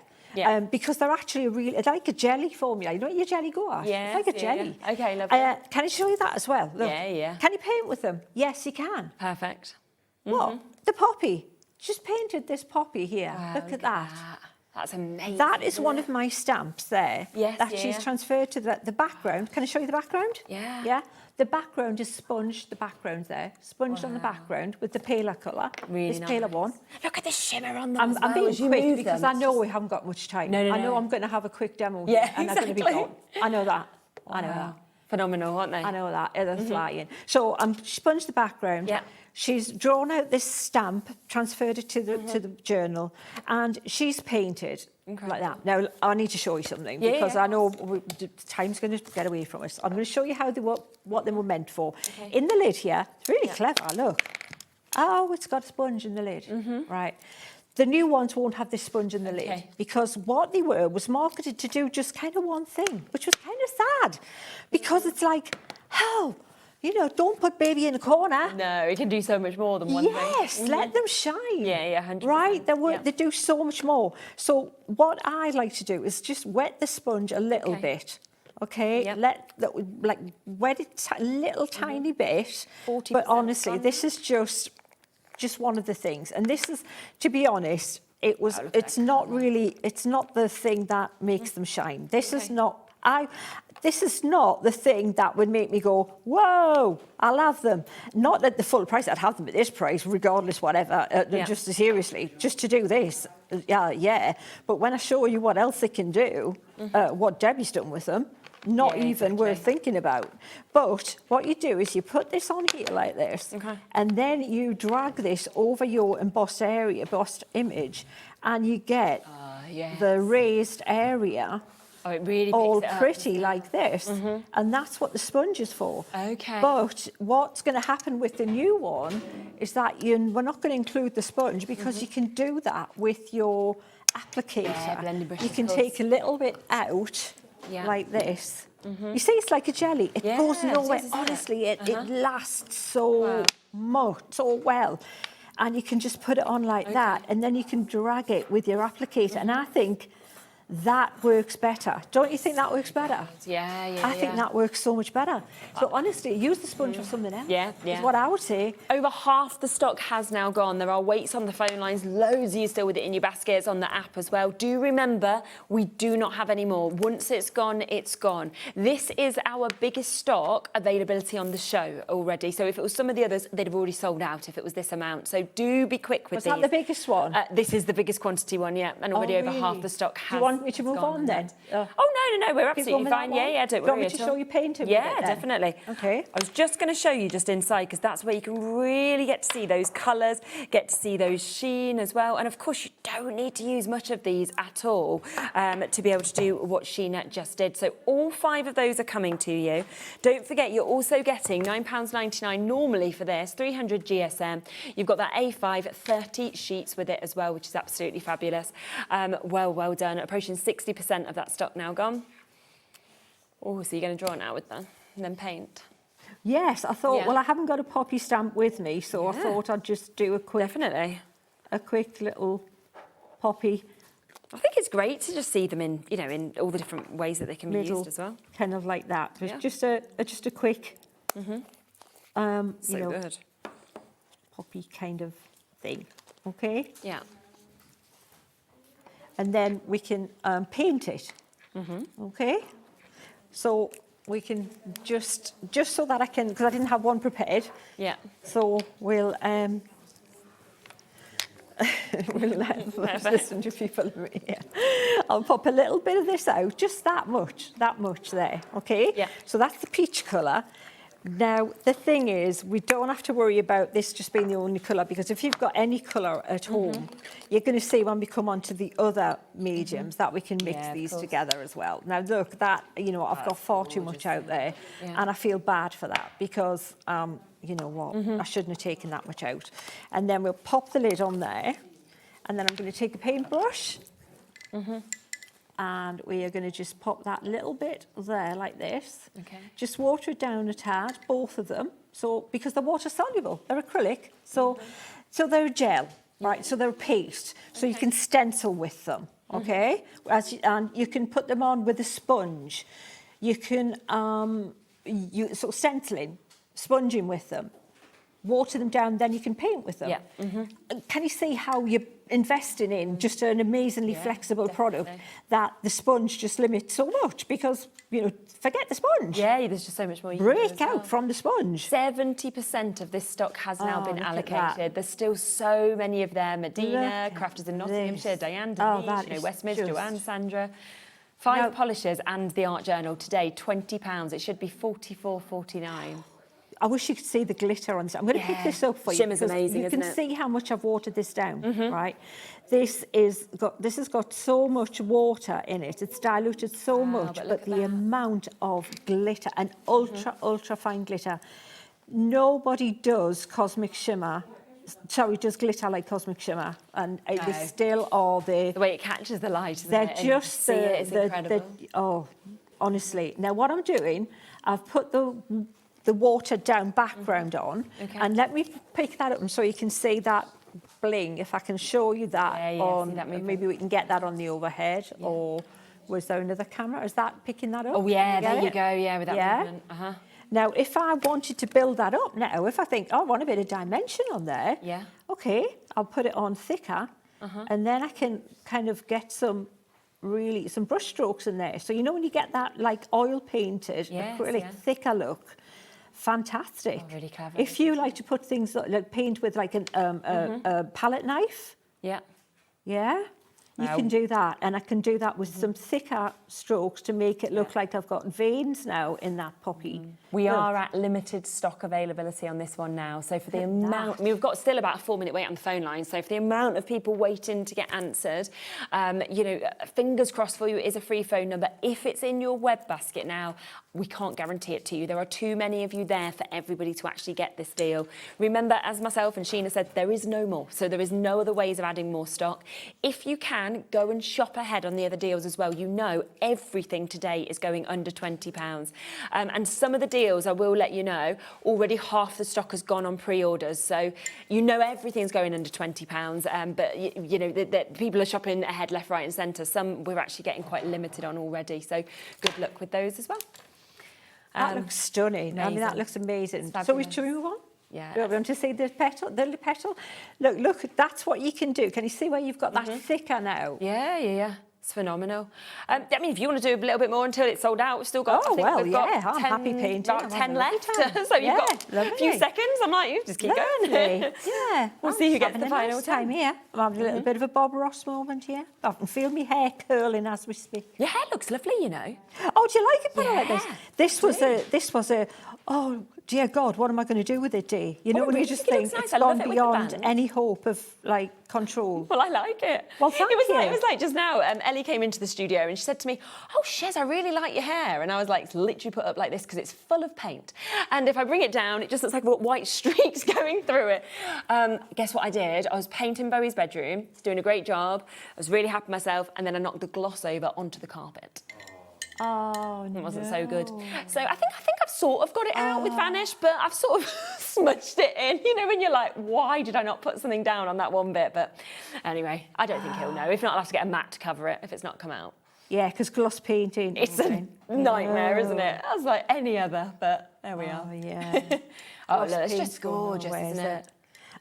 because they're actually like a jelly formula. You know what your jelly go at? Yes, it's like a jelly. Yeah. Okay, lovely. Can I show you that as well? Look. Yeah. Can you paint with them? Yes, you can. Perfect. What? The poppy. Just painted this poppy here. Wow, look at that. That's amazing. That is one of my stamps there. Yes, that she's transferred to the background. Can I show you the background? Yeah. Yeah. The background is sponged, the background there, sponged on the background with the paler colour. Really this paler one. Look at the shimmer on them. I'm being quick because I know we haven't got much time. No. I know I'm going to have a quick demo Yeah, and I'm going to be gone. I know that. I know that. Phenomenal, aren't they? I know that. They're flying. So I'm sponged the background. Yeah. She's drawn out this stamp, transferred it to the journal, and she's painted like that. Now, I need to show you something because I know time's going to get away from us. I'm going to show you how what they were meant for. In the lid here, it's really clever, look. Oh, it's got a sponge in the lid. Right. The new ones won't have this sponge in the lid because what they were was marketed to do just kind of one thing, which was kind of sad because it's like, oh, you know, don't put baby in a corner. No, it can do so much more than one thing. Yes, let them shine. Yeah, 100%. Right, they do so much more. So what I like to do is just wet the sponge a little bit. Okay, wet it a little tiny bit. But honestly, this is just one of the things. And this is, to be honest, it's not the thing that makes them shine. This is not the thing that would make me go, whoa, I'll have them. Not at the full price, I'd have them at this price, regardless, whatever, just seriously, just to do this. Yeah. But when I show you what else they can do, what Debbie's done with them, not even worth thinking about. But what you do is you put this on here like this, and then you drag this over your embossed image, and you get the raised area. Oh, it really all picks it up, pretty like this, and that's what the sponge is for. Okay. But what's going to happen with the new one is that we're not going to include the sponge because you can do that with your applicator. Yeah, blending brush, you can take a little bit out like this. You see, it's like a jelly. It goes nowhere. Honestly, it lasts so well. And you can just put it on like that, and then you can drag it with your applicator. And I think that works better. Don't you think that works better? Yeah. I think that works so much better. So honestly, use the sponge for something else. Yeah. Is what I would say. Over half the stock has now gone. There are waits on the phone lines, loads of you still with it in your baskets, on the app as well. Do remember, we do not have any more. Once it's gone, it's gone. This is our biggest stock availability on the show already. So if it was some of the others, they'd have already sold out if it was this amount. So do be quick with these. Was that the biggest one? This is the biggest quantity one, yeah. And already over half the stock has. Do you want me to move on then? Oh, no, we're absolutely fine. Yeah, don't worry. Do you want me to show you painting? Yeah, definitely. Okay. I was just going to show you just inside because that's where you can really get to see those colours, get to see those sheen as well. And of course, you don't need to use much of these at all to be able to do what Sheena just did. So all 5 of those are coming to you. Don't forget, you're also getting £9.99 normally for this, 300 GSM. You've got that A5, 30 sheets with it as well, which is absolutely fabulous. Well done. Approaching 60% of that stock now gone. Oh, so you're going to draw it out with them and then paint? Yes, I thought, well, I haven't got a poppy stamp with me, so I thought I'd just do a quick little poppy. I think it's great to just see them in, in all the different ways that they can be used as well. Kind of like that. Just a quick, good. poppy kind of thing. Okay. Yeah. And then we can paint it. Okay. So we can just so that I can, because I didn't have one prepared. Yeah. So we'll listen to people here. I'll pop a little bit of this out, just that much there. Okay. Yeah. So that's the peach colour. Now, the thing is, we don't have to worry about this just being the only colour, because if you've got any colour at home, you're going to see when we come on to the other mediums that we can mix these together as well. Now, look, that, I've got far too much out there, and I feel bad for that because, you know what, I shouldn't have taken that much out. And then we'll pop the lid on there, and then I'm going to take a paintbrush, and we are going to just pop that little bit there like this. Okay. Just water it down a tad, both of them. So because they're water soluble, they're acrylic, so they're gel, right? So they're a paste, so you can stencil with them. okay? And you can put them on with a sponge. You can sort of stenciling, sponging with them, water them down, then you can paint with them. Yeah. Can you see how you're investing in just an amazingly flexible product that the sponge just limits so much? Because, forget the sponge. Yeah, there's just so much more you Break can do as well. out from the sponge. 70% of this stock has now been allocated. There's still so many of them. Medina, Crafters in Nottinghamshire, Diane, Denise, Westminster, Joanne, Sandra. 5 polishes and the art journal today, £20. It should be $44.49. I wish you could see the glitter on this. I'm going to pick this up for you. Shimmer's amazing, isn't it? You can see how much I've watered this down, right? This has got so much water in it. It's diluted so much, but the amount of glitter and ultra fine glitter. Nobody does Cosmic Shimmer. Sorry, does glitter like Cosmic Shimmer, and they still are the way it catches the light. Isn't they're it? just It's incredible. Oh, honestly. Now what I'm doing, I've put the watered down background on, and let me pick that up so you can see that bling. If I can show you that on, maybe we can get that on the overhead, or was there another camera? Is that picking that up? Oh yeah, there you go. Yeah, with that movement. Now, if I wanted to build that up now, if I think, I want a bit of dimension on there, okay, I'll put it on thicker, and then I can kind of get some brush strokes in there. So when you get that like oil painted, acrylic, thicker look, fantastic. Oh, really clever. If you like to put things like paint with like a palette knife, you can do that, and I can do that with some thicker strokes to make it look like I've got veins now in that poppy. We are at limited stock availability on this one now, so for the amount, we've got still about a 4-minute wait on the phone line, so for the amount of people waiting to get answered, fingers crossed for you, it is a free phone number. If it's in your web basket now, we can't guarantee it to you. There are too many of you there for everybody to actually get this deal. Remember, as myself and Sheena said, there is no more, so there is no other ways of adding more stock. If you can, go and shop ahead on the other deals as well. Everything today is going under £20. And some of the deals, I will let you know, already half the stock has gone on pre-orders. So everything's going under £20. But that people are shopping ahead left, right and centre. Some we're actually getting quite limited on already. So good luck with those as well. That looks stunning. Amazing. I mean, that looks amazing. So we should move on? Yeah. Do you want to see the petal? The petal? Look, that's what you can do. Can you see where you've got that thicker now? Yeah. It's phenomenal. If you want to do a little bit more until it's sold out, we've still got, I'm happy painting. About 10 left. So you've got a few seconds. I'm like, you just keep going. Yeah. We'll see who gets the final time here. I'm having a little bit of a Bob Ross moment here. I can feel my hair curling as we speak. Your hair looks lovely, Oh, do you like it when I like this? This was a, oh, dear God, what am I going to do with it, Dee? When you just think it's gone beyond any hope of, control. Well, I like it. Well, thank you. It was like just now, Ellie came into the studio and she said to me, oh, Shez, I really like your hair. And I was like, it's literally put up like this because it's full of paint. And if I bring it down, it just looks like white streaks going through it. Guess what I did? I was painting Bowie's bedroom, doing a great job. I was really happy with myself. And then I knocked the gloss over onto the carpet. Oh, no. It wasn't so good. So I think I've sort of got it out with Vanish, but I've sort of smudged it in. When you're like, why did I not put something down on that one bit? But anyway, I don't think he'll know. If not, I'll have to get a mat to cover it if it's not come out. Yeah, because gloss painting. It's a nightmare, isn't it? That's like any other, but there we are. Oh, yeah. Look, it's just gorgeous, isn't it?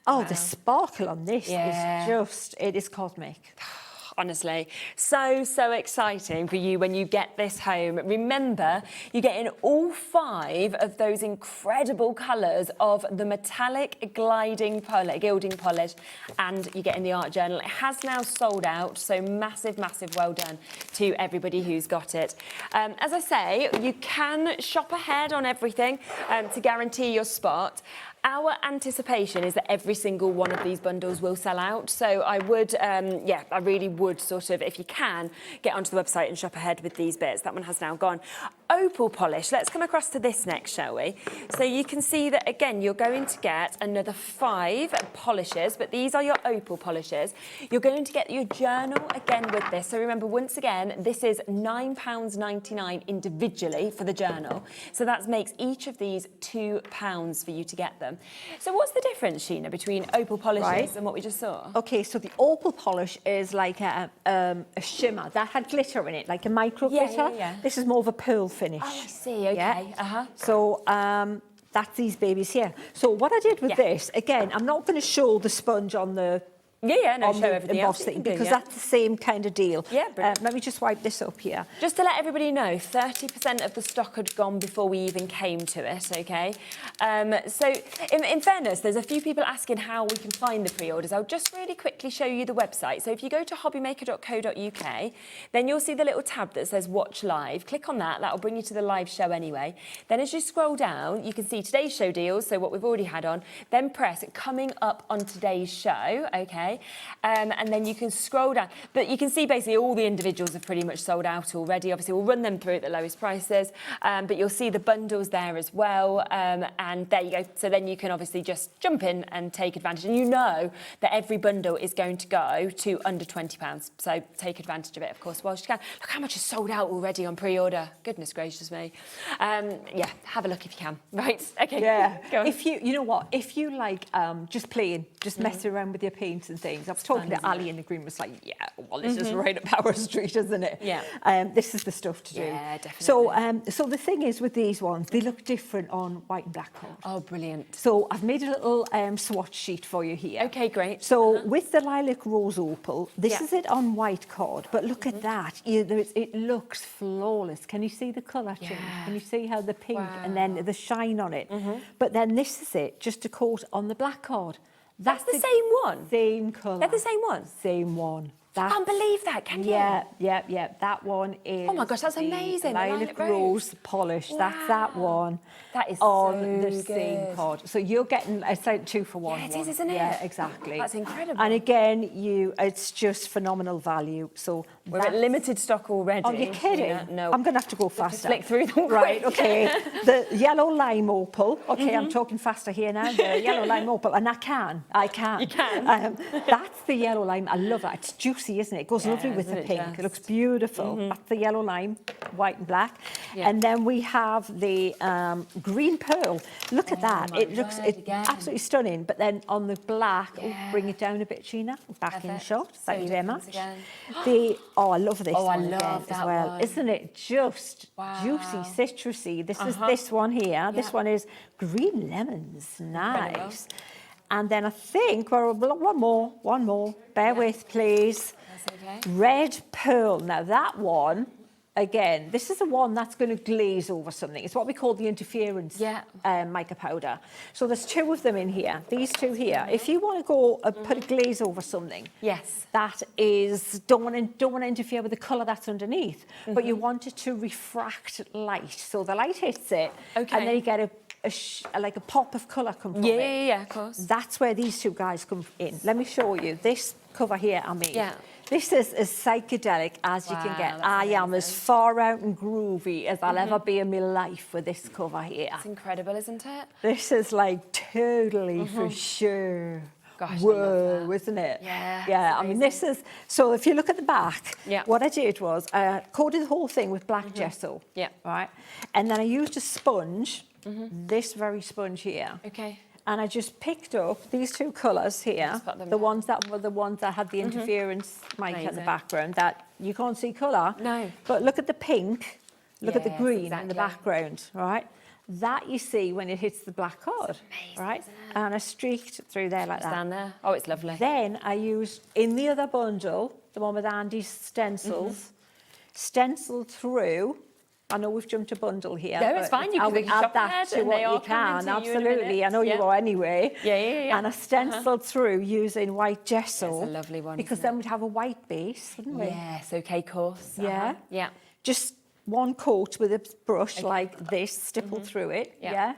Oh, wow. The sparkle on this it is cosmic. Honestly, so exciting for you when you get this home. Remember, you're getting all 5 of those incredible colours of the metallic gilding polish, and you're getting the art journal. It has now sold out, so massive well done to everybody who's got it. As I say, you can shop ahead on everything to guarantee your spot. Our anticipation is that every single one of these bundles will sell out. So I would, I really would sort of, if you can, get onto the website and shop ahead with these bits. That one has now gone. Opal polish. Let's come across to this next, shall we? So you can see that, again, you're going to get another 5 polishes, but these are your opal polishes. You're going to get your journal again with this. So remember, once again, this is £9.99 individually for the journal. So that makes each of these £2 for you to get them. them. So what's the difference, Sheena, between opal polishes and what we just saw? Okay, so the opal polish is like a shimmer that had glitter in it, like a micro glitter. This is more of a pearl finish. Oh, I see. Okay. So that's these babies here. So what I did with this, again, I'm not going to show the sponge on the no, show everything else embossing because that's the same kind of deal. Let me just wipe this up here. Just to let everybody know, 30% of the stock had gone before we even came to it, okay? So in fairness, there's a few people asking how we can find the pre-orders. I'll just really quickly show you the website. So if you go to hobbymaker.co.uk, then you'll see the little tab that says Watch Live. Click on that, that'll bring you to the live show anyway. Then as you scroll down, you can see today's show deals, so what we've already had on, then press Coming Up on Today's Show, okay? And then you can scroll down. But you can see basically all the individuals have pretty much sold out already. Obviously, we'll run them through at the lowest prices, but you'll see the bundles there as well. And there you go. So then you can obviously just jump in and take advantage. And you know that every bundle is going to go to under £20. So take advantage of it, of course, whilst you can. Look how much is sold out already on pre-order. Goodness gracious me. Yeah, have a look if you can. Right, okay. Yeah. Go on. If you know what, if you like just playing, just messing around with your paints and things. I was talking to Ali in the green, was like, yeah, well, this is right up our street, isn't it? Yeah. This is the stuff to do. Yeah, definitely. So, so the thing is with these ones, they look different on white and black card. Oh, brilliant. So I've made a little swatch sheet for you here. Okay, great. So with the lilac rose opal, this is it on white card, but look at that. It looks flawless. Can you see the colour change? Can you see how the pink and then the shine on it? But then this is it, just a coat on the black card. That's the same one? Same colour. They're the same one? Same one. I can't believe that, can you? Yeah. That one is... Oh my gosh, that's amazing. Lilac rose polish. Wow. That's that one. That is on so the same good. card. So you're getting, it's like 2 for 1. Yeah, it is, isn't it? Yeah, exactly. That's incredible. And again, it's just phenomenal value. So we're at limited stock already. Oh, you're kidding? Yeah, no. I'm going to have to go faster. Flick through them. Right, okay. The yellow lime opal. Okay, I'm talking faster here now. The yellow lime opal. And I can. You can. That's the yellow lime. I love that. It's juicy, isn't it? It goes lovely with the pink. It looks beautiful. That's the yellow lime, white and black. And then we have the green pearl. Look at that. It looks absolutely stunning. But then on the black, bring it down a bit, Sheena. Back in shot. Thank you very much. I love this one again as well. One. Isn't it just juicy, citrusy? This is this one here. This one is green lemons. Nice. And then I think, well, one more. Bear with, please. That's okay. Red pearl. Now that one, again, this is the one that's going to glaze over something. It's what we call the interference mica powder. So there's 2 of them in here, these 2 here. If you want to go put a glaze over something, that is, don't want to interfere with the colour that's underneath, but you want it to refract light. So the light hits it, and then you get like a pop of colour come from it. Yeah, of course. That's where these 2 guys come in. Let me show you. This cover here I made. This is as psychedelic as you can get. I am as far out and groovy as I'll ever be in my life with this cover here. It's incredible, isn't it? This is like totally for sure. Gosh, whoa, isn't it? Yeah. I mean, this is, so if you look at the back, what I did was coated the whole thing with black gesso. Right? And then I used a sponge, this very sponge here. Okay. And I just picked up these 2 colours here, the ones that were the ones that had the interference mica in the background, that you can't see colour. No. But look at the pink, look at the green in the background, right? That you see when it hits the black card, right? And I streaked through there like that. Down there. Oh, it's lovely. Then I used, in the other bundle, the one with Andy's stencils, stenciled through. I know we've jumped a bundle here. No, it's fine. You can add that to what you can. Absolutely. I know you are anyway. Yeah. And I stenciled through using white gesso. That's a lovely one. Because then we'd have a white base, wouldn't we? Yes, okay, course. Yeah. Yeah. Just one coat with a brush like this, stipple through it. Yeah.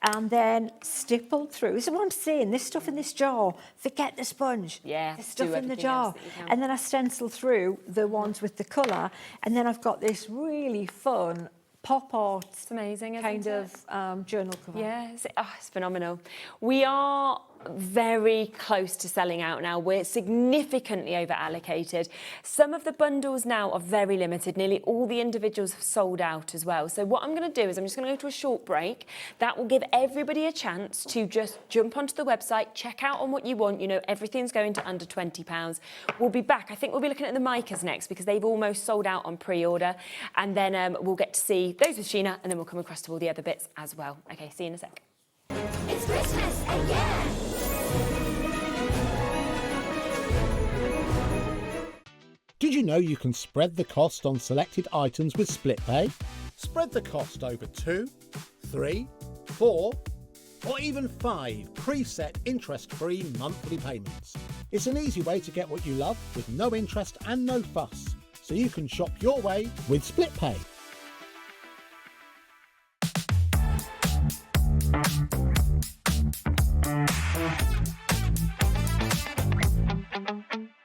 And then stipple through. This is what I'm saying. This stuff in this jar, forget the sponge. Yeah. The stuff in the jar. And then I stencil through the ones with the colour. And then I've got this really fun pop art. It's amazing, kind of journal cover. Yeah, it's phenomenal. We are very close to selling out now. We're significantly over allocated. Some of the bundles now are very limited. Nearly all the individuals have sold out as well. So what I'm going to do is I'm just going to go to a short break. That will give everybody a chance to just jump onto the website, check out on what you want. You know, everything's going to under £20. We'll be back. I think we'll be looking at the micas next because they've almost sold out on pre-order. And then we'll get to see those with Sheena, and then we'll come across to all the other bits as well. Okay, see you in a sec. It's Christmas again. Did you know you can spread the cost on selected items with split pay? Spread the cost over 2, 3, 4, or even 5 preset interest-free monthly payments. It's an easy way to get what you love with no interest and no fuss, so you can shop your way with split pay.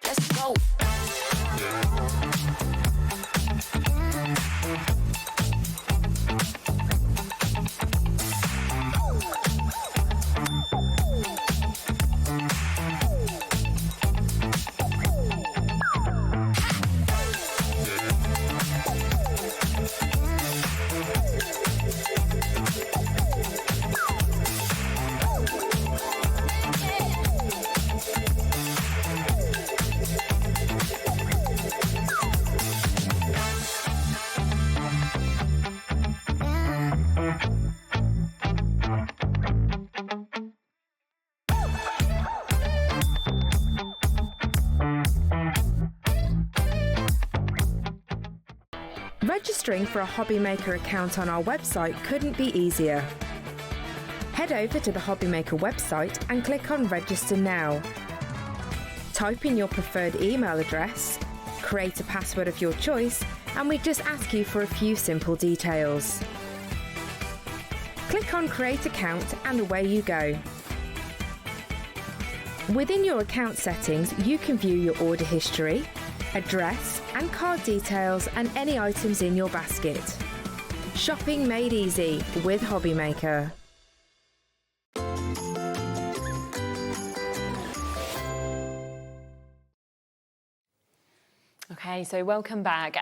Let's go. Registering for a HobbyMaker account on our website couldn't be easier. Head over to the HobbyMaker website and click on Register Now. Type in your preferred email address, create a password of your choice, and we just ask you for a few simple details. Click on Create Account and away you go. Within your account settings, you can view your order history, address and card details and any items in your basket. Shopping made easy with HobbyMaker. Okay, so welcome back.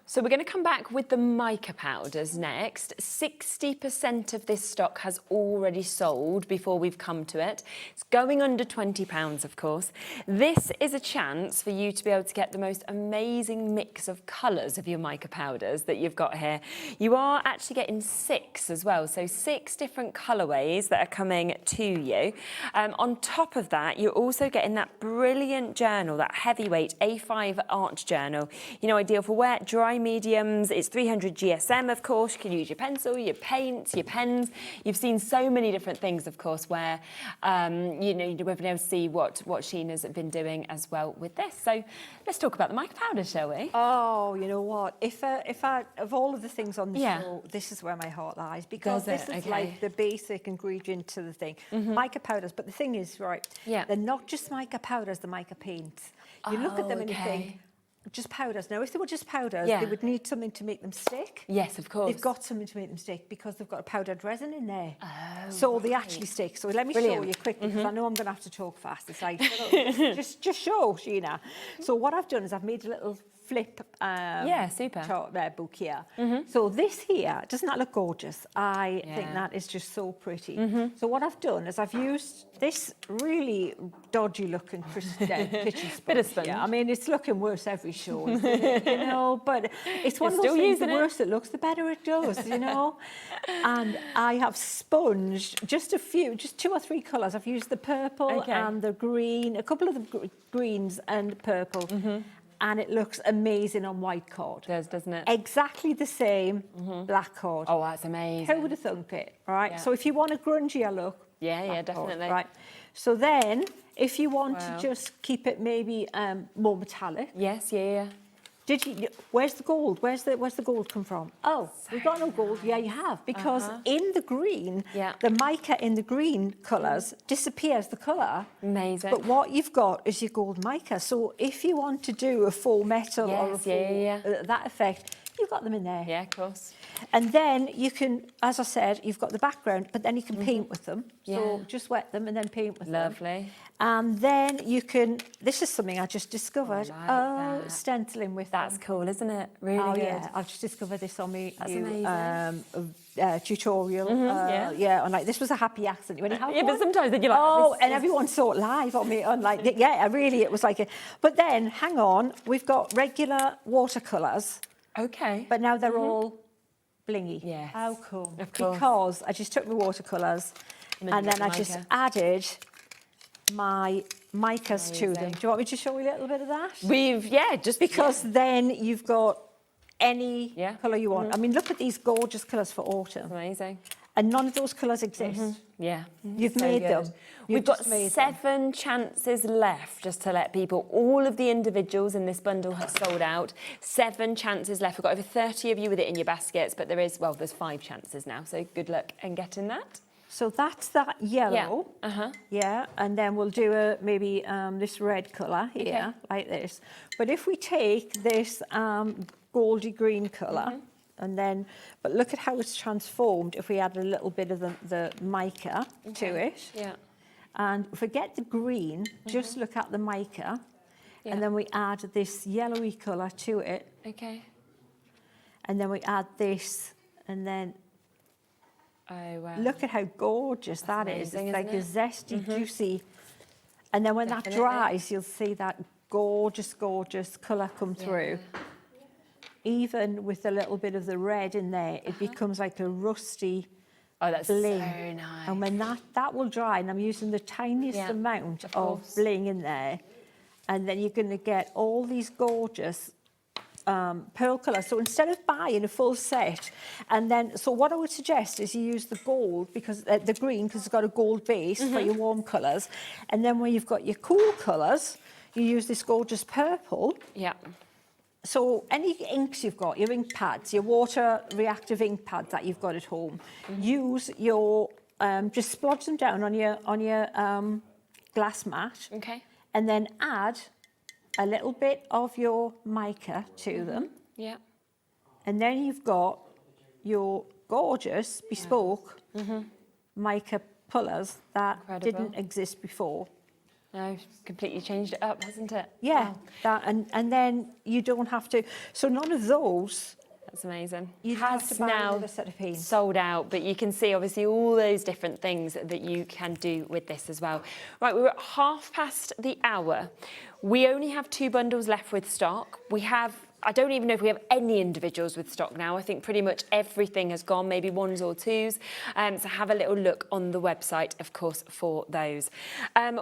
So we're going to come back with the mica powders next. 60% of this stock has already sold before we've come to it. It's going under £20, of course. This is a chance for you to be able to get the most amazing mix of colours of your mica powders that you've got here. You are actually getting 6 as well, so 6 different colourways that are coming to you. On top of that, you're also getting that brilliant journal, that heavyweight A5 art journal, you know, ideal for wet, dry mediums. It's 300 GSM, of course. You can use your pencil, your paints, your pens. You've seen so many different things, of course, where you know, we've been able to see what Sheena's been doing as well with this. So let's talk about the mica powders, shall we? Oh, you know what? If I of all of the things on the show, this is where my heart lies, because this is like the basic ingredient to the thing. Mica powders, but the thing is, right? They're not just mica powders; they're mica paints. You look at them and you think, just powders. Now, if they were just powders, they would need something to make them stick. Yes, of course. They've got something to make them stick because they've got a powdered resin in there. Oh, so they actually stick. So let me show you quickly, because I know I'm going to have to talk fast. It's like, just show, Sheena. So what I've done is I've made a little flip book here. So this here, doesn't that look gorgeous? I think that is just so pretty. So what I've done is I've used this really dodgy looking kitchen sponge. Bit of sponge. I mean, it's looking worse every show, isn't it? You know, but it's one of those things, the worse it looks, the better it does, you know. And I have sponged just 2 or 3 colours. I've used the purple and the green, a couple of the greens and purple. And it looks amazing on white cord. It does, doesn't it? Exactly the same black cord. Oh, that's amazing. Who would have thunk it, right? Yeah. So if you want a grungier look, definitely. Cord, right? So then, if you want to just keep it maybe more metallic. Yes, Where's the gold? Where's the gold come from? Oh, we've got no gold. Yeah, you have, because in the green, the mica in the green colours disappears the colour. Amazing. But what you've got is your gold mica. So if you want to do a faux metal or a faux, that effect, you've got them in there. Yeah, of course. And then you can, as I said, you've got the background, but then you can paint with them. So just wet them and then paint with them. Lovely. And then you can, this is something I just discovered. Stenciling with That's cool, isn't it? Really good. Yeah, I've just discovered this on my That's new amazing. tutorial. Yeah. And like, this was a happy accident. When you have but sometimes then you're like, oh, and everyone saw it live on me. On like, yeah, really, it was like a, but then, hang on, we've got regular watercolours. Okay. But now they're all blingy. Yes. How cool. Of course. Because I just took my watercolours and then I just added my micas to them. Do you want me to show you a little bit of that? Just because then you've got any colour you want. I mean, look at these gorgeous colours for autumn. Amazing. And none of those colours exist. You've made them. We've got 7 chances left, just to let people, all of the individuals in this bundle have sold out. 7 chances left. We've got over 30 of you with it in your baskets, but there is, well, there's 5 chances now. So good luck in getting that. So that's that yellow. Yeah, and then we'll do maybe this red colour here, like this. But if we take this goldy green colour, and then, but look at how it's transformed if we add a little bit of the mica to it. Yeah. And forget the green, just look at the mica. And then we add this yellowy colour to it. Okay. And then we add this, and then oh, wow. Look at how gorgeous that is. It's like a zesty, juicy. And then when that dries, you'll see that gorgeous, gorgeous colour come through. Even with a little bit of the red in there, it becomes like a rusty bling. So nice. And when that will dry, and I'm using the tiniest amount of bling in there, and then you're going to get all these gorgeous pearl colours. So instead of buying a full set, and then, so what I would suggest is you use the gold, because the green, because it's got a gold base for your warm colours. And then when you've got your cool colours, you use this gorgeous purple. Yeah. So any inks you've got, your ink pads, your water reactive ink pads that you've got at home, use your, just splodge them down on your glass mat. Okay. And then add a little bit of your mica to them. Yeah. And then you've got your gorgeous bespoke mica pullers that didn't exist before. No, completely changed it up, hasn't it? Yeah, wow. and then you don't have to. So none of those. That's amazing. You have to buy another set of paints. Sold out, but you can see obviously all those different things that you can do with this as well. Right, we're at 1:30. We only have 2 bundles left with stock. We have, I don't even know if we have any individuals with stock now. I think pretty much everything has gone, maybe 1s or 2s. So have a little look on the website, of course, for those.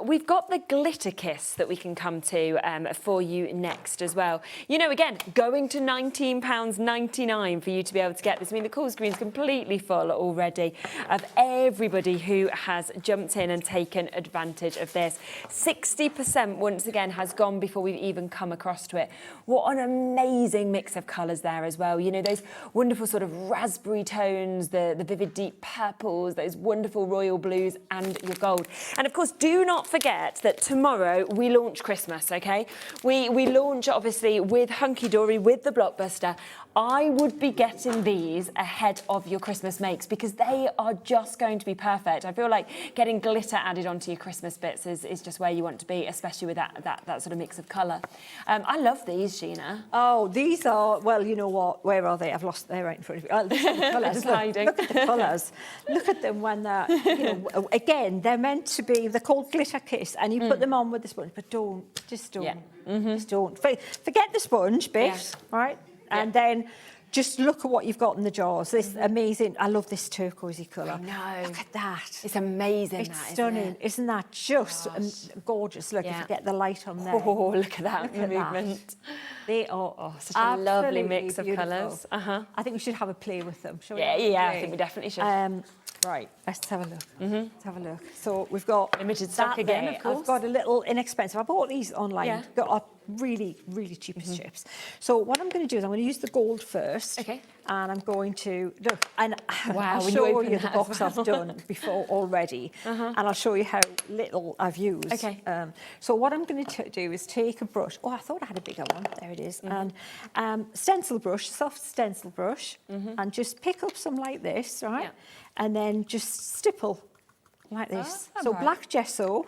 We've got the glitter kiss that we can come to for you next as well. You know, again, going to £19.99 for you to be able to get this. I mean, the call screen's completely full already of everybody who has jumped in and taken advantage of this. 60% once again has gone before we've even come across to it. What an amazing mix of colours there as well. You know, those wonderful sort of raspberry tones, the vivid deep purples, those wonderful royal blues and your gold. And of course, do not forget that tomorrow we launch Christmas, okay? We launch obviously with Hunky Dory, with the Blockbuster. I would be getting these ahead of your Christmas makes because they are just going to be perfect. I feel like getting glitter added onto your Christmas bits is just where you want to be, especially with that sort of mix of colour. I love these, Sheena. Oh, these are, well, you know what? Where are they? I've lost them right in front of me. Oh, these are the colours. Look at the colours. Look at them when they're, you know, again, they're meant to be, they're called glitter kiss, and you put them on with the sponge, but just don't. Just don't. Forget the sponge bit, right? And then just look at what you've got in the jars. This amazing, I love this turquoisey colour. I know. Look at that. It's amazing. It's stunning. Isn't that just gorgeous? Look, if you get the light on there. Oh, look at that movement. They are such a lovely mix of colours. I think we should have a play with them. Shall we? Yeah, I think we definitely should. Right, let's have a look. Let's have a look. So we've got limited stock again, of course. I've got a little inexpensive. I bought these online. Got really, really cheap as chips. So what I'm going to do is I'm going to use the gold first. Okay. And I'm going to, look, and Wow, I'll when show open you the that box as well. I've done before already. And I'll show you how little I've used. Okay. So what I'm going to do is take a brush. Oh, I thought I had a bigger one. There it is. And stencil brush, soft stencil brush, and just pick up some like this, right? Yeah. And then just stipple like this. So right. black gesso,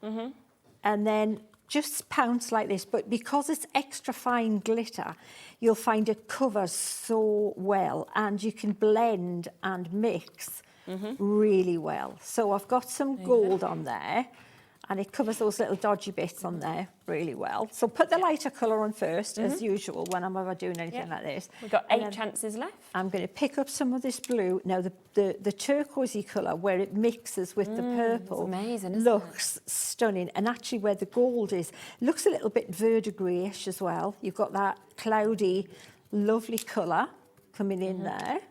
and then just pounce like this. But because it's extra fine glitter, you'll find it covers so well, and you can blend and mix really well. So I've got some gold on there, and it covers those little dodgy bits on there really well. So put the lighter colour on first, as usual, when I'm ever doing anything like this. We've got 8 chances left. I'm going to pick up some of this blue. Now, the turquoisey colour, where it mixes with the purple, amazing, isn't looks stunning. And actually, where the gold is, looks a little bit verdigris-ish as well. You've got that cloudy, lovely colour coming in there.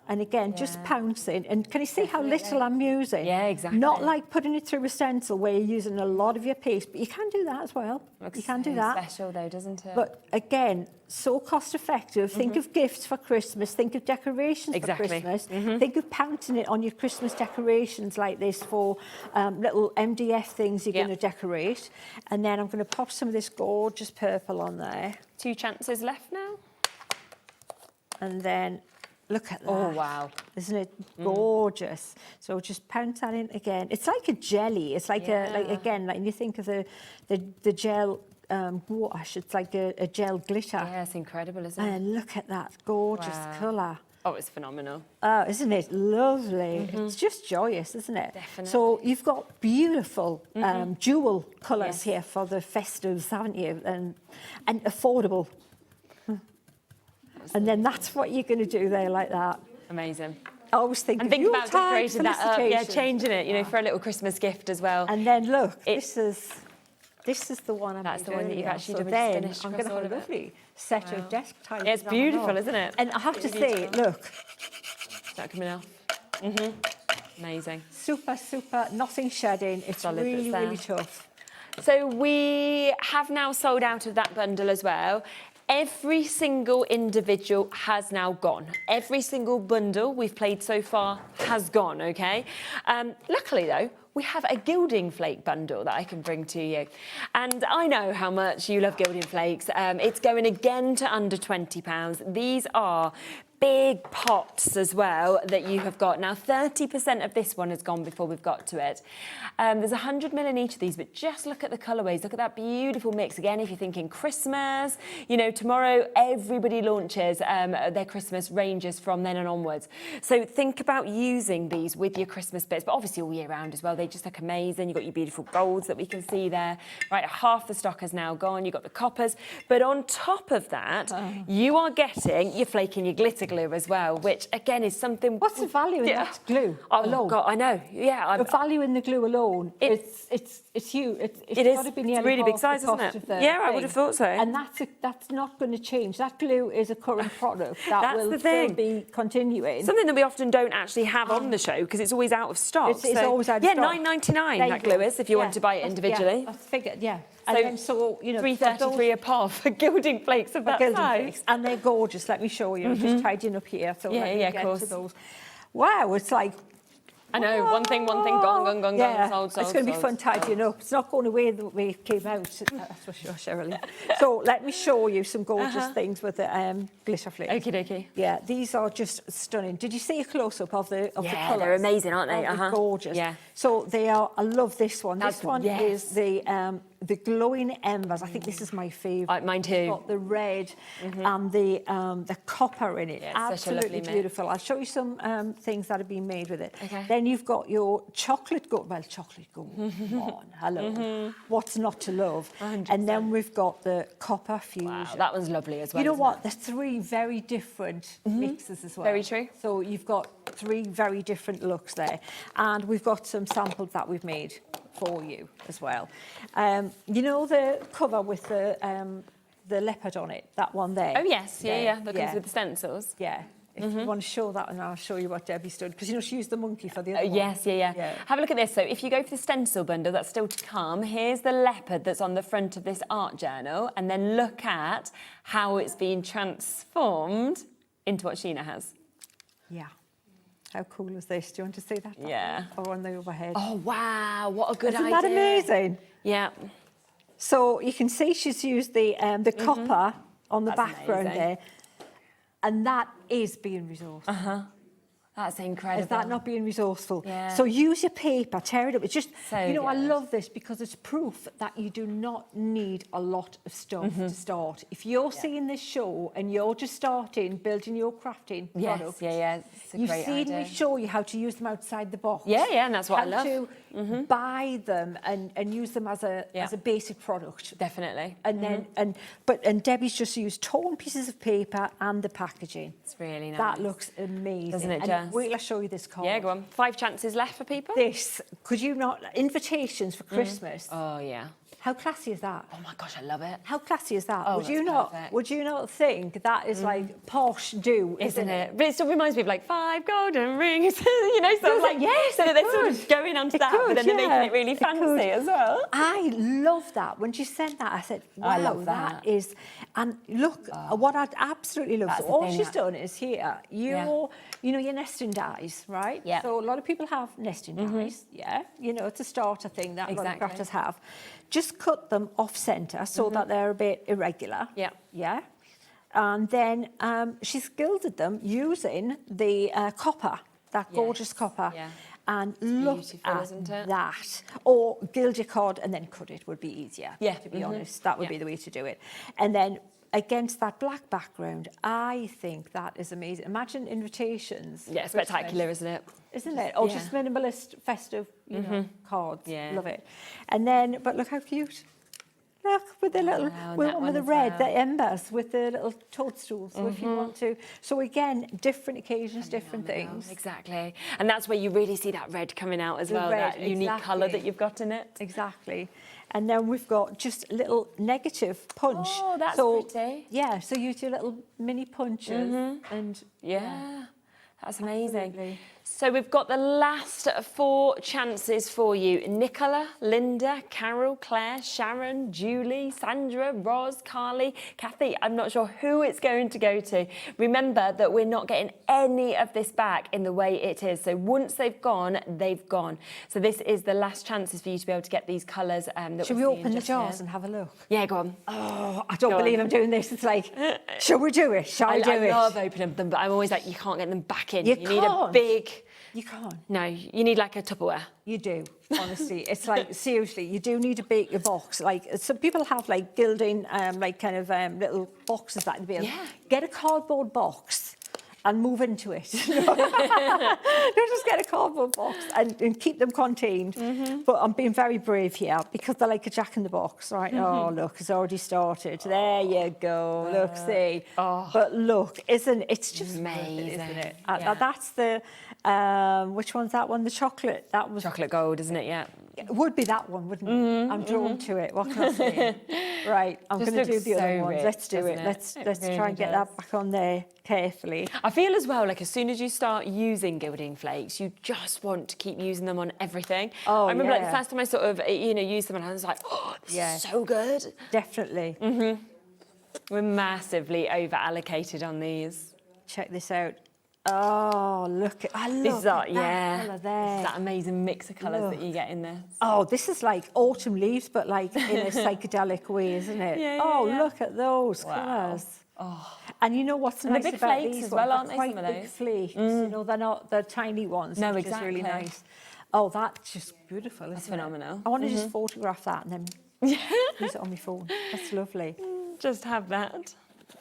And again, just pouncing. And can you see how little I'm using? Yeah, exactly. Not like putting it through a stencil where you're using a lot of your paste, but you can do that as well. Looks you can so do that. special though, doesn't it? But again, so cost effective. Think of gifts for Christmas. Think of decorations for Christmas. Think of pouncing it on your Christmas decorations like this for little MDF things you're going to decorate. And then I'm going to pop some of this gorgeous purple on there. 2 chances left now. And then look at that. Oh, wow. Isn't it gorgeous? So just pounce that in again. It's like a jelly. It's like again, like when you think of the gel gouache, it's like a gel glitter. Yeah, it's incredible, isn't it? And look at that gorgeous colour. Oh, it's phenomenal. Oh, isn't it lovely? It's just joyous, isn't it? Definitely. So you've got beautiful jewel colours here for the festives, haven't you? And affordable. And then that's what you're going to do there, like that. Amazing. I always think and think about decorating that up, changing it, you know, for a little Christmas gift as well. And then look, this is the one That's the one that you've actually so just then finished I'm going to have a lovely set of desk tiles. Yeah, it's beautiful, isn't it? And I have to say, look. Is that coming off? Amazing. Super, super, nothing shedding. It's Solid really, that's there. really tough. So we have now sold out of that bundle as well. Every single individual has now gone. Every single bundle we've played so far has gone, okay? Luckily, though, we have a gilding flake bundle that I can bring to you. And I know how much you love gilding flakes. It's going again to under £20. These are big pots as well that you have got. Now, 30% of this one has gone before we've got to it. There's 100 ml in each of these, but just look at the colourways. Look at that beautiful mix. Again, if you're thinking Christmas, you know, tomorrow everybody launches their Christmas ranges from then and onwards. So think about using these with your Christmas bits, but obviously all year round as well. They just look amazing. You've got your beautiful golds that we can see there. Right, half the stock has now gone. You've got the coppers. But on top of that, you are getting your flake and your glitter glue as well, which again is something. What's the value in that glue alone? God, I know. Yeah, the value in the glue alone. It's huge. It's got to be nearly it's really big half size, the isn't cost it? of the Yeah, I thing. would have thought so. And that's not going to change. That glue is a current product that will still be continuing. Something that we often don't actually have on the show because it's always out of stock. It's always out of stock. Yeah, £9.99 that glue is if you want to buy it individually. Yeah, I figured. Yeah. So, you know, £3.33 a pop for gilding flakes of that size. And they're gorgeous. Let me show you. I'm just tidying up here. So let me get to those. Wow, it's like. I know, one thing, gone, sold. It's going to be fun tidying up. It's not going away the way it came out, that's for sure, Sherilyn. So let me show you some gorgeous things with the glitter flakes. Okie dokie. Yeah, these are just stunning. Did you see a close-up of the colours? Yeah, they're amazing, aren't they? They're gorgeous. Yeah. So they are, I love this one. This one is the glowing embers. I think this is my favourite. Mine too. It's got the red and the copper in it. Yeah, absolutely beautiful. I'll show you some things that have been made with it. Okay. Then you've got your chocolate gold. Well, chocolate gold. Come on, hello. What's not to love? 100%. And then we've got the copper fusion. Wow, that one's lovely as well. You know what? There's 3 very different mixes as well. Very true. So you've got 3 very different looks there. And we've got some samples that we've made for you as well. You know the cover with the leopard on it, that one there? Oh, yes. Yeah. That comes with the stencils. Yeah. If you want to show that, and I'll show you what Debbie's done, because you know she used the monkey for the other one. Yes, yeah. Have a look at this. So if you go for the stencil bundle, that's still to come. Here's the leopard that's on the front of this art journal, and then look at how it's been transformed into what Sheena has. Yeah. How cool is this? Do you want to see that? Yeah. Or on the overhead? Oh, wow. What a good idea. Isn't that amazing? Yeah. So you can see she's used the copper on the background there. And that is being resourceful. That's incredible. Is that not being resourceful? Yeah. So use your paper, tear it up. It's just, So you know, I good. love this because it's proof that you do not need a lot of stuff to start. If you're seeing this show and you're just starting building your crafting products, It's a you've great seen idea. me show you how to use them outside the box. Yeah, and that's what I how love. to buy them and use them as a basic product. Definitely. And then and Debbie's just used torn pieces of paper and the packaging. It's really nice. That looks amazing. Doesn't it And just? wait till I show you this card. Yeah, go on. 5 chances left for people. This, could you not, invitations for Christmas. Oh, yeah. How classy is that? Oh, my gosh, I love it. How classy is that? Oh, would that's you not? perfect. Would you not think that is like posh do? Isn't it? But it still reminds me of like 5 golden rings, you know, sort of like, yes, so it they're sort could. of going on to It that, could, but then they're yeah, making it really it fancy could. as well. I love that. When she said that, I said, wow, I love that that. is, and look, what I'd absolutely love. That's So the all thing she's that- done is here, you know, your nesting dies, right? Yeah. So a lot of people have nesting dies, you know, it's a starter thing that a lot of Exactly. crafters have. Just cut them off centre so that they're a bit irregular. Yeah. Yeah. And then she's gilded them using the copper, that gorgeous copper. Yeah. And look beautiful, at isn't it? that. Or gild your card and then cut it would be easier, Yeah. to be honest. That would be the way to do it. And then against that black background, I think that is amazing. Imagine invitations. Yeah, for spectacular, Christmas, isn't it? Isn't it? Or Yeah. just minimalist, festive, you know, cards. Yeah. Love it. And then, but look how cute. Look, with the little, Wow, with that one with the one as red, well. the embers, with the little toadstools, so if you want to. So again, different occasions, different things. Exactly. And that's where you really see that red coming out as The well, red, that unique colour that you've got in it. Exactly. And then we've got just a little negative punch. Oh, that's so, pretty. Yeah, so you do little mini punches and Yeah, that's amazing. Absolutely. So we've got the last 4 chances for you. Nicola, Linda, Carol, Claire, Sharon, Julie, Sandra, Roz, Carly, Kathy. I'm not sure who it's going to go to. Remember that we're not getting any of this back in the way it is. So once they've gone, they've gone. So this is the last chances for you to be able to get these colours. Should we open the jars and have a look? Yeah, go on. Oh, I don't Go believe on. I'm doing this. It's like, shall we do it? Shall I do it? I love opening them, but I'm always like, you can't get them back in. You need a can't. big... You can't. No, you need like a Tupperware. You do, honestly. It's like, seriously, you do need a big box. Like, some people have like gilding, like kind of little boxes that you build. Yeah. Get a cardboard box and move into it. Don't just get a cardboard box and keep them contained. But I'm being very brave here because they're like a jack in the box, right? Oh, look, it's already started. There you go. Look, see. But look, it's just amazing, worth it, isn't it? yeah. That's the, which one's that one? The chocolate. That was Chocolate gold, isn't it? Yeah. It would be that one, wouldn't it? I'm drawn to it. What can I say? Right, I'm Just going to do looks the other so ones. rich, Let's do it. doesn't it? Let's It let's really try and get does. that back on there carefully. I feel as well, like as soon as you start using gilding flakes, you just want to keep using them on everything. Oh, I remember like yeah. the first time I sort of, used them and I was like, oh, this Yeah. is so good. Definitely. We're massively over allocated on these. Check this out. Oh, look! I love This is that yeah, colour there. that amazing mix of colours that Look. you get in this. Oh, this is like autumn leaves, but like in a psychedelic way, isn't it? Yeah, oh, yeah. look at those Wow. colours. Oh. And you know what's And the nice big about flakes these as well, ones? aren't They're they, quite some of big those? flakes. You know, they're not the tiny ones. No, which is really exactly. nice. Oh, that's just beautiful. That's isn't it? phenomenal. I want to just photograph that and then use it on my phone. That's lovely. Just have that.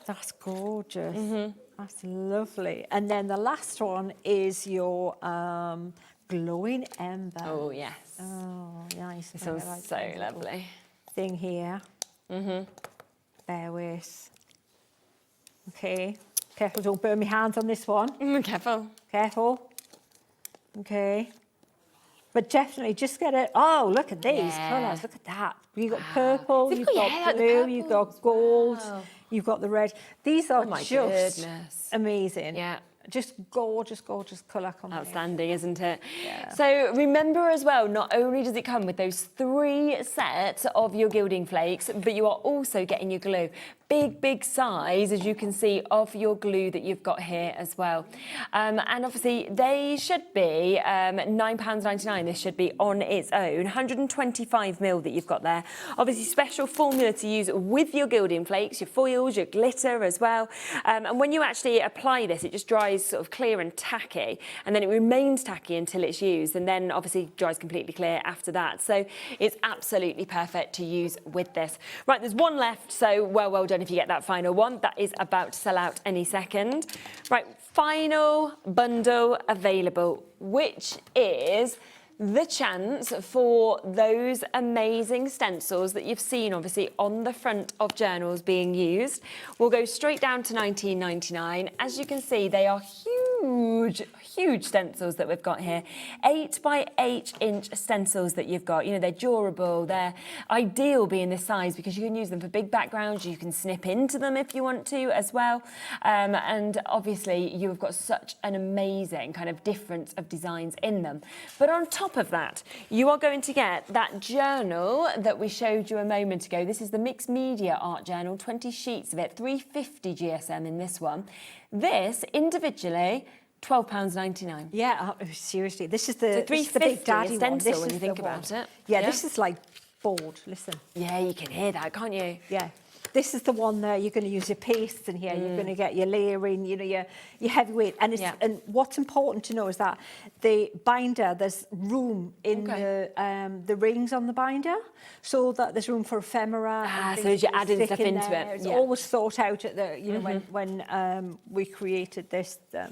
That's gorgeous. That's lovely. And then the last one is your glowing ember. Oh, yes. Oh, nice. This I one's like so that little lovely. thing here. Bear with. Okay. Careful, don't burn my hands on this one. Careful. Careful. Okay. But definitely just get it. Oh, look at these Yeah. colours. Look at that. You've got purple, They've you've got- got yeah, like the blue, you've got purples. gold, Wow. you've got the red. These are Oh my just goodness. amazing. Yeah. Just gorgeous, gorgeous colour combination. Outstanding, isn't it? Yeah. So remember as well, not only does it come with those 3 sets of your gilding flakes, but you are also getting your glue. Big size, as you can see, of your glue that you've got here as well. And obviously they should be £9.99. This should be on its own. 125ml that you've got there. Obviously special formula to use with your gilding flakes, your foils, your glitter as well. And when you actually apply this, it just dries sort of clear and tacky, and then it remains tacky until it's used, and then obviously dries completely clear after that. So it's absolutely perfect to use with this. Right, there's one left, so well done if you get that final one. That is about to sell out any second. Right, final bundle available, which is the chance for those amazing stencils that you've seen obviously on the front of journals being used. We'll go straight down to £19.99. As you can see, they are huge stencils that we've got here. 8 by 8 inch stencils that you've got. You know, they're durable, they're ideal being this size because you can use them for big backgrounds, you can snip into them if you want to as well. And obviously you've got such an amazing kind of difference of designs in them. But on top of that, you are going to get that journal that we showed you a moment ago. This is the Mixed Media Art Journal, 20 sheets of it, 350 GSM in this one. This, individually, £12.99. Yeah, seriously, this is the big daddy one. This when you think about it. Yeah, this is like board, listen. Yeah, you can hear that, can't you? Yeah. This is the one there, you're going to use your pastes in here, you're going to get your layering, you know, your heavyweight. And, and what's important to know is that the binder, there's room in the rings on the binder, so that there's room for ephemera. Ah, so as you're adding stuff into it. It's always thought out at the, you know, when we created this, the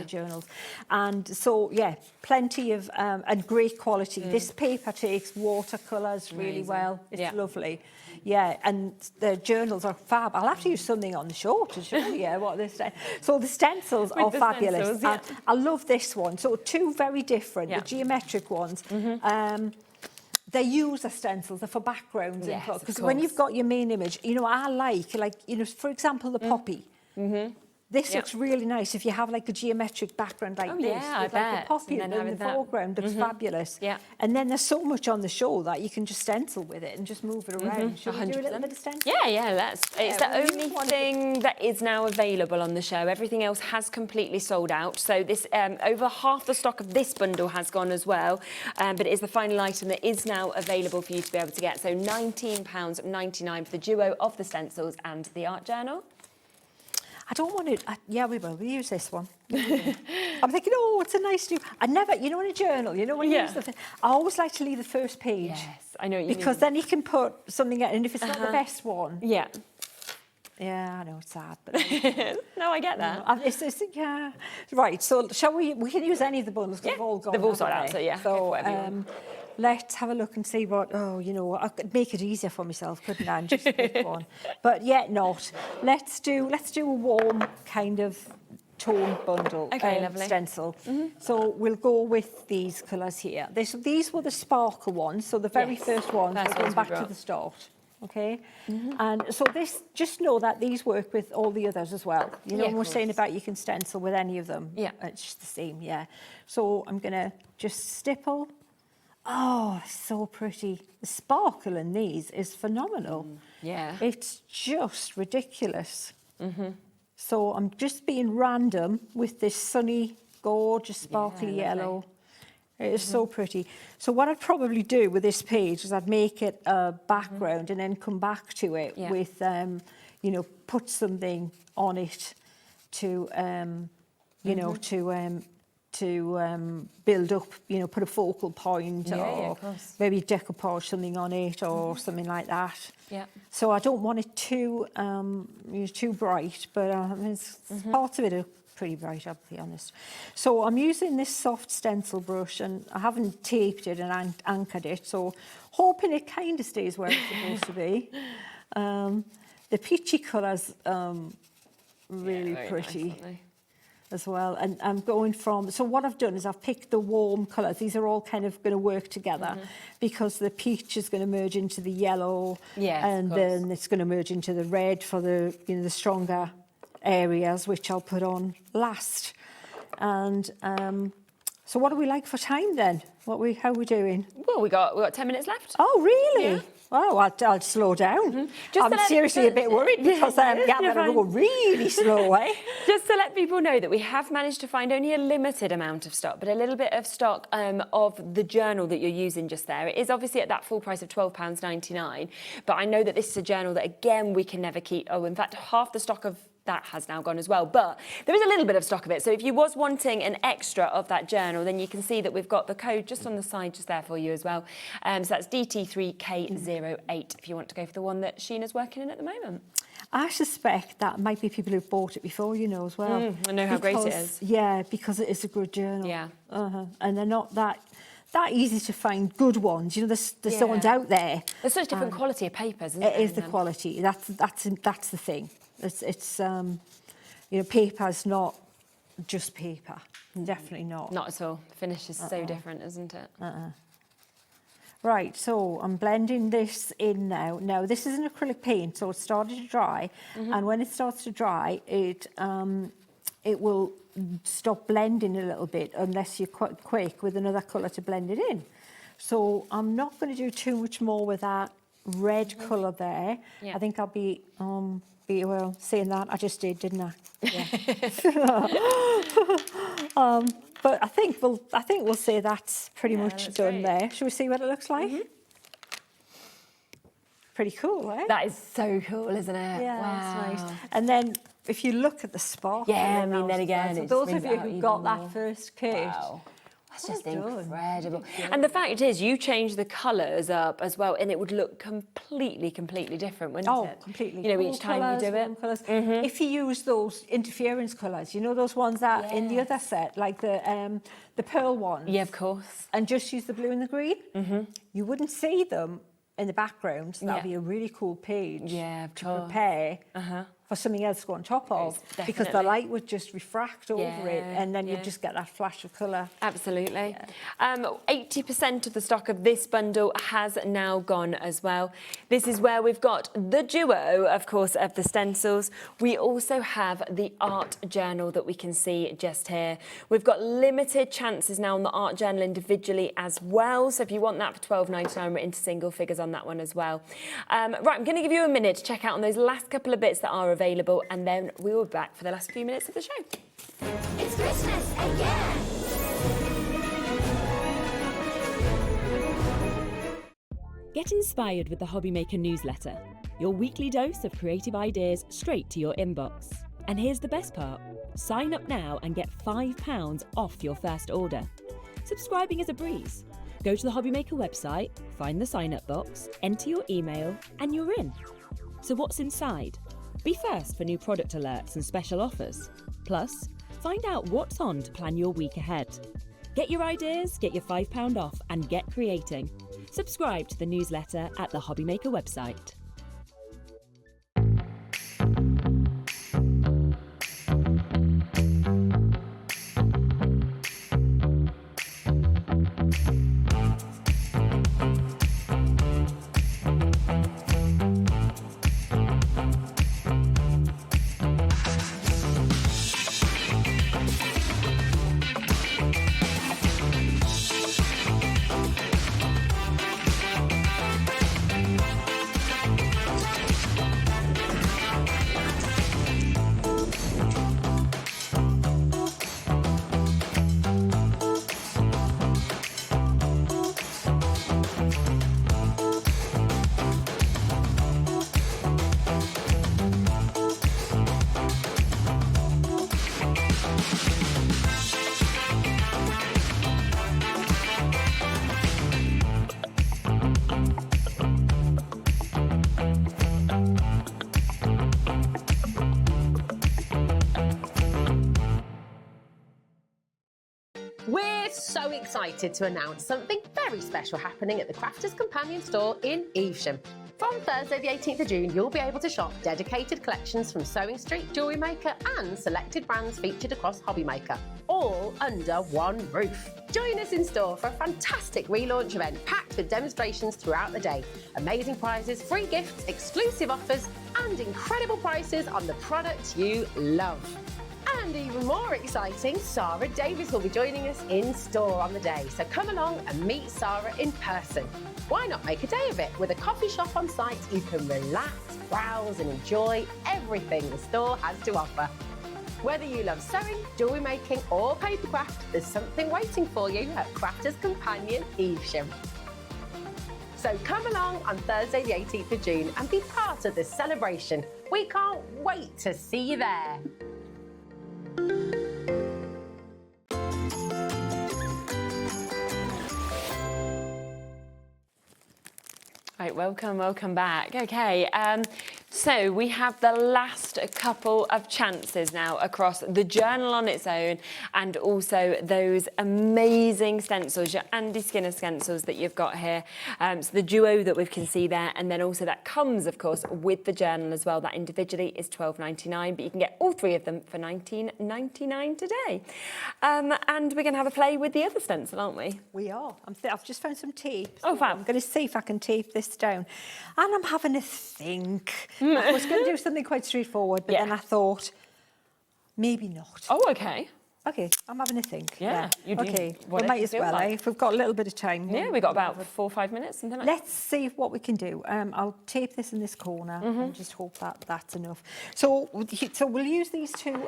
journals. And so, yeah, plenty of, and great quality. This paper takes watercolours really well. It's lovely. Yeah, and the journals are fab. I'll have to use something on the show to show you what this. So the stencils are fabulous. Stencils, I love this one. So 2 very different, the geometric ones. They use as stencils, they're for backgrounds. Because when you've got your main image, you know, I like, you know, for example, the poppy. This looks really nice if you have like a geometric background like this. Yeah, with like a poppy in the foreground. Looks fabulous. Yeah. And then there's so much on the show that you can just stencil with it and just move it around. Should we do a little bit of stencil? Yeah, let's. It's the only thing that is now available on the show. Everything else has completely sold out. So this over half the stock of this bundle has gone as well. But it is the final item that is now available for you to be able to get. So £19.99 for the duo of the stencils and the art journal. I don't want to, yeah, we will. We use this one. I'm thinking, oh, it's a nice new. I never, you know, in a journal, you know, when you use the thing, I always like to leave the first page. Yes, I know what you mean. Because then you can put something in, and if it's not the best one. Yeah. Yeah, I know, it's sad, but... no, I get that. Yeah. Right, so shall we can use any of the bundles, because they've all gone. They've all sold out, so yeah. So, let's have a look and see what, you know, I could make it easier for myself, couldn't I, and just pick one. But yet not. Let's do a warm kind of tone bundle stencil. So we'll go with these colours here. These were the sparkle ones, so the very first ones, we're going back to the start. Okay, and so this, just know that these work with all the others as well. You know, when we're saying about you can stencil with any of them. Yeah, it's just the same. Yeah. So I'm gonna just stipple. Oh, so pretty. The sparkle in these is phenomenal. Yeah. It's just ridiculous. So I'm just being random with this sunny, gorgeous, sparkly yellow. It is so pretty. So what I'd probably do with this page is I'd make it a background and then come back to it with, you know, put something on it to, you know, to build up, you know, put a focal point or maybe decoupage something on it or something like that. Yeah. So I don't want it too too bright, but parts of it are pretty bright, I'll be honest. So I'm using this soft stencil brush, and I haven't taped it and anchored it, so hoping it kind of stays where it's supposed to be. The peachy colours really pretty. Nice, as well, and I'm going from, so what I've done is I've picked the warm colours. These are all kind of going to work together because the peach is going to merge into the yellow, and then it's going to merge into the red for the, you know, the stronger areas, which I'll put on last. And so what do we like for time then? How are we doing? Well, we got 10 minutes left. Oh, really? Yeah. Oh, I'll slow down. Just I'm seriously a bit worried because I'm going to go really slow, eh? Just to let people know that we have managed to find only a limited amount of stock, but a little bit of stock of the journal that you're using just there. It is obviously at that full price of £12.99, but I know that this is a journal that, again, we can never keep. Oh, in fact, half the stock of that has now gone as well, but there is a little bit of stock of it. So if you was wanting an extra of that journal, then you can see that we've got the code just on the side just there for you as well. So that's DT3K08 if you want to go for the one that Sheena's working in at the moment. I suspect that might be people who've bought it before, you know, as well. I know how great it is. Yeah, because it is a good journal. Yeah. And they're not that easy to find good ones. You know, there's the ones out there. There's such different quality of papers, isn't there? It is the quality. That's the thing. It's you know, paper's not just paper. Definitely not. Not at all. The finish is so different, isn't it? Right, so I'm blending this in now. Now, this is an acrylic paint, so it's started to dry. And when it starts to dry, it will stop blending a little bit unless you're quite quick with another colour to blend it in. So I'm not going to do too much more with that red colour there. Yeah. I think I'll be well, saying that, I just did, didn't I? Yeah. But I think we'll say that's pretty much done there. Shall we see what it looks like? Pretty cool, eh? That is so cool, isn't it? Yeah, wow. that's nice. And then if you look at the sparkle, yeah, I mean, then again, so those of you who got that first kit, that's just incredible. And the fact is, you change the colours up as well, and it would look completely different, wouldn't it? Oh, completely. You know, each time you do it. If you use those interference colours, you know those ones that in the other set, like the pearl ones. Yeah, of course. And just use the blue and the green. You wouldn't see them in the background. So that'd be a really cool page to prepare for something else to go on top of, because the light would just refract over it, and then you'd just get that flash of colour. Absolutely. 80% of the stock of this bundle has now gone as well. This is where we've got the duo, of course, of the stencils. We also have the art journal that we can see just here. We've got limited chances now on the art journal individually as well. So if you want that for £12.99, we're into single figures on that one as well. Right, I'm going to give you a minute to check out on those last couple of bits that are available, and then we will be back for the last few minutes of the show. It's Christmas again! Get inspired with the HobbyMaker newsletter, your weekly dose of creative ideas straight to your inbox. And here's the best part. Sign up now and get £5 off your first order. Subscribing is a breeze. Go to the HobbyMaker website, find the sign-up box, enter your email, and you're in. So what's inside? Be first for new product alerts and special offers. Plus, find out what's on to plan your week ahead. Get your ideas, get your £5 off, and get creating. Subscribe to the newsletter at the HobbyMaker website. We're so excited to announce something very special happening at the Crafters Companion store in Evesham. From Thursday the 18th of June, you'll be able to shop dedicated collections from Sewing Street, Jewellery Maker and selected brands featured across HobbyMaker, all under one roof. Join us in store for a fantastic relaunch event packed with demonstrations throughout the day, amazing prizes, free gifts, exclusive offers and and incredible prices on the products you love. And even more exciting, Sarah Davis will be joining us in store on the day. So come along and meet Sarah in person. Why not make a day of it? With a coffee shop on site, you can relax, browse and enjoy everything the store has to offer. Whether you love sewing, jewellery making or papercraft, there's something waiting for you at Crafter's Companion Evesham. So come along on Thursday the 18th of June and be part of this celebration. We can't wait to see you there. Right, welcome back. Okay, so we have the last couple of chances now across the journal on its own and also those amazing stencils, your Andy Skinner stencils that you've got here. So the duo that we can see there, and then also that comes, of course, with the journal as well. That individually is £12.99, but you can get all three of them for £19.99 today. And we're going to have a play with the other stencil, aren't we? We are. I've just found some tape. Oh, fab. I'm going to see if I can tape this down. And I'm having a think. I was going to do something quite straightforward, but then I thought, maybe not. Oh, okay. Okay, I'm having a think. Yeah, you do. Okay, we might as well, if we've got a little bit of time. Yeah, we've got about 4 or 5 minutes, something like that. Let's see what we can do. I'll tape this in this corner and just hope that that's enough. So we'll use these two,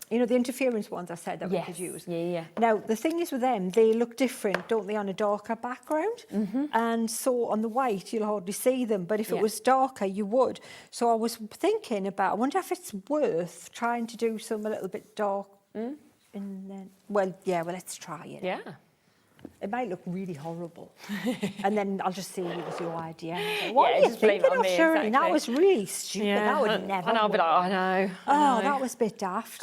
you know, the interference ones I said that we could use. Yeah. Now, the thing is with them, they look different, don't they, on a darker background? And so on the white, you'll hardly see them, but if it was darker, you would. So I was thinking about, I wonder if it's worth trying to do some a little bit dark. And then, well, let's try it. Yeah. It might look really horrible. And then I'll just see it was your idea. What are you just blame it thinking on of, me, Shirley? exactly. That was really stupid. That would never And I'll be like, I know. Oh, that was a bit daft.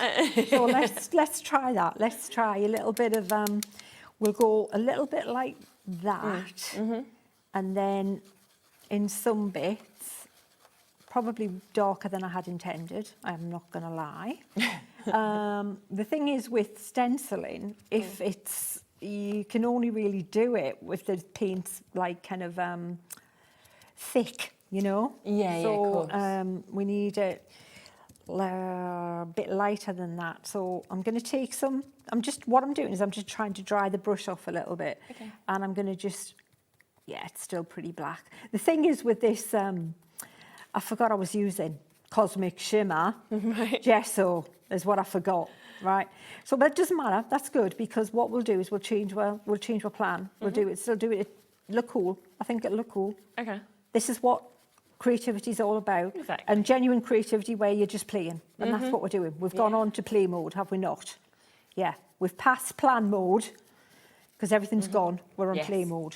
So let's try that. Let's try a little bit of, we'll go a little bit like that. And then in some bits, probably darker than I had intended. I'm not going to lie. The thing is with stenciling, if it's, you can only really do it with the paint like kind of thick, you know? Yeah, so, of course. we need it a bit lighter than that. So I'm going to take some, what I'm doing is I'm just trying to dry the brush off a little bit. Okay. And I'm going to just, it's still pretty black. The thing is with this, I forgot I was using Cosmic Shimmer. Gesso is what I forgot. Right, so but it doesn't matter. That's good because what we'll do is we'll change our plan. We'll do it. Still do it. Look cool. I think it'll look cool. Okay. This is what creativity is all about, and genuine creativity where you're just playing, and that's what we're doing. We've gone on to play mode, have we not? Yeah, we've passed plan mode because everything's gone. We're on play mode.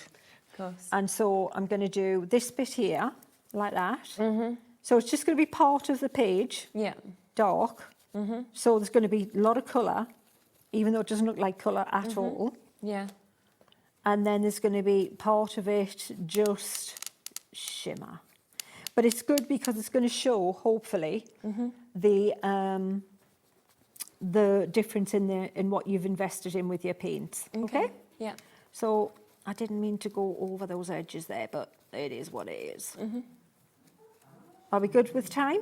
Of course. And so I'm going to do this bit here like that. So it's just going to be part of the page. Yeah. Dark. So there's going to be a lot of colour, even though it doesn't look like colour at all. Yeah. And then there's going to be part of it just shimmer. But it's good because it's going to show, hopefully, the difference in what you've invested in with your paints. Okay? Yeah. So I didn't mean to go over those edges there, but it is what it is. Are we good with time?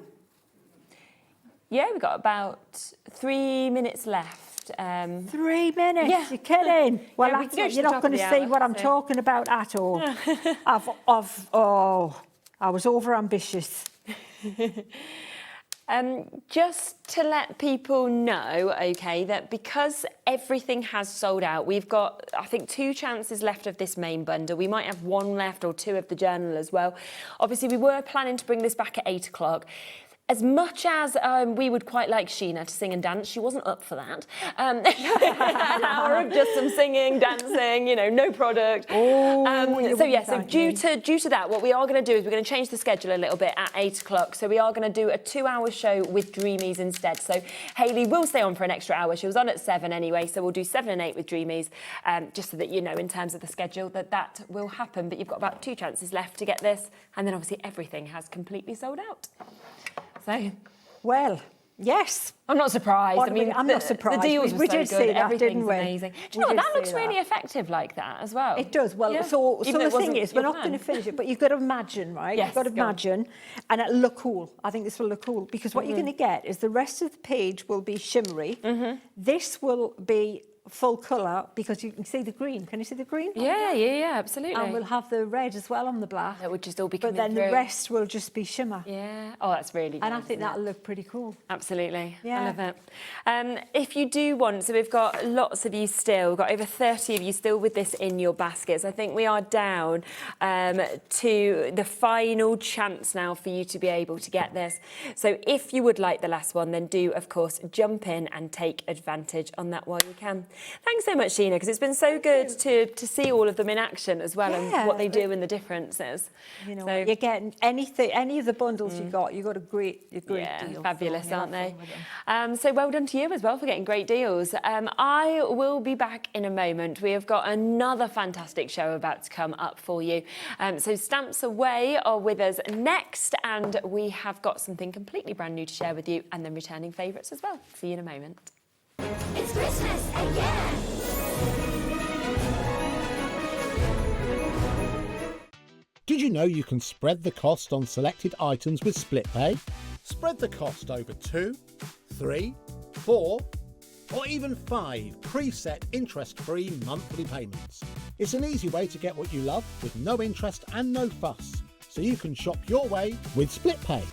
Yeah, we've got about 3 minutes left. 3 minutes? Yeah. You're kidding? Well, Yeah, we can go to you're the not top going of to the see hour, what I'm so. talking about at all. I was over-ambitious. Just to let people know, okay, that because everything has sold out, we've got, I think, 2 chances left of this main bundle. We might have 1 left or 2 of the journal as well. Obviously, we were planning to bring this back at 8 o'clock. As much as we would quite like Sheena to sing and dance, she wasn't up for that. An hour of just some singing, dancing, you know, no product. So due to that, what we are going to do is we're going to change the schedule a little bit at 8 o'clock. So we are going to do a 2-hour show with Dreamees instead. So Hayley will stay on for an extra hour. She was on at 7 anyway, so we'll do 7 and 8 with Dreamees, just so that you know in terms of the schedule that will happen. But you've got about 2 chances left to get this, and then obviously everything has completely sold out. So, well, Yes. I'm not surprised. I mean, I'm not surprised. The deals were we so did good. see that, Everything's didn't we? amazing. Do you know what? That looks really effective like that as well. It does. Well, Yeah. so Even the though it thing wasn't is, we're your not going to plan. finish it, but you've got to imagine, right? Yes, you've got to go on. imagine, and it'll look cool. I think this will look cool because what you're going to get is the rest of the page will be shimmery. This will be full colour because you can see the green. Can you see the green? Yeah, absolutely. And we'll have the red as well on the black. That would just all be But coming then through. the rest will just be shimmer. Yeah. Oh, that's really good. And I think isn't it? that'll look pretty cool. Absolutely. Yeah. I love it. If you do want, so we've got lots of you still, we've got over 30 of you still with this in your baskets. I think we are down to the final chance now for you to be able to get this. So if you would like the last one, then do, of course, jump in and take advantage on that while you can. Thanks so much, Sheena, because it's been so good to see all of them in action as well and what they do and the differences. You know, So- you're getting any of the bundles you got a great deal. Fabulous, So, aren't yeah, they? fun with them. So well done to you as well for getting great deals. I will be back in a moment. We have got another fantastic show about to come up for you. So Stamps Away are with us next, and we have got something completely brand new to share with you, and then returning favourites as well. See you in a moment. It's Christmas again. Did you know you can spread the cost on selected items with split pay? Spread the cost over 2, 3, 4, or even 5 preset interest-free monthly payments. It's an easy way to get what you love with no interest and no fuss, so you can shop your way with split pay.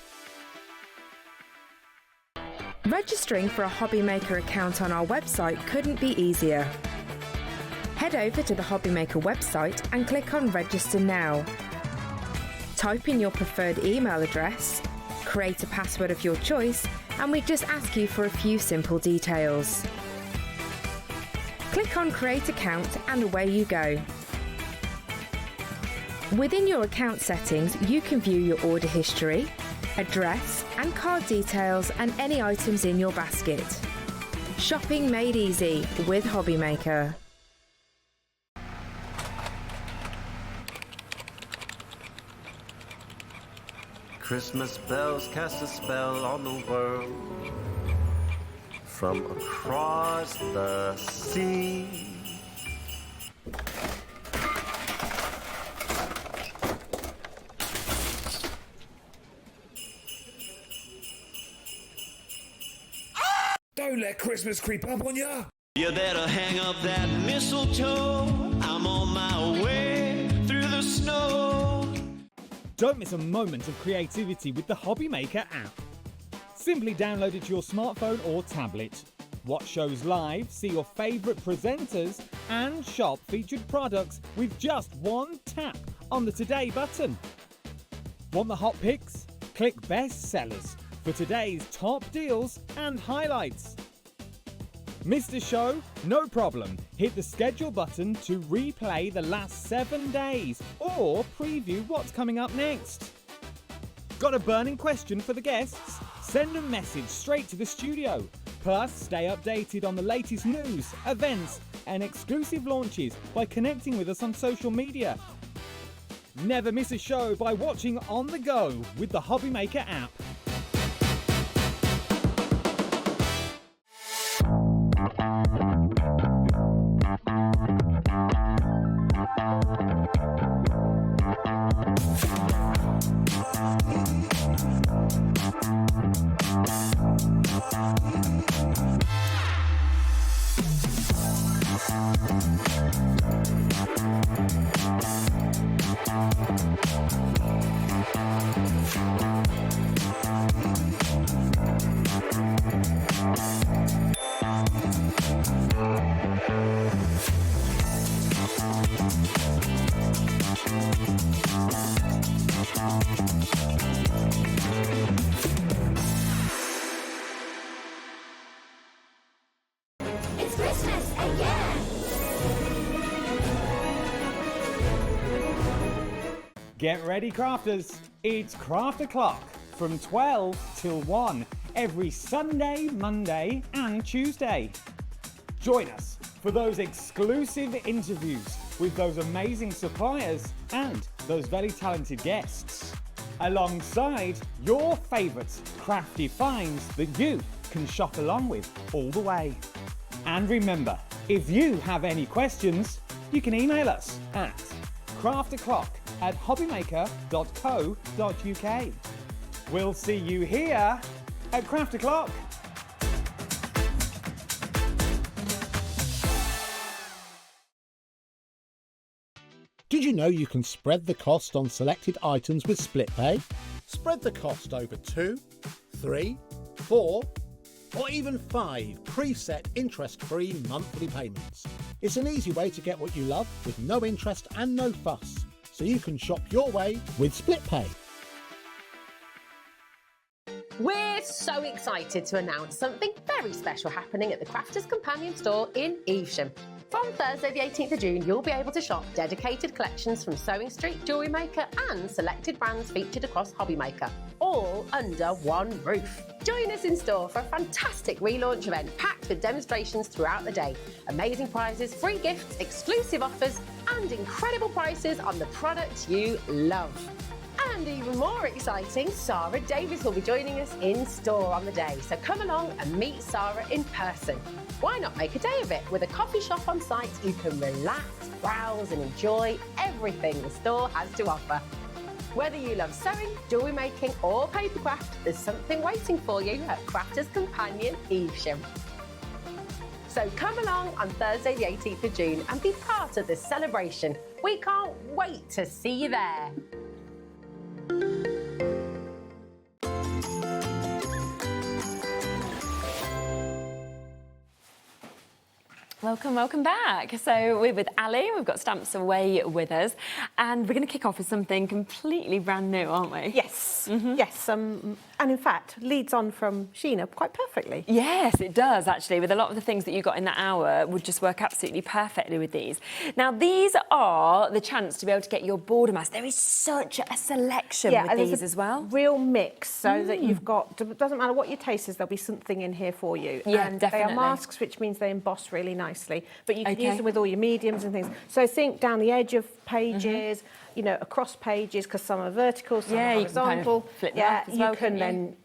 Registering for a HobbyMaker account on our website couldn't be easier. Head over to the HobbyMaker website and click on Register Now. Type in your preferred email address, create a password of your choice, and we just ask you for a few simple details. Click on Create Account and away you go. Within your account settings, you can view your order history, address and card details and any items in your basket. Shopping made easy with HobbyMaker. Christmas bells cast a spell on the world from across the sea. Don't let Christmas creep up on ya. You better hang up that mistletoe. I'm on my way through the snow. Don't miss a moment of creativity with the HobbyMaker app. Simply download it to your smartphone or tablet. Watch shows live, see your favourite presenters, and shop featured products with just one tap on the Today button. Want the hot picks? Click Best Sellers for today's top deals and highlights. Missed a show? No problem. Hit the schedule button to replay the last 7 days or preview what's coming up next. Got a burning question for the guests? Send a message straight to the studio. Plus, stay updated on the latest news, events, and exclusive launches by connecting with us on social media. Never miss a show by watching on the go with the HobbyMaker app. It's Christmas again. Get ready, crafters. It's Craft O'Clock from 12 till 1 every Sunday, Monday, and Tuesday. Join us for those exclusive interviews with those amazing suppliers and those very talented guests. alongside your favourite crafty finds that you can shop along with all the way. And remember, if you have any questions, you can email us at crafterclock@hobbymaker.co.uk. We'll see you here at Craft O'Clock. Did you know you can spread the cost on selected items with split pay? Spread the cost over 2, 3, 4, or even 5 preset interest-free monthly payments. It's an easy way to get what you love with no interest and no fuss, so you can shop your way with split pay. We're so excited to announce something very special happening at the Crafters Companion store in Evesham. From Thursday the 18th of June, you'll be able to shop dedicated collections from Sewing Street, Jewellery Maker and selected brands featured across HobbyMaker, all under one roof. Join us in store for a fantastic relaunch event packed with demonstrations throughout the day, amazing prizes, free gifts, exclusive offers and incredible prices on the products you love. And even more exciting, Sarah Davis will be joining us in store on the day. So come along and meet Sarah in person. Why not make a day of it with a coffee shop on site? You can relax, browse and enjoy everything the store has to offer. Whether you love sewing, jewellery making or papercraft, there's something waiting for you at Crafters Companion Evesham. So come along on Thursday the 18th of June and be part of this celebration. We can't wait to see you there. Welcome back. So we're with Ali, we've got Stamps Away with us, and we're going to kick off with something completely brand new, aren't we? Yes, yes, and in fact, leads on from Sheena quite perfectly. Yes, it does, actually, with a lot of the things that you got in that hour would just work absolutely perfectly with these. Now, these are the chance to be able to get your border mask. There is such a selection with these as well. Real mix, so that you've got, it doesn't matter what your taste is, there'll be something in here for you. Yeah, and definitely. They are masks, which means they emboss really nicely, but you can use them with all your mediums and things. So think down the edge of pages, you know, across pages, because some are vertical, some are horizontal. You can kind of flip them up as well, can then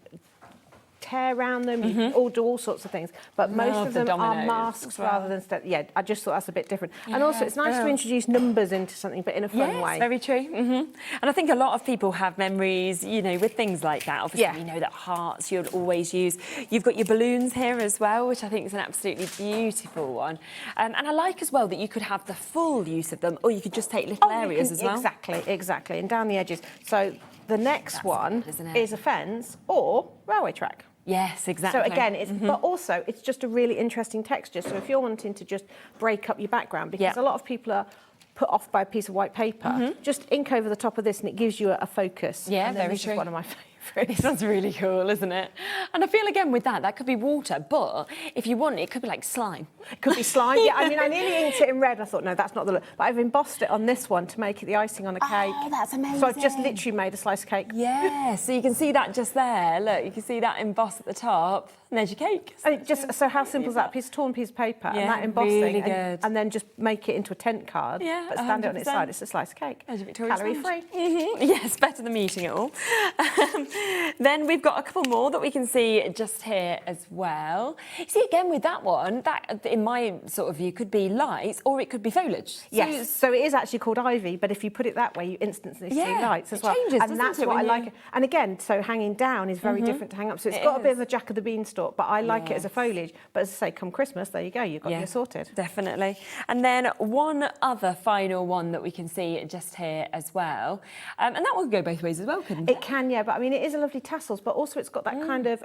tear around them, you can all do all sorts of things, but most of them are masks rather than I just thought that's a bit different. And also it's nice to introduce numbers into something, but in a fun way. Very true. And I think a lot of people have memories, you know, with things like that. Obviously, you know that hearts you'll always use. You've got your balloons here as well, which I think is an absolutely beautiful one. And I like as well that you could have the full use of them, or you could just take little areas as well. Exactly, and down the edges. So the next one is a fence or railway track. Yes, exactly. So again, it's but also it's just a really interesting texture. So if you're wanting to just break up your background, because a lot of people are put off by a piece of white paper, just ink over the top of this and it gives you a focus. Yeah, and then very true. Is one of my favourites. This one's really cool, isn't it? And I feel again with that could be water, but if you want, it could be like slime. It could be slime. Yeah, I mean, I nearly inked it in red. I thought, no, that's not the look. But I've embossed it on this one to make it the icing on a cake. Oh, that's amazing. So I've just literally made a slice of cake. Yeah, so you can see that just there. Look, you can see that embossed at the top. And there's your cake. And it just, so how simple is that? Torn piece of paper and that embossing. Really good. And then just make it into a tent card. Yeah, but stand it on its side. It's a slice of cake. Calorie free. Yes, better than me eating it all. Then we've got a couple more that we can see just here as well. You see, again, with that one, that in my sort of view could be lights or it could be foliage. Yes, so it is actually called ivy, but if you put it that way, you instantly see lights as well. Changes, and that's what I like. And again, so hanging down is very different to hang up. So it's got a bit of a Jack of the Beanstalk, but I like it as a foliage. But as I say, come Christmas, there you go, you've got your sorted. Definitely. And then one other final one that we can see just here as well. And that will go both ways as well, couldn't it? It can, yeah, but I mean, it is a lovely tassels, but also it's got that kind of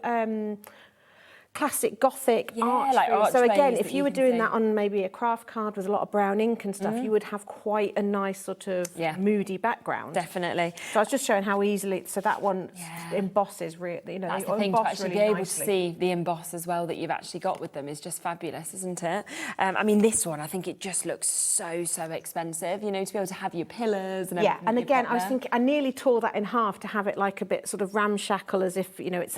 classic Gothic arch. Like so again, if you were doing that on maybe a craft card with a lot of brown ink and stuff, you would have quite a nice sort of moody background. Definitely. So I was just showing how easily, so that one embosses really, you know, that's they the thing, to emboss actually really be able nicely. to see the emboss as well that you've actually got with them is just fabulous, isn't it? I mean, this one, I think it just looks so expensive, you know, to be able to have your pillars and everything. Yeah, and again, I was thinking, I nearly tore that in half to have it like a bit sort of ramshackle, as if, you know, it's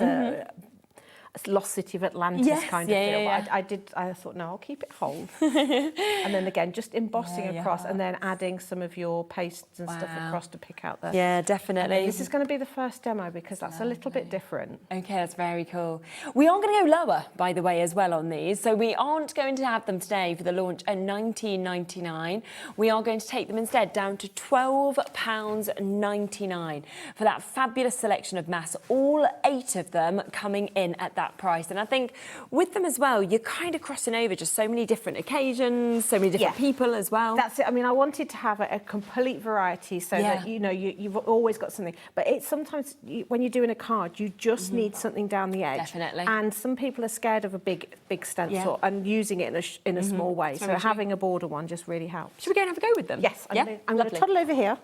Lost City of Atlantis Yes, kind yeah, of feel. yeah, But I thought, no, I'll keep it whole. And then again, just embossing across and then adding some of your pastes and stuff across to pick out the... Yeah, definitely. This is going to be the first demo because that's a little bit different. Okay, that's very cool. We are going to go lower, by the way, as well on these. So we aren't going to have them today for the launch at $19.99. We are going to take them instead down to £12.99 for that fabulous selection of masks, all 8 of them coming in at that price. And I think with them as well, you're kind of crossing over just so many different occasions, so many different people as well. That's it. I mean, I wanted to have a complete variety so that, you know, you've always got something. But it's sometimes, when you're doing a card, you just need something down the edge. Definitely. And some people are scared of a big stencil and using it in a small way. So having a border one just really helps. Should we go and have a go with them? Yes. I'm going to toddle over here.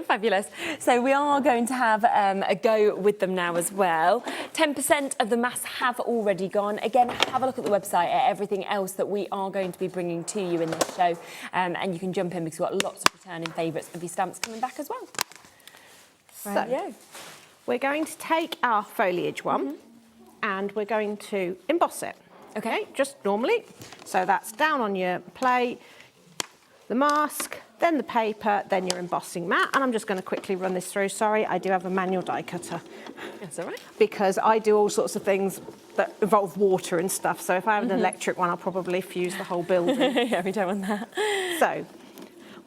Fabulous. So we are going to have a go with them now as well. 10% of the masks have already gone. Again, have a look at the website at everything else that we are going to be bringing to you in this show. And you can jump in because we've got lots of returning favourites of your stamps coming back as well. So we're going to take our foliage one and we're going to emboss it. Okay, just normally. So that's down on your plate, the mask, then the paper, then your embossing mat. And I'm just going to quickly run this through. Sorry, I do have a manual die cutter. That's all right. Because I do all sorts of things that involve water and stuff. So if I have an electric one, I'll probably fuse the whole building. Yeah, we don't want that. So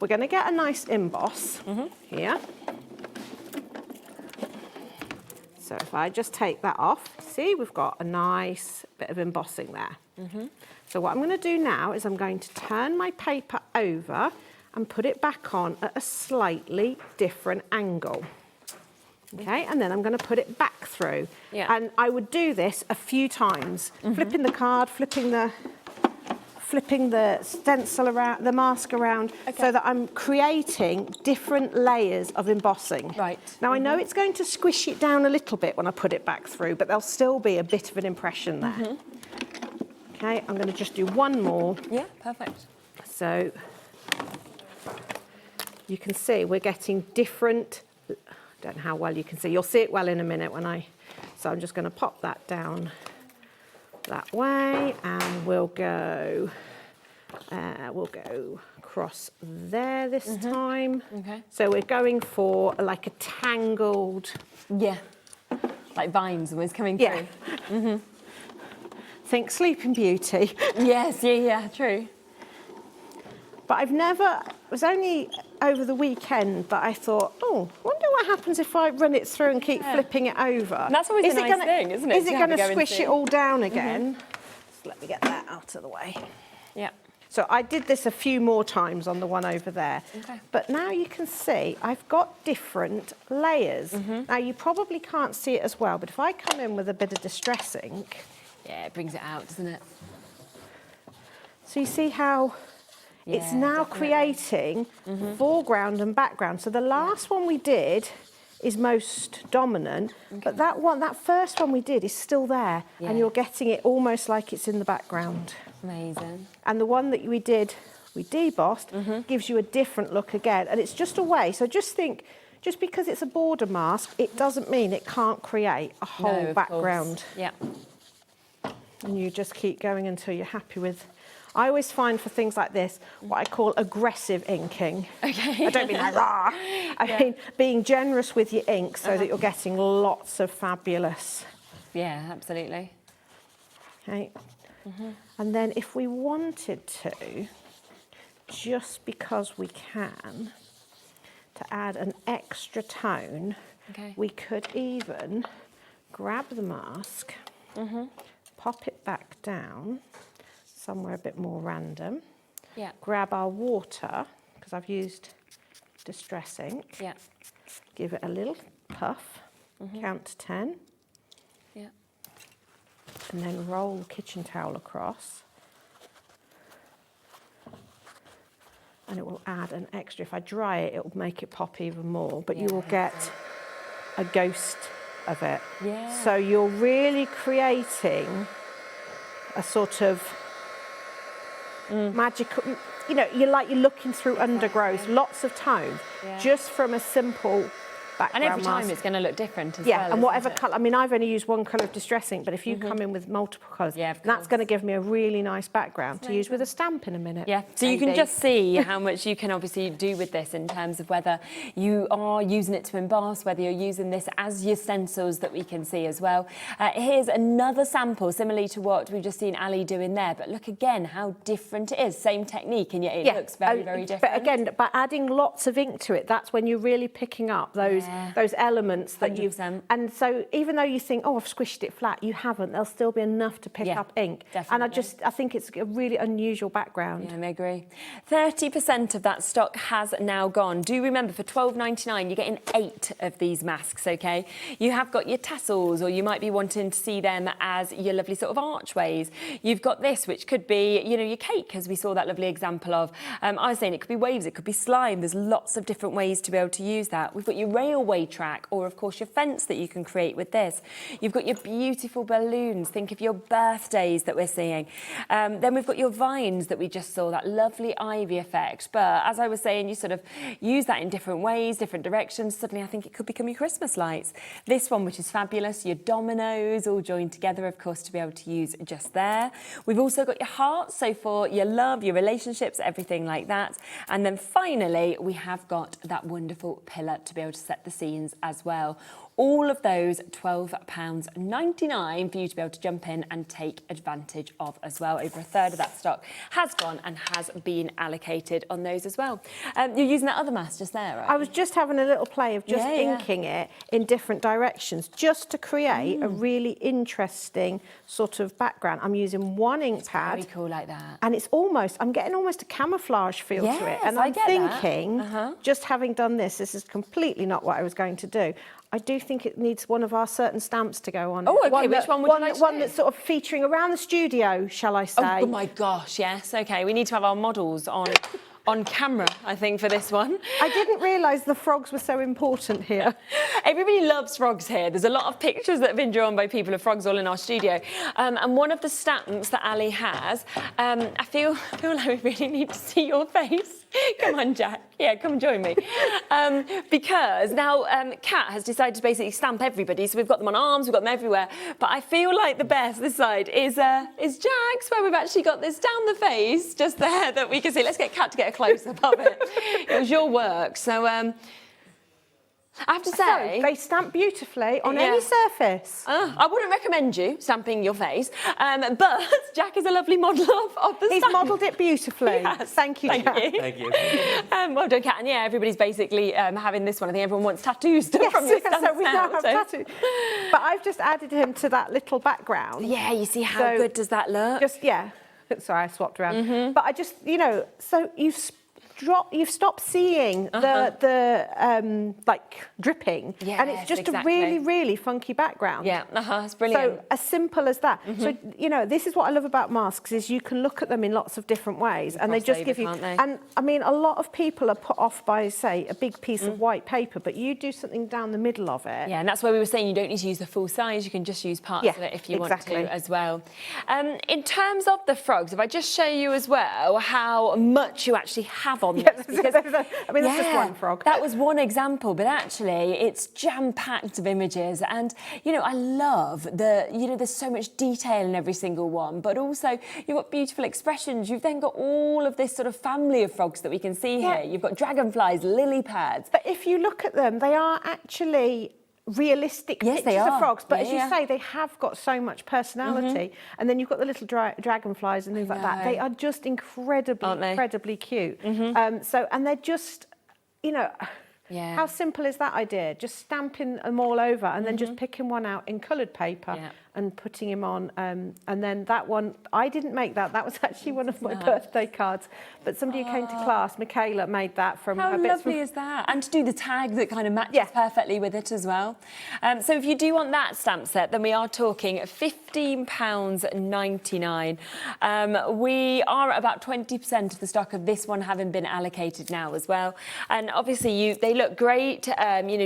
we're going to get a nice emboss here. So if I just take that off, see, we've got a nice bit of embossing there. So what I'm going to do now is I'm going to turn my paper over and put it back on at a slightly different angle. Okay, and then I'm going to put it back through. And I would do this a few times, flipping the card, flipping the stencil around, the mask around, so that I'm creating different layers of embossing. Right. Now I know it's going to squish it down a little bit when I put it back through, but there'll still be a bit of an impression there. Okay, I'm going to just do one more. Yeah, perfect. So you can see we're getting different, I don't know how well you can see, you'll see it well in a minute when so I'm just going to pop that down that way and we'll go across there this time. Okay. So we're going for like a tangled... Yeah, like vines almost coming through. Think Sleeping Beauty. Yes, yeah, true. But it was only over the weekend that I thought, oh, wonder what happens if I run it through and keep flipping it over. And that's always a nice thing, isn't it? Is it going to squish it all down again? So let me get that out of the way. Yeah. So I did this a few more times on the one over there. Okay. But now you can see I've got different layers. Now you probably can't see it as well, but if I come in with a bit of Distress ink... Yeah, it brings it out, doesn't it? So you see how... it's now creating foreground and background. So the last one we did is most dominant, but that first one we did is still there, and you're getting it almost like it's in the background. Amazing. And the one that we debossed, gives you a different look again, and it's just a way. So just think, just because it's a border mask, it doesn't mean it can't create a whole background. Yeah. And you just keep going until you're happy with... I always find for things like this what I call aggressive inking. Okay. I don't mean like rah. I mean being generous with your ink so that you're getting lots of fabulous. Yeah, absolutely. Okay. And then if we wanted to, just because we can, to add an extra tone, we could even grab the mask, pop it back down, somewhere a bit more random. Yeah. Grab our water, because I've used Distress ink. Yeah. Give it a little puff, count to 10. Yeah. And then roll the kitchen towel across. And it will add an extra. If I dry it, it will make it pop even more, but you will get a ghost of it. Yeah. So you're really creating a sort of magical, you know, you're looking through undergrowth, lots of tone, just from a simple background And every time mask. it's going to look different as well. Yeah, and whatever isn't it? colour. I mean, I've only used one colour of distress ink, but if you come in with multiple colours, that's going to give me a really nice background to use with a stamp in a minute. Yeah, so you can just see how much you can obviously do with this in terms of whether you are using it to emboss, whether you're using this as your stencils that we can see as well. Here's another sample, similarly to what we've just seen Ali doing there, but look again how different it is. Same technique, and yet it looks very, very different. But again, by adding lots of ink to it, that's when you're really picking up those elements that 100%. And so even though you think, oh, I've squished it flat, you haven't. There'll still be enough to pick up ink. Definitely. And I think it's a really unusual background. Yeah, I agree. 30% of that stock has now gone. Do remember, for $12.99, you're getting 8 of these masks, okay? You have got your tassels, or you might be wanting to see them as your lovely sort of archways. You've got this, which could be, you know, your cake, as we saw that lovely example of. I was saying it could be waves, it could be slime. There's lots of different ways to be able to use that. We've got your railway track, or of course your fence that you can create with this. You've got your beautiful balloons. Think of your birthdays that we're seeing. Then we've got your vines that we just saw, that lovely ivy effect. But as I was saying, you sort of use that in different ways, different directions. Suddenly I think it could become your Christmas lights. This one, which is fabulous, your dominoes all joined together, of course, to be able to use just there. We've also got your hearts, so for your love, your relationships, everything like that. And then finally, we have got that wonderful pillar to be able to set the scenes as well. All of those £12.99 for you to be able to jump in and take advantage of as well. Over a third of that stock has gone and has been allocated on those as well. You're using that other mask just there, right? I was just having a little play of just inking it in different directions, just to create a really interesting sort of background. I'm using one ink pad. Very cool like that. And it's almost, I'm getting almost a camouflage feel to it. And I'm thinking, just having done this is completely not what I was going to do. I do think it needs one of our certain stamps to go on. Oh, okay, which one would you like to One do? that's sort of featuring around the studio, shall I say. Oh my gosh, yes, okay. We need to have our models on camera, I think, for this one. I didn't realise the frogs were so important here. Everybody loves frogs here. There's a lot of pictures that have been drawn by people of frogs all in our studio. And one of the stamps that Ali has, I feel like we really need to see your face. Come on, Jack. Yeah, come join me. Because now Kat has decided to basically stamp everybody. So we've got them on arms, we've got them everywhere. But I feel like the best, this side, is Jack's, where we've actually got this down the face, just there, that we can see. Let's get Kat to get a close-up of it. It was your work. So I have to say... they stamp beautifully on any surface. I wouldn't recommend you stamping your face, but Jack is a lovely model of the He's stamp. modelled it beautifully. Yes. Thank you, Jack. Thank you. Well done, Kat. And yeah, everybody's basically having this one. I think everyone wants tattoos from your stamps so we now have tattoos. But I've just added him to that little background. Yeah, you see how good does that look? Sorry, I swapped around. But I just, so you've stopped seeing the like dripping, and it's just a really, really funky background. Yeah, it's brilliant. So as simple as that. So this is what I love about masks, is you can look at them in lots of different ways, and they just give you. And I mean, a lot of people are put off by, say, a big piece of white paper, but you do something down the middle of it. Yeah, and that's why we were saying you don't need to use the full size. You can just use parts of it if you want to as well. In terms of the frogs, if I just show you as well how much you actually have on this. Because, that's just one frog. That was one example, but actually it's jam-packed of images. And, I love there's so much detail in every single one, but also you've got beautiful expressions. You've then got all of this sort of family of frogs that we can see here. You've got dragonflies, lily pads. But if you look at them, they are actually realistic pictures of frogs, but as you say, they have got so much personality. And then you've got the little dragonflies and things like that. They are just incredibly cute. And they're just, how simple is that idea? Just stamping them all over and then just picking one out in coloured paper and putting him on. And then that one, I didn't make that. That was actually one of my birthday cards. But somebody who came to class, Michaela, made that from her bits. How lovely is that? And to do the tag that kind of matches perfectly with it as well. So if you do want that stamp set, then we are talking £15.99. We are at about 20% of the stock of this one having been allocated now as well. And obviously they look great,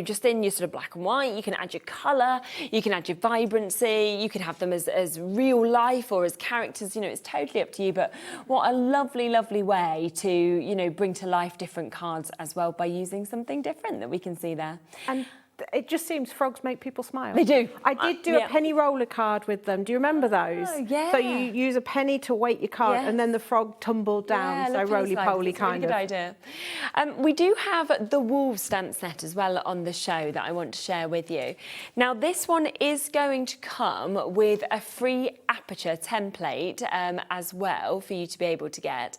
just in your sort of black and white. You can add your colour, you can add your vibrancy, you can have them as real life or as characters, you know, it's totally up to you. But what a lovely, lovely way to, you know, bring to life different cards as well by using something different that we can see there. And it just seems frogs make people smile. They do. I did do a penny roller card with them. Do you remember those? Oh, yeah. So you use a penny to weight your card, and then the frog tumbled down. So roly-poly kind of. Really good idea. We do have the wolf stamp set as well on the show that I want to share with you. Now, this one is going to come with a free aperture template as well for you to be able to get.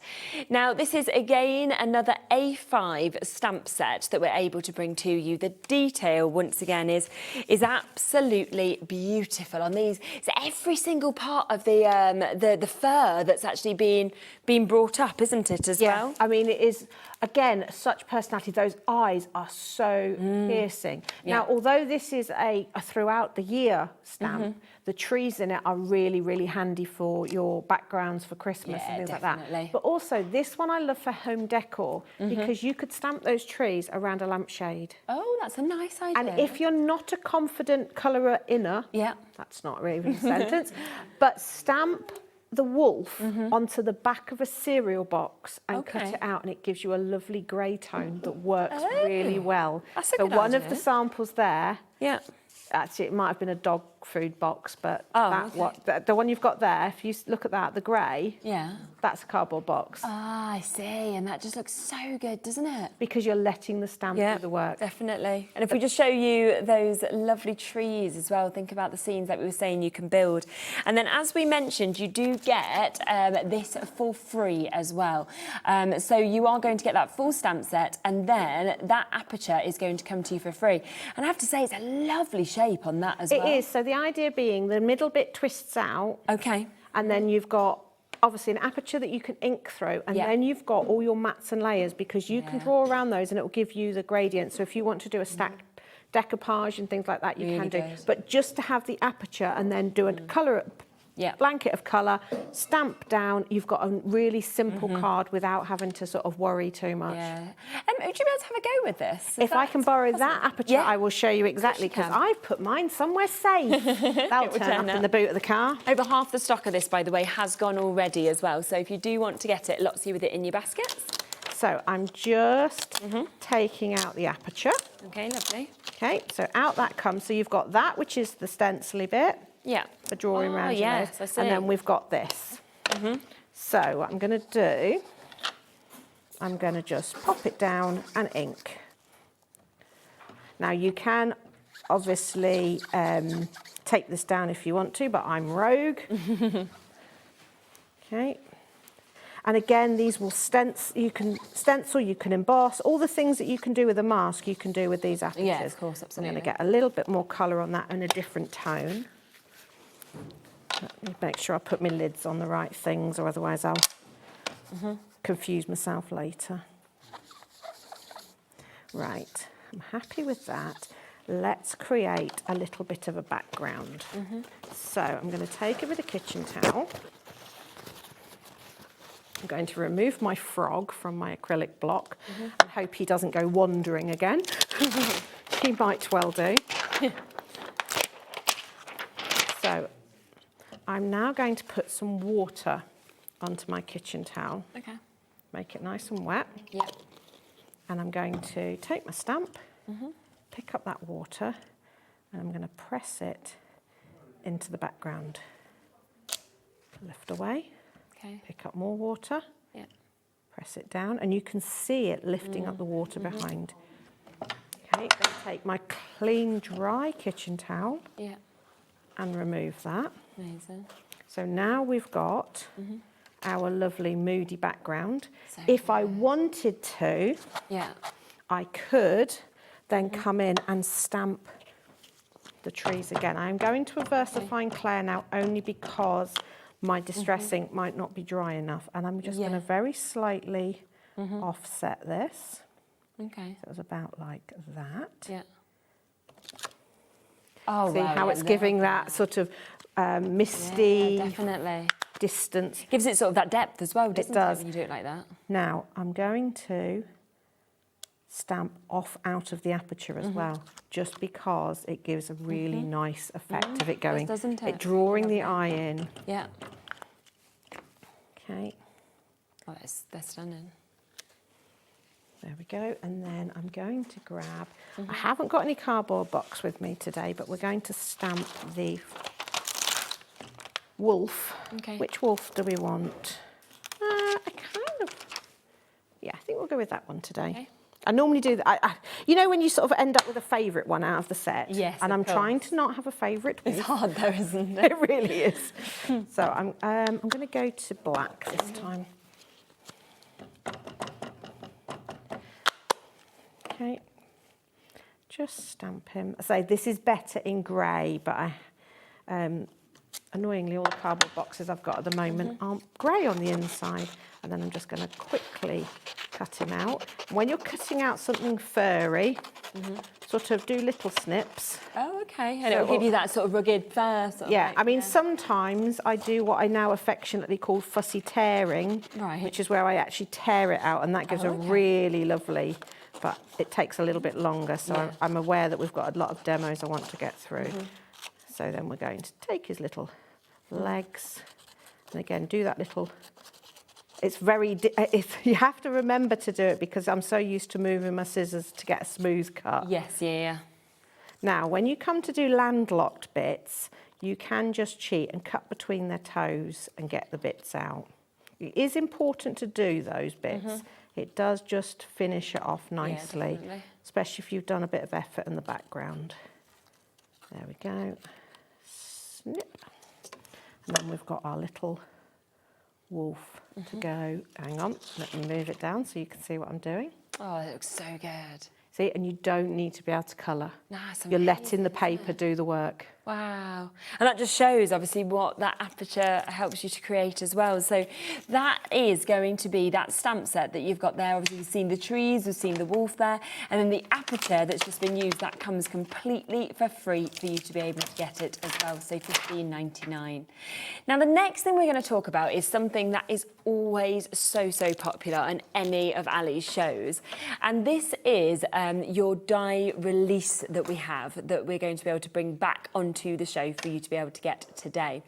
Now, this is again another A5 stamp set that we're able to bring to you. The detail once again is absolutely beautiful on these. It's every single part of the fur that's actually being brought up, isn't it, as well? I mean, it is, again, such personality. Those eyes are so piercing. Now, although this is a throughout the year stamp, the trees in it are really, really handy for your backgrounds for Christmas and things like that. But also, this one I love for home decor because you could stamp those trees around a lampshade. Oh, that's a nice idea. And if you're not a confident colourer inner, that's not really a sentence, but stamp the wolf onto the back of a cereal box and cut it out, and it gives you a lovely grey tone that works really well. That's a so good one idea. of the samples there, actually it might have been a dog food box, but the one you've got there, if you look at that, the grey, that's a cardboard box. Ah, I see, and that just looks so good, doesn't it? Because you're letting the stamp do the work. Definitely. And if we just show you those lovely trees as well, think about the scenes that we were saying you can build. And then, as we mentioned, you do get this for free as well. So you are going to get that full stamp set, and then that aperture is going to come to you for free. And I have to say, it's a lovely shape on that as well. It is. So the idea being the middle bit twists out. Okay. And then you've got obviously an aperture that you can ink through, and then you've got all your mats and layers, because you can draw around those and it will give you the gradient. So if you want to do a stacked decoupage and things like that, you can do. But just to have the aperture and then do a colour blanket of colour, stamp down, you've got a really simple card without having to sort of worry too much. Would you be able to have a go with this? If I can borrow that aperture, I will show you exactly, because I've put mine somewhere safe. That'll turn up in the boot of the car. Over half the stock of this, by the way, has gone already as well. So if you do want to get it, lots of you with it in your baskets. So I'm just taking out the aperture. Okay, lovely. Okay, so out that comes. So you've got that, which is the stencily bit. For drawing around your nose. I see. And then we've got this. So what I'm going to do, I'm going to just pop it down and ink. Now you can obviously take this down if you want to, but I'm rogue. Okay. And again, these will stencil, you can emboss, all the things that you can do with a mask, you can do with these apertures. Yeah, of course, absolutely. I'm going to get a little bit more colour on that in a different tone. Let me make sure I put my lids on the right things, or otherwise I'll confuse myself later. Right, I'm happy with that. Let's create a little bit of a background. So I'm going to take it with a kitchen towel. I'm going to remove my frog from my acrylic block and hope he doesn't go wandering again. He might well do. So I'm now going to put some water onto my kitchen towel. Okay. Make it nice and wet. And I'm going to take my stamp, pick up that water, and I'm going to press it into the background. Lift away. Okay. Pick up more water. Press it down, and you can see it lifting up the water behind. Okay, then take my clean, dry kitchen towel and remove that. Amazing. So now we've got our lovely moody background. So if I wanted to, I could then come in and stamp the trees again. I'm going to a VersaFine Clair now only because my distressing might not be dry enough, and I'm just going to very slightly offset this. Okay. So it was about like that. Oh, see how it's giving that sort of misty definitely distance. Gives it sort of that depth as well, doesn't it? Does. When you do it like that. Now I'm going to stamp off out of the aperture as well, just because it gives a really nice effect of it going, doesn't it? Drawing the eye in. Yeah. Okay. Oh, they're stunning. There we go. And then I'm going to grab, I haven't got any cardboard box with me today, but we're going to stamp the wolf. Okay. Which wolf do we want? I think we'll go with that one today. Okay. I normally do that. You know when you sort of end up with a favourite one out of the set? Yes, and of I'm trying course. to not have a favourite. It's hard though, isn't it? It really is. So I'm going to go to black this time. Okay. Just stamp him. I say this is better in grey, but annoyingly all the cardboard boxes I've got at the moment aren't grey on the inside. And then I'm just going to quickly cut him out. When you're cutting out something furry, sort of do little snips. Oh, okay. And it'll give you that sort of rugged fur. Yeah, I mean, sometimes I do what I now affectionately call fussy tearing, which is where I actually tear it out, and that gives a really lovely, but it takes a little bit longer. So I'm aware that we've got a lot of demos I want to get through. So then we're going to take his little legs, and again, do that little... It's very, you have to remember to do it because I'm so used to moving my scissors to get a smooth cut. Yes, yeah. Now, when you come to do landlocked bits, you can just cheat and cut between their toes and get the bits out. It is important to do those bits. It does just finish it off nicely, especially if you've done a bit of effort in the background. There we go. Snip. And then we've got our little wolf to go. Hang on, let me move it down so you can see what I'm doing. Oh, it looks so good. See, and you don't need to be able to colour. Nice. You're letting the paper do the work. Wow. And that just shows, obviously, what that aperture helps you to create as well. So that is going to be that stamp set that you've got there. Obviously, we've seen the trees, we've seen the wolf there, and then the aperture that's just been used, that comes completely for free for you to be able to get it as well, so $15.99. Now, the next thing we're going to talk about is something that is always so popular on any of Ali's shows, and this is your die release that we have that we're going to be able to bring back onto the show for you to be able to get today.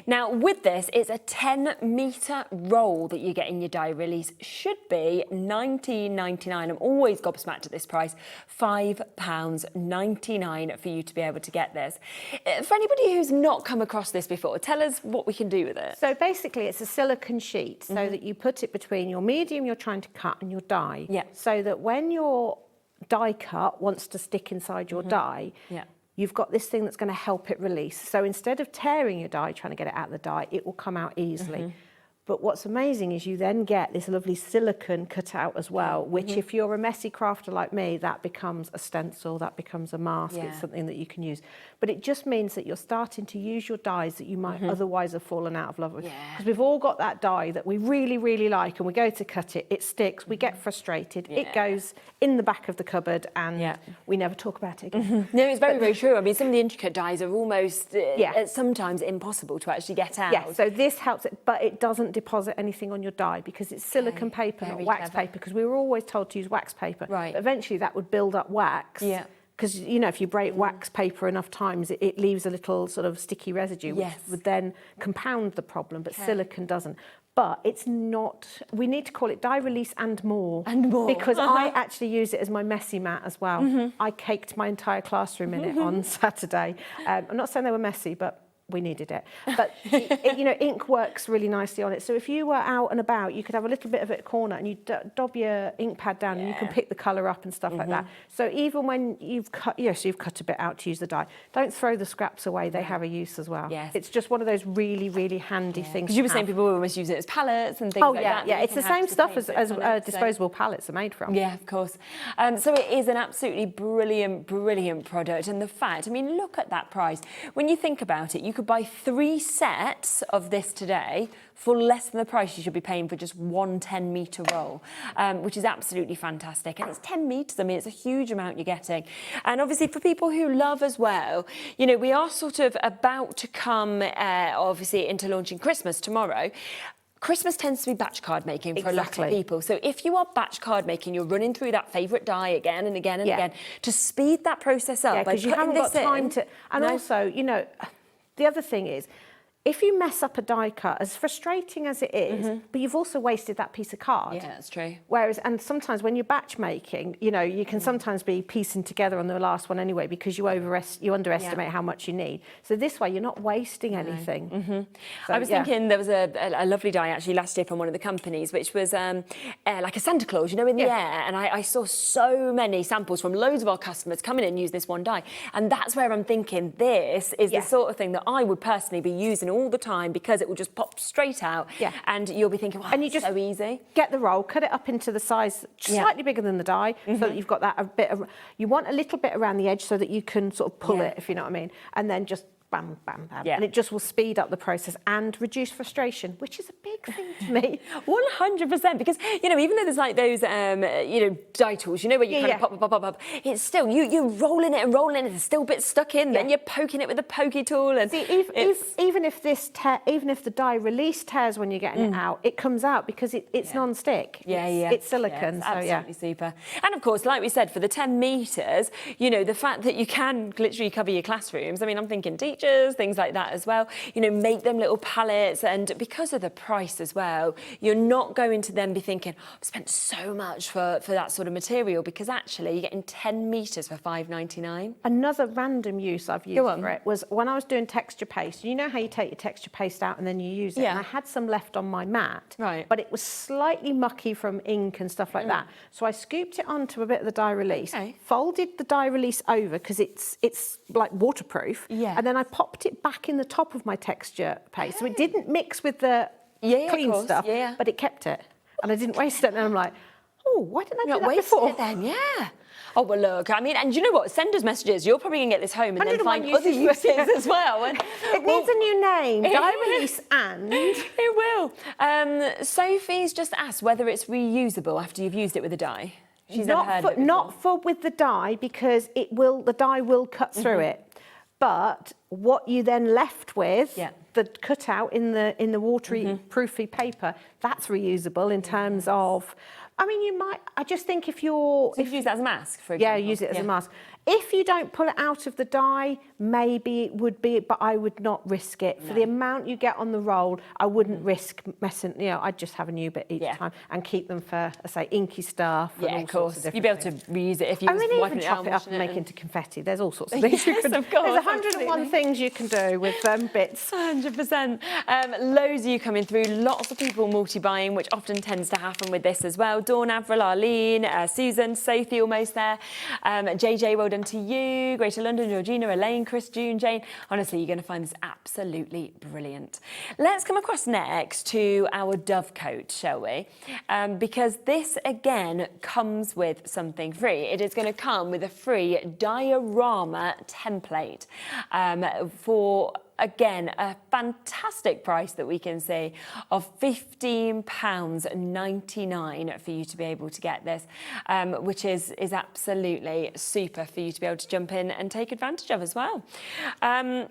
Now with this, it's a 10-metre roll that you get in your die release. Should be $19.99. I'm always gobsmacked at this price. £5.99 for you to be able to get this. For anybody who's not come across this before, tell us what we can do with it. So basically it's a silicone sheet so that you put it between your medium you're trying to cut and your die. Yeah. So that when your die cut wants to stick inside your die, you've got this thing that's going to help it release. So instead of tearing your die, trying to get it out of the die, it will come out easily. But what's amazing is you then get this lovely silicone cut out as well, which if you're a messy crafter like me, that becomes a stencil, that becomes a mask, it's something that you can use. But it just means that you're starting to use your dies that you might otherwise have fallen out of love with. Because we've all got that die that we really like and we go to cut it, it sticks, we get frustrated, it goes in the back of the cupboard and we never talk about it again. No, it's very true. I mean, some of the intricate dies are almost sometimes impossible to actually get out. Yeah, so this helps it, but it doesn't deposit anything on your die because it's silicone paper, not wax paper, because we were always told to use wax paper. Right. But eventually that would build up wax. Yeah. Because, you know, if you break wax paper enough times, it leaves a little sort of sticky residue, which would then compound the problem, but silicone doesn't. But it's not, we need to call it die release and more. And more. Because I actually use it as my messy mat as well. I caked my entire classroom in it on Saturday. I'm not saying they were messy, but we needed it. But, you know, ink works really nicely on it. So if you were out and about, you could have a little bit of it at a corner and you dob your ink pad down and you can pick the colour up and stuff like that. So even when you've cut, so you've cut a bit out to use the die, don't throw the scraps away. They have a use as well. Yes. It's just one of those really handy things. Because you were saying people almost use it as palettes and things like that. Yeah, it's the same stuff as disposable palettes are made from. Yeah, of course. So it is an absolutely brilliant product. And the fact, I mean, look at that price. When you think about it, you could buy 3 sets of this today for less than the price you should be paying for just one 10-metre roll, which is absolutely fantastic. And it's 10 metres, I mean, it's a huge amount you're getting. And obviously for people who love as well, you know, we are sort of about to come, obviously, into launching Christmas tomorrow. Christmas tends to be batch card making for a lot of people. So if you are batch card making, you're running through that favourite die again and again and again to speed that process up. Because you haven't got time to. And also, you know, the other thing is, if you mess up a die cut, as frustrating as it is, but you've also wasted that piece of card. Yeah, that's true. Whereas, and sometimes when you're batch making, you know, you can sometimes be piecing together on the last one anyway because you underestimate how much you need. So this way, you're not wasting anything. So, I was thinking there was a lovely die actually last year from one of the companies, which was like a Santa Claus, you know, in the air. And I saw so many samples from loads of our customers come in and use this one die. And that's where I'm thinking this is the sort of thing that I would personally be using all the time because it will just pop straight out and you'll be thinking, wow, and you just so easy. Get the roll, cut it up into the size slightly bigger than the die so that you've got that a bit of, you want a little bit around the edge so that you can sort of pull it, if you know what I mean, and then just bam, bam, bam. And it just will speed up the process and reduce frustration, which is a big thing to me. 100%, because, you know, even though there's like those, you know, die tools, you know, where you kind of pop, it's still, you're rolling it and rolling it, there's still bits stuck in, then you're poking it with a pokey tool. And see, even if the die release tears when you're getting it out, it comes out because it's non-stick. It's silicone. It's absolutely super. And of course, like we said, for the 10 metres, you know, the fact that you can literally cover your classrooms, I mean, I'm thinking teachers, things like that as well, you know, make them little pallets, and because of the price as well, you're not going to then be thinking, I've spent so much for that sort of material, because actually you're getting 10 metres for $5.99. Another random use I've used for it was when I was doing texture paste. You know how you take your texture paste out and then you use it? And I had some left on my mat, but it was slightly mucky from ink and stuff like that. So I scooped it onto a bit of the die release, folded the die release over because it's like waterproof, and then I popped it back in the top of my texture paste. So it didn't mix with the clean stuff, but it kept it. And I didn't waste it. And I'm like, oh, why didn't I do that before? It then, Oh, well, look, I mean, and you know what? Send us messages. You're probably going to get this home and then find other uses as well. And, it needs a new name, die release and... It will. Sophie's just asked whether it's reusable after you've used it with a die. She's never heard of it before. Not for with the die, because the die will cut through it. But what you then left with, the cutout in the watery, proofy paper, that's reusable in terms of... I mean, you might... I just think if you're... So if you use that as a mask, for example. Yeah, use it as a mask. If you don't pull it out of the die, maybe it would be, but I would not risk it. For the amount you get on the roll, I wouldn't risk messing, you know, I'd just have a new bit each time and keep them for, say, inky stuff. Yeah, of course. You'd be able to reuse it if you was wiping it out. Chop it up and make it into confetti. There's all sorts of things you can do. Of course. There's 101 things you can do with bits. 100%. Loads of you coming through. Lots of people multi-buying, which often tends to happen with this as well. Dawn, Avril, Arlene, Susan, Sophie, almost there. JJ, well done to you. Greater London, Georgina, Elaine, Chris, June, Jane. Honestly, you're going to find this absolutely brilliant. Let's come across next to our dove coat, shall we? Because this, again, comes with something free. It is going to come with a free diorama template for... Again, a fantastic price that we can see of £15.99 for you to be able to get this, which is absolutely super for you to be able to jump in and take advantage of as well. Do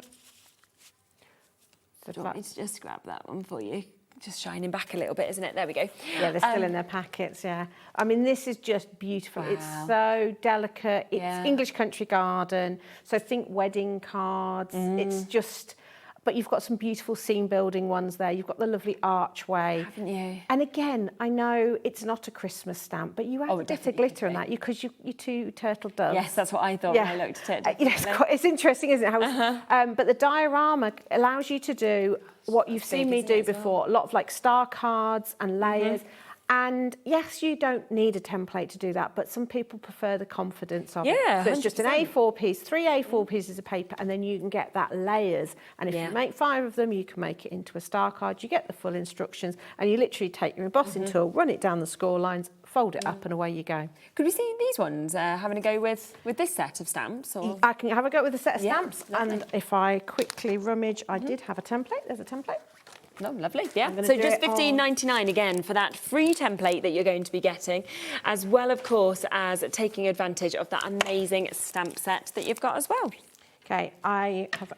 you want me to just grab that one for you? Just shining back a little bit, isn't it? There we go. Yeah, they're still in their packets, I mean, this is just beautiful. Wow. It's so delicate. It's English country garden. So think wedding cards. It's just... But you've got some beautiful scene building ones there. You've got the lovely archway. Haven't you? And again, I know it's not a Christmas stamp, but you add a bit of glitter in that because you're two turtle doves. Yes, that's what I thought when I looked at it. It's interesting, isn't it? How but the diorama allows you to do what you've seen me do before. A lot of like star cards and layers. And yes, you don't need a template to do that, but some people prefer the confidence of it. So it's just an A4 piece, 3 A4 pieces of paper, and then you can get that layers. And if you make 5 of them, you can make it into a star card. You get the full instructions, and you literally take your embossing tool, run it down the score lines, fold it up, and away you go. Could we see these ones having a go with this set of stamps? Or? I can have a go with a set of stamps, and if I quickly rummage, I did have a template. There's a template. No, lovely, yeah. So just £15.99 again for that free template that you're going to be getting, as well, of course, as taking advantage of that amazing stamp set that you've got as well. Okay, I have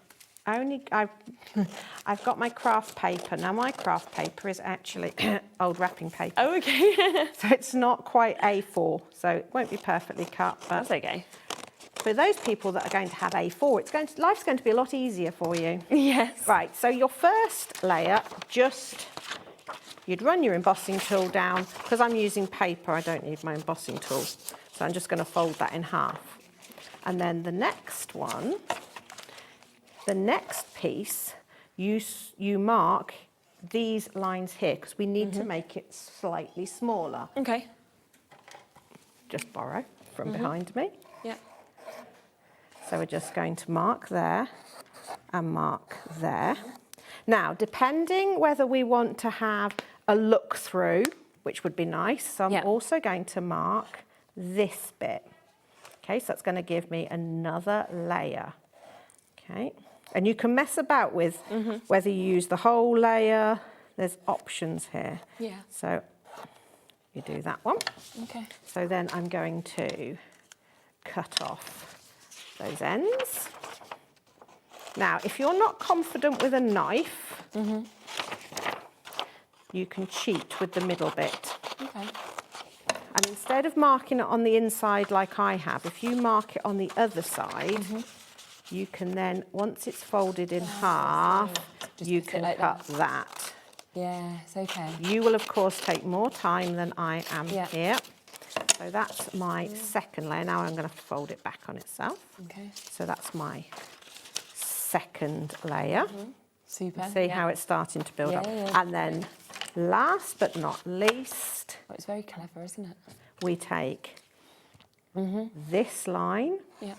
I've got my craft paper. Now my craft paper is actually old wrapping paper. Oh, okay. So it's not quite A4, so it won't be perfectly cut. But that's okay. for those people that are going to have A4, life's going to be a lot easier for you. Yes. Right, so your first layer, you'd run your embossing tool down. Because I'm using paper, I don't need my embossing tool. So I'm just going to fold that in half. And then the next one, the next piece, you mark these lines here because we need to make it slightly smaller. Okay. Just borrow from behind me. Yeah. So we're just going to mark there and mark there. Now, depending whether we want to have a look through, which would be nice, so I'm also going to mark this bit. Okay, so that's going to give me another layer. Okay, and you can mess about with whether you use the whole layer. There's options here. Yeah. So you do that one. Okay. So then I'm going to cut off those ends. Now, if you're not confident with a knife, you can cheat with the middle bit. Okay. And instead of marking it on the inside like I have, if you mark it on the other side, you can then, once it's folded in half, you can like cut that. Yeah, it's okay. You will, of course, take more time than I am here. So that's my second layer. Now I'm going to fold it back on itself. Okay. So that's my second layer. Super. See how it's starting to build up. And then last but not least, it's very clever, isn't it? We take this line. Yeah.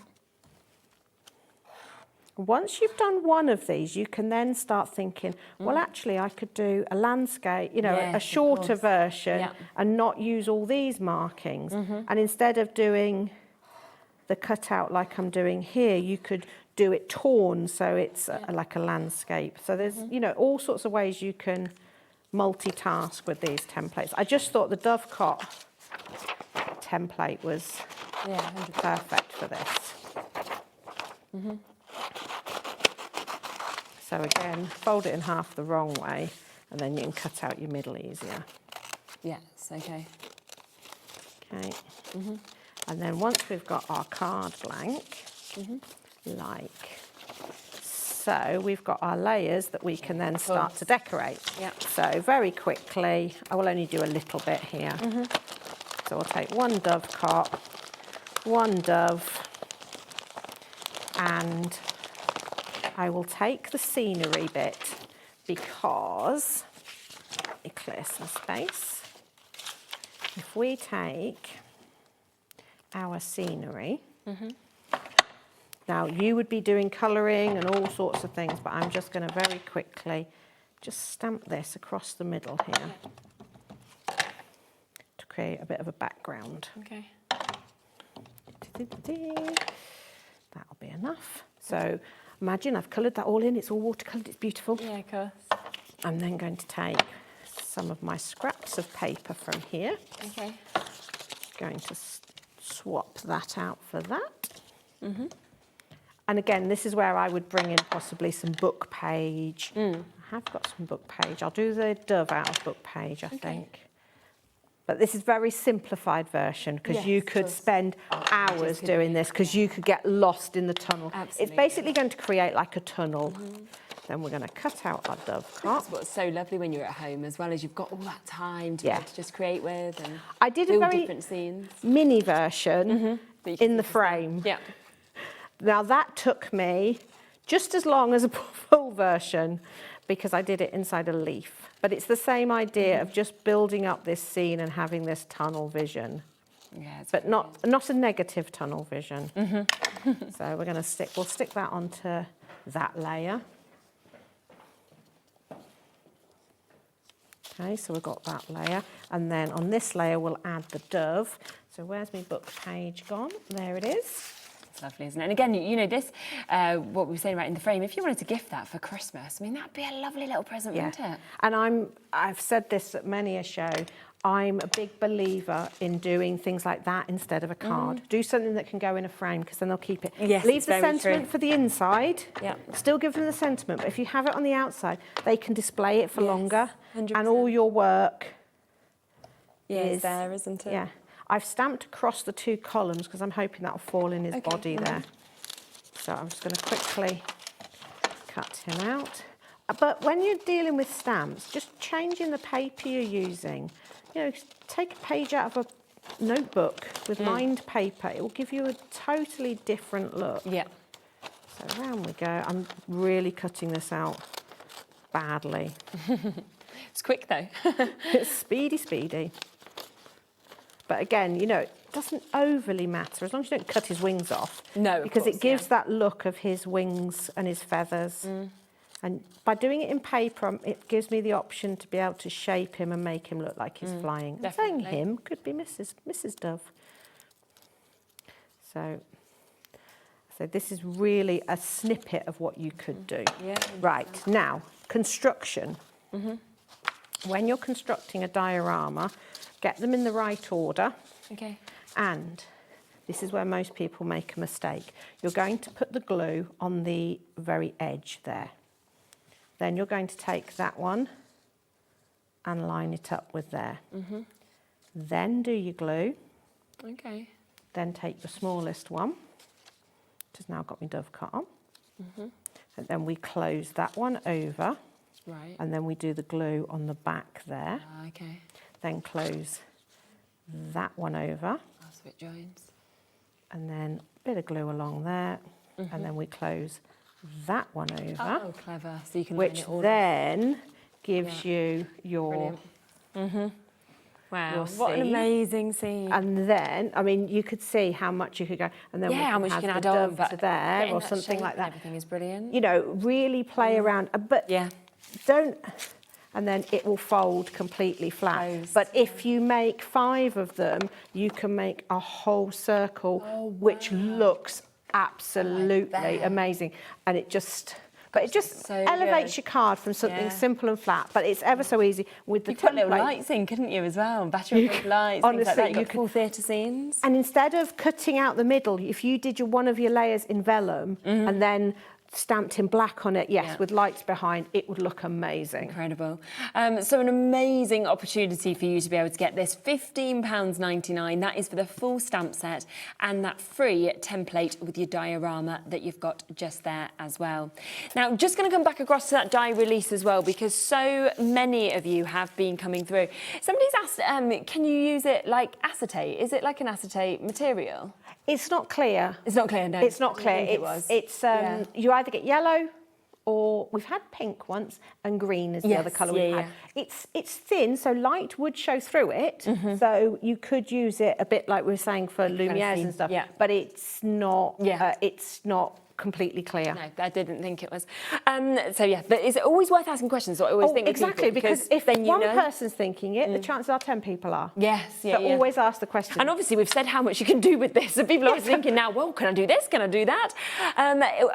Once you've done one of these, you can then start thinking, well, actually, I could do a landscape, you know, a shorter version and not use all these markings. And instead of doing the cutout like I'm doing here, you could do it torn so it's like a landscape. So there's, you know, all sorts of ways you can multitask with these templates. I just thought the dovecot template was perfect for this. So again, fold it in half the wrong way, and then you can cut out your middle easier. Yes, okay. Okay. And then once we've got our card blank, like so, we've got our layers that we can then start to decorate. So very quickly, I will only do a little bit here. So I'll take one dovecot, one dove, and I will take the scenery bit because, let me clear some space. If we take our scenery, now you would be doing colouring and all sorts of things, but I'm just going to very quickly just stamp this across the middle here to create a bit of a background. Okay. That'll be enough. So imagine I've coloured that all in, it's all watercoloured, it's beautiful. Yeah, of course. I'm then going to take some of my scraps of paper from here. Okay. Going to swap that out for that. And again, this is where I would bring in possibly some book page. I have got some book page. I'll do the dove out of book page, I think. But this is a very simplified version because you could spend hours doing this because you could get lost in the tunnel. Absolutely. It's basically going to create like a tunnel. Then we're going to cut out our dovecot. That's what's so lovely when you're at home, as well as you've got all that time to, be able to just create with and I did a build very different scenes. mini version in the frame. Yeah. Now that took me just as long as a full version because I did it inside a leaf. But it's the same idea of just building up this scene and having this tunnel vision. Yeah, but not a negative tunnel vision. So we're going to we'll stick that onto that layer. Okay, so we've got that layer. And then on this layer, we'll add the dove. So where's my book page gone? There it is. It's lovely, isn't it? And again, you know, this, what we were saying about in the frame, if you wanted to gift that for Christmas, I mean, that'd be a lovely little present, wouldn't it? And I've said this at many a show, I'm a big believer in doing things like that instead of a card. Do something that can go in a frame because then they'll keep it. Yes, Leave it's the very sentiment true. for the inside. Yeah. Still give them the sentiment, but if you have it on the outside, they can display it for longer. 100%. And all your work is there, isn't it? Yeah. I've stamped across the 2 columns because I'm hoping that'll fall in his body there. So I'm just going to quickly cut him out. But when you're dealing with stamps, just changing the paper you're using. You know, take a page out of a notebook with lined paper. It will give you a totally different look. Yeah. So around we go. I'm really cutting this out badly. It's quick though. It's speedy, speedy. But again, you know, it doesn't overly matter as long as you don't cut his wings off. No, of because course, it gives that look of his wings and his feathers. And by doing it in paper, it gives me the option to be able to shape him and make him look like he's flying. I'm saying him, could be Mrs. Dove. So this is really a snippet of what you could do. Yeah. Right, now, construction. When you're constructing a diorama, get them in the right order. Okay. And this is where most people make a mistake. You're going to put the glue on the very edge there. Then you're going to take that one and line it up with there. Then do your glue. Okay. Then take the smallest one, which has now got my dove cut on. And then we close that one over. Right. And then we do the glue on the back there. Okay. Then close that one over. That's what it joins. And then a bit of glue along there. And then we close that one over. Oh, clever. So you can line which it all then gives you your Wow, your what an seed. amazing scene. And then, I mean, you could see how much you could go, and then we how much you add can the add on, dove but to there getting or that something shape like and that. everything is brilliant. You know, really play around, but don't. And then it will fold completely flat. But if you make 5 of them, you can make a whole circle, which looks absolutely amazing. And it just, but it just elevates your card from something simple and flat. But it's ever so easy with the You put little template. lights in, couldn't you, as well? Battery lights, Honestly, things like that. you You got full theatre scenes. And instead of cutting out the middle, if you did one of your layers in vellum and then stamped in black on it, with lights behind, it would look amazing. Incredible. So an amazing opportunity for you to be able to get this £15.99. That is for the full stamp set and that free template with your diorama that you've got just there as well. Now, just going to come back across to that die release as well, because so many of you have been coming through. Somebody's asked, can you use it like acetate? Is it like an acetate material? It's not clear. It's not clear, no. It's not clear. You either get yellow, or we've had pink once, and green is the other colour we've had. It's thin, so light would show through it. So you could use it a bit like we were saying for Lumieres and stuff. But it's not. It's not completely clear. No, I didn't think it was. So yeah, but is it always worth asking questions? What I always think exactly, people, because if then one person's thinking it, the chances are 10 people are. Yes, So always ask the question. And obviously we've said how much you can do with this, so people are thinking now, well, can I do this? Can I do that?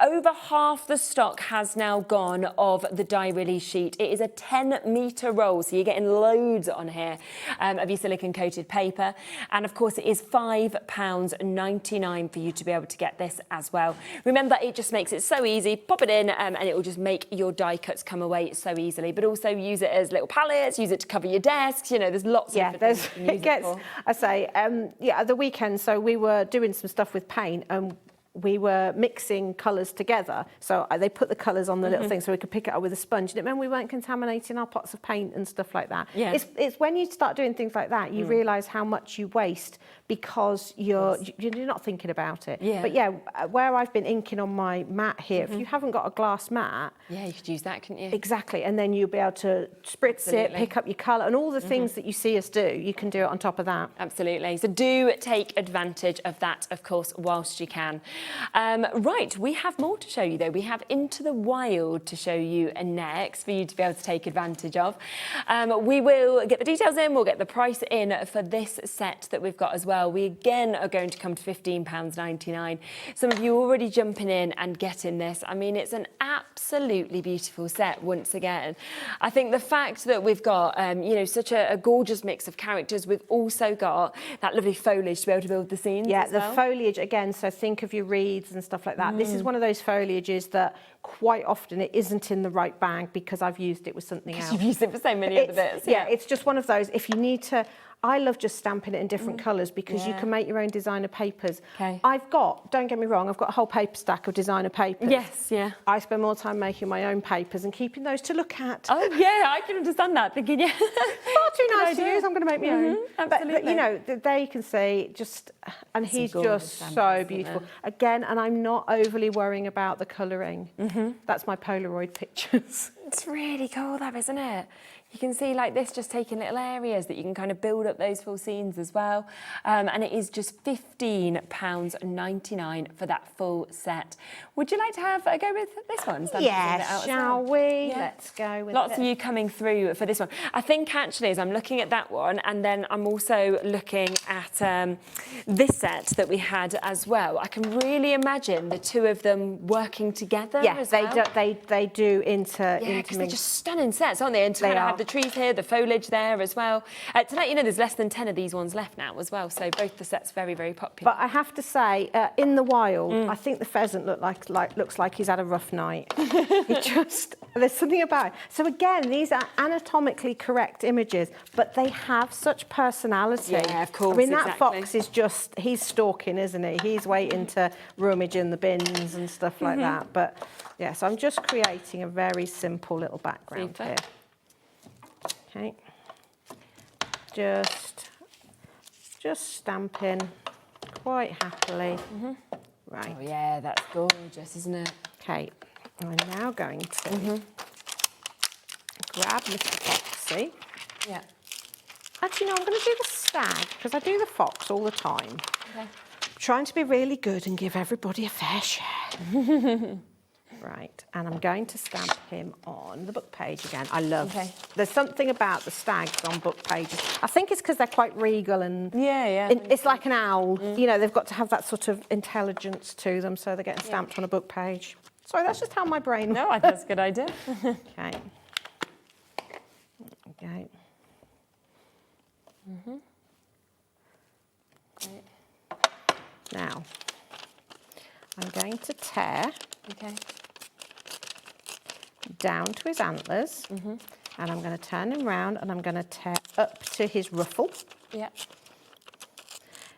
Over half the stock has now gone of the die release sheet. It is a 10-metre roll, so you're getting loads on here of your silicone coated paper. And of course it is £5.99 for you to be able to get this as well. Remember, it just makes it so easy. Pop it in and it will just make your die cuts come away so easily. But also use it as little palettes, use it to cover your desks. You know, there's lots of different things you can use it gets, it for. I say, at the weekend, so we were doing some stuff with paint and we were mixing colours together. So they put the colours on the little thing so we could pick it up with a sponge. And it meant we weren't contaminating our pots of paint and stuff like that. Yeah. It's when you start doing things like that, you realise how much you waste because you're not thinking about it. Yeah. But where I've been inking on my mat here, if you haven't got a glass mat... Yeah, you could use that, couldn't you? Exactly, and then you'll be able to spritz it, pick up your colour, and all the things that you see us do, you can do it on top of that. Absolutely. So do take advantage of that, of course, whilst you can. Right, we have more to show you, though. We have Into the Wild to show you next for you to be able to take advantage of. We will get the details in, we'll get the price in for this set that we've got as well. well, we again are going to come to £15.99. Some of you already jumping in and getting this. I mean, it's an absolutely beautiful set once again. I think the fact that we've got, you know, such a gorgeous mix of characters, we've also got that lovely foliage to be able to build the scenes. Yeah, as the well. foliage again. So think of your reeds and stuff like that. This is one of those foliages that quite often it isn't in the right bag because I've used it with something else. You've used it for so many other bits. Yeah, it's just one of those. If you need to, I love just stamping it in different colours because you can make your own designer papers. Okay. I've got, don't get me wrong, I've got a whole paper stack of designer papers. Yes, yeah. I spend more time making my own papers and keeping those to look at. Oh yeah, I can understand that. Thinking, yeah, far too nice to use. I'm going to make my own. Absolutely. But you know, they can see just, and he's just so beautiful. Again, and I'm not overly worrying about the colouring. That's my Polaroid pictures. It's really cool, that, isn't it? You can see like this, just taking little areas that you can kind of build up those full scenes as well. And it is just £15.99 for that full set. Would you like to have a go with this one? Yeah, shall we? Yeah. Let's go with Lots of you coming through for this one. I think actually as I'm looking at that one, and then I'm also looking at this set that we had as well, I can really imagine the two of them working together. Yeah, as they well. they do Yeah, because they're just stunning sets, aren't they? And to kind of have the trees here, the foliage there as well. To let you know, there's less than 10 of these ones left now as well. So both the sets very, very popular. But I have to say, in the wild, I think the pheasant looks like he's had a rough night. There's something about it. So again, these are anatomically correct images, but they have such personality. Yeah, of course. I mean, that fox is just, he's stalking, isn't he? He's waiting to rummage in the bins and stuff like that. But yeah, so I'm just creating a very simple little background here. Okay. Just stamping quite happily. Right. Oh yeah, that's gorgeous, isn't it? Okay, I'm now going to grab Mr. Foxy. Yeah. Actually, no, I'm going to do the stag because I do the fox all the time. Okay. Trying to be really good and give everybody a fair share. Right, and I'm going to stamp him on the book page again. I love. There's something about the stags on book pages. I think it's because they're quite regal and it's like an owl. You know, they've got to have that sort of intelligence to them, so they're getting stamped on a book page. Sorry, that's just how my brain. No, I think that's a good idea. Okay. Okay. Great. Now, I'm going to tear. Down to his antlers, and I'm going to turn him round and I'm going to tear up to his ruffle. Yeah.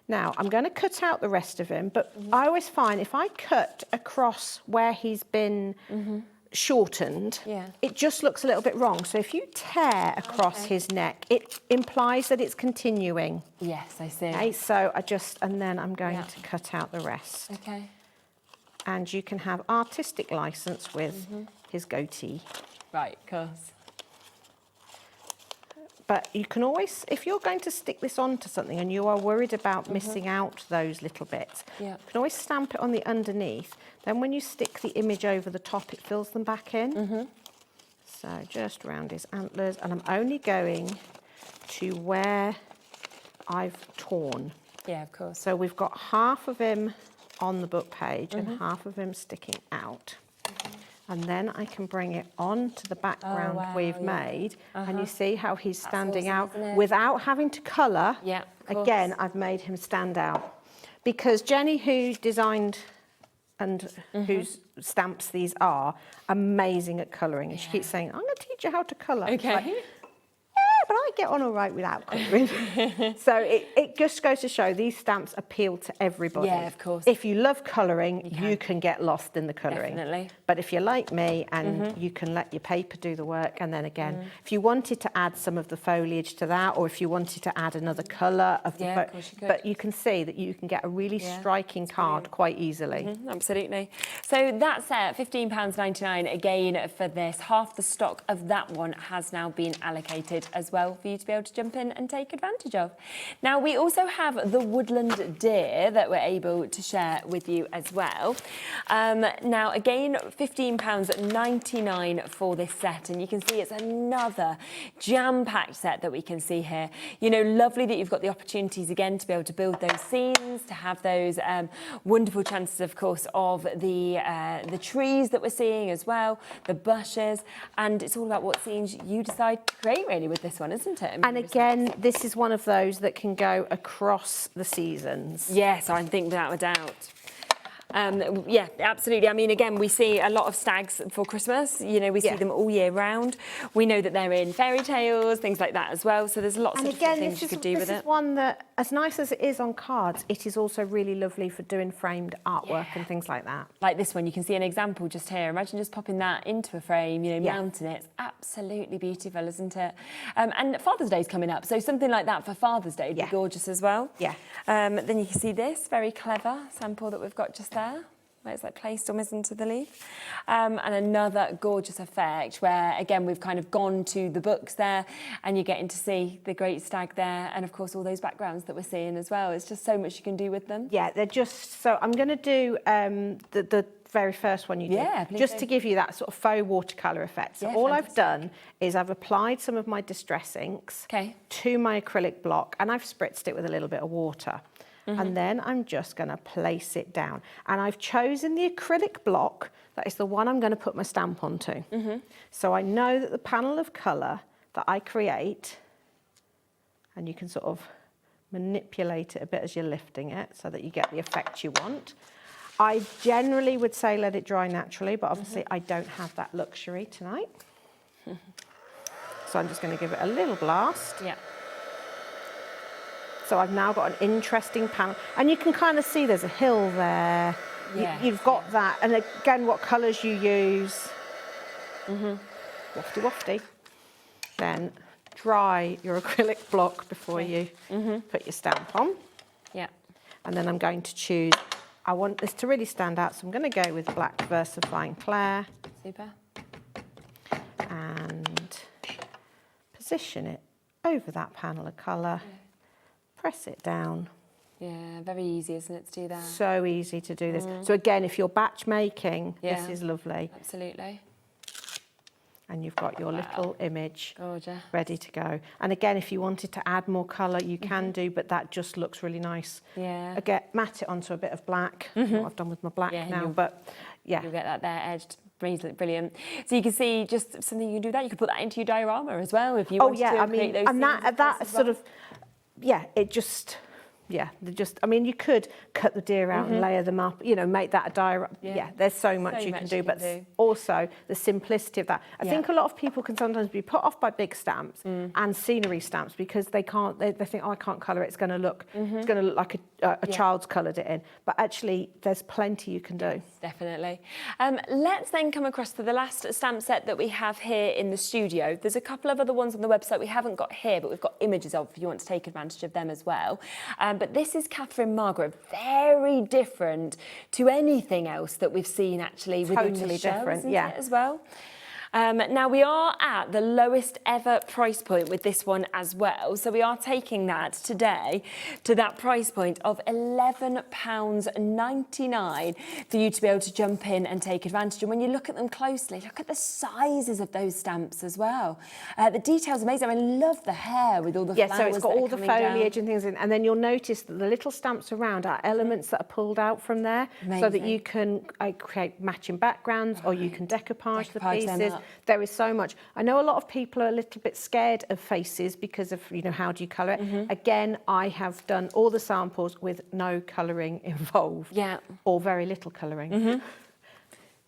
Now, I'm going to cut out the rest of him, but I always find if I cut across where he's been shortened, it just looks a little bit wrong. So if you tear across his neck, it implies that it's continuing. Yes, I see. Okay, so and then I'm going to cut out the rest. Okay. And you can have artistic license with his goatee. Right, of course. But you can always, if you're going to stick this onto something and you are worried about missing out those little bits, you can always stamp it on the underneath. Then when you stick the image over the top, it fills them back in. So just round his antlers, and I'm only going to where I've torn. Yeah, of course. So we've got half of him on the book page and half of him sticking out. And then I can bring it on to the background we've made, and you see how he's standing out without having to colour. Yeah, again, I've made him stand out. Because Jenny, who designed and whose stamps these are, amazing at colouring. And she keeps saying, I'm going to teach you how to colour. Okay. Like, but I get on all right without colouring. So it just goes to show these stamps appeal to everybody. Yeah, of course. If you love colouring, you can get lost in the colouring. Definitely. But if you're like me and you can let your paper do the work, and then again, if you wanted to add some of the foliage to that, or if you wanted to add another colour of the of course you could. but you can see that you can get a really striking card quite easily. Absolutely. So that's £15.99 again for this. Half the stock of that one has now been allocated as well. well for you to be able to jump in and take advantage of. Now, we also have the woodland deer that we're able to share with you as well. Now, again, £15.99 for this set, and you can see it's another jam-packed set that we can see here. You know, lovely that you've got the opportunities again to be able to build those scenes, to have those wonderful chances, of course, of the trees that we're seeing as well, the bushes, and it's all about what scenes you decide to create really with this one, isn't it? And again, this is one of those that can go across the seasons. Yes, I think without a doubt. Yeah, absolutely. I mean, again, we see a lot of stags for Christmas. You know, we see them all year round. We know that they're in fairy tales, things like that as well. So there's lots of different things you could do with it. This is one that, as nice as it is on cards, it is also really lovely for doing framed artwork and things like that. Like this one, you can see an example just here. Imagine just popping that into a frame, you know, mounting it. It's absolutely beautiful, isn't it? And Father's Day's coming up, so something like that for Father's Day would be gorgeous as well. Yeah. Then you can see this very clever sample that we've got just there, where it's like placed almost into the leaf. And another gorgeous effect where, again, we've kind of gone to the books there and you're getting to see the great stag there and, of course, all those backgrounds that we're seeing as well. It's just so much you can do with them. Yeah, they're just... So I'm going to do the very first one you did, just to give you that sort of faux watercolour effect. So all I've done is I've applied some of my distress inks to my acrylic block and I've spritzed it with a little bit of water. And then I'm just going to place it down. And I've chosen the acrylic block, that is the one I'm going to put my stamp onto. So I know that the panel of colour that I create, and you can sort of manipulate it a bit as you're lifting it so that you get the effect you want. I generally would say let it dry naturally, but obviously I don't have that luxury tonight. So I'm just going to give it a little blast. Yeah. So I've now got an interesting panel. And you can kind of see there's a hill there. You've got that. And again, what colours you use. Wafty wafty. Then dry your acrylic block before you put your stamp on. Yeah. And then I'm going to choose, I want this to really stand out, so I'm going to go with Black Versifying Clair. Super. And position it over that panel of colour. Press it down. Yeah, very easy, isn't it, to do that? So easy to do this. So again, if you're batch making, this is lovely. Absolutely. And you've got your little image ready to go. And again, if you wanted to add more colour, you can do, but that just looks really nice. Yeah. Again, matte it onto a bit of black, what I've done with my black now, but yeah. You'll get that there edged. Brilliant. So you can see just something you can do that. You could put that into your diorama as well if you wanted to create those and that sort of, it just... I mean, you could cut the deer out and layer them up, you know, make that a diorama. Yeah, there's so much you can do, but also the simplicity of that. I think a lot of people can sometimes be put off by big stamps and scenery stamps because they can't, they think, oh, I can't colour it, it's going to look like a child's coloured it in. But actually, there's plenty you can do. Yes, definitely. Let's then come across to the last stamp set that we have here in the studio. There's a couple of other ones on the website we haven't got here, but we've got images of if you want to take advantage of them as well. But this is Catherine Margaret, very different to anything else that we've seen actually within the show, different, isn't it, as well? Now, we are at the lowest ever price point with this one as well. So we are taking that today to that price point of £11.99 for you to be able to jump in and take advantage. And when you look at them closely, look at the sizes of those stamps as well. The detail's amazing. I love the hair with all the flowers. So it's got all the foliage and things in. And then you'll notice that the little stamps around are elements that are pulled out from there so that you can create matching backgrounds or you can decoupage the pieces. There is so much. I know a lot of people are a little bit scared of faces because of, you know, how do you colour it? Again, I have done all the samples with no colouring involved. Or very little colouring.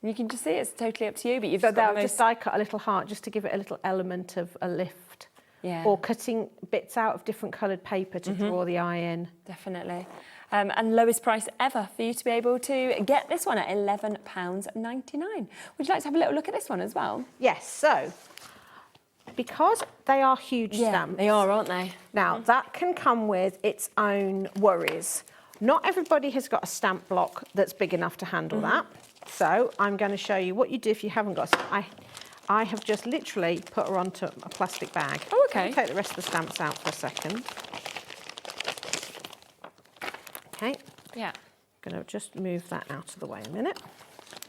You can just see it's totally up to you, but you've just die cut a little heart just to give it a little element of a lift. Or cutting bits out of different coloured paper to draw the eye in. Definitely. And lowest price ever for you to be able to get this one at £11.99. Would you like to have a little look at this one as well? Yes, so because they are huge stamps. They are, aren't they? Now, that can come with its own worries. Not everybody has got a stamp block that's big enough to handle that. So I'm going to show you what you do if you haven't got I have just literally put her onto a plastic bag. Oh, okay. Take the rest of the stamps out for a second. Okay. Yeah. I'm going to just move that out of the way a minute.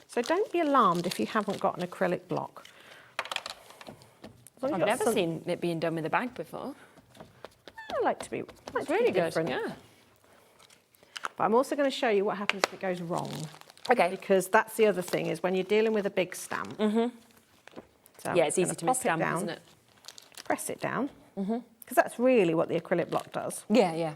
So don't be alarmed if you haven't got an acrylic block. I've never seen it being done with a bag before. I like to be It's really good, different. yeah. But I'm also going to show you what happens if it goes wrong. Okay. Because that's the other thing, is when you're dealing with a big stamp. Mm-hmm. So Yeah, it's I'm easy to gonna miss pop it stamp, down, isn't it? Press it down. Because that's really what the acrylic block does. Yeah, yeah.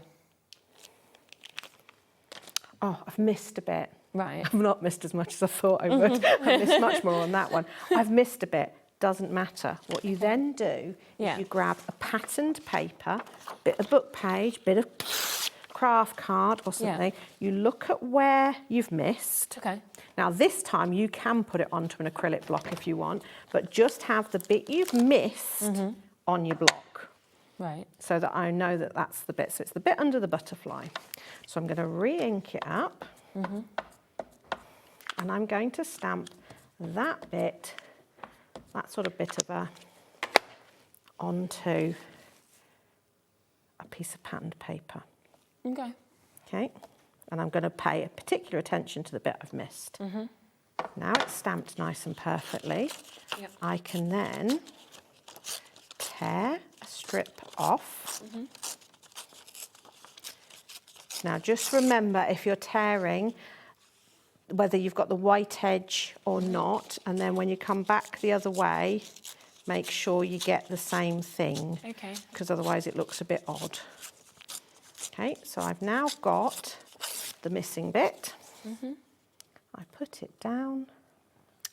Oh, I've missed a bit. Right. I've not missed as much as I thought I would. I've missed much more on that one. I've missed a bit. Doesn't matter. What you then do is you grab a patterned paper, bit of book page, bit of craft card or something. You look at where you've missed. Okay. Now this time you can put it onto an acrylic block if you want, but just have the bit you've missed on your block. Right. So that I know that that's the bit. So it's the bit under the butterfly. So I'm going to re-ink it up. And I'm going to stamp that bit, that sort of bit of a, onto a piece of patterned paper. Okay. Okay. And I'm going to pay a particular attention to the bit I've missed. Now it's stamped nice and perfectly. Yep. I can then tear a strip off. Now just remember, if you're tearing, whether you've got the white edge or not, and then when you come back the other way, make sure you get the same thing. Okay. Because otherwise it looks a bit odd. Okay, so I've now got the missing bit. I put it down.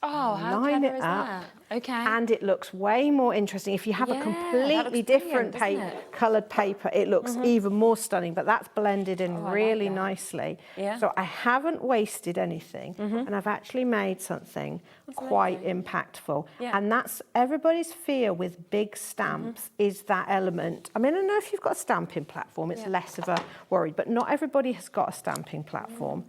Oh, how line clever it is up, that? Okay. and it looks way more interesting. If you have a Yeah, that completely looks different brilliant, doesn't it? coloured paper, it looks even more stunning, but that's blended in really nicely. Yeah. So I haven't wasted anything, and I've actually made something quite impactful. Yeah. And that's everybody's fear with big stamps is that element. I mean, I know if you've got a stamping platform, it's less of a worry, but not everybody has got a stamping platform.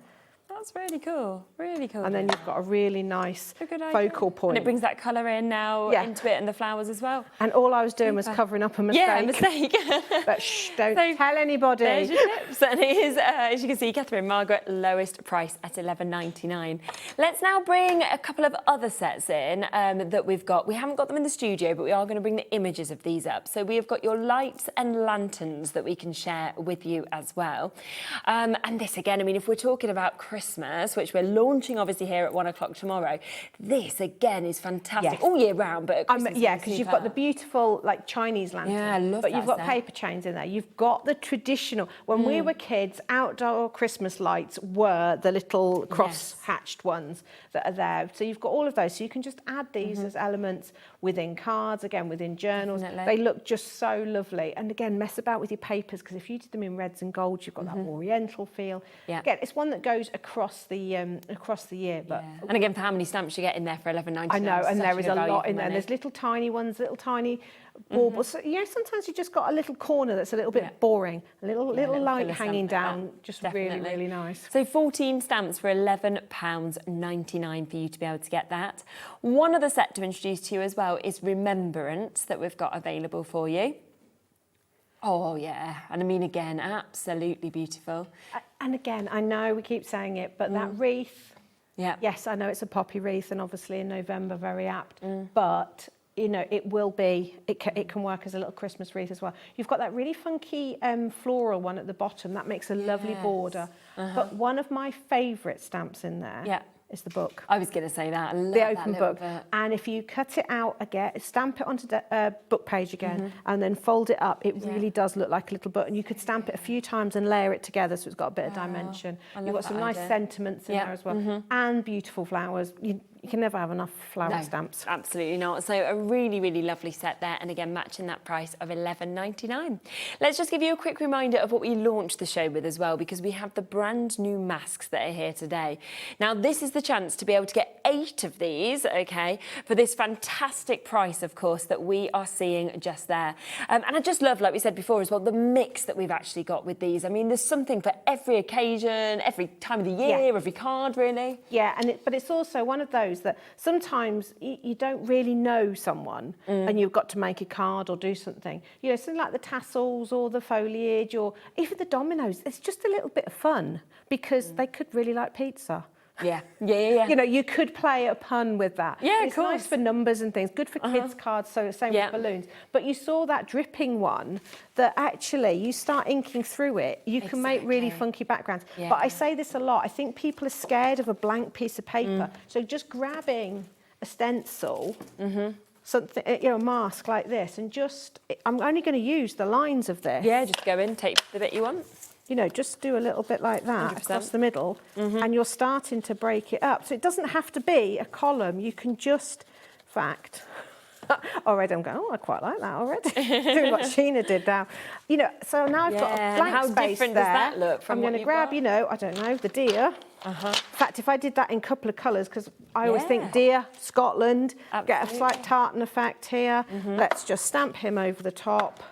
That's really cool, really cool. And then you've got a really nice A good idea. focal point. And it brings that colour in now into it and the flowers as well. And all I was doing was covering up a mistake. Yeah, a mistake. But shh, don't tell anybody. There's your tips. And it is, as you can see, Catherine Margaret, lowest price at $11.99. Let's now bring a couple of other sets in that we've got. We haven't got them in the studio, but we are going to bring the images of these up. So we have got your lights and lanterns that we can share with you as well. And this again, I mean, if we're talking about Christmas, which we're launching obviously here at 1 o'clock tomorrow, this again is fantastic all year round. But because you've got the beautiful like Chinese lantern, Yeah, I love but that you've got set. paper chains in there. You've got the traditional. When we were kids, outdoor Christmas lights were the little cross-hatched ones that are there. So you've got all of those. So you can just add these as elements within cards, again within journals. Definitely. They look just so lovely. And again, mess about with your papers, because if you did them in reds and golds, you've got that oriental feel. Yeah. Again, it's one that goes across the year. But and again, for how many stamps you get in there for $11.99? I know, and there is a lot in there. money. There's little tiny ones, little tiny baubles. So, you know, sometimes you just got a little corner that's a little bit boring, a little light filler hanging stamp, down, just definitely. really, really nice. So 14 stamps for £11.99 for you to be able to get that. One other set to introduce to you as well is Remembrance that we've got available for you. Oh, yeah. And I mean, again, absolutely beautiful. And again, I know we keep saying it, but that wreath, yes, I know it's a poppy wreath, and obviously in November, very apt, but you know, it can work as a little Christmas wreath as well. You've got that really funky floral one at the bottom. That makes a lovely border. But one of my favourite stamps in there is the book. I was going to say that. I love the that open little book. bit. And if you cut it out again, stamp it onto the book page again, and then fold it up, it really does look like a little book. And you could stamp it a few times and layer it together, so it's got a bit of dimension. You've got some nice sentiments in there as well, and beautiful flowers. You can never have enough flower stamps. Absolutely not. So a really, really lovely set there. And again, matching that price of $11.99. Let's just give you a quick reminder of what we launched the show with as well, because we have the brand new masks that are here today. Now, this is the chance to be able to get 8 of these, okay, for this fantastic price, of course, that we are seeing just there. And I just love, like we said before as well, the mix that we've actually got with these. I mean, there's something for every occasion, every time of the year, every card, really. Yeah, but it's also one of those shows that sometimes you don't really know someone and you've got to make a card or do something. You know, something like the tassels or the foliage or even the dominoes. It's just a little bit of fun because they could really like pizza. Yeah. You know, you could play a pun with that. Yeah, it's nice for numbers and things, good for kids' cards, so same with balloons. But you saw that dripping one that actually you start inking through it, you can make really funky backgrounds. Yeah. But I say this a lot, I think people are scared of a blank piece of paper. So just grabbing a stencil, something, you know, a mask like this, and just, I'm only going to use the lines of this. Yeah, just go in, take the bit you want. You know, just do a little bit like that 100%. across the middle, and you're starting to break it up. So it doesn't have to be a column. You can just, in fact, already I'm going, oh, I quite like that already. Doing what Sheena did now. You know, so now I've got a blank how space different there. does that look from I'm what going to you've grab, got? you know, I don't know, the deer. In fact, if I did that in a couple of colours, because I always think deer, Scotland, get a slight tartan effect here. Let's just stamp him over the top.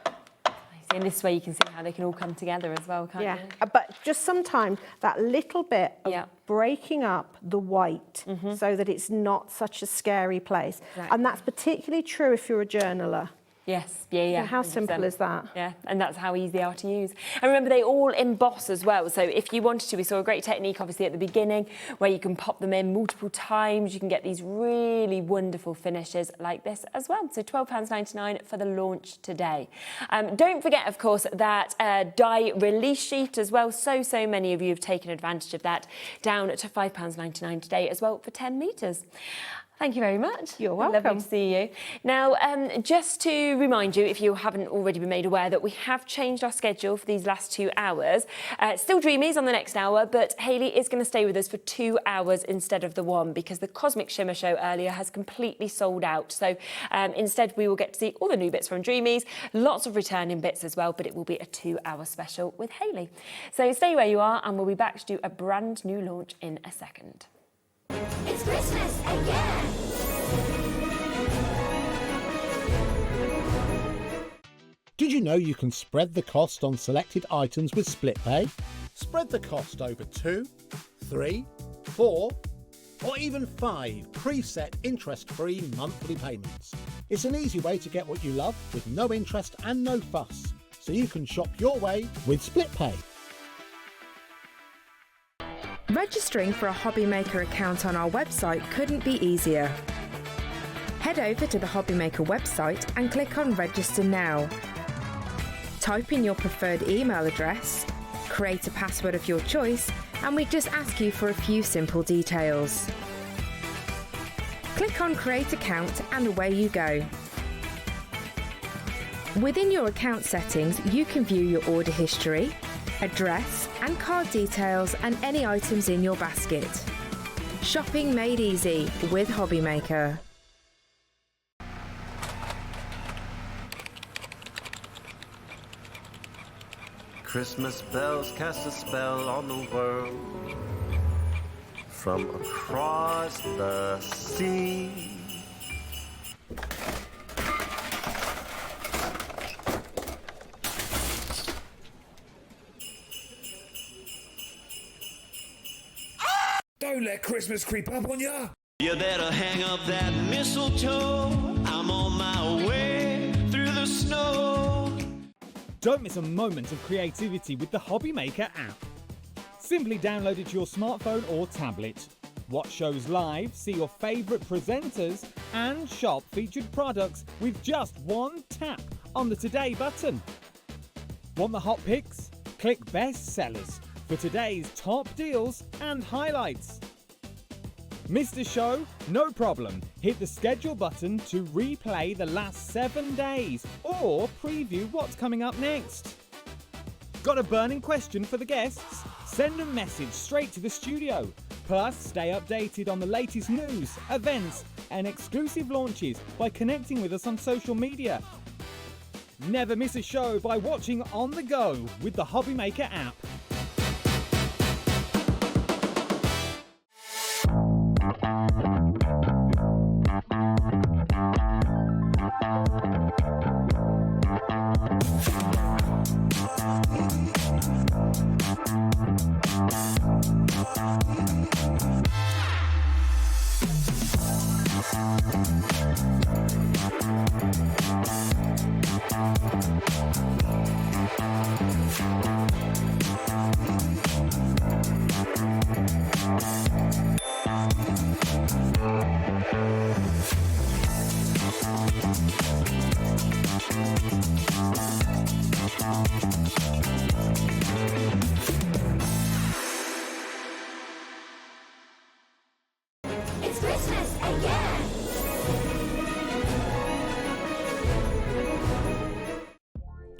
And this way you can see how they can all come together as well, can't you? But just sometimes that little bit of breaking up the white so that it's not such a scary place. And that's particularly true if you're a journaler. Yes, yeah. How simple is that? Yeah, and that's how easy they are to use. And remember, they all emboss as well. So if you wanted to, we saw a great technique, obviously, at the beginning, where you can pop them in multiple times. You can get these really wonderful finishes like this as well. So £12.99 for the launch today. Don't forget, of course, that die release sheet as well. So many of you have taken advantage of that, down to £5.99 today as well for 10 metres. Thank you very much. You're welcome. Lovely to see you. Now, just to remind you, if you haven't already been made aware, that we have changed our schedule for these last 2 hours. Still Dreamees on the next hour, but Hayley is going to stay with us for 2 hours instead of the 1 because the Cosmic Shimmer show earlier has completely sold out. So instead, we will get to see all the new bits from Dreamees, lots of returning bits as well, but it will be a 2-hour special with Hayley. So stay where you are and we'll be back to do a brand new launch in a second. It's Christmas again. Did you know you can spread the cost on selected items with split pay? Spread the cost over 2, 3, 4, or even 5 preset interest-free monthly payments. It's an easy way to get what you love with no interest and no fuss, so you can shop your way with split pay. Registering for a HobbyMaker account on our website couldn't be easier. Head over to the HobbyMaker website and click on Register Now. Type in your preferred email address, create a password of your choice, and we just ask you for a few simple details. Click on Create Account and away you go. Within your account settings, you can view your order history, address and card details and any items in your basket. Shopping made easy with HobbyMaker. Christmas bells cast a spell on the world from across the sea. Don't let Christmas creep up on ya. You better hang up that mistletoe. I'm on my way through the snow. Don't miss a moment of creativity with the HobbyMaker app. Simply download it to your smartphone or tablet. Watch shows live, see your favourite presenters, and shop featured products with just one tap on the Today button. Want the hot picks? Click Best Sellers for today's top deals and highlights. Missed a show? No problem. Hit the schedule button to replay the last 7 days or preview what's coming up next. Got a burning question for the guests? Send a message straight to the studio. Plus, stay updated on the latest news, events, and exclusive launches by connecting with us on social media. Never miss a show by watching on the go with the HobbyMaker app.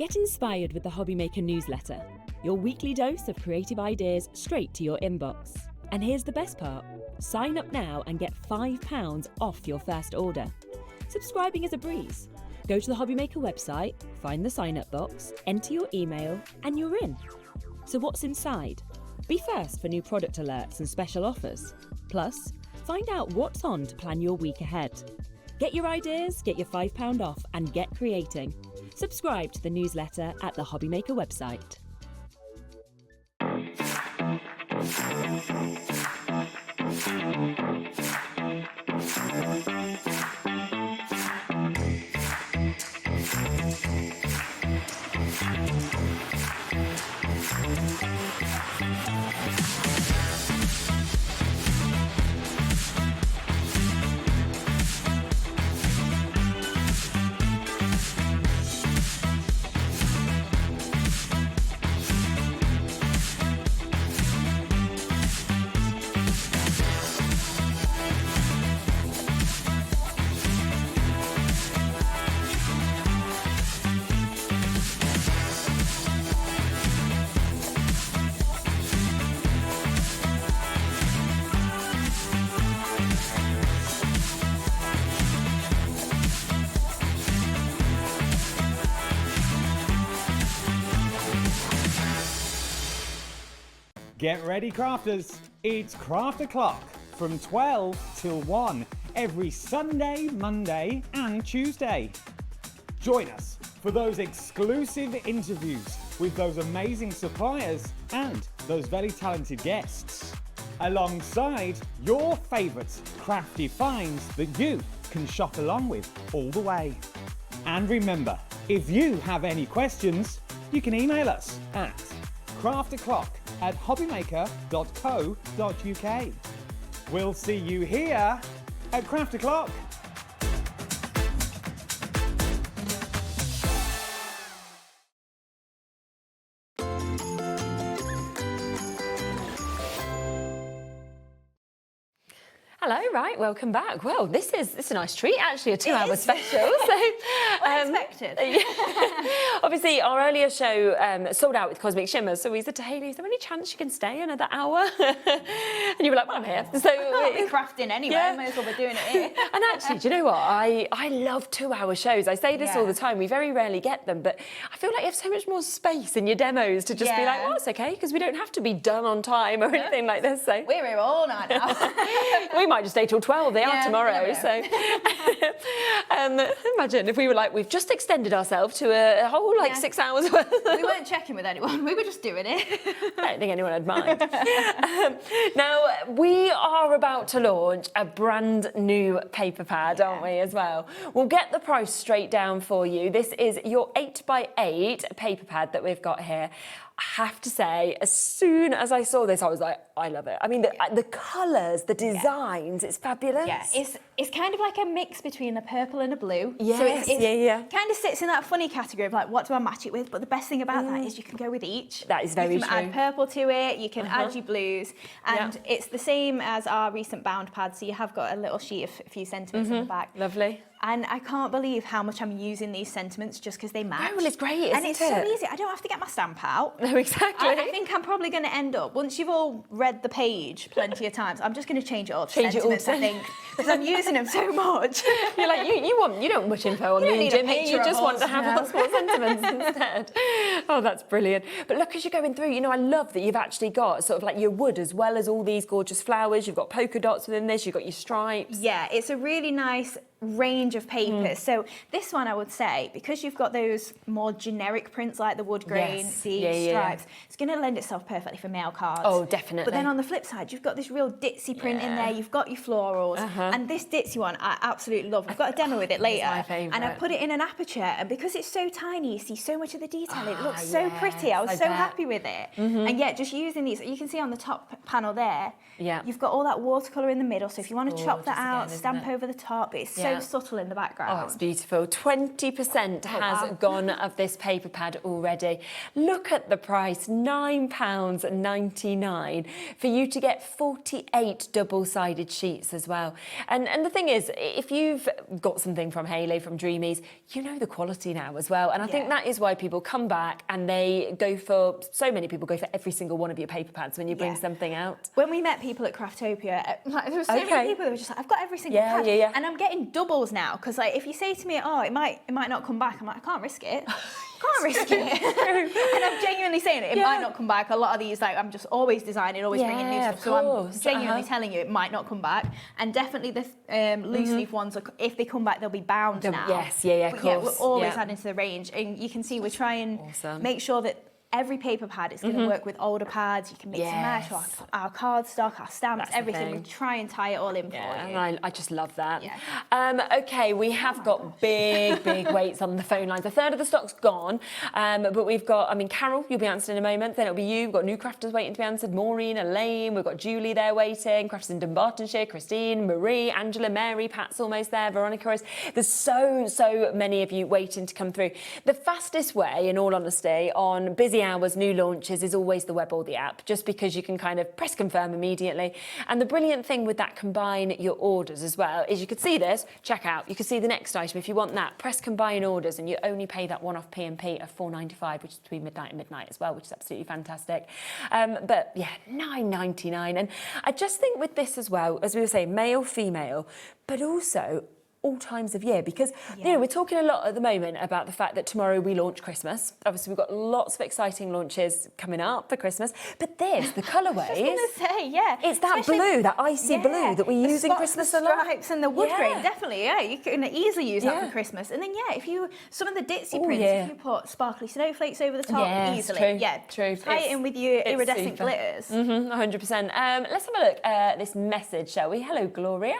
Get inspired with the HobbyMaker newsletter, your weekly dose of creative ideas straight to your inbox. And here's the best part. Sign up now and get £5 off your first order. Subscribing is a breeze. Go to the HobbyMaker website, find the sign-up box, enter your email, and you're in. So what's inside? Be first for new product alerts and special offers. Plus, find out what's on to plan your week ahead. Get your ideas, get your £5 off, and get creating. Subscribe to the newsletter at the HobbyMaker website. Get ready, crafters. It's Craft O'Clock from 12 till 1 every Sunday, Monday and Tuesday. Join us for those exclusive interviews with those amazing suppliers and those very talented guests, alongside your favourite crafty finds that you can shop along with all the way. And remember, if you have any questions, you can email us at crafto'clock@hobbymaker.co.uk. We'll see you here at Craft O'Clock. Hello, right, welcome back. Well, this is a nice treat, actually, a 2-hour special. So, unexpected. Obviously, our earlier show sold out with Cosmic Shimmer, so we said to Hayley, is there any chance you can stay another hour? And you were like, well, I'm here. So we're crafting anyway, may as well be doing it here. And actually, do you know what? I love 2-hour shows. I say this all the time, we very rarely get them, but I feel like you have so much more space in your demos to just be like, well, it's okay, because we don't have to be done on time or anything like this. So we're here all night now. We might just stay till 12. They are tomorrow. So imagine if we were like, we've just extended ourselves to a whole 6 hours worth. We weren't checking with anyone. We were just doing it. I don't think anyone would mind. Now, we are about to launch a brand new paper pad, aren't we, as well? We'll get the price straight down for you. This is your 8x8 paper pad that we've got here. I have to say, as soon as I saw this, I was like, I love it. I mean, the colours, the designs, it's fabulous. Yeah, it's kind of like a mix between a purple and a blue. Yes, so it's kind of sits in that funny category of like, what do I match it with? But the best thing about that is you can go with each. That is very true. You can add purple to it, you can add your blues, and it's the same as our recent bound pad, so you have got a little sheet of a few sentiments in the back. Lovely. And I can't believe how much I'm using these sentiments just because they match. Oh, well, it's great, isn't it? And it's so easy. I don't have to get my stamp out. No, exactly. I think I'm probably going to end up, once you've all read the page plenty of times, I'm just going to change it all to sentiments, I think, because I'm using them so much. You're like, you don't want much info on me, Jimmy. You just want to have lots more sentiments instead. Oh, that's brilliant. But look, as you're going through, I love that you've actually got sort of like your wood as well as all these gorgeous flowers. You've got polka dots within this. You've got your stripes. Yeah, it's a really nice range of papers. So this one, I would say, because you've got those more generic prints like the wood grain, the stripes, it's going to lend itself perfectly for mail cards. Oh, definitely. But then on the flip side, you've got this real ditzy print in there. You've got your florals, and this ditzy one I absolutely love. We've got a demo with it later, my favourite. and I put it in an aperture, and because it's so tiny, you see so much of the detail. It looks so pretty. I was so happy with it. And yet, just using these, you can see on the top panel there, you've got all that watercolour in the middle. So if you want to chop that out, stamp over the top, it's so subtle in the background. Oh, it's beautiful. 20% has gone of this paper pad already. Look at the price, £9.99 for you to get 48 double-sided sheets as well. And the thing is, if you've got something from Hayley, from Dreamees, you know the quality now as well. And I think that is why people come back and they go for, so many people go for every single one of your paper pads when you bring something out. When we met people at Craftopia, like, there were so many people that were just like, I've got every single pad. And I'm getting doubles now, because like, if you say to me, oh, it might not come back, I'm like, I can't risk it. Can't risk it. And I'm genuinely saying it might not come back. A lot of these, like, I'm just always designing, always bringing new stuff. So I'm genuinely telling you it might not come back. And definitely the loose leaf ones, if they come back, they'll be bound now. Yes, of course. Yeah, we're always adding to the range. And you can see we're trying to make sure that every paper pad is going to work with older pads. You can mix and match our cardstock, our stamps, everything. We try and tie it all in for you. And I just love that. Okay, we have got big weights on the phone lines. A third of the stock's gone, but we've got, I mean, Carol, you'll be answered in a moment. Then it'll be you. We've got new crafters waiting to be answered. Maureen, Elaine, we've got Julie there waiting. Crafters in Dunbartonshire, Christine, Marie, Angela, Mary, Pat's almost there. Veronica is. There's so many of you waiting to come through. The fastest way, in all honesty, on busy hours, new launches, is always the web or the app, just because you can kind of press confirm immediately. And the brilliant thing with that combine your orders as well is you could see this, check out, you can see the next item. If you want that, press combine orders and you only pay that one-off P&P of £4.95, which is between midnight and midnight as well, which is absolutely fantastic. But yeah, £9.99. And I just think with this as well, as we were saying, male, female, but also all times of year, because you know, we're talking a lot at the moment about the fact that tomorrow we launch Christmas. Obviously, we've got lots of exciting launches coming up for Christmas, but this, the colourways, I was going to say, it's that blue, that icy blue that we use in Christmas a lot. The stripes and the wood grain, definitely, you can easily use that for Christmas. And then, if you, some of the ditzy prints, if you put sparkly snowflakes over the top, easily. True. Tie it in with your iridescent glitters. 100%. Let's have a look at this message, shall we? Hello, Gloria.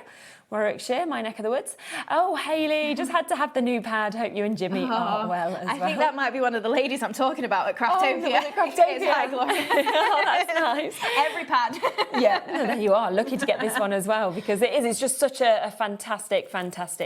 Warwickshire, my neck of the woods. Oh, Hayley, just had to have the new pad. Hope you and Jimmy are well as well. I think that might be one of the ladies I'm talking about at Craftopia. Hi, Gloria. Oh, that's nice. Every pad. There you are. Lucky to get this one as well, because it's just such a fantastic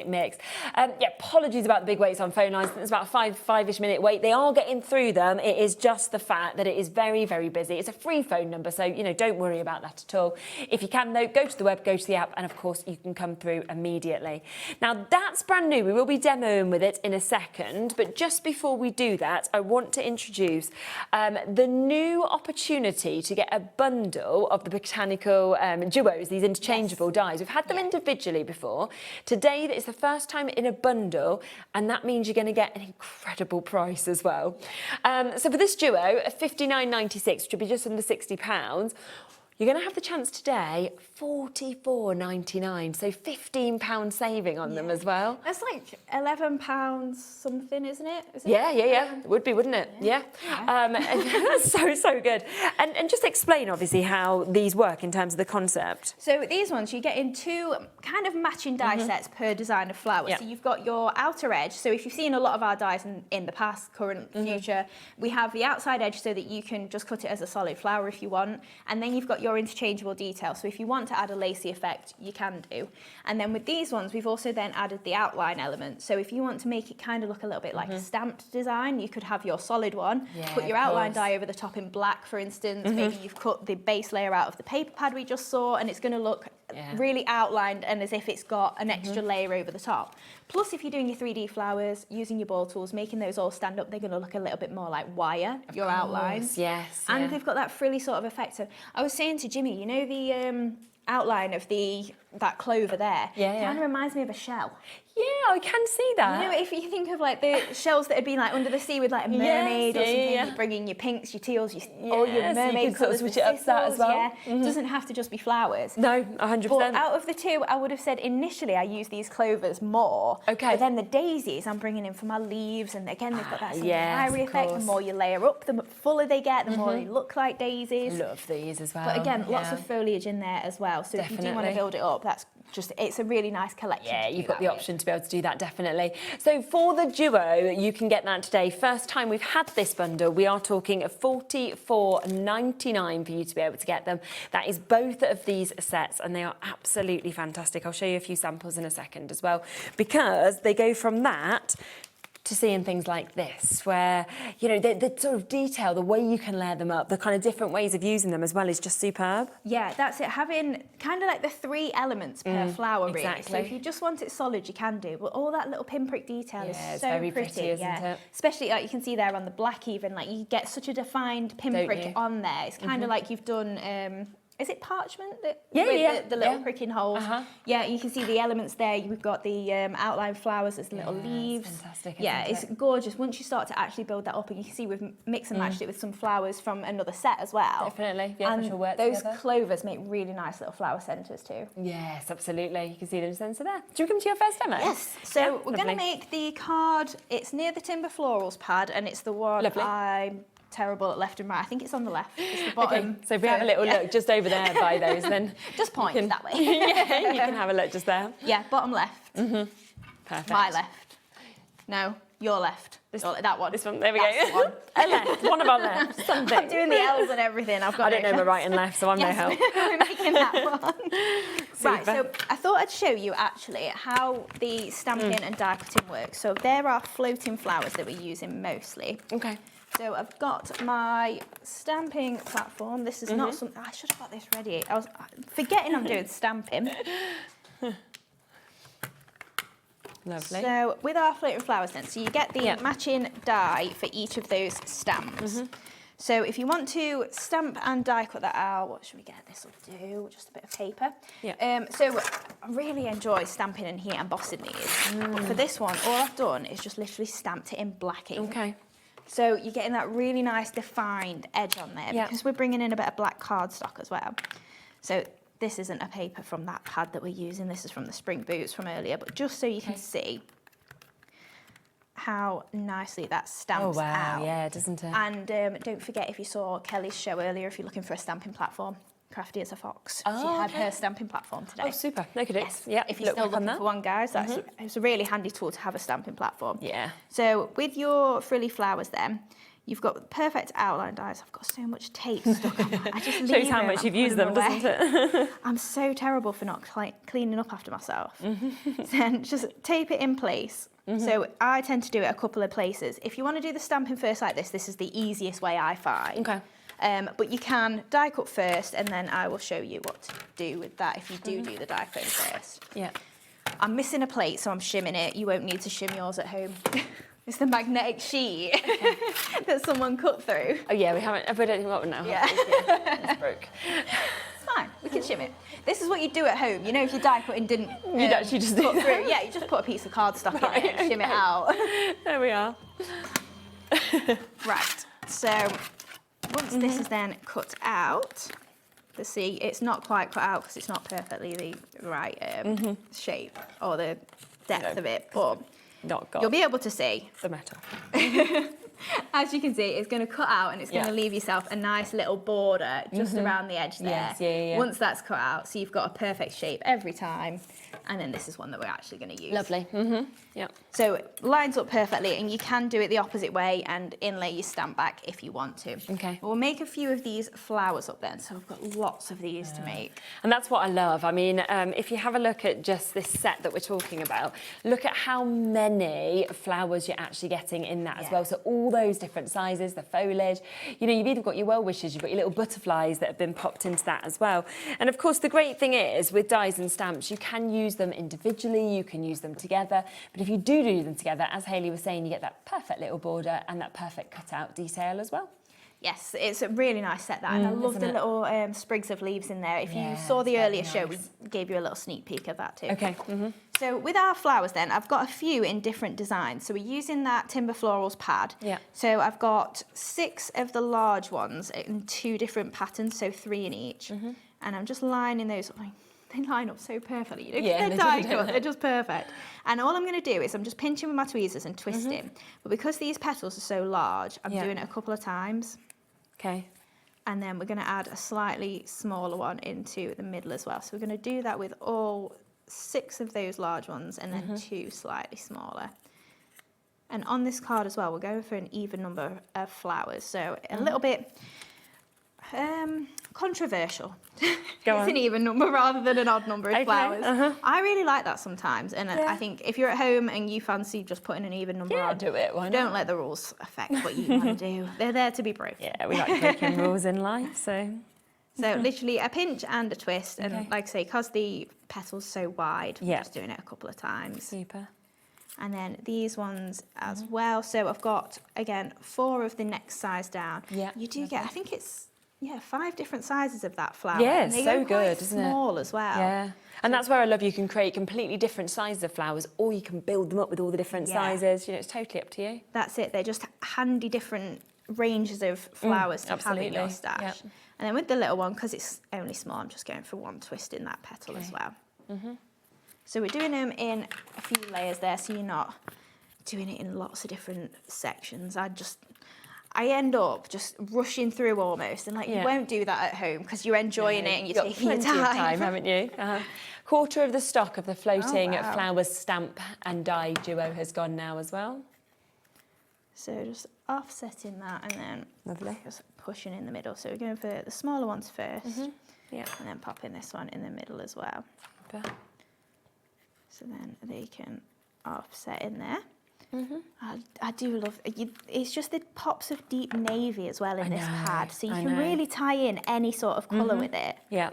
mix. Apologies about the big waits on phone lines. It's about a five-ish minute wait. They are getting through them. It is just the fact that it is very, very busy. It's a free phone number, so, you know, don't worry about that at all. If you can, though, go to the web, go to the app, and of course, you can come through immediately. Now, that's brand new. We will be demoing with it in a second, but just before we do that, I want to introduce the new opportunity to get a bundle of the botanical duos, these interchangeable dies. We've had them individually before. Today, is the first time in a bundle, and that means you're going to get an incredible price as well. So for this duo, £59.96, which would be just under £60, you're going to have the chance today, £44.99, so £15 saving on them as well. That's like £11 something, isn't it? Yeah. It would be, wouldn't it? Yeah. So good. And just explain, obviously, how these work in terms of the concept. So these ones, you get in two kind of matching die sets per design of flower. So you've got your outer edge. So if you've seen a lot of our dies in the past, current, future, we have the outside edge so that you can just cut it as a solid flower if you want. And then you've got your interchangeable detail. So if you want to add a lacy effect, you can do. And then with these ones, we've also then added the outline element. So if you want to make it kind of look a little bit like a stamped design, you could have your solid one, put your outline die over the top in black, for instance. Maybe you've cut the base layer out of the paper pad we just saw, and it's going to look really outlined and as if it's got an extra layer over the top. Plus, if you're doing your 3D flowers, using your ball tools, making those all stand up, they're going to look a little bit more like wire, your outlines. Yes. And they've got that frilly sort of effect. So I was saying to Jimmy, you know the outline of that clover there? Kind of reminds me of a shell. Yeah, I can see that. You know, if you think of like the shells that had been like under the sea with like a mermaid or something, you bring in your pinks, your teals, all your mermaid colours, switch it up to that as well. Doesn't have to just be flowers. No, 100%. But out of the two, I would have said initially I use these clovers more. Okay. But then the daisies I'm bringing in for my leaves, and again they've got that sort of wiry effect. The more you layer up, the fuller they get, the more they look like daisies. Love these as well. But again, lots of foliage in there as well. So if you do want to build it up, it's a really nice collection. Yeah, you've got the option to be able to do that, definitely. So for the duo, you can get that today. First time we've had this bundle, we are talking £44.99 for you to be able to get them. That is both of these sets, and they are absolutely fantastic. I'll show you a few samples in a second as well, because they go from that to seeing things like this, where, you know, the sort of detail, the way you can layer them up, the kind of different ways of using them as well is just superb. Yeah, that's it. Having kind of like the 3 elements per flower, really. Exactly. So if you just want it solid, you can do. But all that little pinprick detail is it's so very pretty, isn't it? Especially like you can see there on the black, even like you get such a defined pinprick on there. It's kind of like you've done. Is it parchment? The little pricking holes. Yeah, you can see the elements there. You've got the outline flowers as little leaves. It's fantastic, yeah, it's gorgeous. Once you start to actually build that up, and you can see we've mixed and matched it with some flowers from another set as well. Definitely, yeah, and which will work those together. clovers make really nice little flower centres too. Yes, absolutely. You can see them centre there. Do you come to your first demo? Yes. So we're going to make the card. It's near the Timber Florals pad, and it's the one I'm terrible at left and right. I think it's on the left. It's the bottom. Okay, so if we have a little look just over there by those, then just point that way. Yeah, you can have a look just there. Yeah, bottom left. Perfect. My left. No, your left. That one. This one. There we That's go. the one. A left. One of our left. Something. I'm doing the L's and everything. I've got. I don't know my right and left, so I'm no help. We're making that one. Right. So I thought I'd show you actually how the stamping and die cutting works. So there are floating flowers that we're using mostly. Okay. So I've got my stamping platform. This is not something, I should have got this ready. I was forgetting I'm doing stamping. Lovely. So with our floating flowers then, so you get the matching die for each of those stamps. So if you want to stamp and die cut that out, what should we get? This will do, just a bit of paper. So I really enjoy stamping and heat embossing these. But for this one, all I've done is just literally stamped it in black ink. Okay. So you're getting that really nice defined edge on there because we're bringing in a bit of black cardstock as well. So this isn't a paper from that pad that we're using. This is from the spring boots from earlier, but just so you can see how nicely that stamps out. Yeah, doesn't it? And don't forget, if you saw Kelly's show earlier, if you're looking for a stamping platform, Crafty As A Fox. She had her stamping platform today. Oh, super. Look at it. Yeah. If you're still looking for one, guys, it's a really handy tool to have a stamping platform. Yeah. So with your frilly flowers then, you've got perfect outline dies. I've got so much tape stuck on that. I just leave Shows how them much and you've put used them, away. doesn't it? I'm so terrible for not cleaning up after myself. Then just tape it in place. So I tend to do it a couple of places. If you want to do the stamping first like this is the easiest way I find. Okay. But you can die cut first, and then I will show you what to do with that if you do the die cutting first. Yeah. I'm missing a plate, so I'm shimming it. You won't need to shim yours at home. It's the magnetic sheet that someone cut through. Oh yeah, we haven't. I don't think we've got one now. Yeah. It's broke. It's fine. We can shim it. This is what you do at home. You know, if your die cutting didn't You'd actually just cut through. Yeah, you just put a piece of cardstock in it and shim it out. There we are. Right. So once this is then cut out, see, it's not quite cut out because it's not perfectly the right shape or the depth of it, but you'll be able to see the metal. As you can see, it's going to cut out and it's going to leave yourself a nice little border just around the edge there. Yes, Once that's cut out, so you've got a perfect shape every time. And then this is one that we're actually going to use. Lovely. Yeah. So it lines up perfectly, and you can do it the opposite way and inlay your stamp back if you want to. Okay. We'll make a few of these flowers up then, so I've got lots of these to make. And that's what I love. I mean, if you have a look at just this set that we're talking about, look at how many flowers you're actually getting in that as well. So all those different sizes, the foliage, you know, you've either got your well-wishers, you've got your little butterflies that have been popped into that as well. And of course, the great thing is with dies and stamps, you can use them individually, you can use them together. But if you do them together, as Hayley was saying, you get that perfect little border and that perfect cutout detail as well. Yes, it's a really nice set, that, and I love the little sprigs of leaves in there. If you saw the earlier show, we gave you a little sneak peek of that too. Okay. So with our flowers then, I've got a few in different designs. So we're using that Timber Florals pad. Yeah. So I've got 6 of the large ones in 2 different patterns, so 3 in each. And I'm just lining those up. They line up so perfectly, you know, Yeah, they're die cut, they're just perfect. And all I'm going to do is I'm just pinching with my tweezers and twisting. But because these petals are so large, I'm doing it a couple of times. Okay. And then we're going to add a slightly smaller one into the middle as well. So we're going to do that with all 6 of those large ones and then 2 slightly smaller. And on this card as well, we're going for an even number of flowers. So a little bit, Controversial. Go It's on. an even number rather than an odd number of flowers. I really like that sometimes, and I think if you're at home and you fancy just putting an even number on, do it. Why don't not? let the rules affect what you want to do. They're there to be broken. Yeah, we like breaking rules in life, so. So literally a pinch and a twist, and like I say, because the petal's so wide, I'm just doing it a couple of times. Super. And then these ones as well. So I've got, again, 4 of the next size down. Yeah. You do get, I think it's, 5 different sizes of that flower. Yeah, And they so go quite good, isn't it? small as well. Yeah. And that's where I love you can create completely different sizes of flowers, or you can build them up with all the different sizes. You know, it's totally up to you. That's it. They're just handy different ranges of flowers to have in your stash. Yep. And then with the little one, because it's only small, I'm just going for 1 twist in that petal as well. So we're doing them in a few layers there, so you're not doing it in lots of different sections. I end up just rushing through almost, and like you won't do that at home because you're enjoying it and you're taking your plenty time. of time, haven't you? Quarter of the stock of the floating flowers stamp and die duo has gone now as well. So just offsetting that and then just pushing in the middle. So we're going for the smaller ones first, and then popping this one in the middle as well. So then they can offset in there. I do love it's just the pops of deep navy as well in this pad, so you can really tie in any sort of colour with it. Yeah,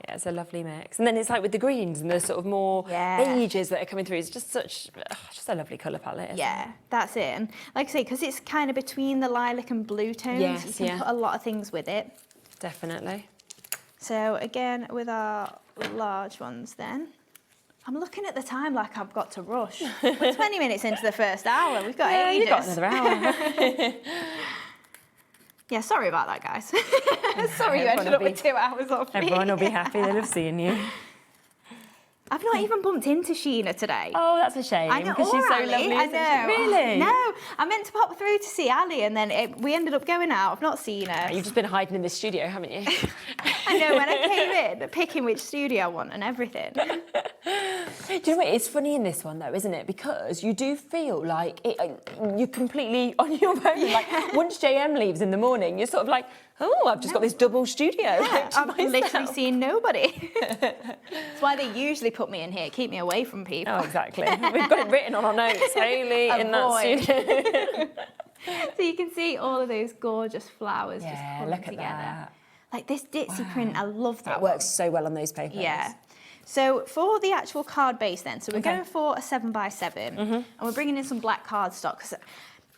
it's a lovely mix. And then it's like with the greens and the sort of more beiges that are coming through. It's just just a lovely colour palette, isn't it? That's it. And like I say, because it's kind of between the lilac and blue tones, you can put a lot of things with it. Definitely. So again, with our large ones then, I'm looking at the time like I've got to rush. We're 20 minutes into the first hour. We've got ages. You've got another hour. Yeah, sorry about that, guys. Sorry you ended up with 2 hours off me. Everyone will be happy. They'll have seen you. I've not even bumped into Sheena today. Oh, that's a shame. I know, because she's so lovely. I know. Really? No, I meant to pop through to see Ali, and then we ended up going out. I've not seen her. You've just been hiding in this studio, haven't you? I know, when I came in, picking which studio I want and everything. Do you know what? It's funny in this one, though, isn't it? Because you do feel like you're completely on your own. Like, once JM leaves in the morning, you're sort of like, oh, I've just got this double studio. Yeah, I'm literally seeing nobody. That's why they usually put me in here, keep me away from people. Oh, exactly. We've got it written on our notes, Hayley, in that studio. So you can see all of those gorgeous flowers just coming look at together. That. Like this ditzy print, I love that. It works so well on those papers. Yeah. So for the actual card base then, so we're going for a 7x7, and we're bringing in some black cardstock, because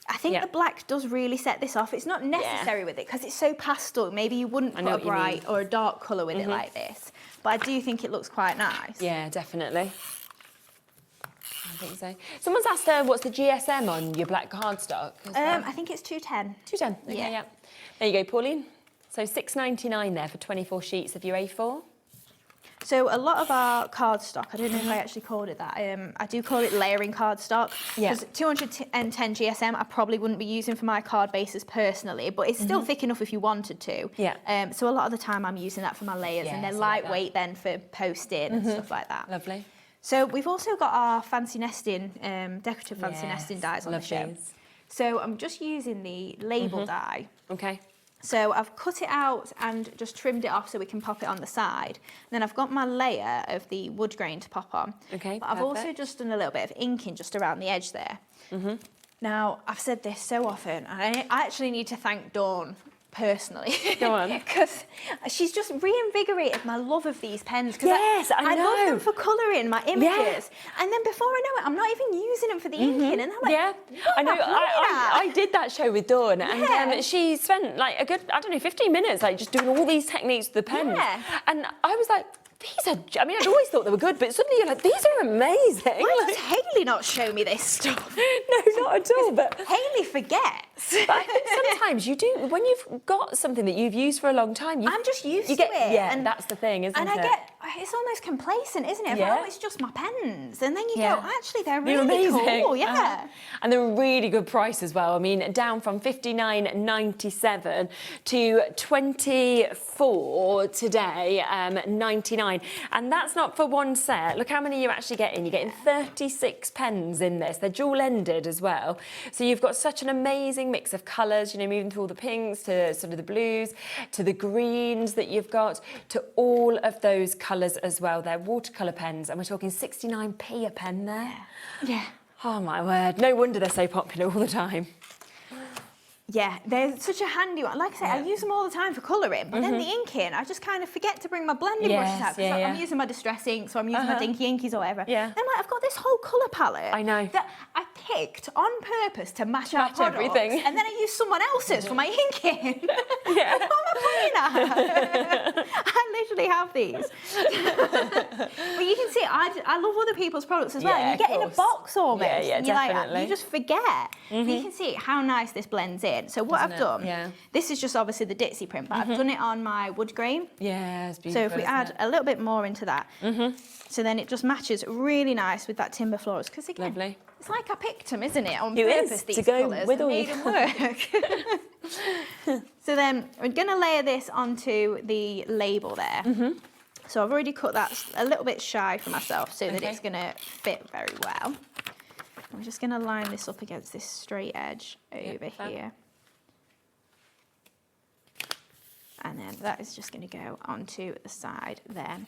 I think the black does really set this off. It's not necessary with it, because it's so pastel. Maybe you wouldn't put a bright or a dark colour with it like this, but I do think it looks quite nice. Yeah, definitely. I think so. Someone's asked what's the GSM on your black cardstock? I think it's 210. 210, okay, yeah. There you go, Pauline. So $6.99 there for 24 sheets of your A4. So a lot of our cardstock, I don't know if I actually called it that, I do call it layering cardstock, because 210 GSM I probably wouldn't be using for my card bases personally, but it's still thick enough if you wanted to. Yeah. So a lot of the time I'm using that for my layers, and they're lightweight then for posting and stuff like that. Lovely. So we've also got our fancy nesting, decorative fancy nesting dies on the show. So I'm just using the label die. Okay. So I've cut it out and just trimmed it off so we can pop it on the side. And then I've got my layer of the wood grain to pop on. Okay, but I've also just done a little bit of inking just around the edge there. Now, I've said this so often, and I actually need to thank Dawn personally. Go on. Because she's just reinvigorated my love of these pens. Yes, I know. love them for colouring my images. And then before I know it, I'm not even using them for the inking. And I'm like, I know. I did that show with Dawn, and she spent like a good, 15 minutes like just doing all these techniques with the pens. And I was like, these are, I'd always thought they were good, but suddenly you're like, these are amazing. Why does Hayley not show me this stuff? No, not at all. But Hayley forgets. But I think sometimes you do, when you've got something that you've used for a long time, I'm just used to it. Yeah, and that's the thing, isn't it? And I it's almost complacent, isn't it? Yeah. Oh, it's just my pens. And then you Yeah. go, actually, they're They're really amazing. cool. Yeah. And they're a really good price as well. I mean, down from $59.97 to $24 today, $99. And that's not for one set. Look how many you're actually getting. You're getting 36 pens in this. They're dual-ended as well. So you've got such an amazing mix of colours, you know, moving through all the pinks to sort of the blues, to the greens that you've got, to all of those colours as well. They're watercolour pens, and we're talking 69p a pen there. Yeah. Oh my word, no wonder they're so popular all the time. Yeah, they're such a handy one. Like I say, I use them all the time for colouring, but then the inking, I just kind of forget to bring my blending brushes out because I'm using my Distress inks, so I'm using my Dinky Inkies or whatever. Yeah. Then like, I've got this whole colour palette. I know. That I picked on purpose to match our products, everything. and then I use someone else's for my inking. Yeah. What am I playing at? I literally have these. But you can see, I love other people's products as well. Yeah, And you get in a box almost. Yeah, and you're definitely. like, you just forget. But you can see how nice this blends in. So what I've done, this is just obviously the ditzy print, but I've done it on my wood grain. Yeah, it's So beautiful. if we add a little bit more into that, so then it just matches really nice with that timber florals. Because again, it's like I picked them, isn't it, on purpose, these to go colours, with and all made them work. So then we're going to layer this onto the label there. So I've already cut that a little bit shy for myself so that it's going to fit very well. I'm just going to line this up against this straight edge over here. And then that is just going to go onto the side there.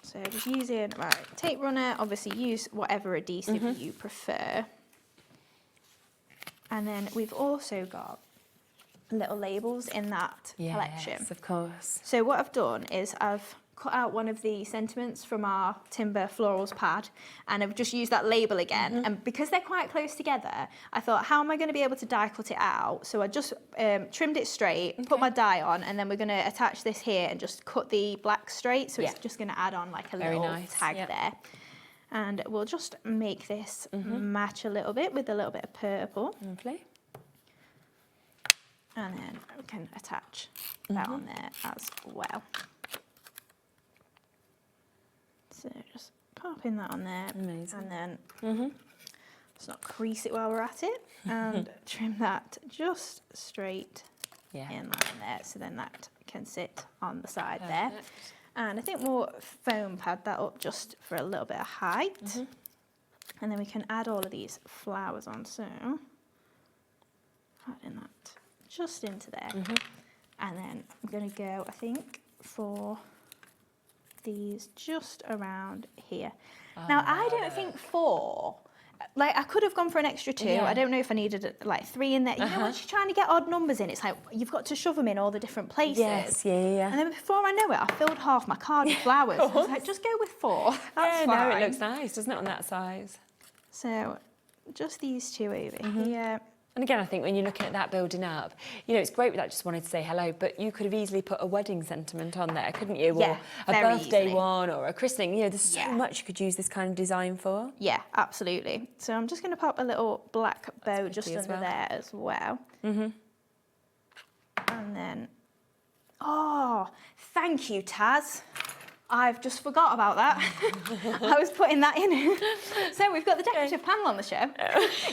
So just using, tape runner, obviously use whatever adhesive you prefer. And then we've also got little labels in that collection. Yes, of course. So what I've done is I've cut out one of the sentiments from our timber florals pad, and I've just used that label again. And because they're quite close together, I thought, how am I going to be able to die cut it out? So I just trimmed it straight, put my die on, and then we're going to attach this here and just cut the black straight. So it's just going to add on like a little tag there. And we'll just make this match a little bit with a little bit of purple. Lovely. And then we can attach that on there as well. So just popping that on there. Amazing. And then let's not crease it while we're at it. And trim that just straight in line there. So then that can sit on the side there. And I think we'll foam pad that up just for a little bit of height. And then we can add all of these flowers on. So adding that just into there. And then I'm going to go, I think, for these just around here. Now, I don't think 4, like I could have gone for an extra 2. I don't know if I needed like 3 in there. You know, once you're trying to get odd numbers in, it's like you've got to shove them in all the different places. Yes, yeah. And then before I know it, I filled half my card with flowers. I was like, just go with 4. That's fine. No, it looks nice, doesn't it, on that size? So just these 2 over here. And again, I think when you're looking at that building up, you know, it's great with that, just wanted to say hello, but you could have easily put a wedding sentiment on there, couldn't you? Or a birthday one or a christening. You know, there's so much you could use this kind of design for. Yeah, absolutely. So I'm just going to pop a little black bow just under there as well. And then, oh, thank you, Taz. I've just forgot about that. I was putting that in. So we've got the decorative panel on the show.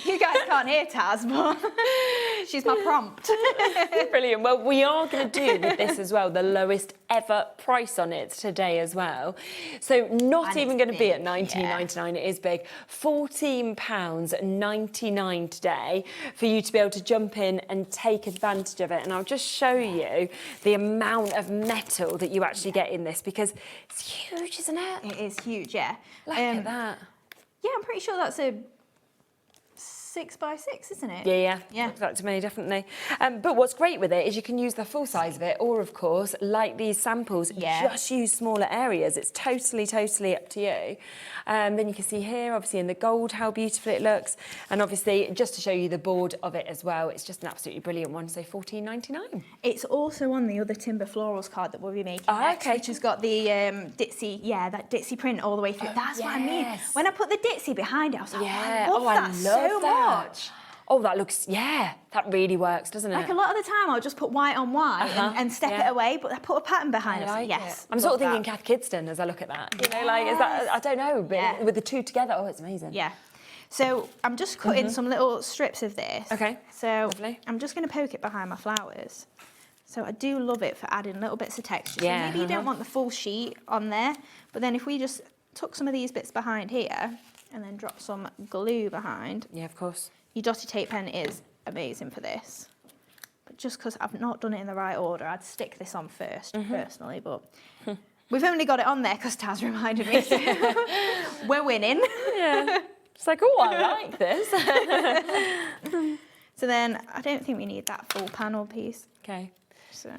You guys can't hear Taz, but she's my prompt. Brilliant. Well, we are going to do with this as well the lowest ever price on it today as well. So not even going to be at $19.99. It is big. £14.99 today for you to be able to jump in and take advantage of it. And I'll just show you the amount of metal that you actually get in this, because it's huge, isn't it? It is huge, yeah. Look at that. Yeah, I'm pretty sure that's a 6x6, isn't it? Yeah. Looks like to me, definitely. But what's great with it is you can use the full size of it, or of course, like these samples, just use smaller areas. It's totally up to you. Then you can see here, obviously in the gold, how beautiful it looks. And obviously, just to show you the board of it as well, it's just an absolutely brilliant one. So $14.99. It's also on the other Timber Florals card that we'll be making next, which has got the ditzy, that ditzy print all the way through. That's what I mean. When I put the ditzy behind it, I was like, I love that so much. Oh, that looks, yeah, that really works, doesn't it? Like a lot of the time, I'll just put white on white and step it away, but I put a pattern behind it. Like Yes. I'm sort of thinking Kath Kidston as I look at that. You know, like, is that, I don't know, but with the two together, oh, it's amazing. Yeah. So I'm just cutting some little strips of this. Okay. So I'm just going to poke it behind my flowers. So I do love it for adding little bits of texture. So maybe you don't want the full sheet on there, but then if we just tuck some of these bits behind here and then drop some glue behind. Yeah, of course. Your dotty tape pen is amazing for this. But just because I've not done it in the right order, I'd stick this on first, personally, but we've only got it on there because Taz reminded me, so we're winning. Yeah. It's like, oh, I like this. So then I don't think we need that full panel piece. Okay. So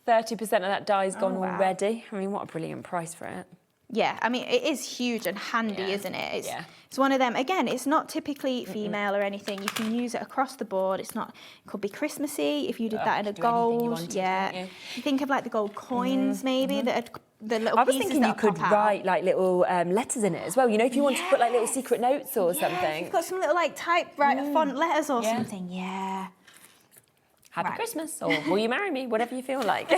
30% of that dye's gone already. I mean, what a brilliant price for it. Yeah, I mean, it is huge and handy, isn't it? It's one of them, again, it's not typically female or anything. You can use it across the board. It's not, it could be Christmassy if you did that in a gold. You think of like the gold coins maybe, that are the little I was pieces thinking you that could pop out. write like little letters in it as well. You know, if you want to put like little secret notes or something. You've got some little like typewriter font letters or something, Happy Christmas, or will you marry me? Whatever you feel like.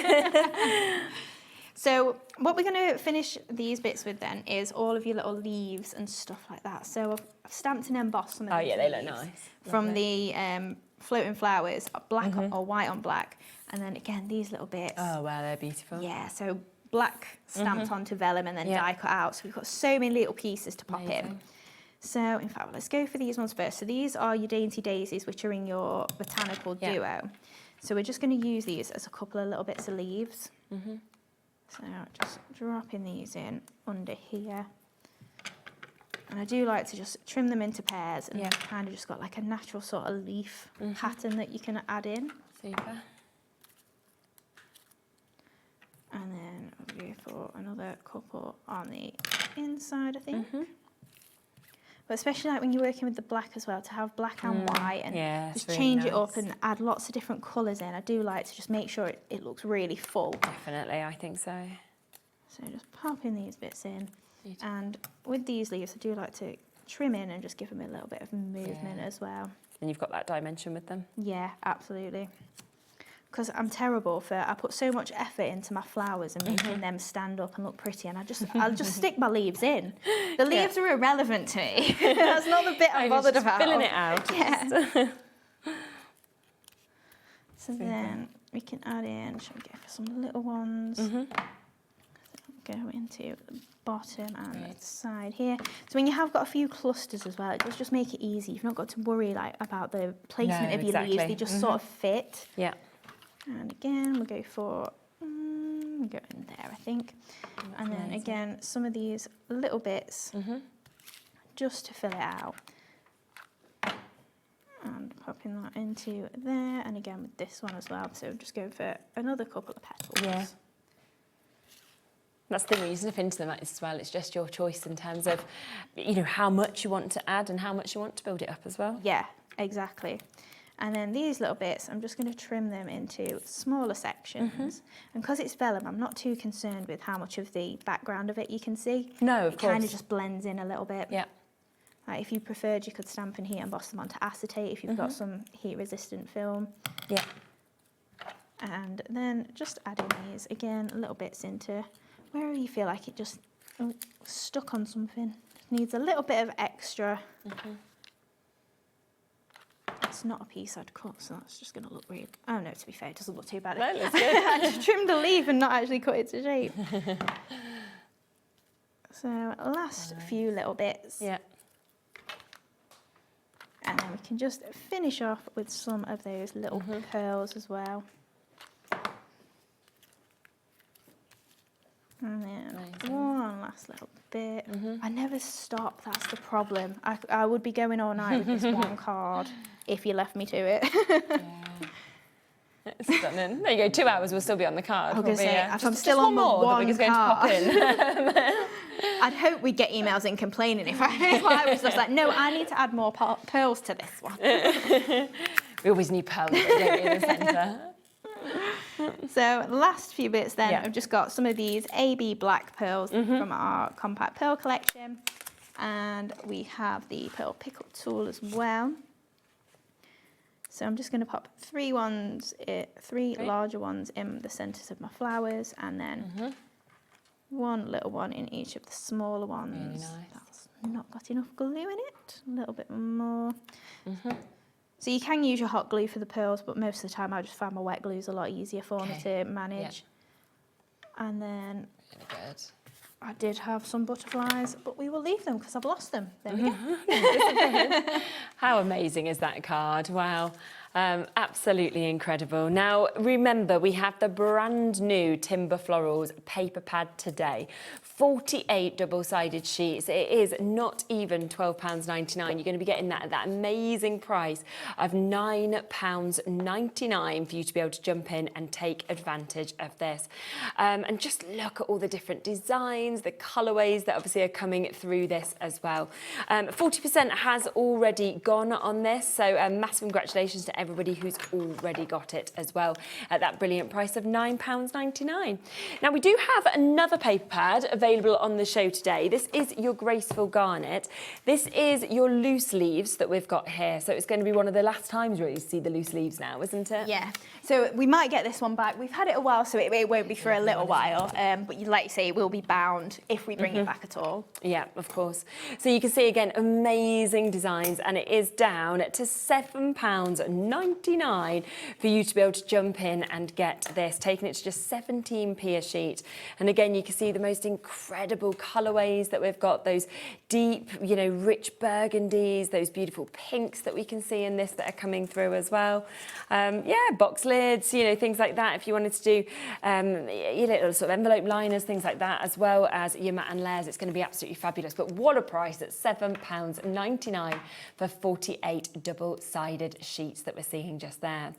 So what we're going to finish these bits with then is all of your little leaves and stuff like that. So I've stamped and embossed some of these they look leaves nice. from the floating flowers, black or white on black. And then again, these little bits. Oh, wow, they're beautiful. Yeah, so black stamped onto vellum and then die cut out. So we've got so many little pieces to pop in. So in fact, let's go for these ones first. So these are your Dainty Daisies, which are in your Botanical Duo. So we're just going to use these as a couple of little bits of leaves. So just dropping these in under here. And I do like to just trim them into pairs and kind of just got like a natural sort of leaf pattern that you can add in. Super. And then I'll go for another couple on the inside, I think. But especially like when you're working with the black as well, to have black and white and just really change it up and add lots of different colours in. I do like to just make sure it looks really full. Definitely, I think so. So just popping these bits in. And with these leaves, I do like to trim in and just give them a little bit of movement as well. And you've got that dimension with them. Yeah, absolutely. Because I'm terrible for, I put so much effort into my flowers and making them stand up and look pretty, and I'll just stick my leaves in. The leaves are irrelevant to me. That's not the bit I'm bothered about. Filling it out. Yeah. So then we can add in, shall we go for some little ones? Go into the bottom and the side here. So when you have got a few clusters as well, it does just make it easy. You've not got to worry like about the placement of your leaves. They just sort of fit. Yeah. And again, we'll go for, we'll go in there, I think. And then again, some of these little bits, just to fill it out. And popping that into there, and again with this one as well. So just go for another couple of petals. Yeah. That's the thing when you snip into them as well. It's just your choice in terms of, you know, how much you want to add and how much you want to build it up as well. Yeah, exactly. And then these little bits, I'm just going to trim them into smaller sections. And because it's vellum, I'm not too concerned with how much of the background of it you can see. No, of course. It kind of just blends in a little bit. Yeah. Like if you preferred, you could stamp and heat emboss them onto acetate if you've got some heat-resistant film. Yeah. And then just adding these, again, little bits into wherever you feel like it just stuck on something. Needs a little bit of extra. It's not a piece I'd cut, so that's just going to look weird. Oh no, to be fair, it doesn't look too bad. No, it looks good. I just trimmed a leaf and not actually cut it to shape. So last few little bits. Yeah. And then we can just finish off with some of those little pearls as well. And then one last little bit. I never stop, that's the problem. I would be going all night with this one card if you left me to it. It's stunning. There you go, 2 hours, we'll still be on the card. I was going to say, if I'm just still on the one that we're going to pop in. I'd hope we'd get emails in complaining if I was just like, no, I need to add more pearls to this one. We always need pearls, don't we, in the centre. So the last few bits then, I've just got some of these AB black pearls from our compact pearl collection, and we have the pearl pickle tool as well. So I'm just going to pop three larger ones in the centres of my flowers, and then one little one in each of the smaller ones. Really nice. That's not got enough glue in it. A little bit more. So you can use your hot glue for the pearls, but most of the time I just find my wet glue is a lot easier for me to manage. And then really good. I did have some butterflies, but we will leave them because I've lost them. There we go. How amazing is that card? Wow. Absolutely incredible. Now, remember, we have the brand new Timber Florals paper pad today. 48 double-sided sheets. It is not even £12.99. You're going to be getting that at that amazing price of £9.99 for you to be able to jump in and take advantage of this. And just look at all the different designs, the colourways that obviously are coming through this as well. 40% has already gone on this, so massive congratulations to everybody who's already got it as well at that brilliant price of £9.99. Now, we do have another paper pad available on the show today. This is your graceful garnet. This is your loose leaves that we've got here. So it's going to be one of the last times really to see the loose leaves now, isn't it? Yeah. So we might get this one back. We've had it a while, so it won't be for a little while. But like you say, it will be bound if we bring it back at all. Yeah, of course. So you can see again, amazing designs, and it is down to £7.99 for you to be able to jump in and get this, taking it to just 17p a sheet. And again, you can see the most incredible colourways that we've got, those deep, you know, rich burgundies, those beautiful pinks that we can see in this that are coming through as well. Yeah, box lids, you know, things like that. If you wanted to do, you know, sort of envelope liners, things like that, as well as your matte and layers, it's going to be absolutely fabulous. But what a price at £7.99 for 48 double-sided sheets that we're seeing just there.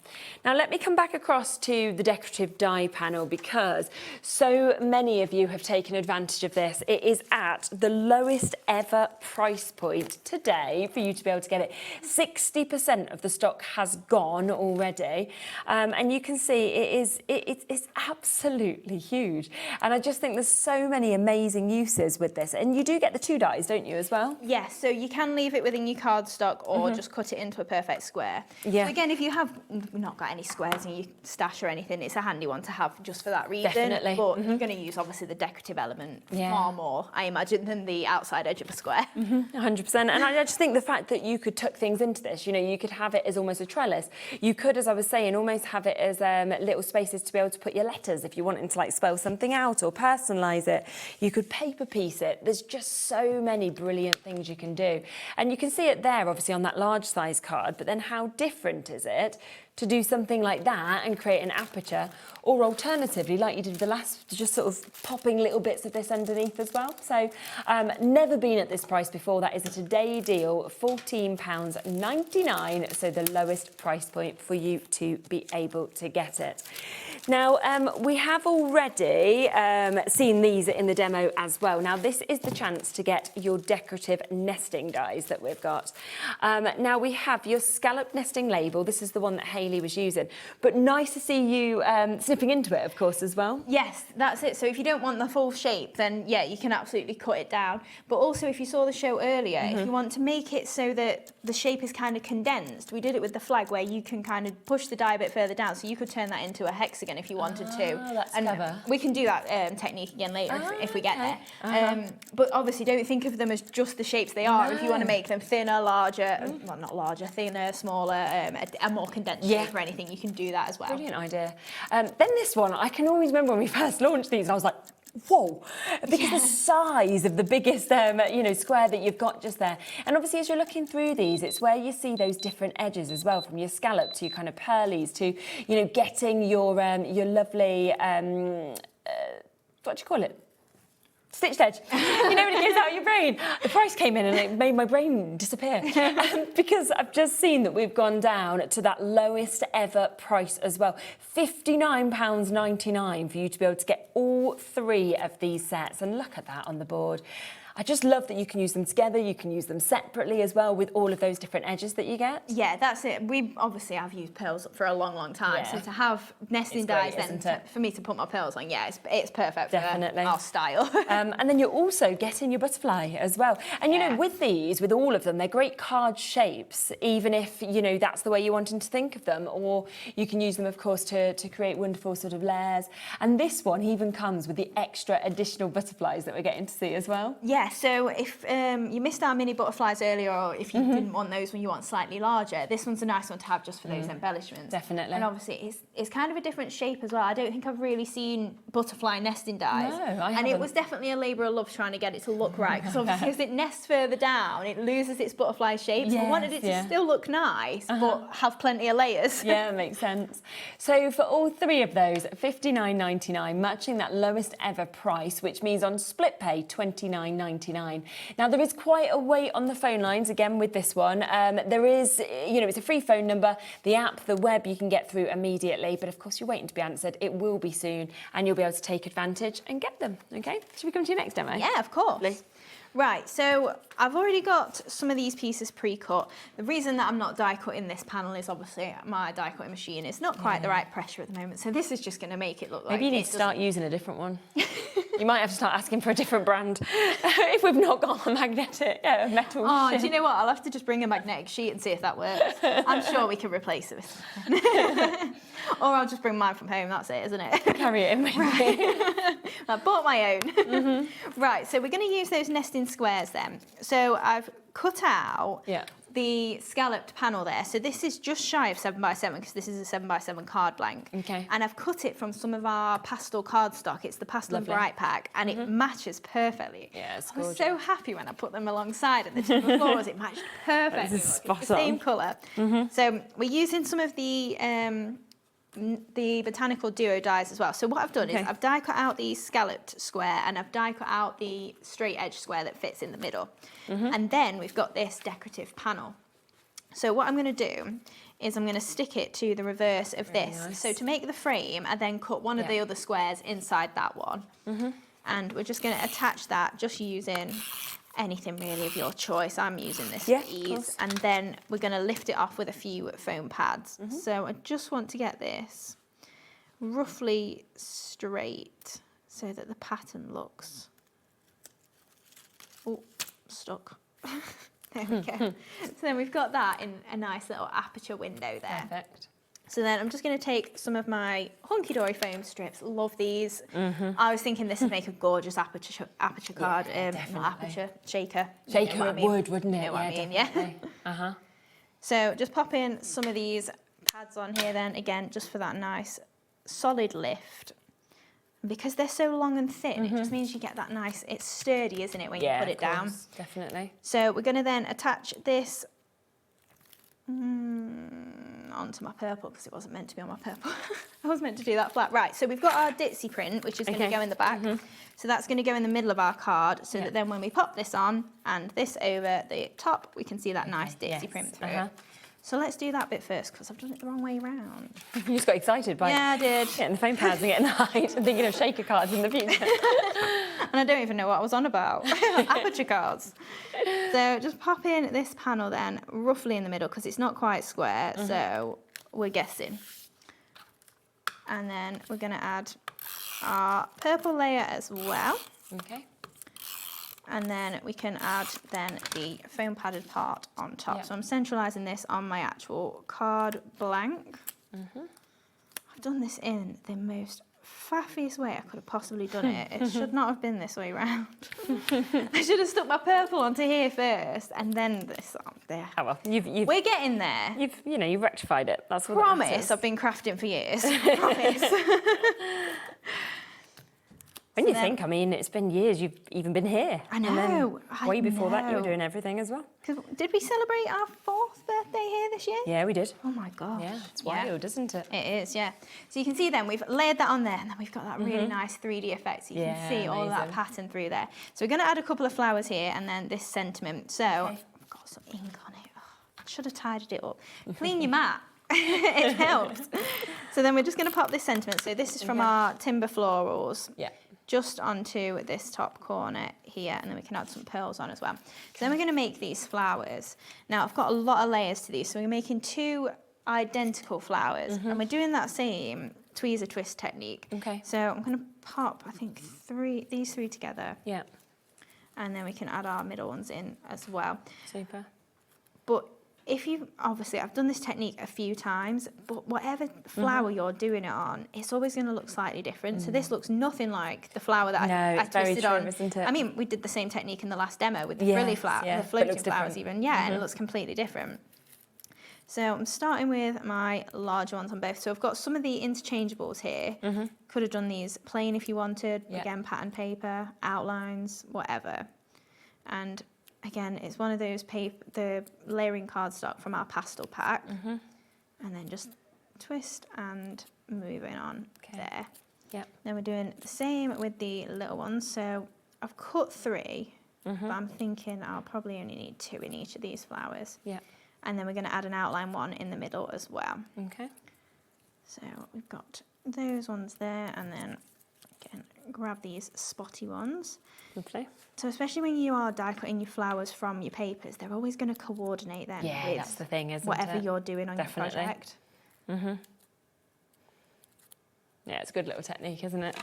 Now, let me come back across to the decorative die panel, because so many of you have taken advantage of this. It is at the lowest ever price point today for you to be able to get it. 60% of the stock has gone already, and you can see it's absolutely huge. And I just think there's so many amazing uses with this. And you do get the 2 dies, don't you, as well? Yes, so you can leave it within your cardstock or just cut it into a perfect square. Yeah. So again, if you have not got any squares in your stash or anything, it's a handy one to have just for that reason. Definitely. But you're going to use obviously the decorative element far more, I imagine, than the outside edge of a square. 100%. And I just think the fact that you could tuck things into this, you know, you could have it as almost a trellis. You could, as I was saying, almost have it as little spaces to be able to put your letters if you wanted to like spell something out or personalise it. You could paper piece it. There's just so many brilliant things you can do. And you can see it there, obviously, on that large size card, but then how different is it to do something like that and create an aperture, or alternatively, like you did with the last, just sort of popping little bits of this underneath as well. So never been at this price before. That is a today deal, £14.99, so the lowest price point for you to be able to get it. Now, we have already seen these in the demo as well. Now, this is the chance to get your decorative nesting dies that we've got. Now, we have your scallop nesting label. This is the one that Hayley was using. But nice to see you snipping into it, of course, as well. Yes, that's it. So if you don't want the full shape, then yeah, you can absolutely cut it down. But also, if you saw the show earlier, if you want to make it so that the shape is kind of condensed, we did it with the flag where you can kind of push the die a bit further down, so you could turn that into a hexagon if you wanted to. That's and clever. We can do that technique again later if we get there. But obviously, don't think of them as just the shapes they are. If you want to make them thinner, larger, well, not larger, thinner, smaller, a more condensed shape or anything, you can do that as well. Brilliant idea. Then this one, I can always remember when we first launched these, and I was like, whoa, because the size of the biggest, you know, square that you've got just there. And obviously, as you're looking through these, it's where you see those different edges as well, from your scallop to your kind of pearlies to, you know, getting your lovely, what do you call it? Stitched edge. You know when it goes out of your brain? The price came in and it made my brain disappear. Because I've just seen that we've gone down to that lowest ever price as well. £59.99 for you to be able to get all 3 of these sets. And look at that on the board. I just love that you can use them together, you can use them separately as well with all of those different edges that you get. Yeah, that's it. I've used pearls for a long, long time. Yeah. So to have nesting dies for me to put my pearls on, yeah, it's perfect Definitely. for our style. And then you're also getting your butterfly as well. And you know, with these, with all of them, they're great card shapes, even if, you know, that's the way you're wanting to think of them. Or you can use them, of course, to create wonderful sort of layers. And this one even comes with the extra additional butterflies that we're getting to see as well. Yeah, so if you missed our mini butterflies earlier, or if you didn't want those when you want slightly larger, this one's a nice one to have just for those embellishments. Definitely. And obviously it's kind of a different shape as well. I don't think I've really seen butterfly nesting dies. No, I and haven't. it was definitely a labour of love trying to get it to look right, because obviously as it nests further down, it loses its butterfly shape. So I wanted it to still look nice, but have plenty of layers. Yeah, makes sense. So for all three of those, $59.99, matching that lowest ever price, which means on split pay, $29.99. Now, there is quite a wait on the phone lines, again, with this one. There is, you know, it's a free phone number. The app, the web, you can get through immediately. But, of course, you're waiting to be answered. It will be soon, and you'll be able to take advantage and get them, OK? Should we come to your next demo? Yeah, of course. Right, so I've already got some of these pieces pre-cut. The reason that I'm not die cutting this panel is obviously my die cutting machine is not quite the right pressure at the moment. So this is just going to make it look like Maybe you need to start using a different one. You might have to start asking for a different brand if we've not got a metal sheet. Do you know what? I'll have to just bring a magnetic sheet and see if that works. I'm sure we can replace it with or I'll just bring mine from home, that's it, isn't it? Carry it in with me. I bought my own. Right, so we're going to use those nesting squares then. So I've cut out the scalloped panel there. So this is just shy of 7x7 because this is a 7x7 card blank. Okay. And I've cut it from some of our pastel cardstock. It's the Pastel and Bright pack, and it matches perfectly. Yeah, it's gorgeous. gorgeous. I was so happy when I put them alongside at the timber floors. It matched perfectly. This is spot the same on. colour. So we're using some of the botanical duo dies as well. So what I've done is I've die cut out the scalloped square, and I've die cut out the straight edge square that fits in the middle. And then we've got this decorative panel. So what I'm going to do is I'm going to stick it to the reverse of this. Nice. So to make the frame, I then cut one of the other squares inside that one. And we're just going to attach that just using anything really of your choice. I'm using this for ease. And then we're going to lift it off with a few foam pads. So I just want to get this roughly straight so that the pattern looks... Oh, stuck. There we go. So then we've got that in a nice little aperture window there. Perfect. So then I'm just going to take some of my Hunky Dory foam strips. Love these. I was thinking this would make a gorgeous aperture card. Not aperture, shaker. Shaker would, wouldn't it? You know what I mean, yeah. So just pop in some of these pads on here then, again, just for that nice solid lift. Because they're so long and thin, it just means you get that nice, it's sturdy, isn't it, when you put it down? Definitely. So we're going to then attach this onto my purple, because it wasn't meant to be on my purple. I was meant to do that flat. Right, so we've got our ditzy print, which is going to go in the back. So that's going to go in the middle of our card, so that then when we pop this on and this over the top, we can see that nice ditzy print through it. So let's do that bit first, because I've done it the wrong way round. You just got excited by I did. Getting the foam pads and getting the height and thinking of shaker cards in the future. And I don't even know what I was on about. Aperture cards. So just pop in this panel then, roughly in the middle, because it's not quite square, so we're guessing. And then we're going to add our purple layer as well. Okay. And then we can add then the foam padded part on top. So I'm centralising this on my actual card blank. I've done this in the most faffiest way I could have possibly done it. It should not have been this way round. I should have stuck my purple onto here first and then this on there. Oh well, we're getting there. You've rectified it. That's what Promise. I've been crafting for years. Promise. When you think, I mean, it's been years you've even been here. I know. Way before that, you were doing everything as well. Did we celebrate our 4th birthday here this year? Yeah, we did. Oh my gosh. Yeah, it's wild, isn't it? It is, yeah. So you can see then we've layered that on there, and then we've got that really nice 3D effect. So you can see all that pattern through there. So we're going to add a couple of flowers here, and then this sentiment. So I've got some ink on it. Oh, I should have tidied it up. Clean your mat. It helps. So then we're just going to pop this sentiment. So this is from our timber florals. Yeah. just onto this top corner here, and then we can add some pearls on as well. So then we're going to make these flowers. Now I've got a lot of layers to these, so we're making 2 identical flowers, and we're doing that same tweezer twist technique. Okay. So I'm going to pop, I think, these 3 together. Yeah. And then we can add our middle ones in as well. Super. But if you, obviously, I've done this technique a few times, but whatever flower you're doing it on, it's always going to look slightly different. So this looks nothing like the flower that I twisted on. Isn't it? I mean, we did the same technique in the last demo with the frilly flower, the floating flowers even. Yeah, and it looks completely different. So I'm starting with my larger ones on both. So I've got some of the interchangeables here. Could have done these plain if you wanted. Again, pattern paper, outlines, whatever. And again, it's one of those the layering cardstock from our pastel pack. And then just twist and moving on there. Yep. Then we're doing the same with the little ones. So I've cut 3, but I'm thinking I'll probably only need 2 in each of these flowers. Yeah. And then we're going to add an outline one in the middle as well. Okay. So we've got those ones there, and then again, grab these spotty ones. Lovely. So especially when you are die cutting your flowers from your papers, they're always going to coordinate then with that's the thing, isn't whatever it? you're doing on your project. Yeah, it's a good little technique, isn't it?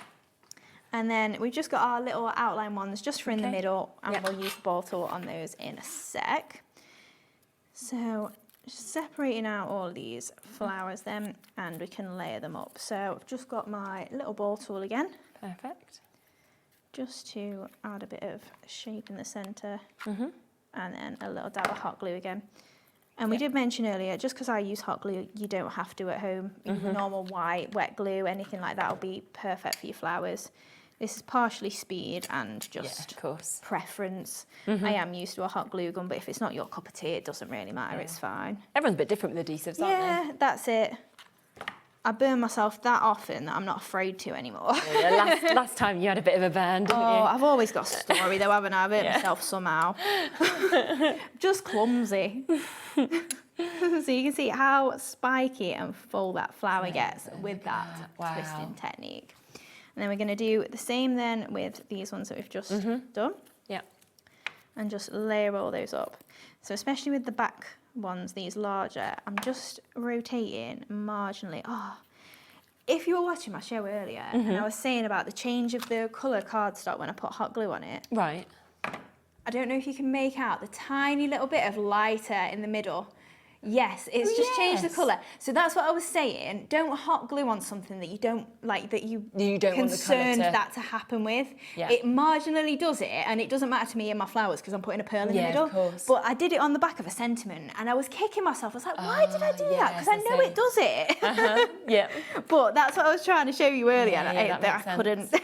And then we've just got our little outline ones just for in the middle, and we'll use the ball tool on those in a sec. So just separating out all of these flowers then, and we can layer them up. So I've just got my little ball tool again. Perfect. Just to add a bit of shape in the centre, and then a little dab of hot glue again. And we did mention earlier, just because I use hot glue, you don't have to at home. Normal white, wet glue, anything like that will be perfect for your flowers. This is partially speed and just preference. I am used to a hot glue gun, but if it's not your cup of tea, it doesn't really matter, it's fine. Everyone's a bit different with adhesives, aren't they? Yeah, that's it. I burn myself that often that I'm not afraid to anymore. Last time you had a bit of a burn, didn't you? I've always got a story though, haven't I? I've hurt myself somehow. Just clumsy. So you can see how spiky and full that flower gets with that twisting technique. And then we're going to do the same then with these ones that we've just done. Yeah. And just layer all those up. So especially with the back ones, these larger, I'm just rotating marginally. If you were watching my show earlier, and I was saying about the change of the colour cardstock when I put hot glue on it. Right. I don't know if you can make out the tiny little bit of lighter in the middle. Yes, it's just changed the colour. So that's what I was saying. Don't hot glue on something that you don't like, that you don't concerned want that to happen with. Yeah. It marginally does it, and it doesn't matter to me in my flowers because I'm putting a pearl in the middle. Of course. But I did it on the back of a sentiment, and I was kicking myself. I was like, why did I do that? Because I know it does it. Yeah. But that's what I was trying to show you earlier, and I couldn't.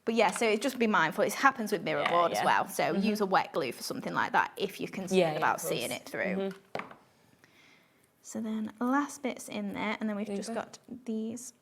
But yeah, so just be mindful. It happens with mirror board as well. So use a wet glue for something like that if you're concerned about seeing it through. So then last bits in there, and then we've just got these.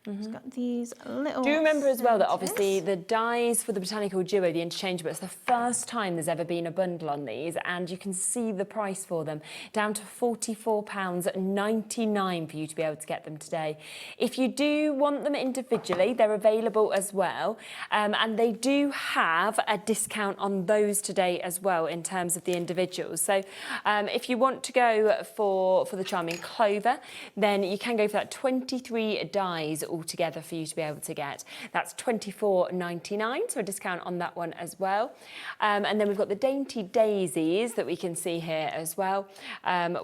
Just got these little. Do you remember as well that centres. obviously the dies for the Botanical Duo, the interchangeable, it's the first time there's ever been a bundle on these, and you can see the price for them down to £44.99 for you to be able to get them today. If you do want them individually, they're available as well, and they do have a discount on those today as well in terms of the individuals. So if you want to go for the Charming Clover, then you can go for that 23 dies altogether for you to be able to get. That's £24.99, so a discount on that one as well. And then we've got the Dainty Daisies that we can see here as well,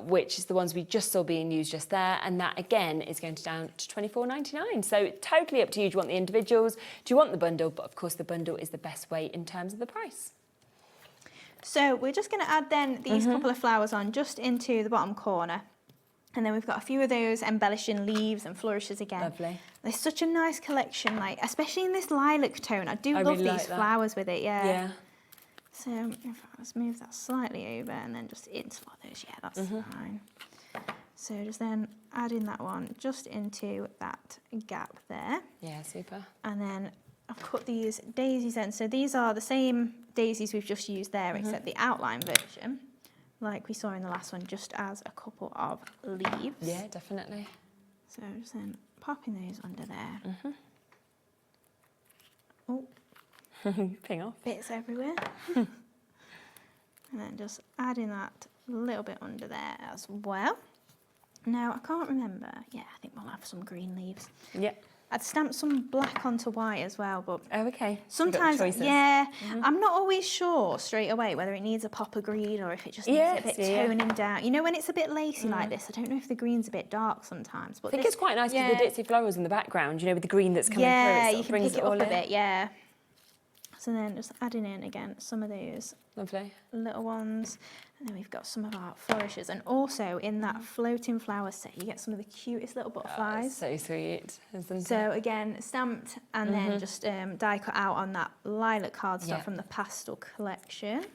which is the ones we just saw being used just there, and that again is going down to £24.99. So totally up to you. Do you want the individuals? Do you want the bundle? But of course the bundle is the best way in terms of the price. So we're just going to add then these couple of flowers on just into the bottom corner. And then we've got a few of those embellishing leaves and flourishes again. Lovely. There's such a nice collection, like especially in this lilac tone. I do love these flowers with it, yeah. So let's move that slightly over and then just interslot those. Yeah, that's fine. So just then adding that one just into that gap there. Yeah, super. And then I've cut these daisies in. So these are the same daisies we've just used there, except the outline version, like we saw in the last one, just as a couple of leaves. Yeah, definitely. So just then popping those under there. Oh, ping off. Bits everywhere. And then just adding that a little bit under there as well. Now, I can't remember. Yeah, I think we'll have some green leaves. Yeah. I'd stamped some black onto white as well, but sometimes, yeah, I'm not always sure straight away whether it needs a pop of green or if it just needs a bit toning down. You know, when it's a bit lacy like this, I don't know if the green's a bit dark sometimes. But I think it's quite nice with the ditzy florals in the background, you know, with the green that's coming through. Yeah, it you can pick it up a bit, yeah. So then just adding in again some of those little ones. And then we've got some of our flourishes. And also in that floating flower set, you get some of the cutest little butterflies. So sweet, isn't it? So again, stamped and then just die cut out on that lilac cardstock from the pastel collection.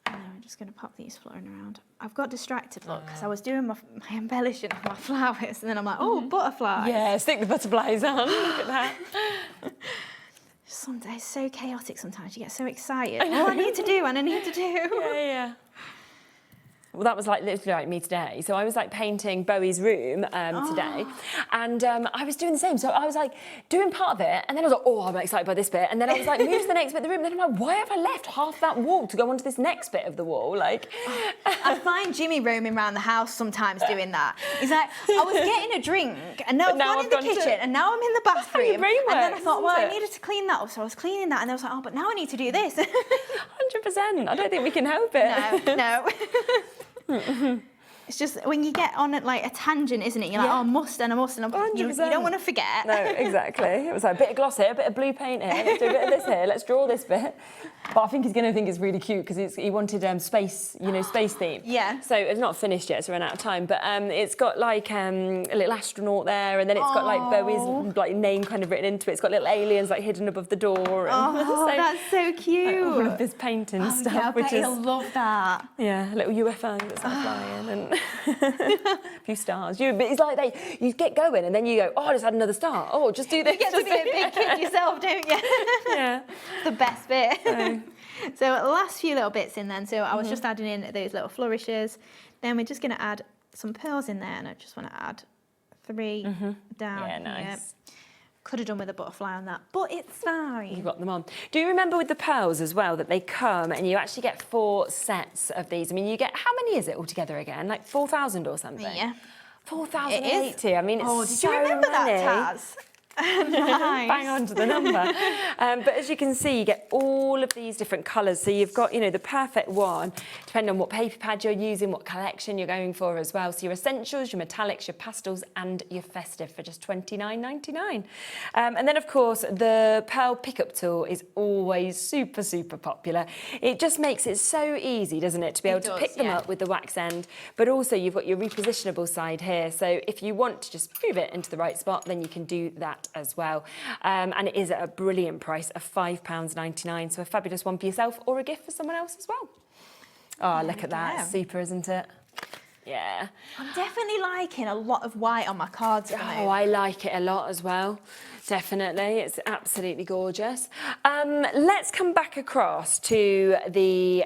And then we're just going to pop these floating around. I've got distracted, look, because I was doing my embellishing of my flowers. And then I'm like, oh, butterflies. Yeah, stick the butterflies on. Look at that. Some days so chaotic sometimes, you get so excited. Oh, I need to do and I need to do. Yeah. Well, that was like literally like me today. So I was like painting Bowie's room today, and I was doing the same. So I was like doing part of it, and then I was like, oh, I'm excited by this bit, and then I was like, move to the next bit of the room. And then I'm like, why have I left half that wall to go onto this next bit of the wall? Like, I find Jimmy roaming around the house sometimes doing that. He's like, I was getting a drink, and now I've gone in the kitchen, and now I'm in the bathroom. Your brain works, and then I thought, well, I isn't it? needed to clean that up, so I was cleaning that, and then I was like, oh, but now I need to do this. 100%. I don't think we can help it. No. It's just when you get on like a tangent, isn't it? You're like, oh, I must, and you don't want to forget. No, exactly. It was like a bit of gloss here, a bit of blue paint here, let's do a bit of this here, let's draw this bit. But I think he's going to think it's really cute because he wanted space, you know, space theme. Yeah. So it's not finished yet, so we're run out of time. But it's got like a little astronaut there, and then it's got like Bowie's like name kind of written into it. It's got little aliens like hidden above the door. And so, that's so cute. All of this painting stuff, yeah, I which bet is he'll love that. Yeah, a little UFO that's like flying and a few stars. But it's like you get going and then you go, oh, I just had another star. Oh, just do this. You get to be a big kid yourself, don't you? Yeah. The best bit. So last few little bits in then. So I was just adding in those little flourishes. Then we're just going to add some pearls in there, and I just want to add 3 down Yeah, nice. here. Could have done with a butterfly on that, but it's fine. You got them on. Do you remember with the pearls as well that they come and you actually get 4 sets of these? I mean, you get, how many is it altogether again? Like 4,000 or something? Yeah. 4,080. I mean, it's did you remember that, Taz? Nice. Bang on to the number. But as you can see, you get all of these different colours. So you've got, you know, the perfect one, depending on what paper pad you're using, what collection you're going for as well. So your essentials, your metallics, your pastels, and your festive for just $29.99. And then, of course, the pearl pickup tool is always super, super popular. It just makes it so easy, doesn't it, to be able to pick them up with the wax end. But also, you've got your repositionable side here. So if you want to just move it into the right spot, then you can do that as well. And it is at a brilliant price of £5.99. So a fabulous one for yourself or a gift for someone else as well. Oh, look at that. Super, isn't it? Yeah. I'm definitely liking a lot of white on my cards. Oh, I like it a lot as well. Definitely. It's absolutely gorgeous. Let's come back across to the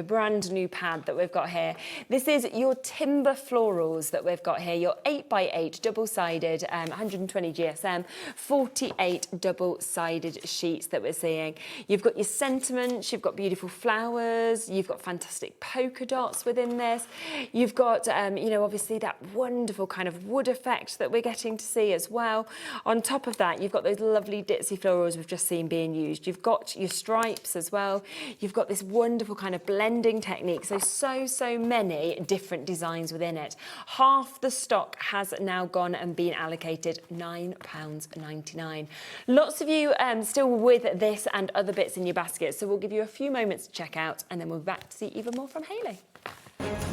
brand new pad that we've got here. This is your timber florals that we've got here. Your 8x8 double-sided, 120 GSM, 48 double-sided sheets that we're seeing. You've got your sentiments, you've got beautiful flowers, you've got fantastic polka dots within this. You've got, you know, obviously that wonderful kind of wood effect that we're getting to see as well. On top of that, you've got those lovely ditzy florals we've just seen being used. You've got your stripes as well. You've got this wonderful kind of blending technique. So many different designs within it. Half the stock has now gone and been allocated, £9.99. Lots of you still with this and other bits in your basket. So we'll give you a few moments to check out, and then we'll be back to see even more from Hayley.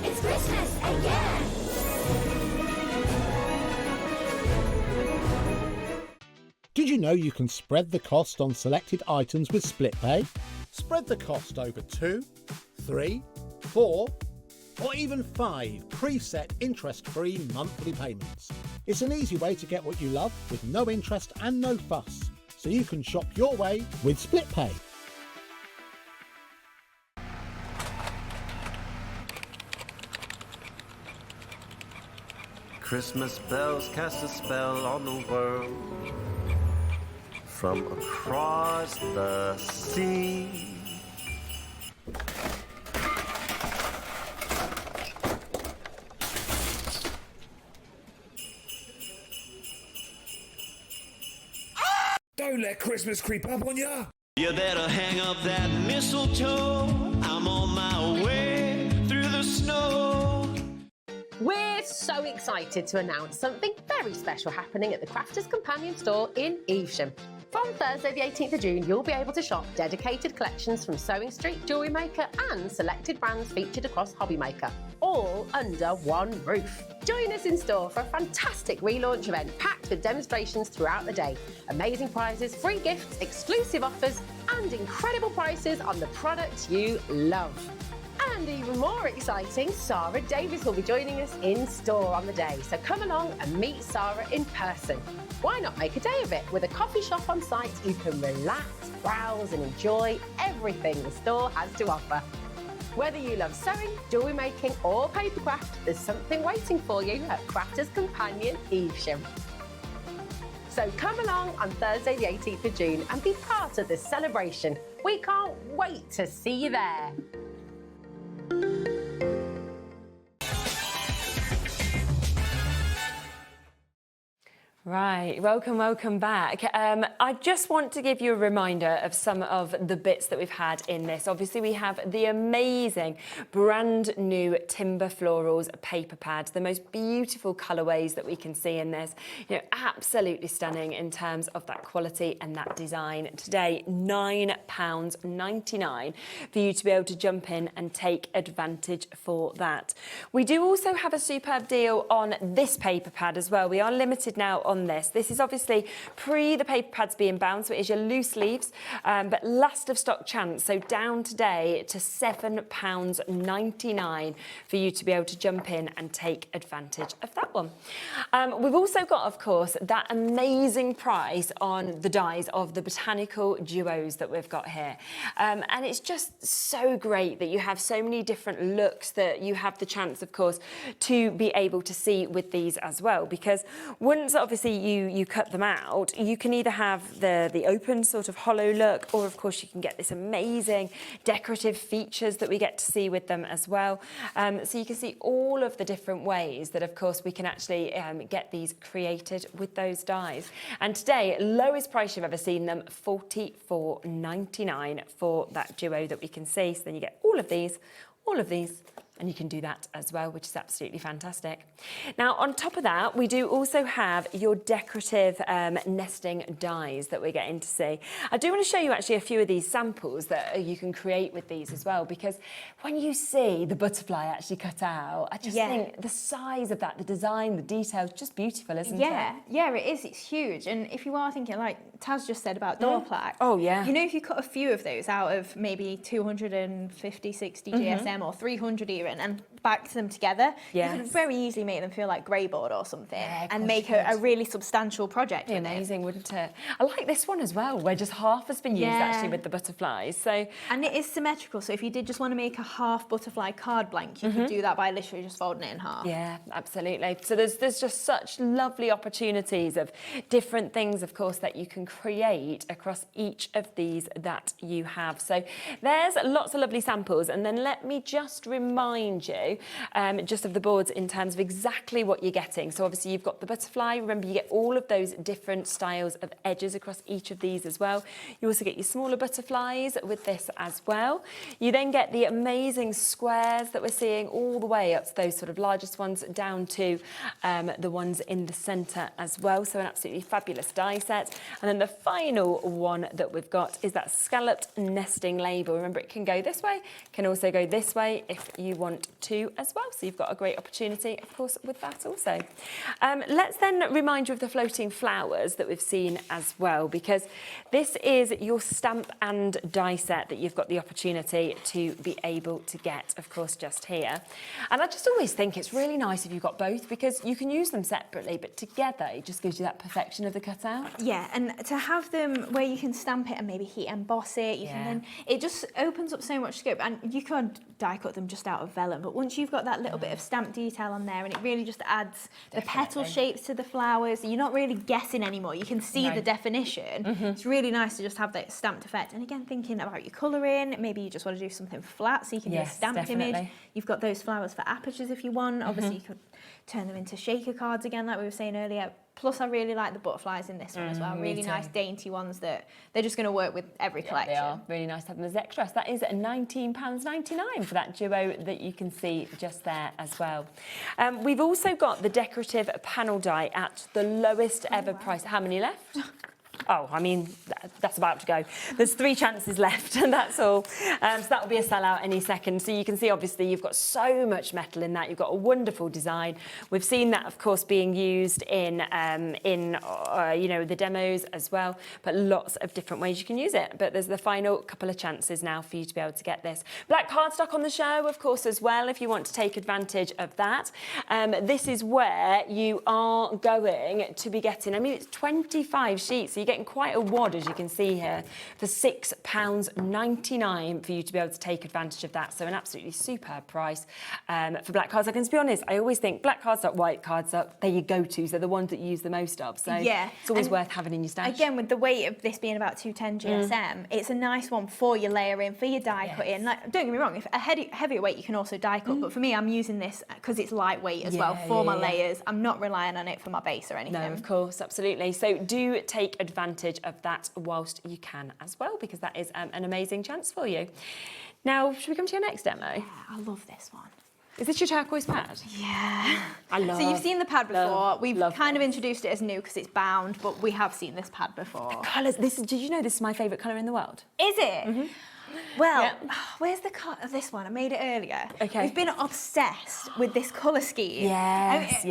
It's Christmas again! Did you know you can spread the cost on selected items with split pay? Spread the cost over 2, 3, 4, or even 5 preset interest-free monthly payments. It's an easy way to get what you love with no interest and no fuss, so you can shop your way with split pay. Christmas bells cast a spell on the world. from across the sea. Don't let Christmas creep up on ya. You better hang up that mistletoe. I'm on my way through the snow. We're so excited to announce something very special happening at the Crafters Companion store in Evesham. From Thursday the 18th of June, you'll be able to shop dedicated collections from Sewing Street, Jewellery Maker and selected brands featured across HobbyMaker, all under one roof. Join us in store for a fantastic relaunch event packed with demonstrations throughout the day, amazing prizes, free gifts, exclusive offers and incredible prices on the products you love. And even more exciting, Sarah Davis will be joining us in store on the day. So come along and meet Sarah in person. Why not make a day of it? With a coffee shop on site, you can relax, browse and enjoy everything the store has to offer. Whether you love sewing, jewellery making or papercraft, there's something waiting for you at Crafters Companion Evesham. So come along on Thursday the 18th of June and be part of this celebration. We can't wait to see you there. Right, welcome back. I just want to give you a reminder of some of the bits that we've had in this. Obviously, we have the amazing brand new Timber Florals paper pads, the most beautiful colourways that we can see in this. You know, absolutely stunning in terms of that quality and that design. Today, £9.99 for you to be able to jump in and take advantage for that. We do also have a superb deal on this paper pad as well. We are limited now on this. This is obviously pre the paper pads being bound, so it is your loose leaves, but last of stock chance, so down today to £7.99 for you to be able to jump in and take advantage of that one. We've also got, of course, that amazing price on the dies of the botanical duos that we've got here. And it's just so great that you have so many different looks that you have the chance, of course, to be able to see with these as well, because once obviously you cut them out, you can either have the open sort of hollow look, or of course you can get this amazing decorative features that we get to see with them as well. So you can see all of the different ways that of course we can actually get these created with those dies. And today, lowest price you've ever seen them, £44.99 for that duo that we can see. So then you get all of these, and you can do that as well, which is absolutely fantastic. Now, on top of that, we do also have your decorative nesting dies that we're getting to see. I do want to show you actually a few of these samples that you can create with these as well, because when you see the butterfly actually cut out, I just think the size of that, the design, the details, just beautiful, isn't it? Yeah, it is. It's huge. And if you are thinking, like Taz just said about door plaques, oh yeah, you know, if you cut a few of those out of maybe 250, 60 GSM or 300 even, and back them together, you can very easily make them feel like grey board or something, and make a really substantial project. It'd be amazing, wouldn't it? I like this one as well, where just half has been used actually with the butterflies. So, and it is symmetrical, so if you did just want to make a half butterfly card blank, you could do that by literally just folding it in half. Yeah, absolutely. So there's just such lovely opportunities of different things, of course, that you can create across each of these that you have. So there's lots of lovely samples, and then let me just remind you just of the boards in terms of exactly what you're getting. So obviously you've got the butterfly. Remember, you get all of those different styles of edges across each of these as well. You also get your smaller butterflies with this as well. You then get the amazing squares that we're seeing all the way up to those sort of largest ones down to the ones in the centre as well. So an absolutely fabulous die set. And then the final one that we've got is that scalloped nesting label. Remember, it can go this way, can also go this way if you want to as well. So you've got a great opportunity, of course, with that also. Let's then remind you of the floating flowers that we've seen as well, because this is your stamp and die set that you've got the opportunity to be able to get, of course, just here. And I just always think it's really nice if you've got both, because you can use them separately, but together it just gives you that perfection of the cutout. Yeah, and to have them where you can stamp it and maybe heat emboss it, you can then, it just opens up so much scope. And you can die cut them just out of vellum, but once once you've got that little bit of stamp detail on there, and it really just adds the petal shapes to the flowers, you're not really guessing anymore. You can see the definition. It's really nice to just have that stamped effect. And again, thinking about your colouring, maybe you just want to do something flat, so you can do a stamped image. You've got those flowers for apertures if you want. Obviously, you could turn them into shaker cards again, like we were saying earlier. Plus, I really like the butterflies in this one as well. Really nice, dainty ones that they're just going to work with every collection. They are really nice to have them as extras. That is £19.99 for that duo that you can see just there as well. We've also got the decorative panel die at the lowest ever price. How many left? Oh, I mean, that's about to go. There's 3 chances left, and that's all. So that will be a sellout any second. So you can see, obviously, you've got so much metal in that. You've got a wonderful design. We've seen that, of course, being used in you know, the demos as well, but lots of different ways you can use it. But there's the final couple of chances now for you to be able to get this. Black cardstock on the show, of course, as well, if you want to take advantage of that. This is where you are going to be getting, I mean, it's 25 sheets, so you're getting quite a wad, as you can see here, for £6.99 for you to be able to take advantage of that. So an absolutely superb price for black cardstock. And to be honest, I always think black cardstock, white cardstock, they're your go-tos. They're the ones that you use the most of. So it's always worth having in your stash. Again, with the weight of this being about 210 GSM, it's a nice one for your layering, for your die cutting. Like, don't get me wrong, if a heavier weight, you can also die cut. But for me, I'm using this because it's lightweight as well for my layers. I'm not relying on it for my base or anything. No, of course, absolutely. So do take advantage of that whilst you can as well, because that is an amazing chance for you. Now, should we come to your next demo? Yeah, I love this one. Is this your turquoise pad? Yeah. I love. So you've seen the pad before. We've kind of introduced it as new because it's bound, but we have seen this pad before. The colours. Did you know this is my favourite colour in the world? Is it? Well, where's the cut of this one? I made it earlier. Okay. We've been obsessed with this colour scheme. Yes,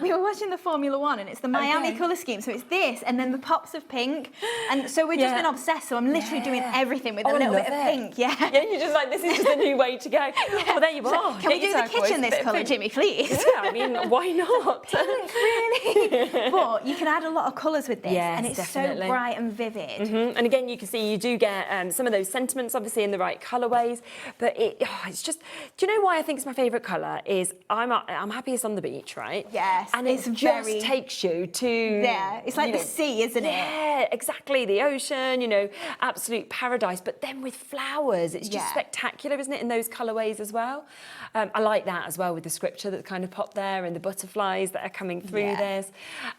We were watching the Formula One and it's the Miami colour scheme. So it's this and then the pops of pink. And so we've just been obsessed. So I'm literally doing everything with a little bit of pink. Yeah, you're just like, this is just a new way to go. Well, there you are. Can we do the kitchen this colour, Jimmy, please? Yeah, I mean, why not? Really? But you can add a lot of colours with this. And it's definitely so bright and vivid. And again, you can see you do get some of those sentiments, obviously, in the right colourways, but it's just, do you know why I think it's my favourite colour? Is I'm happiest on the beach, right? Yes. And it just takes you to... Yeah, it's like the sea, isn't it? Yeah, exactly, the ocean, you know, absolute paradise, but then with flowers, it's just spectacular, isn't it, in those colourways as well? I like that as well with the scripture that kind of popped there and the butterflies that are coming through this.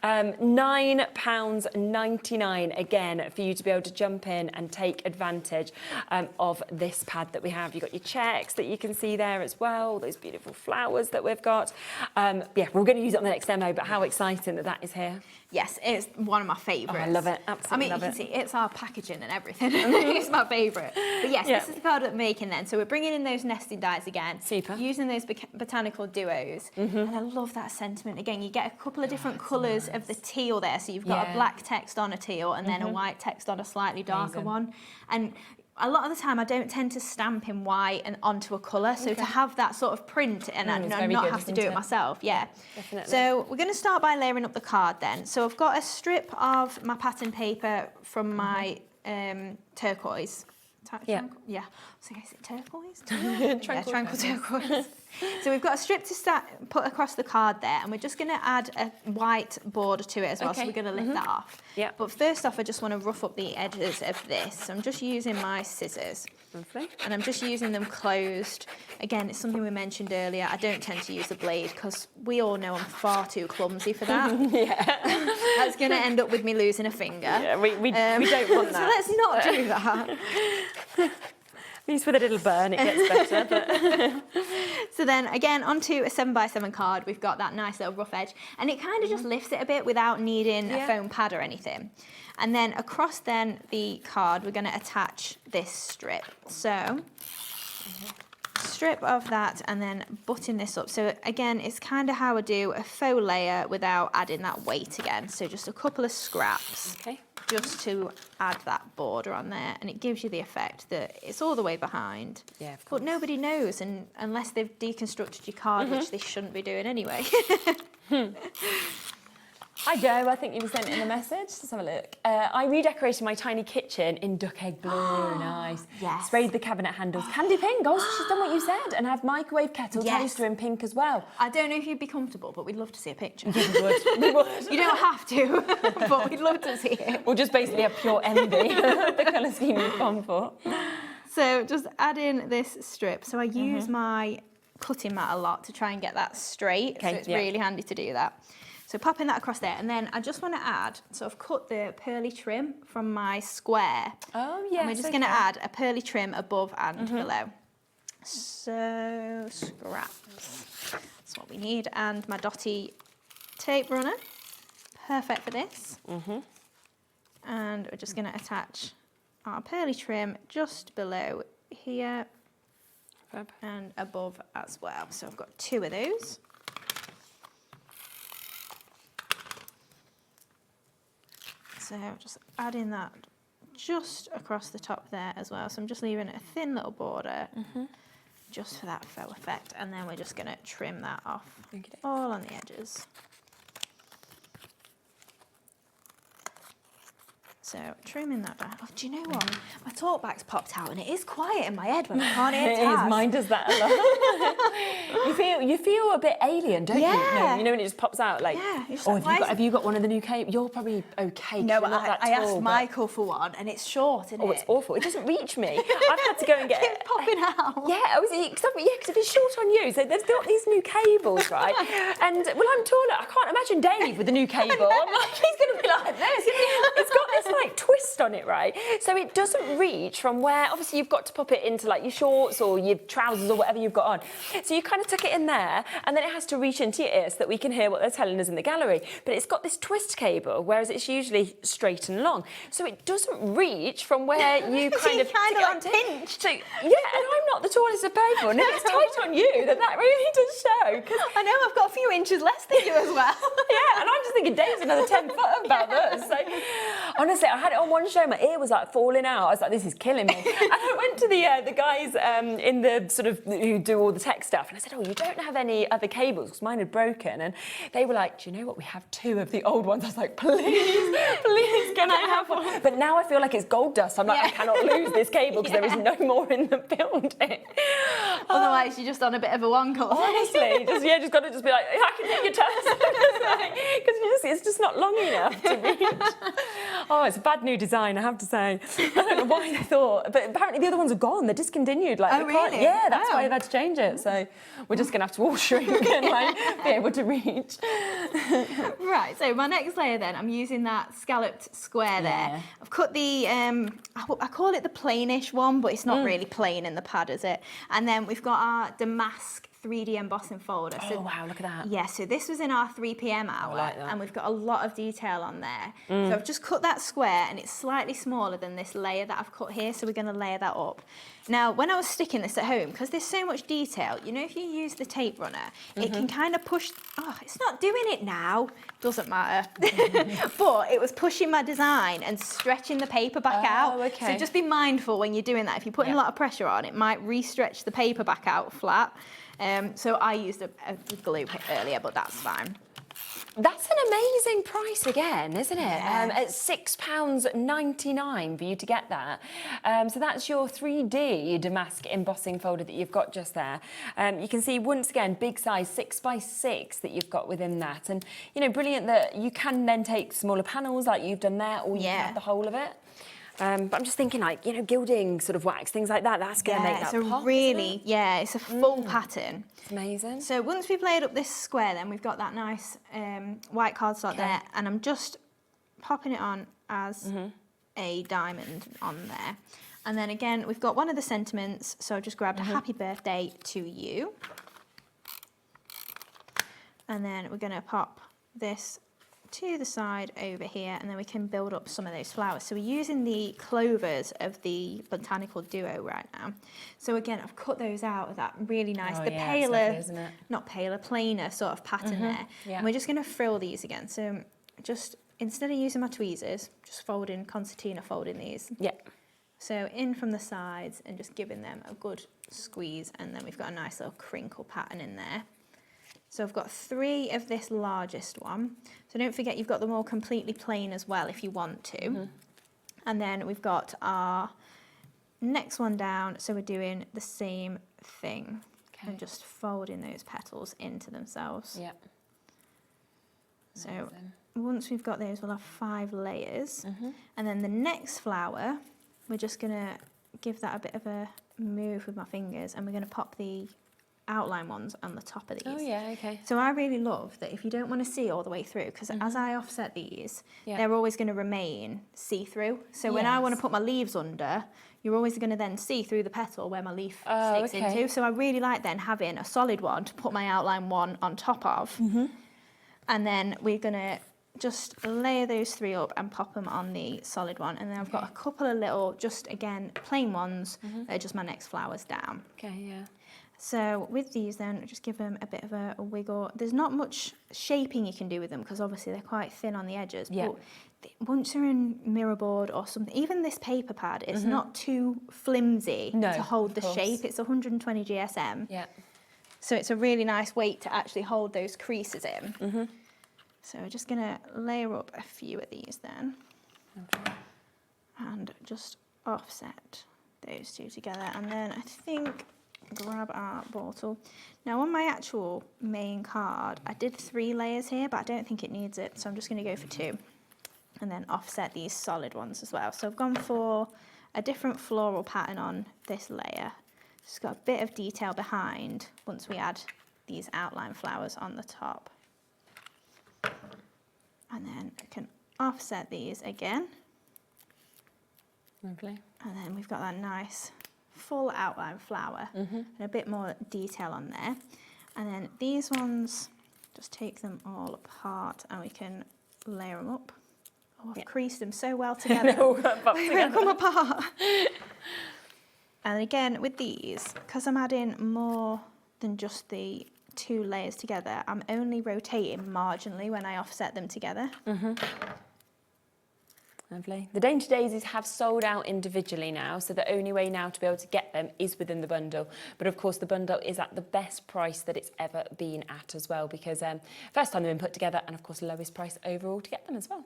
£9.99 again for you to be able to jump in and take advantage of this pad that we have. You've got your checks that you can see there as well, those beautiful flowers that we've got. Yeah, we're going to use it on the next demo, but how exciting that that is here. Yes, it's one of my favourites. Oh, I love it, absolutely you can see it's our packaging and everything. It's my favourite. But yes, this is the card that we're making then. So we're bringing in those nested dies again. Super. Using those botanical duos. And I love that sentiment. Again, you get a couple of different colours of the teal there. So you've got a black text on a teal and then a white text on a slightly darker one. And a lot of the time I don't tend to stamp in white and onto a colour, so to have that sort of print and not have to do it myself, definitely. So we're going to start by layering up the card then. So I've got a strip of my pattern paper from my turquoise. So is it turquoise? Tranquil turquoise. So we've got a strip to put across the card there, and we're just going to add a white border to it as well, so we're going to lift that off. But first off, I just want to rough up the edges of this. So I'm just using my scissors. Lovely. And I'm just using them closed. Again, it's something we mentioned earlier. I don't tend to use the blade because we all know I'm far too clumsy for that. That's going to end up with me losing a finger. Yeah, we don't want that. So let's not do that. At least with a little burn it gets better. But So then again, onto a 7x7 card, we've got that nice little rough edge, and it kind of just lifts it a bit without needing a foam pad or anything. And then across then the card, we're going to attach this strip. So strip of that and then button this up. So again, it's kind of how I do a faux layer without adding that weight again. So just a couple of scraps. Just to add that border on there, and it gives you the effect that it's all the way behind. Yeah, of course. But nobody knows, and unless they've deconstructed your card, which they shouldn't be doing anyway. Hi Joe, I think you sent in a message. Let's have a look. I redecorated my tiny kitchen in duck egg blue. Nice. Yes. Sprayed the cabinet handles candy pink. Oh, she's done what you said. And I have microwave kettle toaster in pink as well. I don't know if you'd be comfortable, but we'd love to see a picture. Yeah, we would. We would. You don't have to, but we'd love to see it. We'll just basically have pure envy of the colour scheme you've gone for. So just add in this strip. So I use my cutting mat a lot to try and get that straight. So it's really handy to do that. So popping that across there, and then I just want to add, so I've cut the pearly trim from my square. Oh, yes. And we're just going to add a pearly trim above and below. So scraps, that's what we need. And my dotty tape runner, perfect for this. And we're just going to attach our pearly trim just below here and above as well. So I've got 2 of those. So just adding that just across the top there as well. So I'm just leaving a thin little border just for that faux effect. And then we're just going to trim that off all on the edges. So trimming that down. Oh, do you know what? My talkback's popped out and it is quiet in my head when I can't hear Taz. Mine does that a lot. you feel a bit alien, don't you? No, you know when it just pops out like. Oh, have you got one of the new cables? You're probably okay. No, you're not that I tall, asked Michael for one and it's short, isn't it? Oh, it's awful. It doesn't reach me. I've had to go and get it. Popping out. Yeah, because if it's short on you, so they've got these new cables, right? And well, I'm taller. I can't imagine Dave with a new cable. I'm like, he's going to be like this. It's got this like twist on it, right? So it doesn't reach from where, obviously you've got to pop it into like your shorts or your trousers or whatever you've got on. So you kind of tuck it in there and then it has to reach into your ear so that we can hear what they're telling us in the gallery. But it's got this twist cable, whereas it's usually straight and long. So it doesn't reach from where you kind of like pinched. So, yeah, and I'm not the tallest of people. And if it's tight on you, then that really does show. I know, I've got a few inches less than you as well. Yeah, and I'm just thinking Dave's another 10 foot about this. So honestly, I had it on one show, my ear was like falling out. I was like, this is killing me. And I went to the guys in the sort of who do all the tech stuff, and I said, oh, you don't have any other cables because mine had broken. And they were like, do you know what? We have 2 of the old ones. I was like, please, can I have one? But now I feel like it's gold dust. I'm like, I cannot lose this cable because there is no more in the building. Otherwise, you're just on a bit of a wongle. Honestly, just got to be like, I can hit your toes. Because it's just not long enough to reach. Oh, it's a bad new design, I have to say. I don't know why they thought, but apparently the other ones are gone. They're discontinued. Like, oh, really? Yeah, that's why they've had to change it. So we're just going to have to all shrink and like be able to reach. Right, so my next layer then, I'm using that scalloped square there. I've cut the, I call it the plainish one, but it's not really plain in the pad, is it? And then we've got our damask 3D embossing folder. Oh, wow, look at that. Yeah, so this was in our 3 p.m. hour, and we've got a lot of detail on there. So I've just cut that square, and it's slightly smaller than this layer that I've cut here, so we're going to layer that up. Now, when I was sticking this at home, because there's so much detail, you know, if you use the tape runner, it can kind of push, it's not doing it now, doesn't matter. But it was pushing my design and stretching the paper back out. Okay. So just be mindful when you're doing that. If you're putting a lot of pressure on, it might re-stretch the paper back out flat. So I used a glue earlier, but that's fine. That's an amazing price again, isn't it? It's £6.99 for you to get that. So that's your 3D damask embossing folder that you've got just there. You can see, once again, big size 6x6 that you've got within that. And, you know, brilliant that you can then take smaller panels like you've done there, or you can have the whole of it. But I'm just thinking, like, you know, gilding sort of wax, things like that, that's going to make that pop, really, it's a full pattern. It's amazing. So once we've laid up this square, then we've got that nice white cardstock there, and I'm just popping it on as a diamond on there. And then again, we've got one of the sentiments, so I just grabbed a happy birthday to you. And then we're going to pop this to the side over here, and then we can build up some of those flowers. So we're using the clovers of the botanical duo right now. So again, I've cut those out of that really nice, paler, not paler, plainer sort of pattern there. And we're just going to frill these again. So just, instead of using my tweezers, just concertina folding these. So in from the sides and just giving them a good squeeze, and then we've got a nice little crinkle pattern in there. So I've got 3 of this largest one. So don't forget you've got them all completely plain as well if you want to. And then we've got our next one down. So we're doing the same thing and just folding those petals into themselves. Yep. So once we've got those, we'll have 5 layers. And then the next flower, we're just gonna give that a bit of a move with my fingers, and we're gonna pop the outline ones on the top of these. Oh yeah, okay. So I really love that if you don't want to see all the way through, because as I offset these, they're always going to remain see-through. So when I want to put my leaves under, you're always going to then see through the petal where my leaf sticks into. So I really like then having a solid one to put my outline one on top of. And then we're going to just layer those 3 up and pop them on the solid one. And then I've got a couple of little, just again, plain ones. They're just my next flowers down. Okay, yeah. So with these then, just give them a bit of a wiggle. There's not much shaping you can do with them because obviously they're quite thin on the edges. Yeah. But once they're in mirror board or something, even this paper pad, it's not too flimsy to hold the shape. It's 120 GSM. Yeah. So it's a really nice weight to actually hold those creases in. So we're just going to layer up a few of these then. And just offset those 2 together. And then I think grab our bottle. Now on my actual main card, I did 3 layers here, but I don't think it needs it. So I'm just going to go for 2 and then offset these solid ones as well. So I've gone for a different floral pattern on this layer. Just got a bit of detail behind once we add these outline flowers on the top. And then I can offset these again. Lovely. And then we've got that nice full outline flower and a bit more detail on there. And then these ones, just take them all apart and we can layer them up. Oh, I've creased them so well together. They all come apart. And again, with these, because I'm adding more than just the 2 layers together, I'm only rotating marginally when I offset them together. Lovely. The Dainty Daisies have sold out individually now, so the only way now to be able to get them is within the bundle. But of course, the bundle is at the best price that it's ever been at as well, because first time they've been put together, and of course, lowest price overall to get them as well.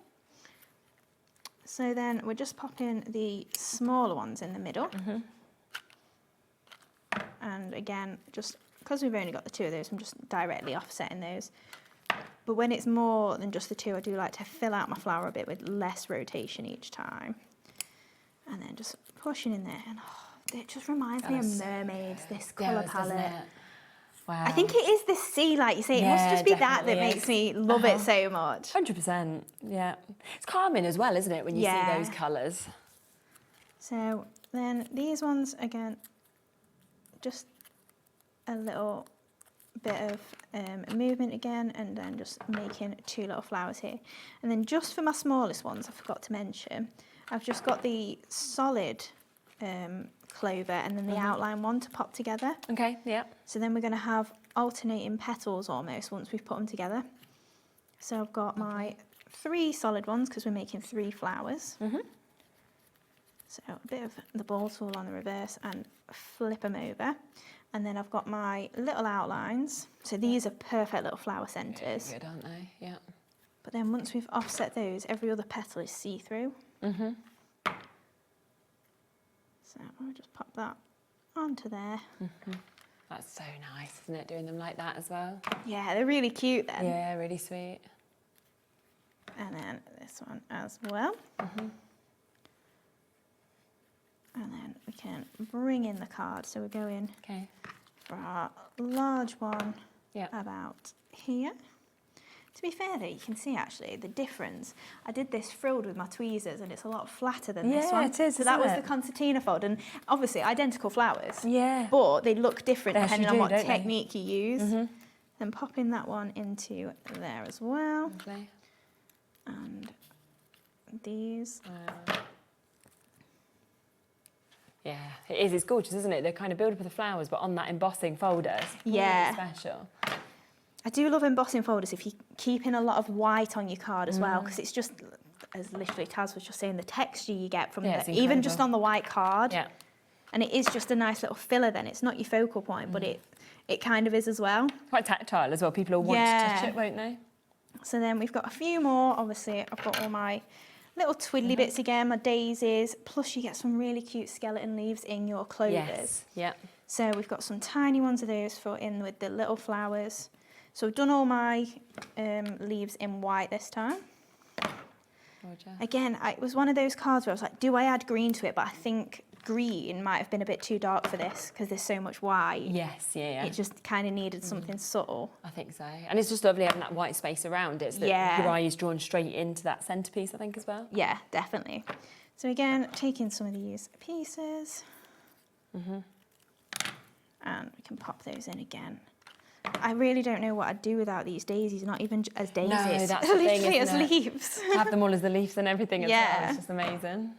So then we're just popping the smaller ones in the middle. And again, just because we've only got the 2 of those, I'm just directly offsetting those. But when it's more than just the 2, I do like to fill out my flower a bit with less rotation each time. And then just pushing in there. And it just reminds me of mermaids, this colour palette. Wow. I think it is the sea, like you say. It must just be that makes me love it so much. 100%, yeah. It's calming as well, isn't it, when you see those colours? So then these ones, again, just a little bit of movement again, and then just making 2 little flowers here. And then just for my smallest ones, I forgot to mention, I've just got the solid clover and then the outline one to pop together. Okay, yeah. So then we're going to have alternating petals almost once we've put them together. So I've got my 3 solid ones because we're making 3 flowers. So a bit of the ball tool on the reverse and flip them over. And then I've got my little outlines. So these are perfect little flower centres. Good, aren't they? Yeah. But then once we've offset those, every other petal is see-through. So I'll just pop that onto there. That's so nice, isn't it, doing them like that as well? Yeah, they're really cute then. Yeah, really sweet. And then this one as well. And then we can bring in the card. So we're going for our large one about here. To be fair though, you can see actually the difference. I did this frilled with my tweezers and it's a lot flatter than this one. Yeah, it is, so that was the concertina fold, and obviously identical flowers. Yeah. But they look different depending on what don't they? technique you use. Then popping that one into there as well. Lovely. And these. Yeah, it is. It's gorgeous, isn't it? They kind of build up with the flowers, but on that embossing folder. It's really special. I do love embossing folders if you keep in a lot of white on your card as well, because it's just, as literally Taz was just saying, the texture you get from even just on the white card. Yeah. And it is just a nice little filler then. It's not your focal point, but it it kind of is as well. Quite tactile as well. People will want to touch it, won't they? So then we've got a few more. Obviously, I've got all my little twiddly bits again, my daisies, plus you get some really cute skeleton leaves in your clovers. Yes, yeah. So we've got some tiny ones of those for in with the little flowers. So I've done all my leaves in white this time. Roger. Again, it was one of those cards where I was like, do I add green to it? But I think green might have been a bit too dark for this because there's so much white. Yes, yeah. It just kind of needed something subtle. I think so. And it's just lovely having that white space around it so that your eye is drawn straight into that centrepiece, I think, as well. Yeah, definitely. So again, taking some of these pieces and we can pop those in again. I really don't know what I'd do without these daisies, not even as daisies. No, that's the thing, literally as isn't it? leaves. Have them all as the leaves and everything as well. It's just amazing.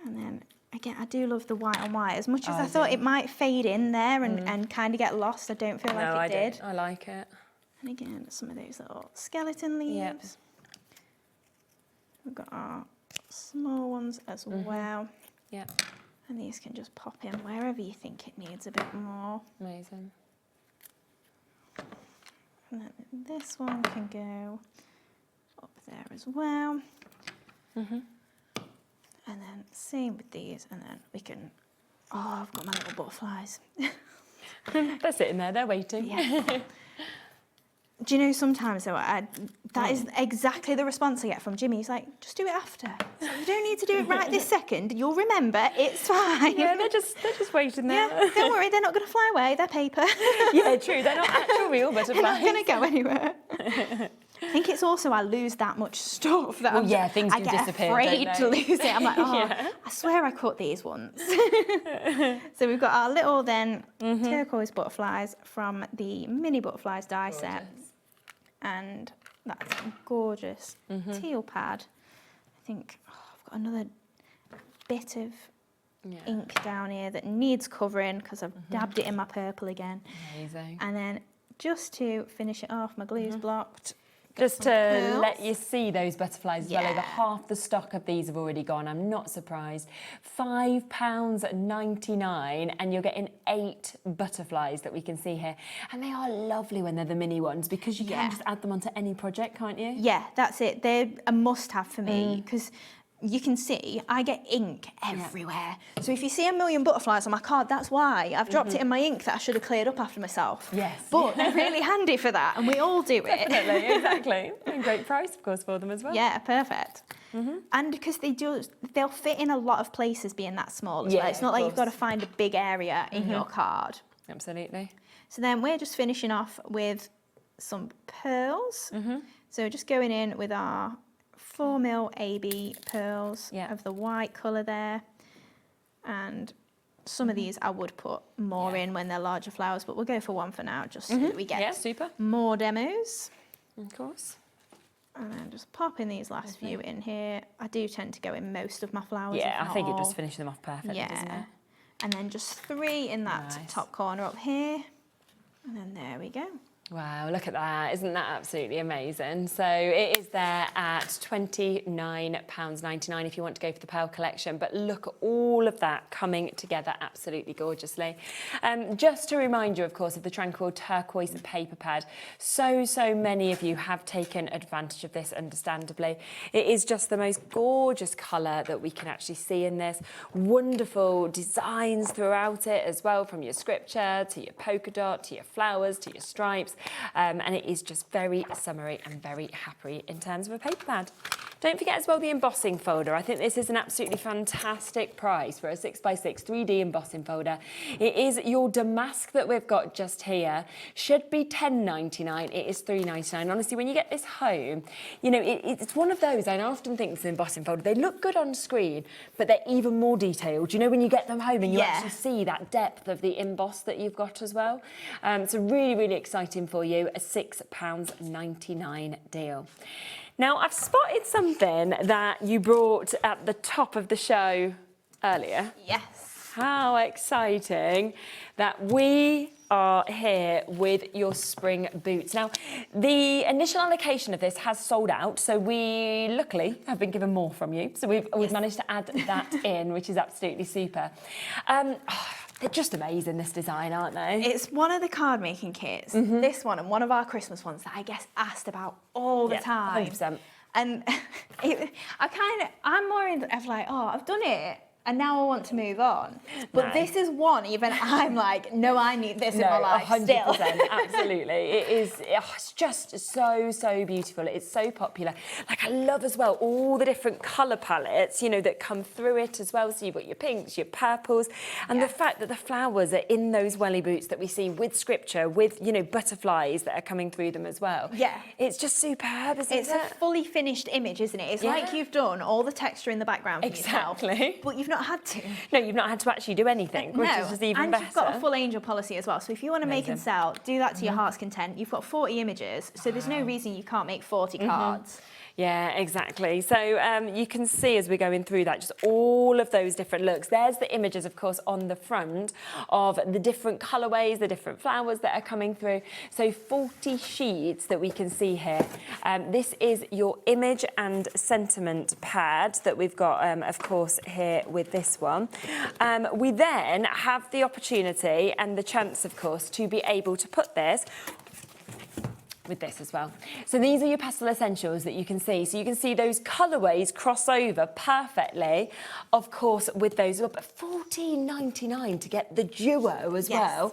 And then, again, I do love the white on white. As much as I thought it might fade in there and kind of get lost, I don't feel like it did. I like it. And again, some of those little skeleton leaves. Yep. We've got our small ones as well. Yeah. And these can just pop in wherever you think it needs a bit more. Amazing. And then this one can go up there as well. And then same with these, and then we can, I've got my little butterflies. They're sitting there, they're waiting. Yeah. Do you know sometimes though, that is exactly the response I get from Jimmy. He's like, just do it after. Like, you don't need to do it right this second. You'll remember, it's fine. Yeah, they're just waiting there. Yeah, don't worry, they're not going to fly away, they're paper. Yeah, true, they're not actual real butterflies. They're not going to go anywhere. I think it's also I lose that much stuff that things do disappear, afraid don't to they? lose it. I'm like, I swear I caught these once. So we've got our little turquoise butterflies from the mini butterflies die set. And that's a gorgeous teal pad. I think I've got another bit of ink down here that needs covering because I've dabbed it in my purple again. Amazing. And then just to finish it off, my glue's blocked. Just to let you see those butterflies as well, over half the stock of these have already gone. I'm not surprised. £5.99 and you're getting 8 butterflies that we can see here. And they are lovely when they're the mini ones because you can just add them onto any project, can't you? Yeah, that's it. They're a must-have for me because you can see I get ink everywhere. So if you see a million butterflies on my card, that's why. I've dropped it in my ink that I should have cleared up after myself. Yes. But they're really handy for that, and we all do it. Definitely, exactly. And great price, of course, for them as well. Yeah, perfect. And because they'll fit in a lot of places being that small as well. It's not like you've got to find a big area in your card. Absolutely. So then we're just finishing off with some pearls. So just going in with our 4mm AB pearls of the white colour there, and some of these I would put more in when they're larger flowers, but we'll go for one for now just so that we get more demos. Of course. And then just popping these last few in here. I do tend to go in most of my flowers. Yeah, I think it just finishes them off perfectly, doesn't it? And then just 3 in that top corner up here, and then there we go. Wow, look at that. Isn't that absolutely amazing? So it is there at £29.99 if you want to go for the Pearl collection. But look at all of that coming together absolutely gorgeously. Just to remind you, of course, of the Tranquil Turquoise Paper Pad. So many of you have taken advantage of this, understandably. It is just the most gorgeous colour that we can actually see in this. Wonderful designs throughout it as well, from your scripture to your polka dot, to your flowers, to your stripes. And it is just very summery and very happy in terms of a paper pad. Don't forget as well the embossing folder. I think this is an absolutely fantastic price for a 6x6 3D embossing folder. It is your damask that we've got just here. Should be $10.99. It is $3.99. Honestly, when you get this home, you know, it's one of those, I often think it's an embossing folder. They look good on screen, but they're even more detailed. You know, when you get them home and you actually see that depth of the emboss that you've got as well. So really exciting for you, a £6.99 deal. Now, I've spotted something that you brought at the top of the show earlier. Yes. How exciting that we are here with your spring boots. Now, the initial allocation of this has sold out, so we luckily have been given more from you. So we've managed to add that in, which is absolutely super. They're just amazing, this design, aren't they? It's one of the card making kits, this one and one of our Christmas ones that I guess asked about all the time. 100%. And I'm more in of like, oh, I've done it. And now I want to move on. But this is one, even I'm like, no, I need this in my life 100%, still. absolutely. It is, it's just so beautiful. It's so popular. Like, I love as well all the different colour palettes, you know, that come through it as well. So you've got your pinks, your purples, and the fact that the flowers are in those welly boots that we see with scripture, with, you know, butterflies that are coming through them as well. Yeah. It's just superb, isn't it? It's a fully finished image, isn't it? It's like you've done all the texture in the background for yourself, but you've not had to. No, you've not had to actually do anything, which is just even better. And you've got a full angel policy as well. So if you want to make and sell, do that to your heart's content. You've got 40 images, so there's no reason you can't make 40 cards. Yeah, exactly. So you can see as we're going through that, just all of those different looks. There's the images, of course, on the front of the different colourways, the different flowers that are coming through. So 40 sheets that we can see here. This is your image and sentiment pad that we've got, of course, here with this one. We then have the opportunity and the chance, of course, to be able to put this with this as well. So these are your pastel essentials that you can see. So you can see those colourways cross over perfectly, of course, with those. But $14.99 to get the duo as well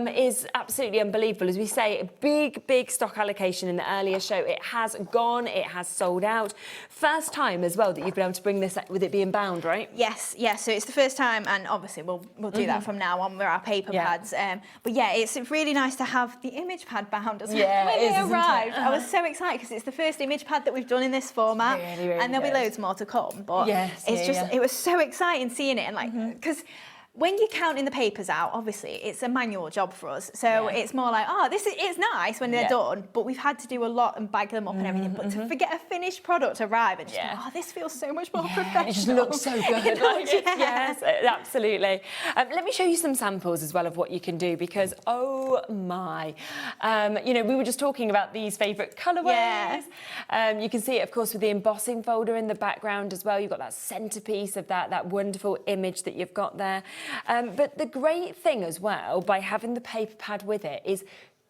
is absolutely unbelievable. As we say, a big stock allocation in the earlier show. It has gone, it has sold out. First time as well that you've been able to bring this with it being bound, right? Yes, so it's the first time, and obviously we'll do that from now on with our paper pads. But yeah, it's really nice to have the image pad bound as well. Yeah, when it is, they isn't arrived, it? I was so excited because it's the first image pad that we've done in this format, really and there'll be good. loads more to come. But Yes, it's it was so exciting seeing it, and like because. When you're counting the papers out, obviously, it's a manual job for us. So it's more like, oh, it's nice when they're done, but we've had to do a lot and bag them up and everything. But to get a finished product arrive and just go, oh, this feels so much more professional. It just looks so good. Yes, absolutely. Let me show you some samples as well of what you can do because, oh my, you know, we were just talking about these favourite colourways. You can see it, of course, with the embossing folder in the background as well. You've got that centrepiece of that wonderful image that you've got there. But the great thing as well, by having the paper pad with it, is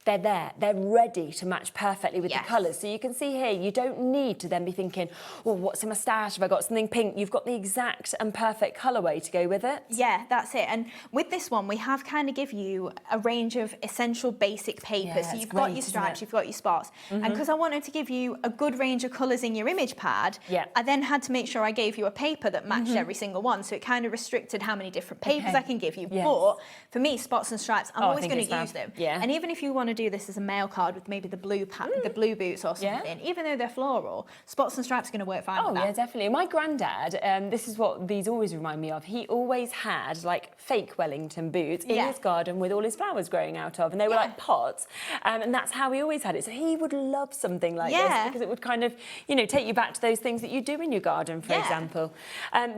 they're there, they're ready to match perfectly with the colours. So you can see here, you don't need to then be thinking, well, what's in my stash? Have I got something pink? You've got the exact and perfect colourway to go with it. Yeah, that's it. And with this one, we have kind of give you a range of essential basic papers. So you've got your stripes, you've got your spots. And because I wanted to give you a good range of colours in your image pad, I then had to make sure I gave you a paper that matched every single one. So it kind of restricted how many different papers I can give you. But for me, spots and stripes, I'm always going to use them. And even if you want to do this as a mail card with maybe the blue the blue boots or something, even though they're floral, spots and stripes are going to work fine with that. Yeah, definitely. My granddad, this is what these always remind me of, he always had like fake Wellington boots in his garden with all his flowers growing out of, and they were like pots, and that's how he always had it. So he would love something like this because it would kind of, you know, take you back to those things that you do in your garden, for example.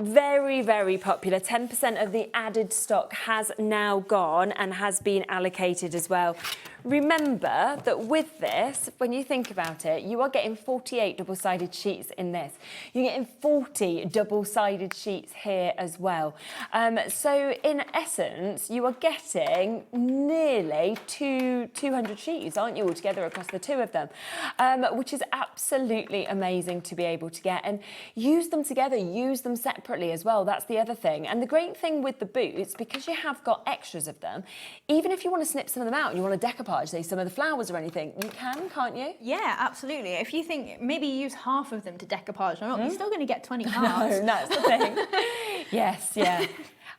Very popular. 10% of the added stock has now gone and has been allocated as well. Remember that with this, when you think about it, you are getting 48 double-sided sheets in this. You're getting 40 double-sided sheets here as well. So in essence, you are getting nearly 200 sheets, aren't you, altogether across the two of them, which is absolutely amazing to be able to get. And use them together, use them separately as well. That's the other thing. And the great thing with the boots, because you have got extras of them, even if you want to snip some of them out and you want to decoupage, say, some of the flowers or anything, you can, can't you? Yeah, absolutely. If you think maybe you use half of them to decoupage them up, you're still going to get 20 cards. No, that's the thing. Yes, yeah.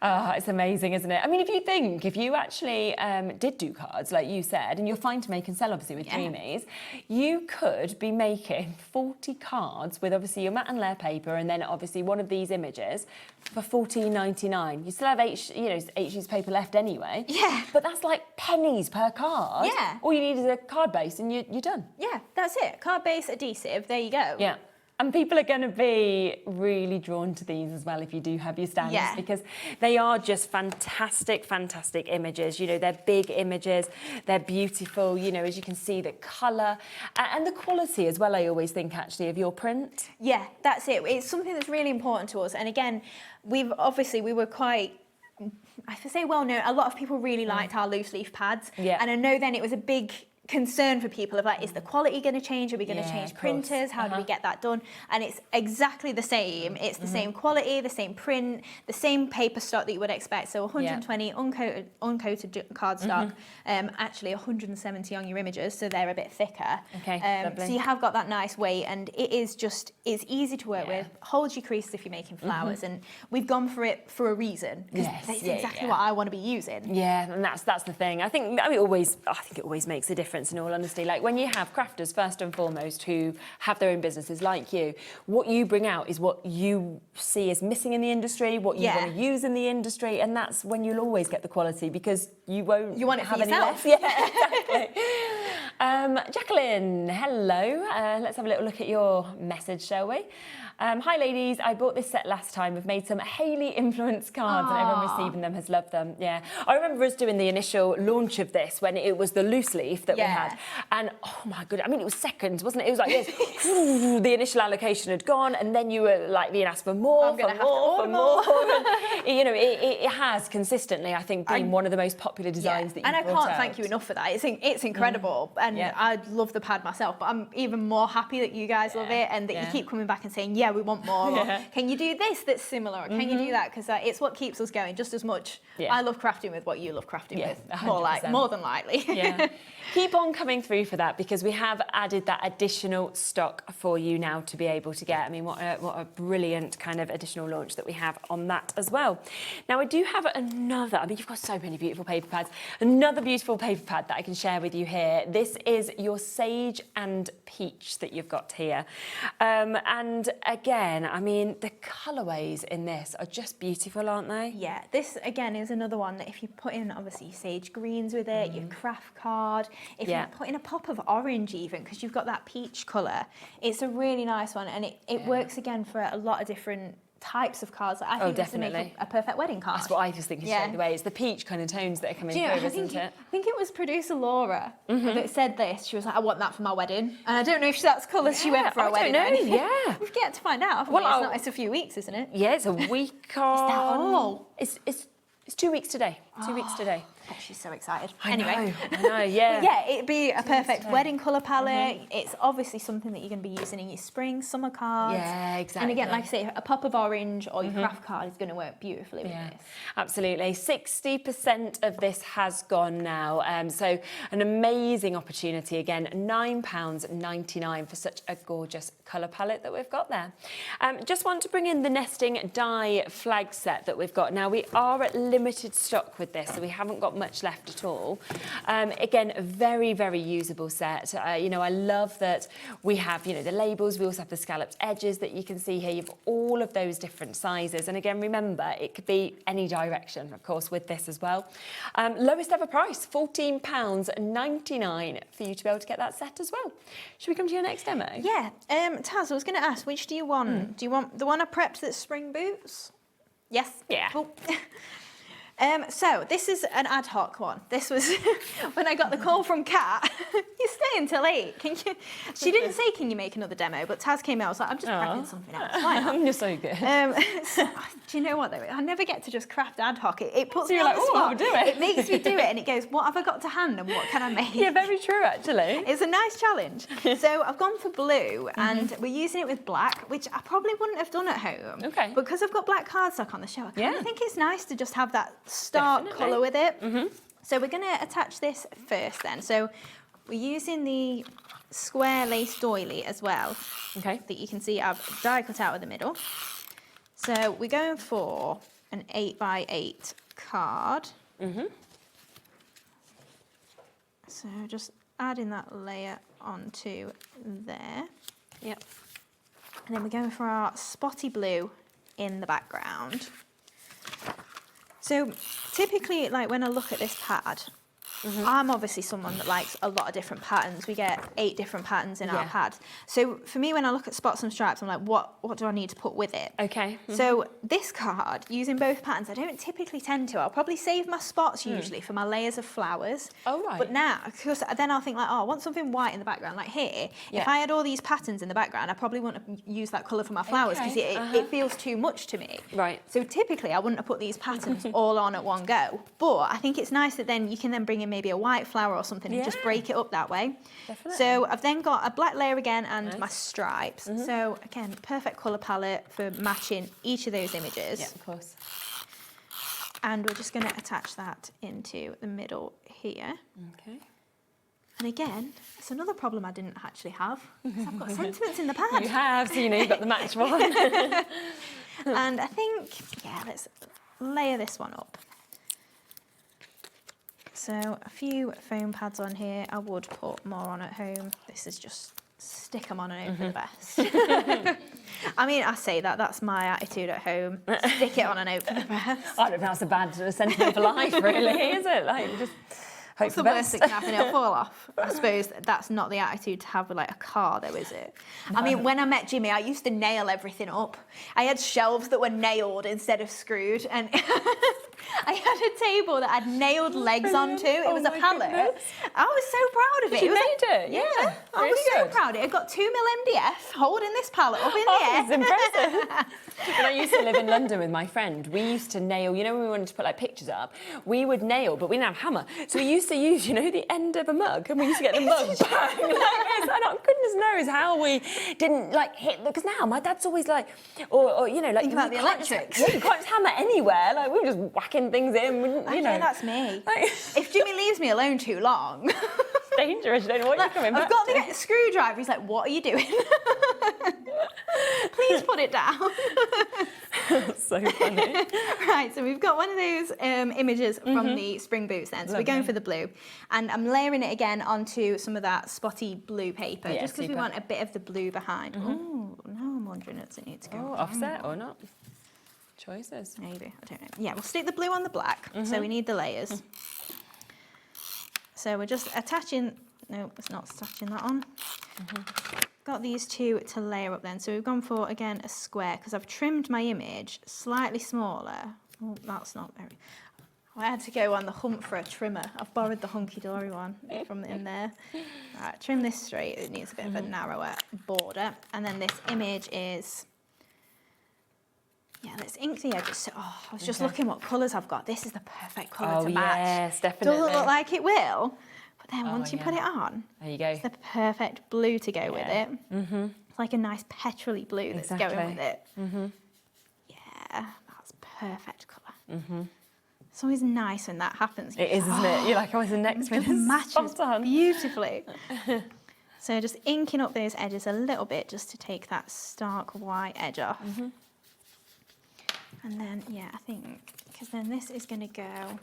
It's amazing, isn't it? I mean, if you actually did do cards, like you said, and you're fine to make and sell, obviously, with Dreamees, you could be making 40 cards with, obviously, your matte and layer paper and then, obviously, one of these images for $14.99. You still have 8 sheets of paper left anyway. Yeah. But that's like pennies per card. Yeah. All you need is a card base and you're done. Yeah, that's it. Card base, adhesive, there you go. Yeah. And people are going to be really drawn to these as well if you do have your stands, because they are just fantastic images. You know, they're big images, they're beautiful, you know, as you can see, the colour and the quality as well, I always think, actually, of your print. Yeah, that's it. It's something that's really important to us. And again, we were quite I say well known, a lot of people really liked our loose leaf pads. Yeah. And I know then it was a big concern for people of like, is the quality going to change? Are we going to change printers? How do we get that done? And it's exactly the same. It's the same quality, the same print, the same paper stock that you would expect. So 120 uncoated cardstock, actually 170 on your images, so they're a bit thicker. Okay, so you have got that nice weight, and it is just, it's easy to work with, holds your creases if you're making flowers, and we've gone for it for a reason, because that's exactly what I want to be using. Yeah, and that's the thing. I think it always makes a difference. In all honesty, like when you have crafters first and foremost who have their own businesses like you, what you bring out is what you see as missing in the industry, what you want to use in the industry, and that's when you'll always get the quality, because you won't want it have for any yourself. left. Yeah, exactly. Jacqueline, hello. Let's have a little look at your message, shall we? Hi ladies, I bought this set last time. We've made some Hayley influence cards and everyone receiving them has loved them. Yeah, I remember us doing the initial launch of this when it was the loose leaf that we had, and oh my goodness, I mean it was seconds, wasn't it? It was like this. The initial allocation had gone, and then you were like being asked for more, and, you know, it has consistently, I think, been one of the most popular designs that you've and I brought can't out. thank you enough for that. It's incredible, and I love the pad myself, but I'm even more happy that you guys love it, and that you keep coming back and saying, yeah, we want more. Or, can you do this that's similar? Or can you do that? Because it's what keeps us going just as much. I love crafting with what you love crafting with. 100%. More than likely. Keep on coming through for that, because we have added that additional stock for you now to be able to get. I mean, what a brilliant kind of additional launch that we have on that as well. Now, I do have another, I mean, you've got so many beautiful paper pads. Another beautiful paper pad that I can share with you here. This is your Sage and Peach that you've got here. And again, I mean, the colourways in this are just beautiful, aren't they? Yeah, this again is another one that if you put in obviously sage greens with it, your craft card, if you put in a pop of orange even, because you've got that peach colour, it's a really nice one, and it works again for a lot of different types of cards. I think this would make a perfect wedding card. That's what I was thinking straight away. It's the peach kind of tones that are coming through, isn't it? I think it was producer Laura that said this. She was like, I want that for my wedding. And I don't know if that's colours she went for a wedding. I don't know, We've yet to find out. Well, it's a few weeks, isn't it? Yeah, it's a week on. Is that all? It's 2 weeks today. 2 weeks today. Oh, she's so excited. I know, yeah. Yeah, it'd be a perfect wedding colour palette. It's obviously something that you're going to be using in your spring, summer cards. Yeah, exactly. And again, like I say, a pop of orange or your craft card is going to work beautifully with this. Absolutely. 60% of this has gone now. So an amazing opportunity. Again, £9.99 for such a gorgeous colour palette that we've got there. Just want to bring in the nesting die flag set that we've got. Now, we are at limited stock with this, so we haven't got much left at all. Again, a very, very usable set. You know, I love that we have, you know, the labels. We also have the scalloped edges that you can see here. You've all of those different sizes. And again, remember, it could be any direction, of course, with this as well. Lowest ever price, £14.99 for you to be able to get that set as well. Should we come to your next demo? Yeah. Taz, I was going to ask, which do you want? Do you want the one I prepped that's spring boots? Yes? Yeah. Cool. So this is an ad hoc one. This was when I got the call from Kat. You're staying till 8. Can you? She didn't say, "Can you make another demo?" But Taz came out. I was like, "I'm just prepping something else." Why not? You're so good. So, do you know what though? I never get to just craft ad hoc. It puts me you're on like, the spot. I'll do it. It makes me do it, and it goes, "What have I got to hand, and what can I make?" Yeah, very true actually. It's a nice challenge. So I've gone for blue, and we're using it with black, which I probably wouldn't have done at home. Okay. Because I've got black cardstock on the show, I kind of think it's nice to just have that stark colour with it. So we're going to attach this first then. So we're using the square lace doily as well. Okay. That you can see I've die cut out of the middle. So we're going for an 8x8 card. So just adding that layer onto there. Yep. And then we're going for our spotty blue in the background. So typically, like when I look at this pad, I'm obviously someone that likes a lot of different patterns. We get 8 different patterns in our pad. So for me, when I look at spots and stripes, I'm like, what do I need to put with it? Okay. So this card, using both patterns, I don't typically tend to. I'll probably save my spots usually for my layers of flowers. Oh, right. But now, because then I'll think like, oh, I want something white in the background. Like here, if I had all these patterns in the background, I probably wouldn't use that colour for my flowers because it feels too much to me. Right. So typically I wouldn't have put these patterns all on at one go. But I think it's nice that then you can then bring in maybe a white flower or something and just break it up that way. Definitely. So I've then got a black layer again and my stripes. So again, perfect colour palette for matching each of those images. Yeah, of course. And we're just going to attach that into the middle here. Okay. And again, it's another problem I didn't actually have, because I've got sentiments in the pad. You have, so you know you've got the match one. And I think, let's layer this one up. So a few foam pads on here. I would put more on at home. This is just stick them on and hope for the best. I mean, I say that, that's my attitude at home. Stick it on and hope for the best. I don't think that's a bad sentiment for life, really, is it? Like, just hope What's the worst that can happen? It'll fall off. I suppose that's not the attitude to have with like a car, though, is it? I mean, when I met Jimmy, I used to nail everything up. I had shelves that were nailed instead of screwed, and I had a table that had nailed legs onto. It was a pallet. Goodness. I was so proud of it. You made it? Yeah. I was so proud of it. It got 2 mil MDF holding this pallet up in the air. That's impressive. When I used to live in London with my friend, we used to nail, you know, when we wanted to put like pictures up, we would nail, but we didn't have a hammer. So we used to use, you know, the end of a mug, and we used to get the mug back like this. I don't, goodness knows how we didn't like hit, because now my dad's always like, or you know, like, think about the electrics. You can't just hammer anywhere. Like, we were just whacking things in, you know. That's me. If Jimmy leaves me alone too long, it's dangerous. You don't know what you're coming back I've got to. the screwdriver. He's like, what are you doing? Please put it down. So funny. Right, so we've got one of those images from the spring boots then. So we're going for the blue. And I'm layering it again onto some of that spotty blue paper, just because we want a bit of the blue behind. Oh, now I'm wondering if it needs to go offset or not. Choices. Maybe, I don't know. Yeah, we'll stick the blue on the black. So we need the layers. So we're just attaching, no, it's not attaching that on. Got these two to layer up then. So we've gone for, again, a square, because I've trimmed my image slightly smaller. Oh, that's not very... I had to go on the hunt for a trimmer. I've borrowed the hunky-dory one from in there. Right, trim this straight. It needs a bit of a narrower border. And then this image is... Yeah, let's ink the edges. Oh, I was just looking what colours I've got. This is the perfect colour to match. Yes, definitely. Doesn't look like it will. But then once you put it on, there you go. It's the perfect blue to go with it. It's like a nice petrol-y blue that's going with it. Yeah, that's perfect colour. It's always nice when that happens. It is, isn't it? You're like, oh, the next one matches beautifully. So just inking up those edges a little bit just to take that stark white edge off. And then, yeah, I think, because then this is going to go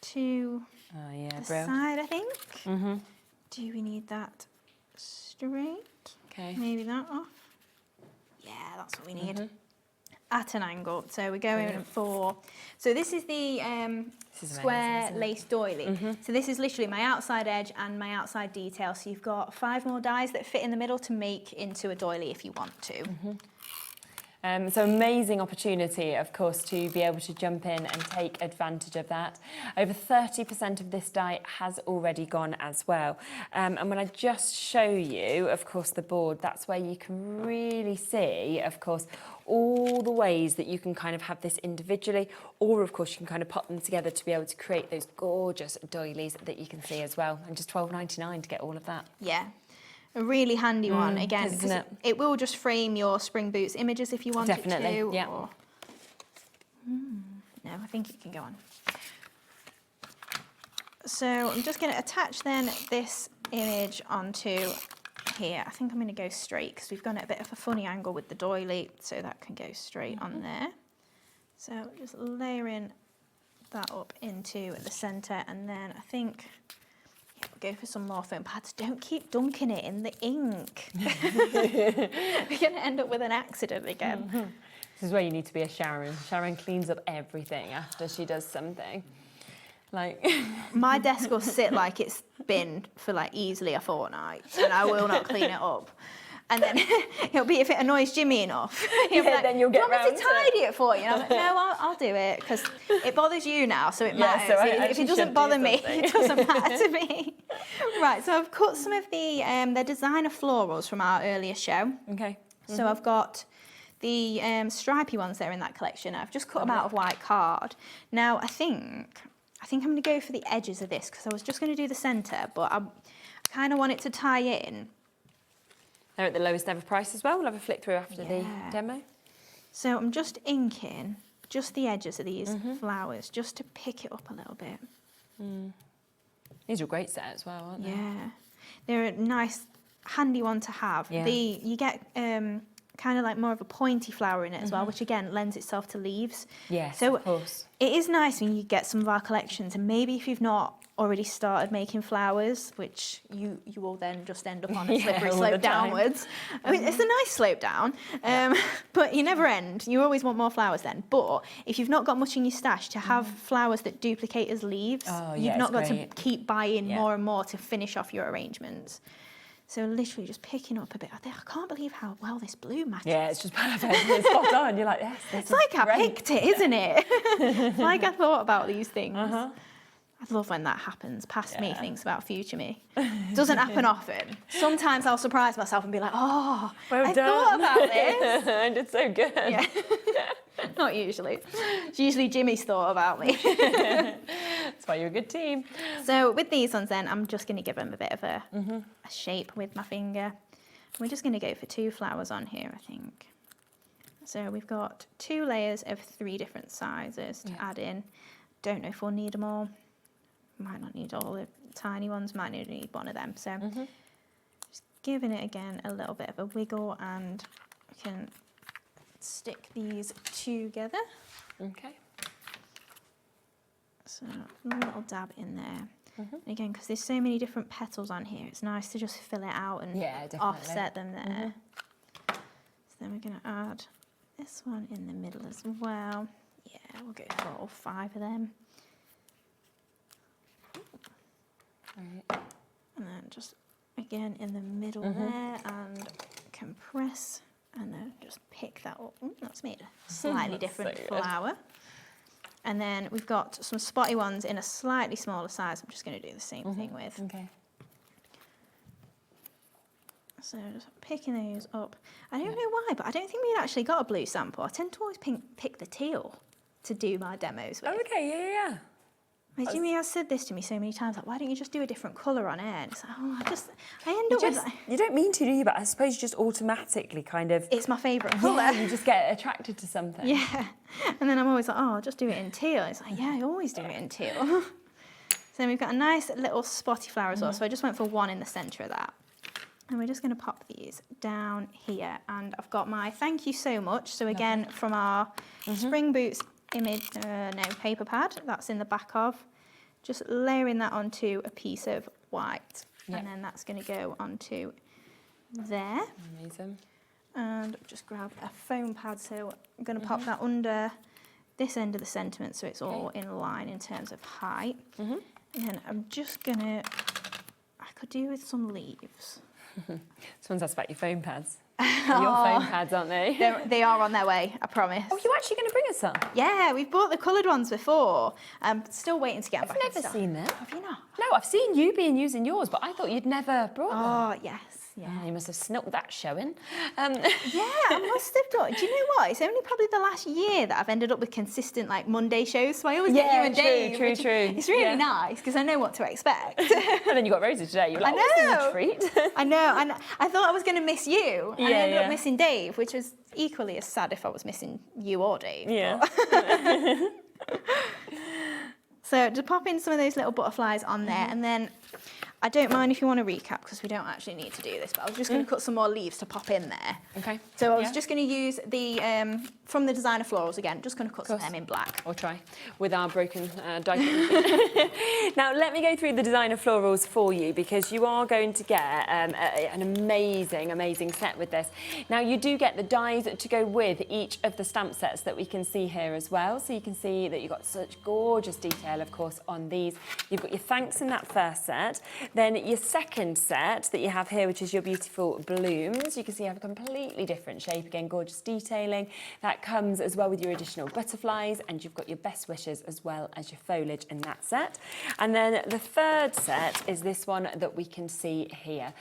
to the side, I think. Do we need that straight? Okay. Maybe that off? Yeah, that's what we need. At an angle. So we're going for... So this is the square lace doily. So this is literally my outside edge and my outside detail. So you've got 5 more dies that fit in the middle to make into a doily if you want to. So amazing opportunity, of course, to be able to jump in and take advantage of that. Over 30% of this die has already gone as well. And when I just show you, of course, the board, that's where you can really see, of course, all the ways that you can kind of have this individually, or of course you can kind of put them together to be able to create those gorgeous doilies that you can see as well. And just $12.99 to get all of that. Yeah. A really handy one, again, because it will just frame your spring boots images if you want it to. Definitely, yeah. Or... No, I think it can go on. So I'm just going to attach then this image onto here. I think I'm going to go straight because we've gone at a bit of a funny angle with the doily, so that can go straight on there. So just layering that up into the centre, and then I think... We'll go for some more foam pads. Don't keep dunking it in the ink. We're going to end up with an accident again. This is where you need to be a Sharon. Sharon cleans up everything after she does something. Like my desk will sit like it's been for like easily a fortnight, and I will not clean it up. And then he'll be, if it annoys Jimmy enough, he'll be like, then you'll get do you want me round to tidy it for you? And I'm like, no, I'll do it, because it bothers you now, so it matters. so I If actually it doesn't should bother do me, something. it doesn't matter to me. Right, so I've cut some of the designer florals from our earlier show. Okay. So I've got the stripy ones there in that collection. I've just cut them out of white card. Now, I think I'm going to go for the edges of this, because I was just going to do the centre, but I kind of want it to tie in. They're at the lowest ever price as well. We'll have a flick through after the demo. So I'm just inking just the edges of these flowers, just to pick it up a little bit. These are a great set as well, aren't they? Yeah, they're a nice, handy one to have. Yeah. You get kind of like more of a pointy flower in it as well, which again lends itself to leaves. Yes, so of course. It is nice when you get some of our collections, and maybe if you've not already started making flowers, which you will then just end up on a slippery all slope the time. downwards. I mean, it's a nice slope down, but you never end. You always want more flowers then. But if you've not got much in your stash, to have flowers that duplicate as leaves, you've not got to keep buying more and more to finish off your arrangements. So literally just picking up a bit. I can't believe how well this blue matches. Yeah, it's just perfect. It's spot on. You're like, yes, it's like I picked it, isn't it? It's like I thought about these things. I love when that happens. Past me thinks about future me. Doesn't happen often. Sometimes I'll surprise myself and be like, oh, well I done. thought about this. I did so good. Yeah. Not usually. It's usually Jimmy's thought about me. That's why you're a good team. So with these ones then, I'm just going to give them a bit of a shape with my finger. We're just going to go for 2 flowers on here, I think. So we've got 2 layers of 3 different sizes to add in. Don't know if we'll need them all. Might not need all the tiny ones, might need one of them. So just giving it again a little bit of a wiggle, and we can stick these together. Okay. So a little dab in there. And again, because there's so many different petals on here, it's nice to just fill it out and offset them there. So then we're going to add this one in the middle as well. Yeah, we'll go for all 5 of them. Right. And then just again in the middle there, and compress, and then just pick that up. Ooh, that's made a slightly different flower. And then we've got some spotty ones in a slightly smaller size. I'm just going to do the same thing with. Okay. So just picking those up. I don't know why, but I don't think we'd actually got a blue sample. I tend to always pick the teal to do my demos with. Oh, okay, yeah. Like, Jimmy has said this to me so many times, like, why don't you just do a different colour on air? And it's like, oh, I end up with... You don't mean to, do you? But I suppose you just automatically kind of... It's my favourite colour. Yeah, you just get attracted to something. Yeah. And then I'm always like, oh, I'll just do it in teal. It's like, yeah, I always do it in teal. So then we've got a nice little spotty flower as well. So I just went for 1 in the centre of that. And we're just going to pop these down here. And I've got my thank you so much. So again, from our Spring Boots image, paper pad, that's in the back of. Just layering that onto a piece of white. And then that's going to go onto there. Amazing. And just grab a foam pad. So I'm going to pop that under this end of the sentiment so it's all in line in terms of height. And then I'm just going to, I could do with some leaves. Someone's asked about your foam pads. Your foam pads, aren't they? They are on their way, I promise. Oh, you're actually going to bring us some? Yeah, we've bought the coloured ones before. I'm still waiting to get them back. I've never seen them. Have you not? No, I've seen you using yours, but I thought you'd never brought them. Oh, yes. Yeah. Oh, you must have snilked that showing. Yeah, I must have done. Do you know what? It's only probably the last year that I've ended up with consistent like Monday shows. So I always get you and Dave. True. It's really nice because I know what to expect. And then you got Rosie today. You're like, I know. Oh, this is a treat. I know. I thought I was going to miss you. Yeah, I ended up missing Dave, which was equally as sad if I was missing you or Dave. Yeah. So just pop in some of those little butterflies on there, and then I don't mind if you want to recap because we don't actually need to do this, but I was just going to cut some more leaves to pop in there. Okay. So I was just going to use the, from the designer florals again, just going to cut some of them in black. Or try with our broken die. Now, let me go through the designer florals for you because you are going to get an amazing, amazing set with this. Now, you do get the dies to go with each of the stamp sets that we can see here as well. So you can see that you've got such gorgeous detail, of course, on these. You've got your thanks in that first set. Then your second set that you have here, which is your beautiful blooms. You can see you have a completely different shape. Again, gorgeous detailing. That comes as well with your additional butterflies, and you've got your best wishes as well as your foliage in that set. And then the third set is this one that we can see here.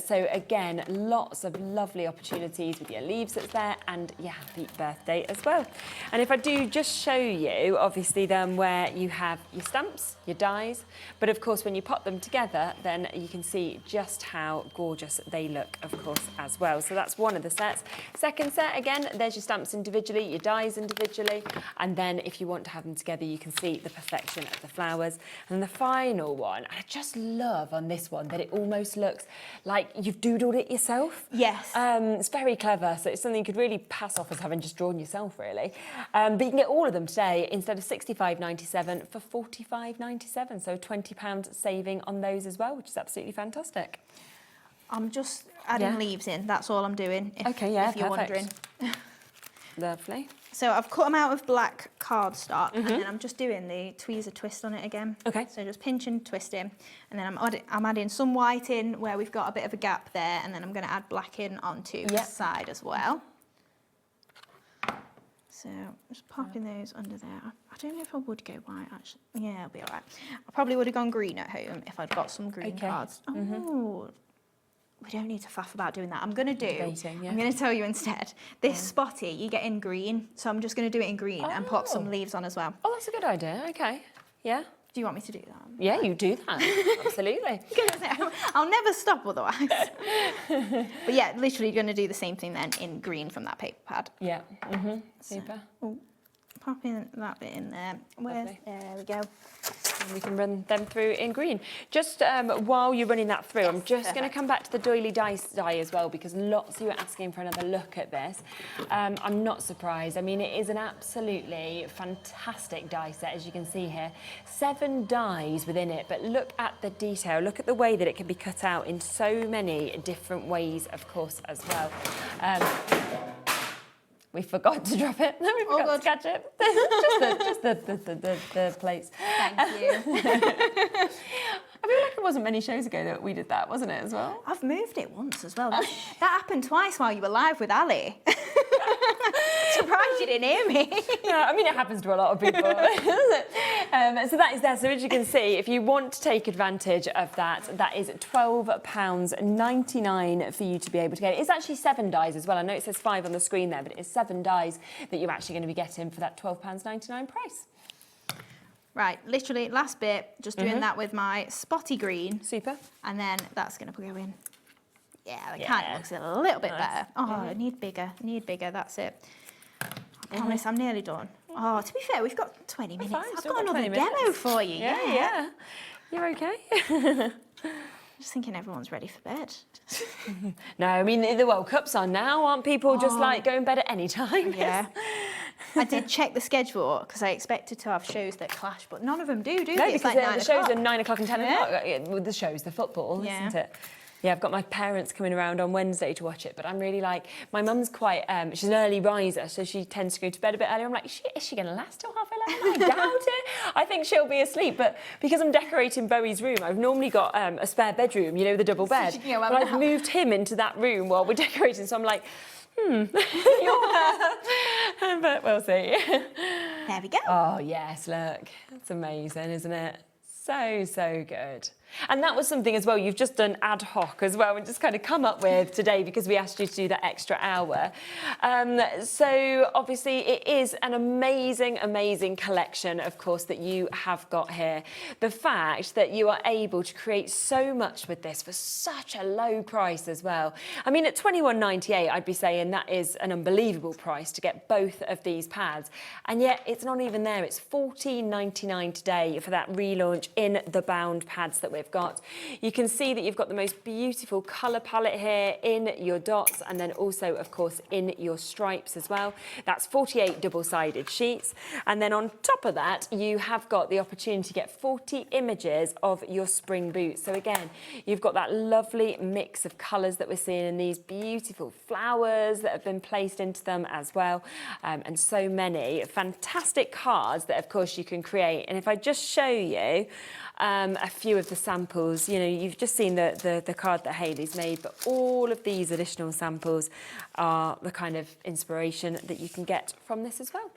So again, lots of lovely opportunities with your leaves that's there and your happy birthday as well. And if I do just show you, obviously then where you have your stamps, your dies, but of course when you pop them together, then you can see just how gorgeous they look, of course, as well. So that's one of the sets. Second set, again, there's your stamps individually, your dies individually, and then if you want to have them together, you can see the perfection of the flowers. And the final one, I just love on this one that it almost looks like you've doodled it yourself. Yes. It's very clever, so it's something you could really pass off as having just drawn yourself, really. But you can get all of them today instead of £65.97 for £45.97, so £20 saving on those as well, which is absolutely fantastic. I'm just adding leaves in, that's all I'm doing, if you're wondering. Lovely. So I've cut them out of black cardstock and then I'm just doing the tweezer twist on it again. Okay. So just pinch and twisting, and then I'm adding some white in where we've got a bit of a gap there, and then I'm going to add black in onto the side as well. So just popping those under there. I don't know if I would go white actually. Yeah, it'll be all right. I probably would have gone green at home if I'd got some green cards. Oh, we don't need to faff about doing that. I'm going to tell you instead. This spotty, you get in green. So I'm just going to do it in green and pop some leaves on as well. Oh, that's a good idea. Okay. Yeah. Do you want me to do that? Yeah, you do that. Absolutely. I'll never stop otherwise. But yeah, literally going to do the same thing then in green from that paper pad. Yeah. Super. So, popping that bit in there. There we go. And we can run them through in green. Just while you're running that through, I'm just going to come back to the doily die as well, because lots of you are asking for another look at this. I'm not surprised. I mean, it is an absolutely fantastic die set, as you can see here. 7 dies within it, but look at the detail. Look at the way that it can be cut out in so many different ways, of course, as well. We forgot to drop it. No, we forgot to catch it. just the plates. Thank you. I feel like it wasn't many shows ago that we did that, wasn't it, as well? I've moved it once as well. That happened twice while you were live with Ali. Surprised you didn't hear me. Yeah, I mean, it happens to a lot of people, doesn't it? So that is there. So as you can see, if you want to take advantage of that, that is £12.99 for you to be able to get it. It's actually 7 dies as well. I know it says 5 on the screen there, but it is 7 dies that you're actually going to be getting for that £12.99 price. Right, literally last bit, just doing that with my spotty green. Super. And then that's going to go in. Yeah, that kind of looks a little bit better. Oh, I need bigger, that's it. I promise I'm nearly done. Oh, to be fair, we've got 20 minutes. I've got another demo for you. Yeah. You're okay. Just thinking everyone's ready for bed. No, I mean, the World Cup's on now. Aren't people just like going to bed at any time? Yeah. I did check the schedule because I expected to have shows that clash, but none of them do they? No, It's because like the shows are 9 o'clock and 10 o'clock. With the shows, the football, isn't it? Yeah, I've got my parents coming around on Wednesday to watch it, but I'm really like, my mum's quite, she's an early riser, so she tends to go to bed a bit earlier. I'm like, is she going to last till 11:30? I doubt it. I think she'll be asleep, but because I'm decorating Bowie's room, I've normally got a spare bedroom, you know, the double bed. But I've moved him into that room while we're decorating, so I'm like, but we'll see. There we go. Oh, yes, look. That's amazing, isn't it? So good. And that was something as well you've just done ad hoc as well and just kind of come up with today because we asked you to do that extra hour. So obviously it is an amazing collection, of course, that you have got here. The fact that you are able to create so much with this for such a low price as well. I mean, at £21.98, I'd be saying that is an unbelievable price to get both of these pads. And yet it's not even there. It's £14.99 today for that relaunch in the bound pads that we're we've got. You can see that you've got the most beautiful colour palette here in your dots, and then also, of course, in your stripes as well. That's 48 double-sided sheets. And then on top of that, you have got the opportunity to get 40 images of your spring boots. So again, you've got that lovely mix of colours that we're seeing in these beautiful flowers that have been placed into them as well. And so many fantastic cards that, of course, you can create. And if I just show you a few of the samples, you know, you've just seen the card that Hayley's made, but all of these additional samples are the kind of inspiration that you can get from this as well.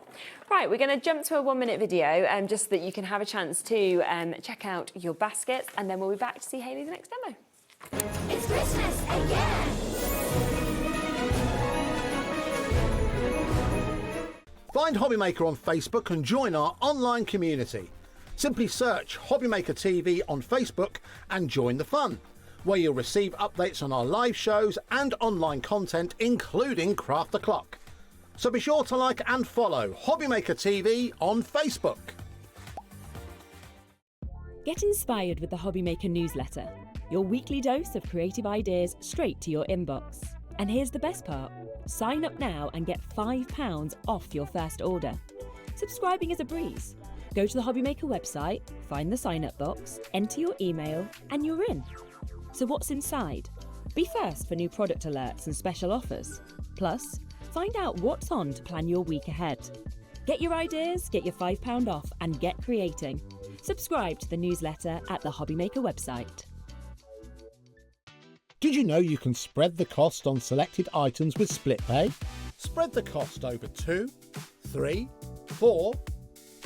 Right, we're going to jump to a 1-minute video just so that you can have a chance to check out your baskets, and then we'll be back to see Hayley's next demo. It's Christmas again! Find HobbyMaker on Facebook and join our online community. Simply search HobbyMaker TV on Facebook and join the fun, where you'll receive updates on our live shows and online content, including Craft the Clock. So be sure to like and follow HobbyMaker TV on Facebook. Get inspired with the HobbyMaker newsletter, your weekly dose of creative ideas straight to your inbox. And here's the best part. Sign up now and get £5 off your first order. Subscribing is a breeze. Go to the HobbyMaker website, find the sign-up box, enter your email, and you're in. So what's inside? Be first for new product alerts and special offers. Plus, find out what's on to plan your week ahead. Get your ideas, get your £5 off, and get creating. Subscribe to the newsletter at the HobbyMaker website. Did you know you can spread the cost on selected items with split pay? Spread the cost over 2, 3, 4,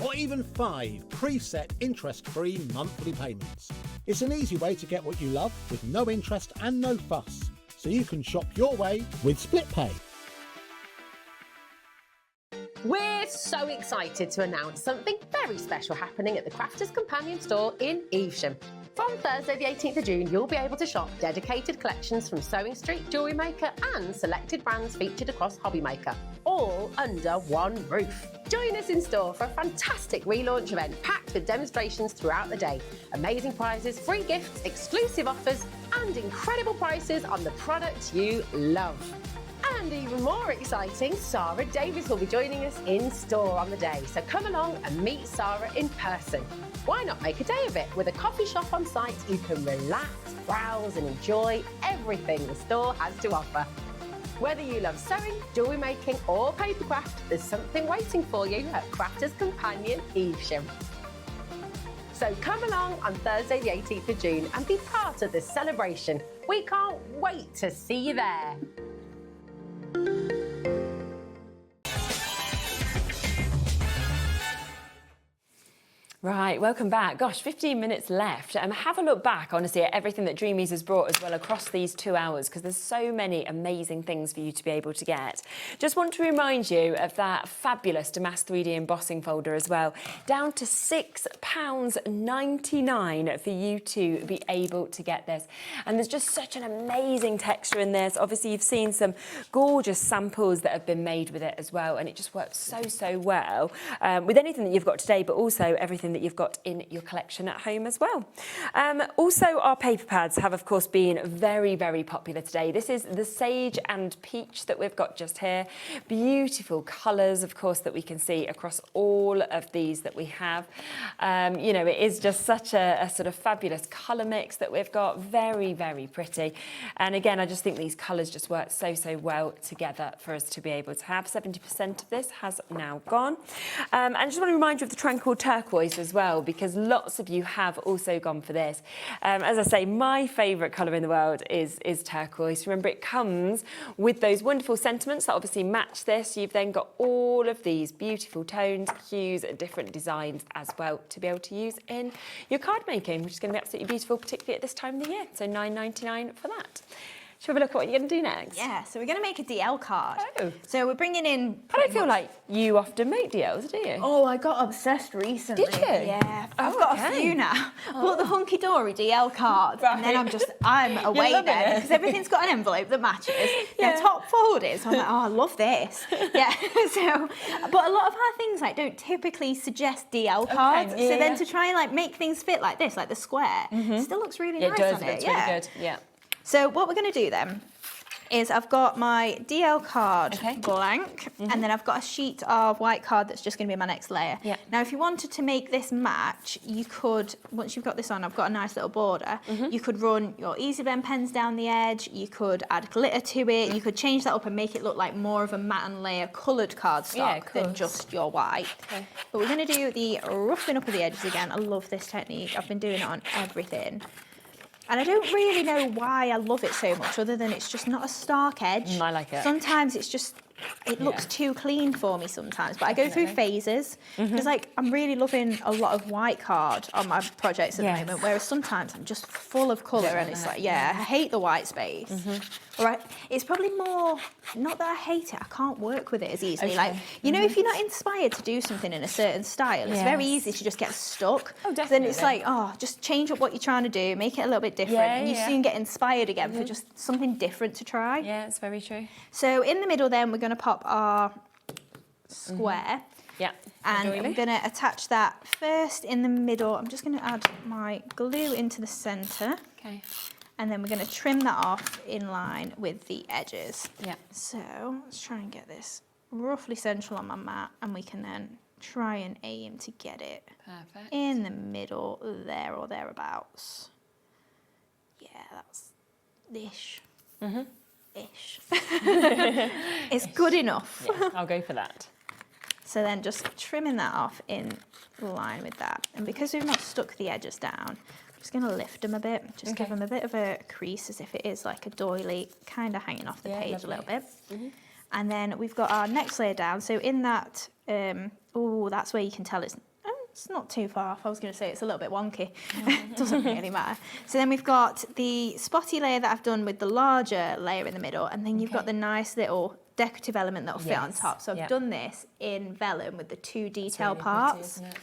or even 5 preset interest-free monthly payments. It's an easy way to get what you love with no interest and no fuss, so you can shop your way with split pay. We're so excited to announce something very special happening at the Crafters Companion store in Evesham. From Thursday the 18th of June, you'll be able to shop dedicated collections from Sewing Street, Jewellery Maker and selected brands featured across HobbyMaker, all under one roof. Join us in store for a fantastic relaunch event packed with demonstrations throughout the day, amazing prizes, free gifts, exclusive offers and incredible prices on the products you love. And even more exciting, Sarah Davies will be joining us in store on the day. So come along and meet Sarah in person. Why not make a day of it? With a coffee shop on site, you can relax, browse and enjoy everything the store has to offer. Whether you love sewing, jewellery making or papercraft, there's something waiting for you at Crafters Companion Evesham. So come along on Thursday the 18th of June and be part of this celebration. We can't wait to see you there. Right, welcome back. Gosh, 15 minutes left. Have a look back, honestly, at everything that Dreamees has brought as well across these 2 hours, because there's so many amazing things for you to be able to get. Just want to remind you of that fabulous Damask 3D embossing folder as well, down to £6.99 for you to be able to get this. And there's just such an amazing texture in this. Obviously, you've seen some gorgeous samples that have been made with it as well, and it just works so, so well with anything that you've got today, but also everything that you've got in your collection at home as well. Also, our paper pads have, of course, been very, very popular today. This is the Sage and Peach that we've got just here. Beautiful colours, of course, that we can see across all of these that we have. You know, it is just such a sort of fabulous colour mix that we've got. Very, very pretty. And again, I just think these colours just work so, so well together for us to be able to have. 70% of this has now gone. And I just want to remind you of the Tranquil Turquoise as well, because lots of you have also gone for this. As I say, my favourite colour in the world is turquoise. Remember, it comes with those wonderful sentiments that obviously match this. You've then got all of these beautiful tones, hues, and different designs as well to be able to use in your card making, which is going to be absolutely beautiful, particularly at this time of the year. So £9.99 for that. Shall we have a look at what you're going to do next? Yeah, so we're going to make a DL card. Oh. So we're bringing in... I don't feel like you often make DLs, do you? Oh, I got obsessed recently. Did you? Yeah, I've got a few now. Bought the hunky-dory DL cards, and then I'm away then, because everything's got an envelope that matches. They're top folded, so I'm like, oh, I love this. Yeah, so, but a lot of our things like don't typically suggest DL cards, so then to try and like make things fit like this, like the square, still looks really nice on it. It's really good, yeah. So what we're going to do then is I've got my DL card blank, and then I've got a sheet of white card that's just going to be my next layer. Yeah. Now, if you wanted to make this match, you could, once you've got this on, I've got a nice little border, you could run your Easy Blend pens down the edge, you could add glitter to it, you could change that up and make it look like more of a matte and layer coloured cardstock than just your white. But we're going to do the roughing up of the edges again. I love this technique. I've been doing it on everything. And I don't really know why I love it so much, other than it's just not a stark edge. I like it. Sometimes it's just, it looks too clean for me sometimes, but I go through phases. Because like, I'm really loving a lot of white card on my projects at the moment, whereas sometimes I'm just full of colour and it's like, I hate the white space. All right, it's probably more, not that I hate it, I can't work with it as easily. Like, you know, if you're not inspired to do something in a certain style, it's very easy to just get stuck. Oh, definitely. Then it's like, oh, just change up what you're trying to do, make it a little bit different, and you soon get inspired again for just something different to try. Yeah, it's very true. So in the middle then, we're going to pop our square. Yeah. And I'm going to attach that first in the middle. I'm just going to add my glue into the centre. Okay. And then we're going to trim that off in line with the edges. Yeah. So let's try and get this roughly central on my mat, and we can then try and aim to get it in the middle there or thereabouts. Yeah, that's ish. Ish. It's good enough. Yeah, I'll go for that. So then just trimming that off in line with that. And because we've not stuck the edges down, I'm just going to lift them a bit, just give them a bit of a crease as if it is like a doily, kind of hanging off the page a little bit. And then we've got our next layer down. So in that, that's where you can tell it's not too far off. I was going to say it's a little bit wonky. It doesn't really matter. So then we've got the spotty layer that I've done with the larger layer in the middle, and then you've got the nice little decorative element that will fit on top. So I've done this in vellum with the two detail parts. Pretty,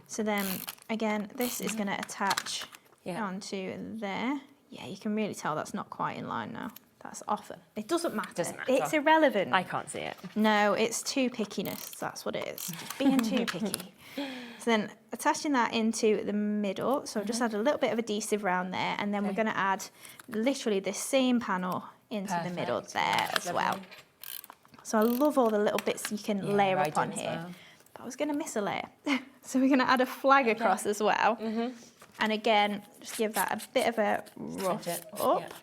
so then, again, this is going to attach onto there. Yeah, you can really tell that's not quite in line now. That's off. It doesn't matter. It's irrelevant. I can't see it. No, it's too pickiness. That's what it is. Just being too picky. So then attaching that into the middle. So I've just add a little bit of adhesive around there, and then we're going to add literally this same panel into the middle there as well. So I love all the little bits you can layer up on here. But I was going to miss a layer. So we're going to add a flag across as well. And again, just give that a bit of a rough up.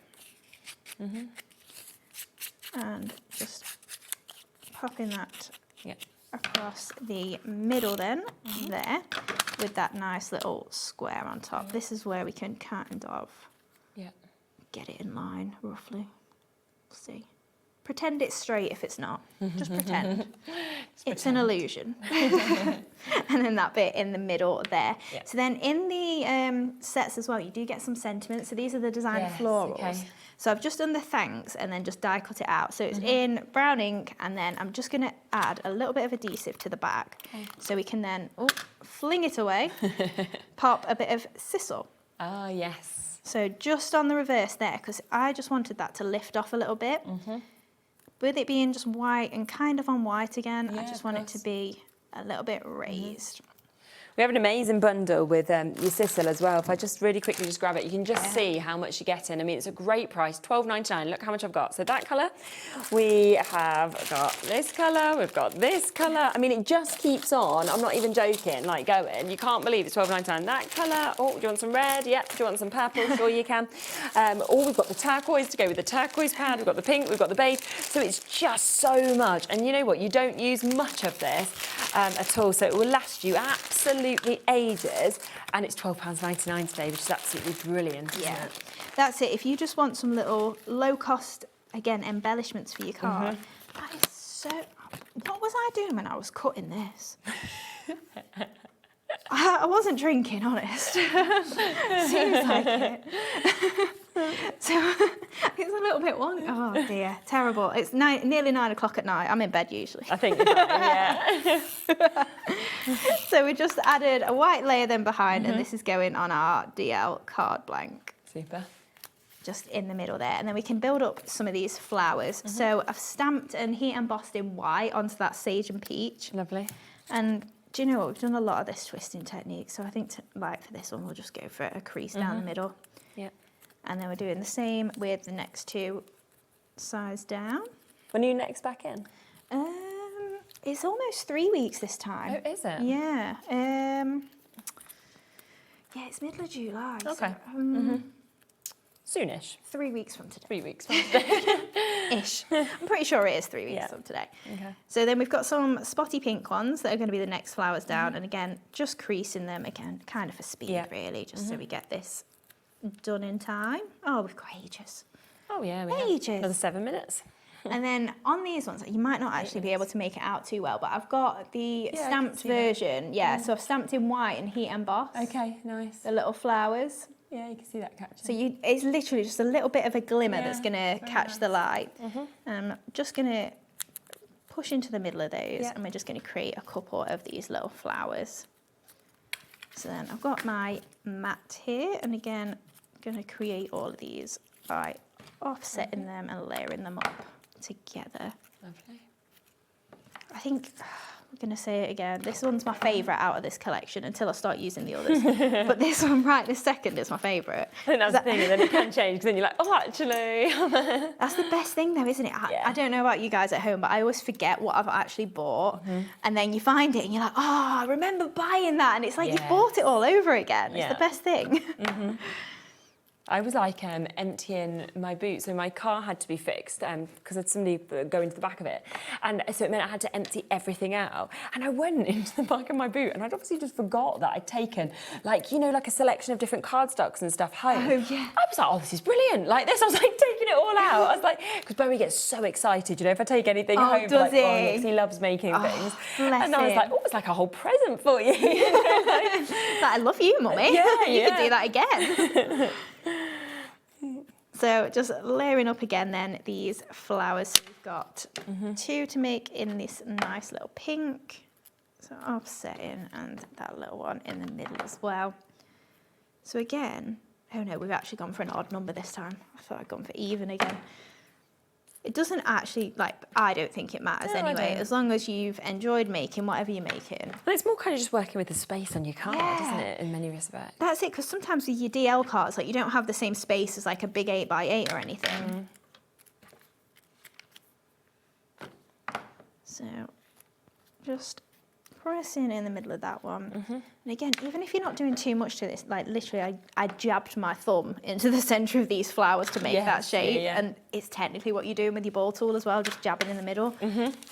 And just popping that across the middle then, there, with that nice little square on top. This is where we can kind of get it in line, roughly. See. Pretend it's straight if it's not. Just pretend. It's an illusion. And then that bit in the middle there. So then in the sets as well, you do get some sentiments. So these are the designer florals. So I've just done the thanks and then just die cut it out. So it's in brown ink, and then I'm just going to add a little bit of adhesive to the back. So we can then fling it away, pop a bit of sisal. Ah, yes. So just on the reverse there, because I just wanted that to lift off a little bit. With it being just white and kind of on white again, I just want it to be a little bit raised. We have an amazing bundle with your sisal as well. If I just really quickly just grab it, you can just see how much you're getting. I mean, it's a great price, $12.99. Look how much I've got. So that colour, we have got this colour, we've got this colour. I mean, it just keeps on. I'm not even joking, like going. You can't believe it's $12.99. That colour, oh, do you want some red? Yep. Do you want some purple? Sure you can. We've got the turquoise to go with the turquoise pad. We've got the pink, we've got the beige. So it's just so much. And you know what? You don't use much of this at all. So it will last you absolutely ages, and it's £12.99 today, which is absolutely brilliant, isn't it? That's it. If you just want some little low-cost, again, embellishments for your card, that is so... What was I doing when I was cutting this? I wasn't drinking, honest. Seems like it. So it's a little bit wonky. Oh dear, terrible. It's nearly 9 o'clock at night. I'm in bed usually. I think you're fine, yeah. So we just added a white layer then behind, and this is going on our DL card blank. Super. Just in the middle there, and then we can build up some of these flowers. So I've stamped and heat embossed in white onto that sage and peach. Lovely. And do you know what? We've done a lot of this twisting technique, so I think like for this one we'll just go for a crease down the middle. Yeah. And then we're doing the same with the next two sides down. When are you next back in? It's almost 3 weeks this time. Oh, is it? Yeah. Yeah, it's middle of July. Okay. So, Soonish. 3 weeks from today. 3 weeks from today. Ish. I'm pretty sure it is 3 weeks from today. Okay. So then we've got some spotty pink ones that are going to be the next flowers down. And again, just creasing them again, kind of for speed really, just so we get this done in time. Oh, we've got ages. Oh yeah, we ages. have another 7 minutes. And then on these ones, you might not actually be able to make it out too well, but I've got the stamped version. Yeah, so I've stamped in white and heat embossed. Okay, nice. The little flowers. Yeah, you can see that catching. So it's literally just a little bit of a glimmer that's going to catch the light. I'm just going to push into the middle of those, and we're just going to create a couple of these little flowers. So then I've got my mat here, and again, I'm going to create all of these by offsetting them and layering them up together. Lovely. I think I'm going to say it again. This one's my favourite out of this collection until I start using the others. But this one right this second is my favourite. I think that's the thing, and then it can change, because then you're like, oh, actually. That's the best thing though, isn't it? I don't know about you guys at home, but I always forget what I've actually bought. And then you find it and you're like, oh, I remember buying that. And it's like you've bought it all over again. It's the best thing. I was like emptying my boot, so my car had to be fixed because I had somebody go into the back of it, and so it meant I had to empty everything out. And I went into the back of my boot, and I'd obviously just forgot that I'd taken, like, you know, like a selection of different cardstocks and stuff home. Oh yeah. I was like, oh, this is brilliant. Like this, I was like taking it all out. I was like, because Bowie gets so excited, you know, if I take anything home, does like, he? because he loves making things. Bless and I was him. like, oh, it's like a whole present for you. You know, like, I love you, Mummy. Yeah, You could do that again. So just layering up again then these flowers. So we've got two to make in this nice little pink. So offsetting, and that little one in the middle as well. So again, oh no, we've actually gone for an odd number this time. I thought I'd gone for even again. It doesn't actually, like, I don't think it matters anyway, as long as you've enjoyed making whatever you're making. Well, it's more kind of just working with the space on your card, isn't it, in many respects? That's it, because sometimes with your DL cards, like, you don't have the same space as like a big 8x8 or anything. So just pressing in the middle of that one. And again, even if you're not doing too much to this, like literally I jabbed my thumb into the centre of these flowers to make that shape. And it's technically what you're doing with your ball tool as well, just jabbing in the middle.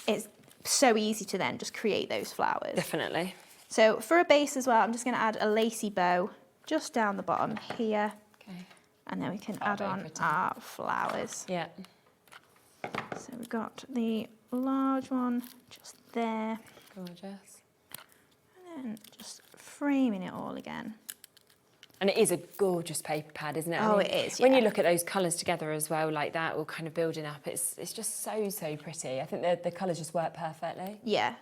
It's so easy to then just create those flowers. Definitely. So for a base as well, I'm just going to add a lacy bow just down the bottom here. Okay. And then we can add on our flowers. Yeah. So we've got the large one just there. Gorgeous. And then just framing it all again. And it is a gorgeous paper pad, isn't it? Oh, it is, When you look at those colours together as well, like that, all kind of building up, it's just so pretty. I think the colours just work perfectly. Yeah.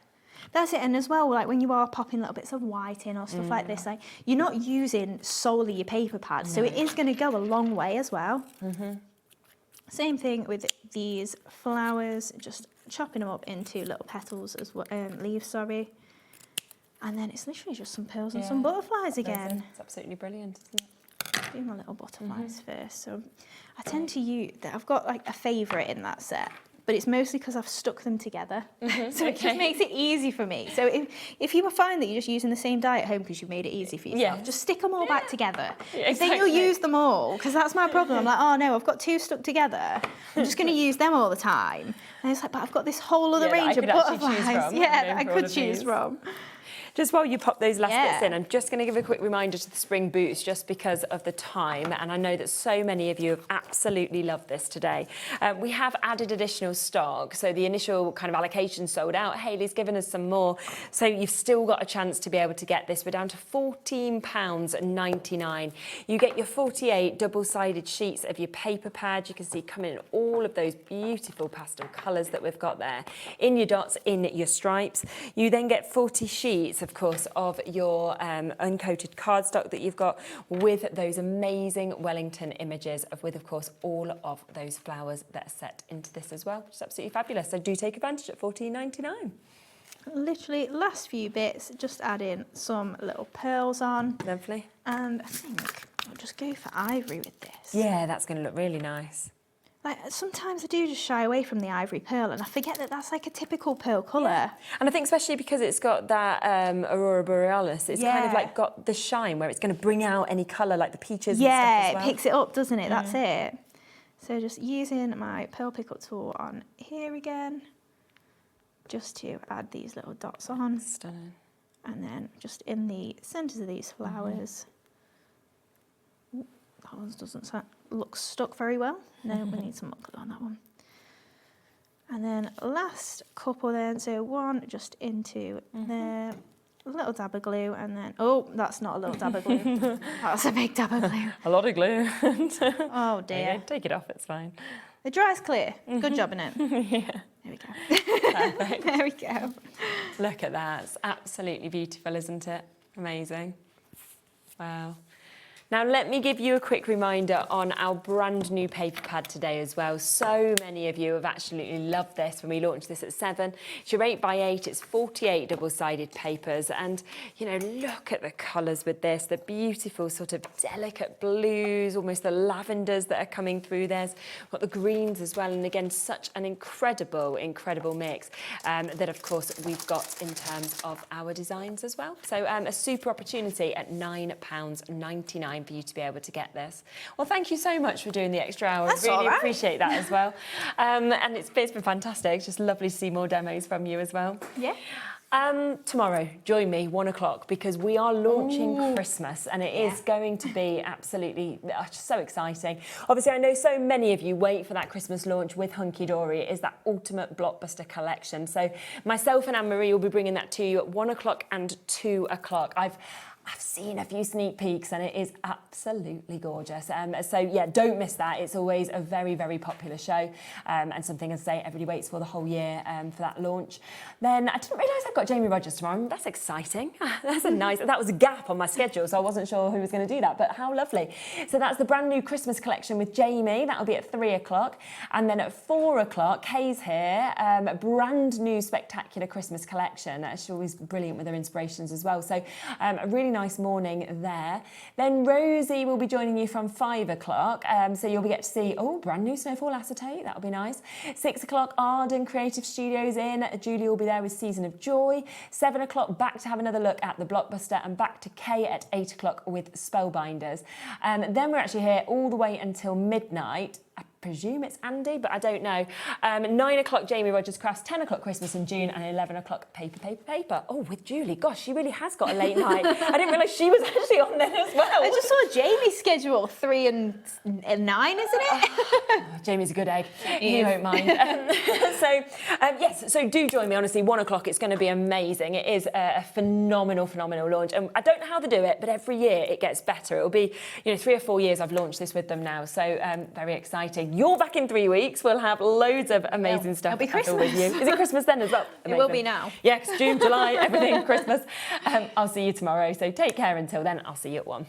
That's it, and as well, like when you are popping little bits of white in or stuff like this, like you're not using solely your paper pad, so it is going to go a long way as well. Same thing with these flowers, just chopping them up into little petals as well, leaves, sorry. And then it's literally just some pearls and some butterflies again. It's absolutely brilliant, isn't it? Do my little butterflies first. So I tend to use that. I've got like a favourite in that set, but it's mostly because I've stuck them together. So it just makes it easy for me. So if you find that you're just using the same die at home because you made it easy for yourself, just stick them all back together. Then you'll use them all, because that's my problem. I'm like, oh no, I've got two stuck together. I'm just going to use them all the time. And it's like, but I've got this whole other range of butterflies. I could choose from. Just while you pop those last bits in, I'm just going to give a quick reminder to the spring boots just because of the time, and I know that so many of you have absolutely loved this today. We have added additional stock, so the initial kind of allocation sold out. Hayley's given us some more, so you've still got a chance to be able to get this. We're down to £14.99. You get your 48 double-sided sheets of your paper pad. You can see coming in all of those beautiful pastel colours that we've got there, in your dots, in your stripes. You then get 40 sheets, of course, of your uncoated cardstock that you've got with those amazing Wellington images with, of course, all of those flowers that are set into this as well, which is absolutely fabulous. So do take advantage at £14.99. Literally, last few bits, just add in some little pearls on. Lovely. And I think I'll just go for ivory with this. Yeah, that's going to look really nice. Like, sometimes I do just shy away from the ivory pearl, and I forget that that's like a typical pearl colour. Yeah. And I think especially because it's got that Aurora Borealis, it's kind of like got the shine where it's going to bring out any colour, like the peaches and stuff as well. It picks it up, doesn't it? That's it. So just using my pearl pick-up tool on here again, just to add these little dots on. Stunning. And then just in the centres of these flowers. That one doesn't look stuck very well. No, we need some more glue on that one. And then last couple then, so one just into there, a little dab of glue, and then, oh, that's not a little dab of glue. That's a big dab of glue. A lot of glue. Oh dear. Okay, take it off, it's fine. The dry's clear. Good job in it. Yeah. There we go. Perfect. There we go. Look at that. It's absolutely beautiful, isn't it? Amazing. Wow. Now, let me give you a quick reminder on our brand new paper pad today as well. So many of you have absolutely loved this when we launched this at 7. It's your 8x8, it's 48 double-sided papers. And, you know, look at the colours with this, the beautiful sort of delicate blues, almost the lavenders that are coming through. There's got the greens as well. And again, such an incredible, incredible mix that, of course, we've got in terms of our designs as well. So a super opportunity at £9.99. For you to be able to get this. Well, thank you so much for doing the extra hour. That's really all right. appreciate that as well. And it's been fantastic. It's just lovely to see more demos from you as well. Yeah. Tomorrow, join me 1 o'clock because we are launching Christmas and it is going to be absolutely just so exciting. Obviously, I know so many of you wait for that Christmas launch with Hunky Dory. It is that ultimate blockbuster collection. So myself and Anne-Marie will be bringing that to you at 1 o'clock and 2 o'clock. I've seen a few sneak peeks and it is absolutely gorgeous. So yeah, don't miss that. It's always a very, very popular show and something, as I say, everybody waits for the whole year for that launch. Then I didn't realise I've got Jamie Rogers tomorrow. That's exciting. That's a nice, that was a gap on my schedule, so I wasn't sure who was going to do that, but how lovely. So that's the brand new Christmas collection with Jamie. That'll be at 3 o'clock. And then at 4 o'clock, Kay's here, a brand new spectacular Christmas collection. She's always brilliant with her inspirations as well. So a really nice morning there. Then Rosie will be joining you from 5 o'clock. So you'll get to see, brand new Snowfall acetate. That'll be nice. 6 o'clock, Arden Creative Studios in. Julie will be there with Season of Joy. 7 o'clock, back to have another look at the blockbuster and back to Kay at 8 o'clock with Spellbinders. Then we're actually here all the way until midnight. I presume it's Andy, but I don't know. 9 o'clock, Jamie Rogers Crafts, 10 o'clock, Christmas in June, and 11 o'clock, Paper. Oh, with Julie. Gosh, she really has got a late night. I didn't realise she was actually on there as well. I just saw Jamie's schedule, 3 and 9, isn't it? Jamie's a good egg. He won't mind. Yes, so do join me, honestly. 1 o'clock, it's going to be amazing. It is a phenomenal launch. And I don't know how they do it, but every year it gets better. It'll be, 3 or 4 years I've launched this with them now, so very exciting. You're back in 3 weeks. We'll have loads of amazing stuff. It'll be Christmas. With you. Is it Christmas then as well? It will be now. Yeah, 'cause June, July, everything, Christmas. I'll see you tomorrow. So take care until then. I'll see you at 1.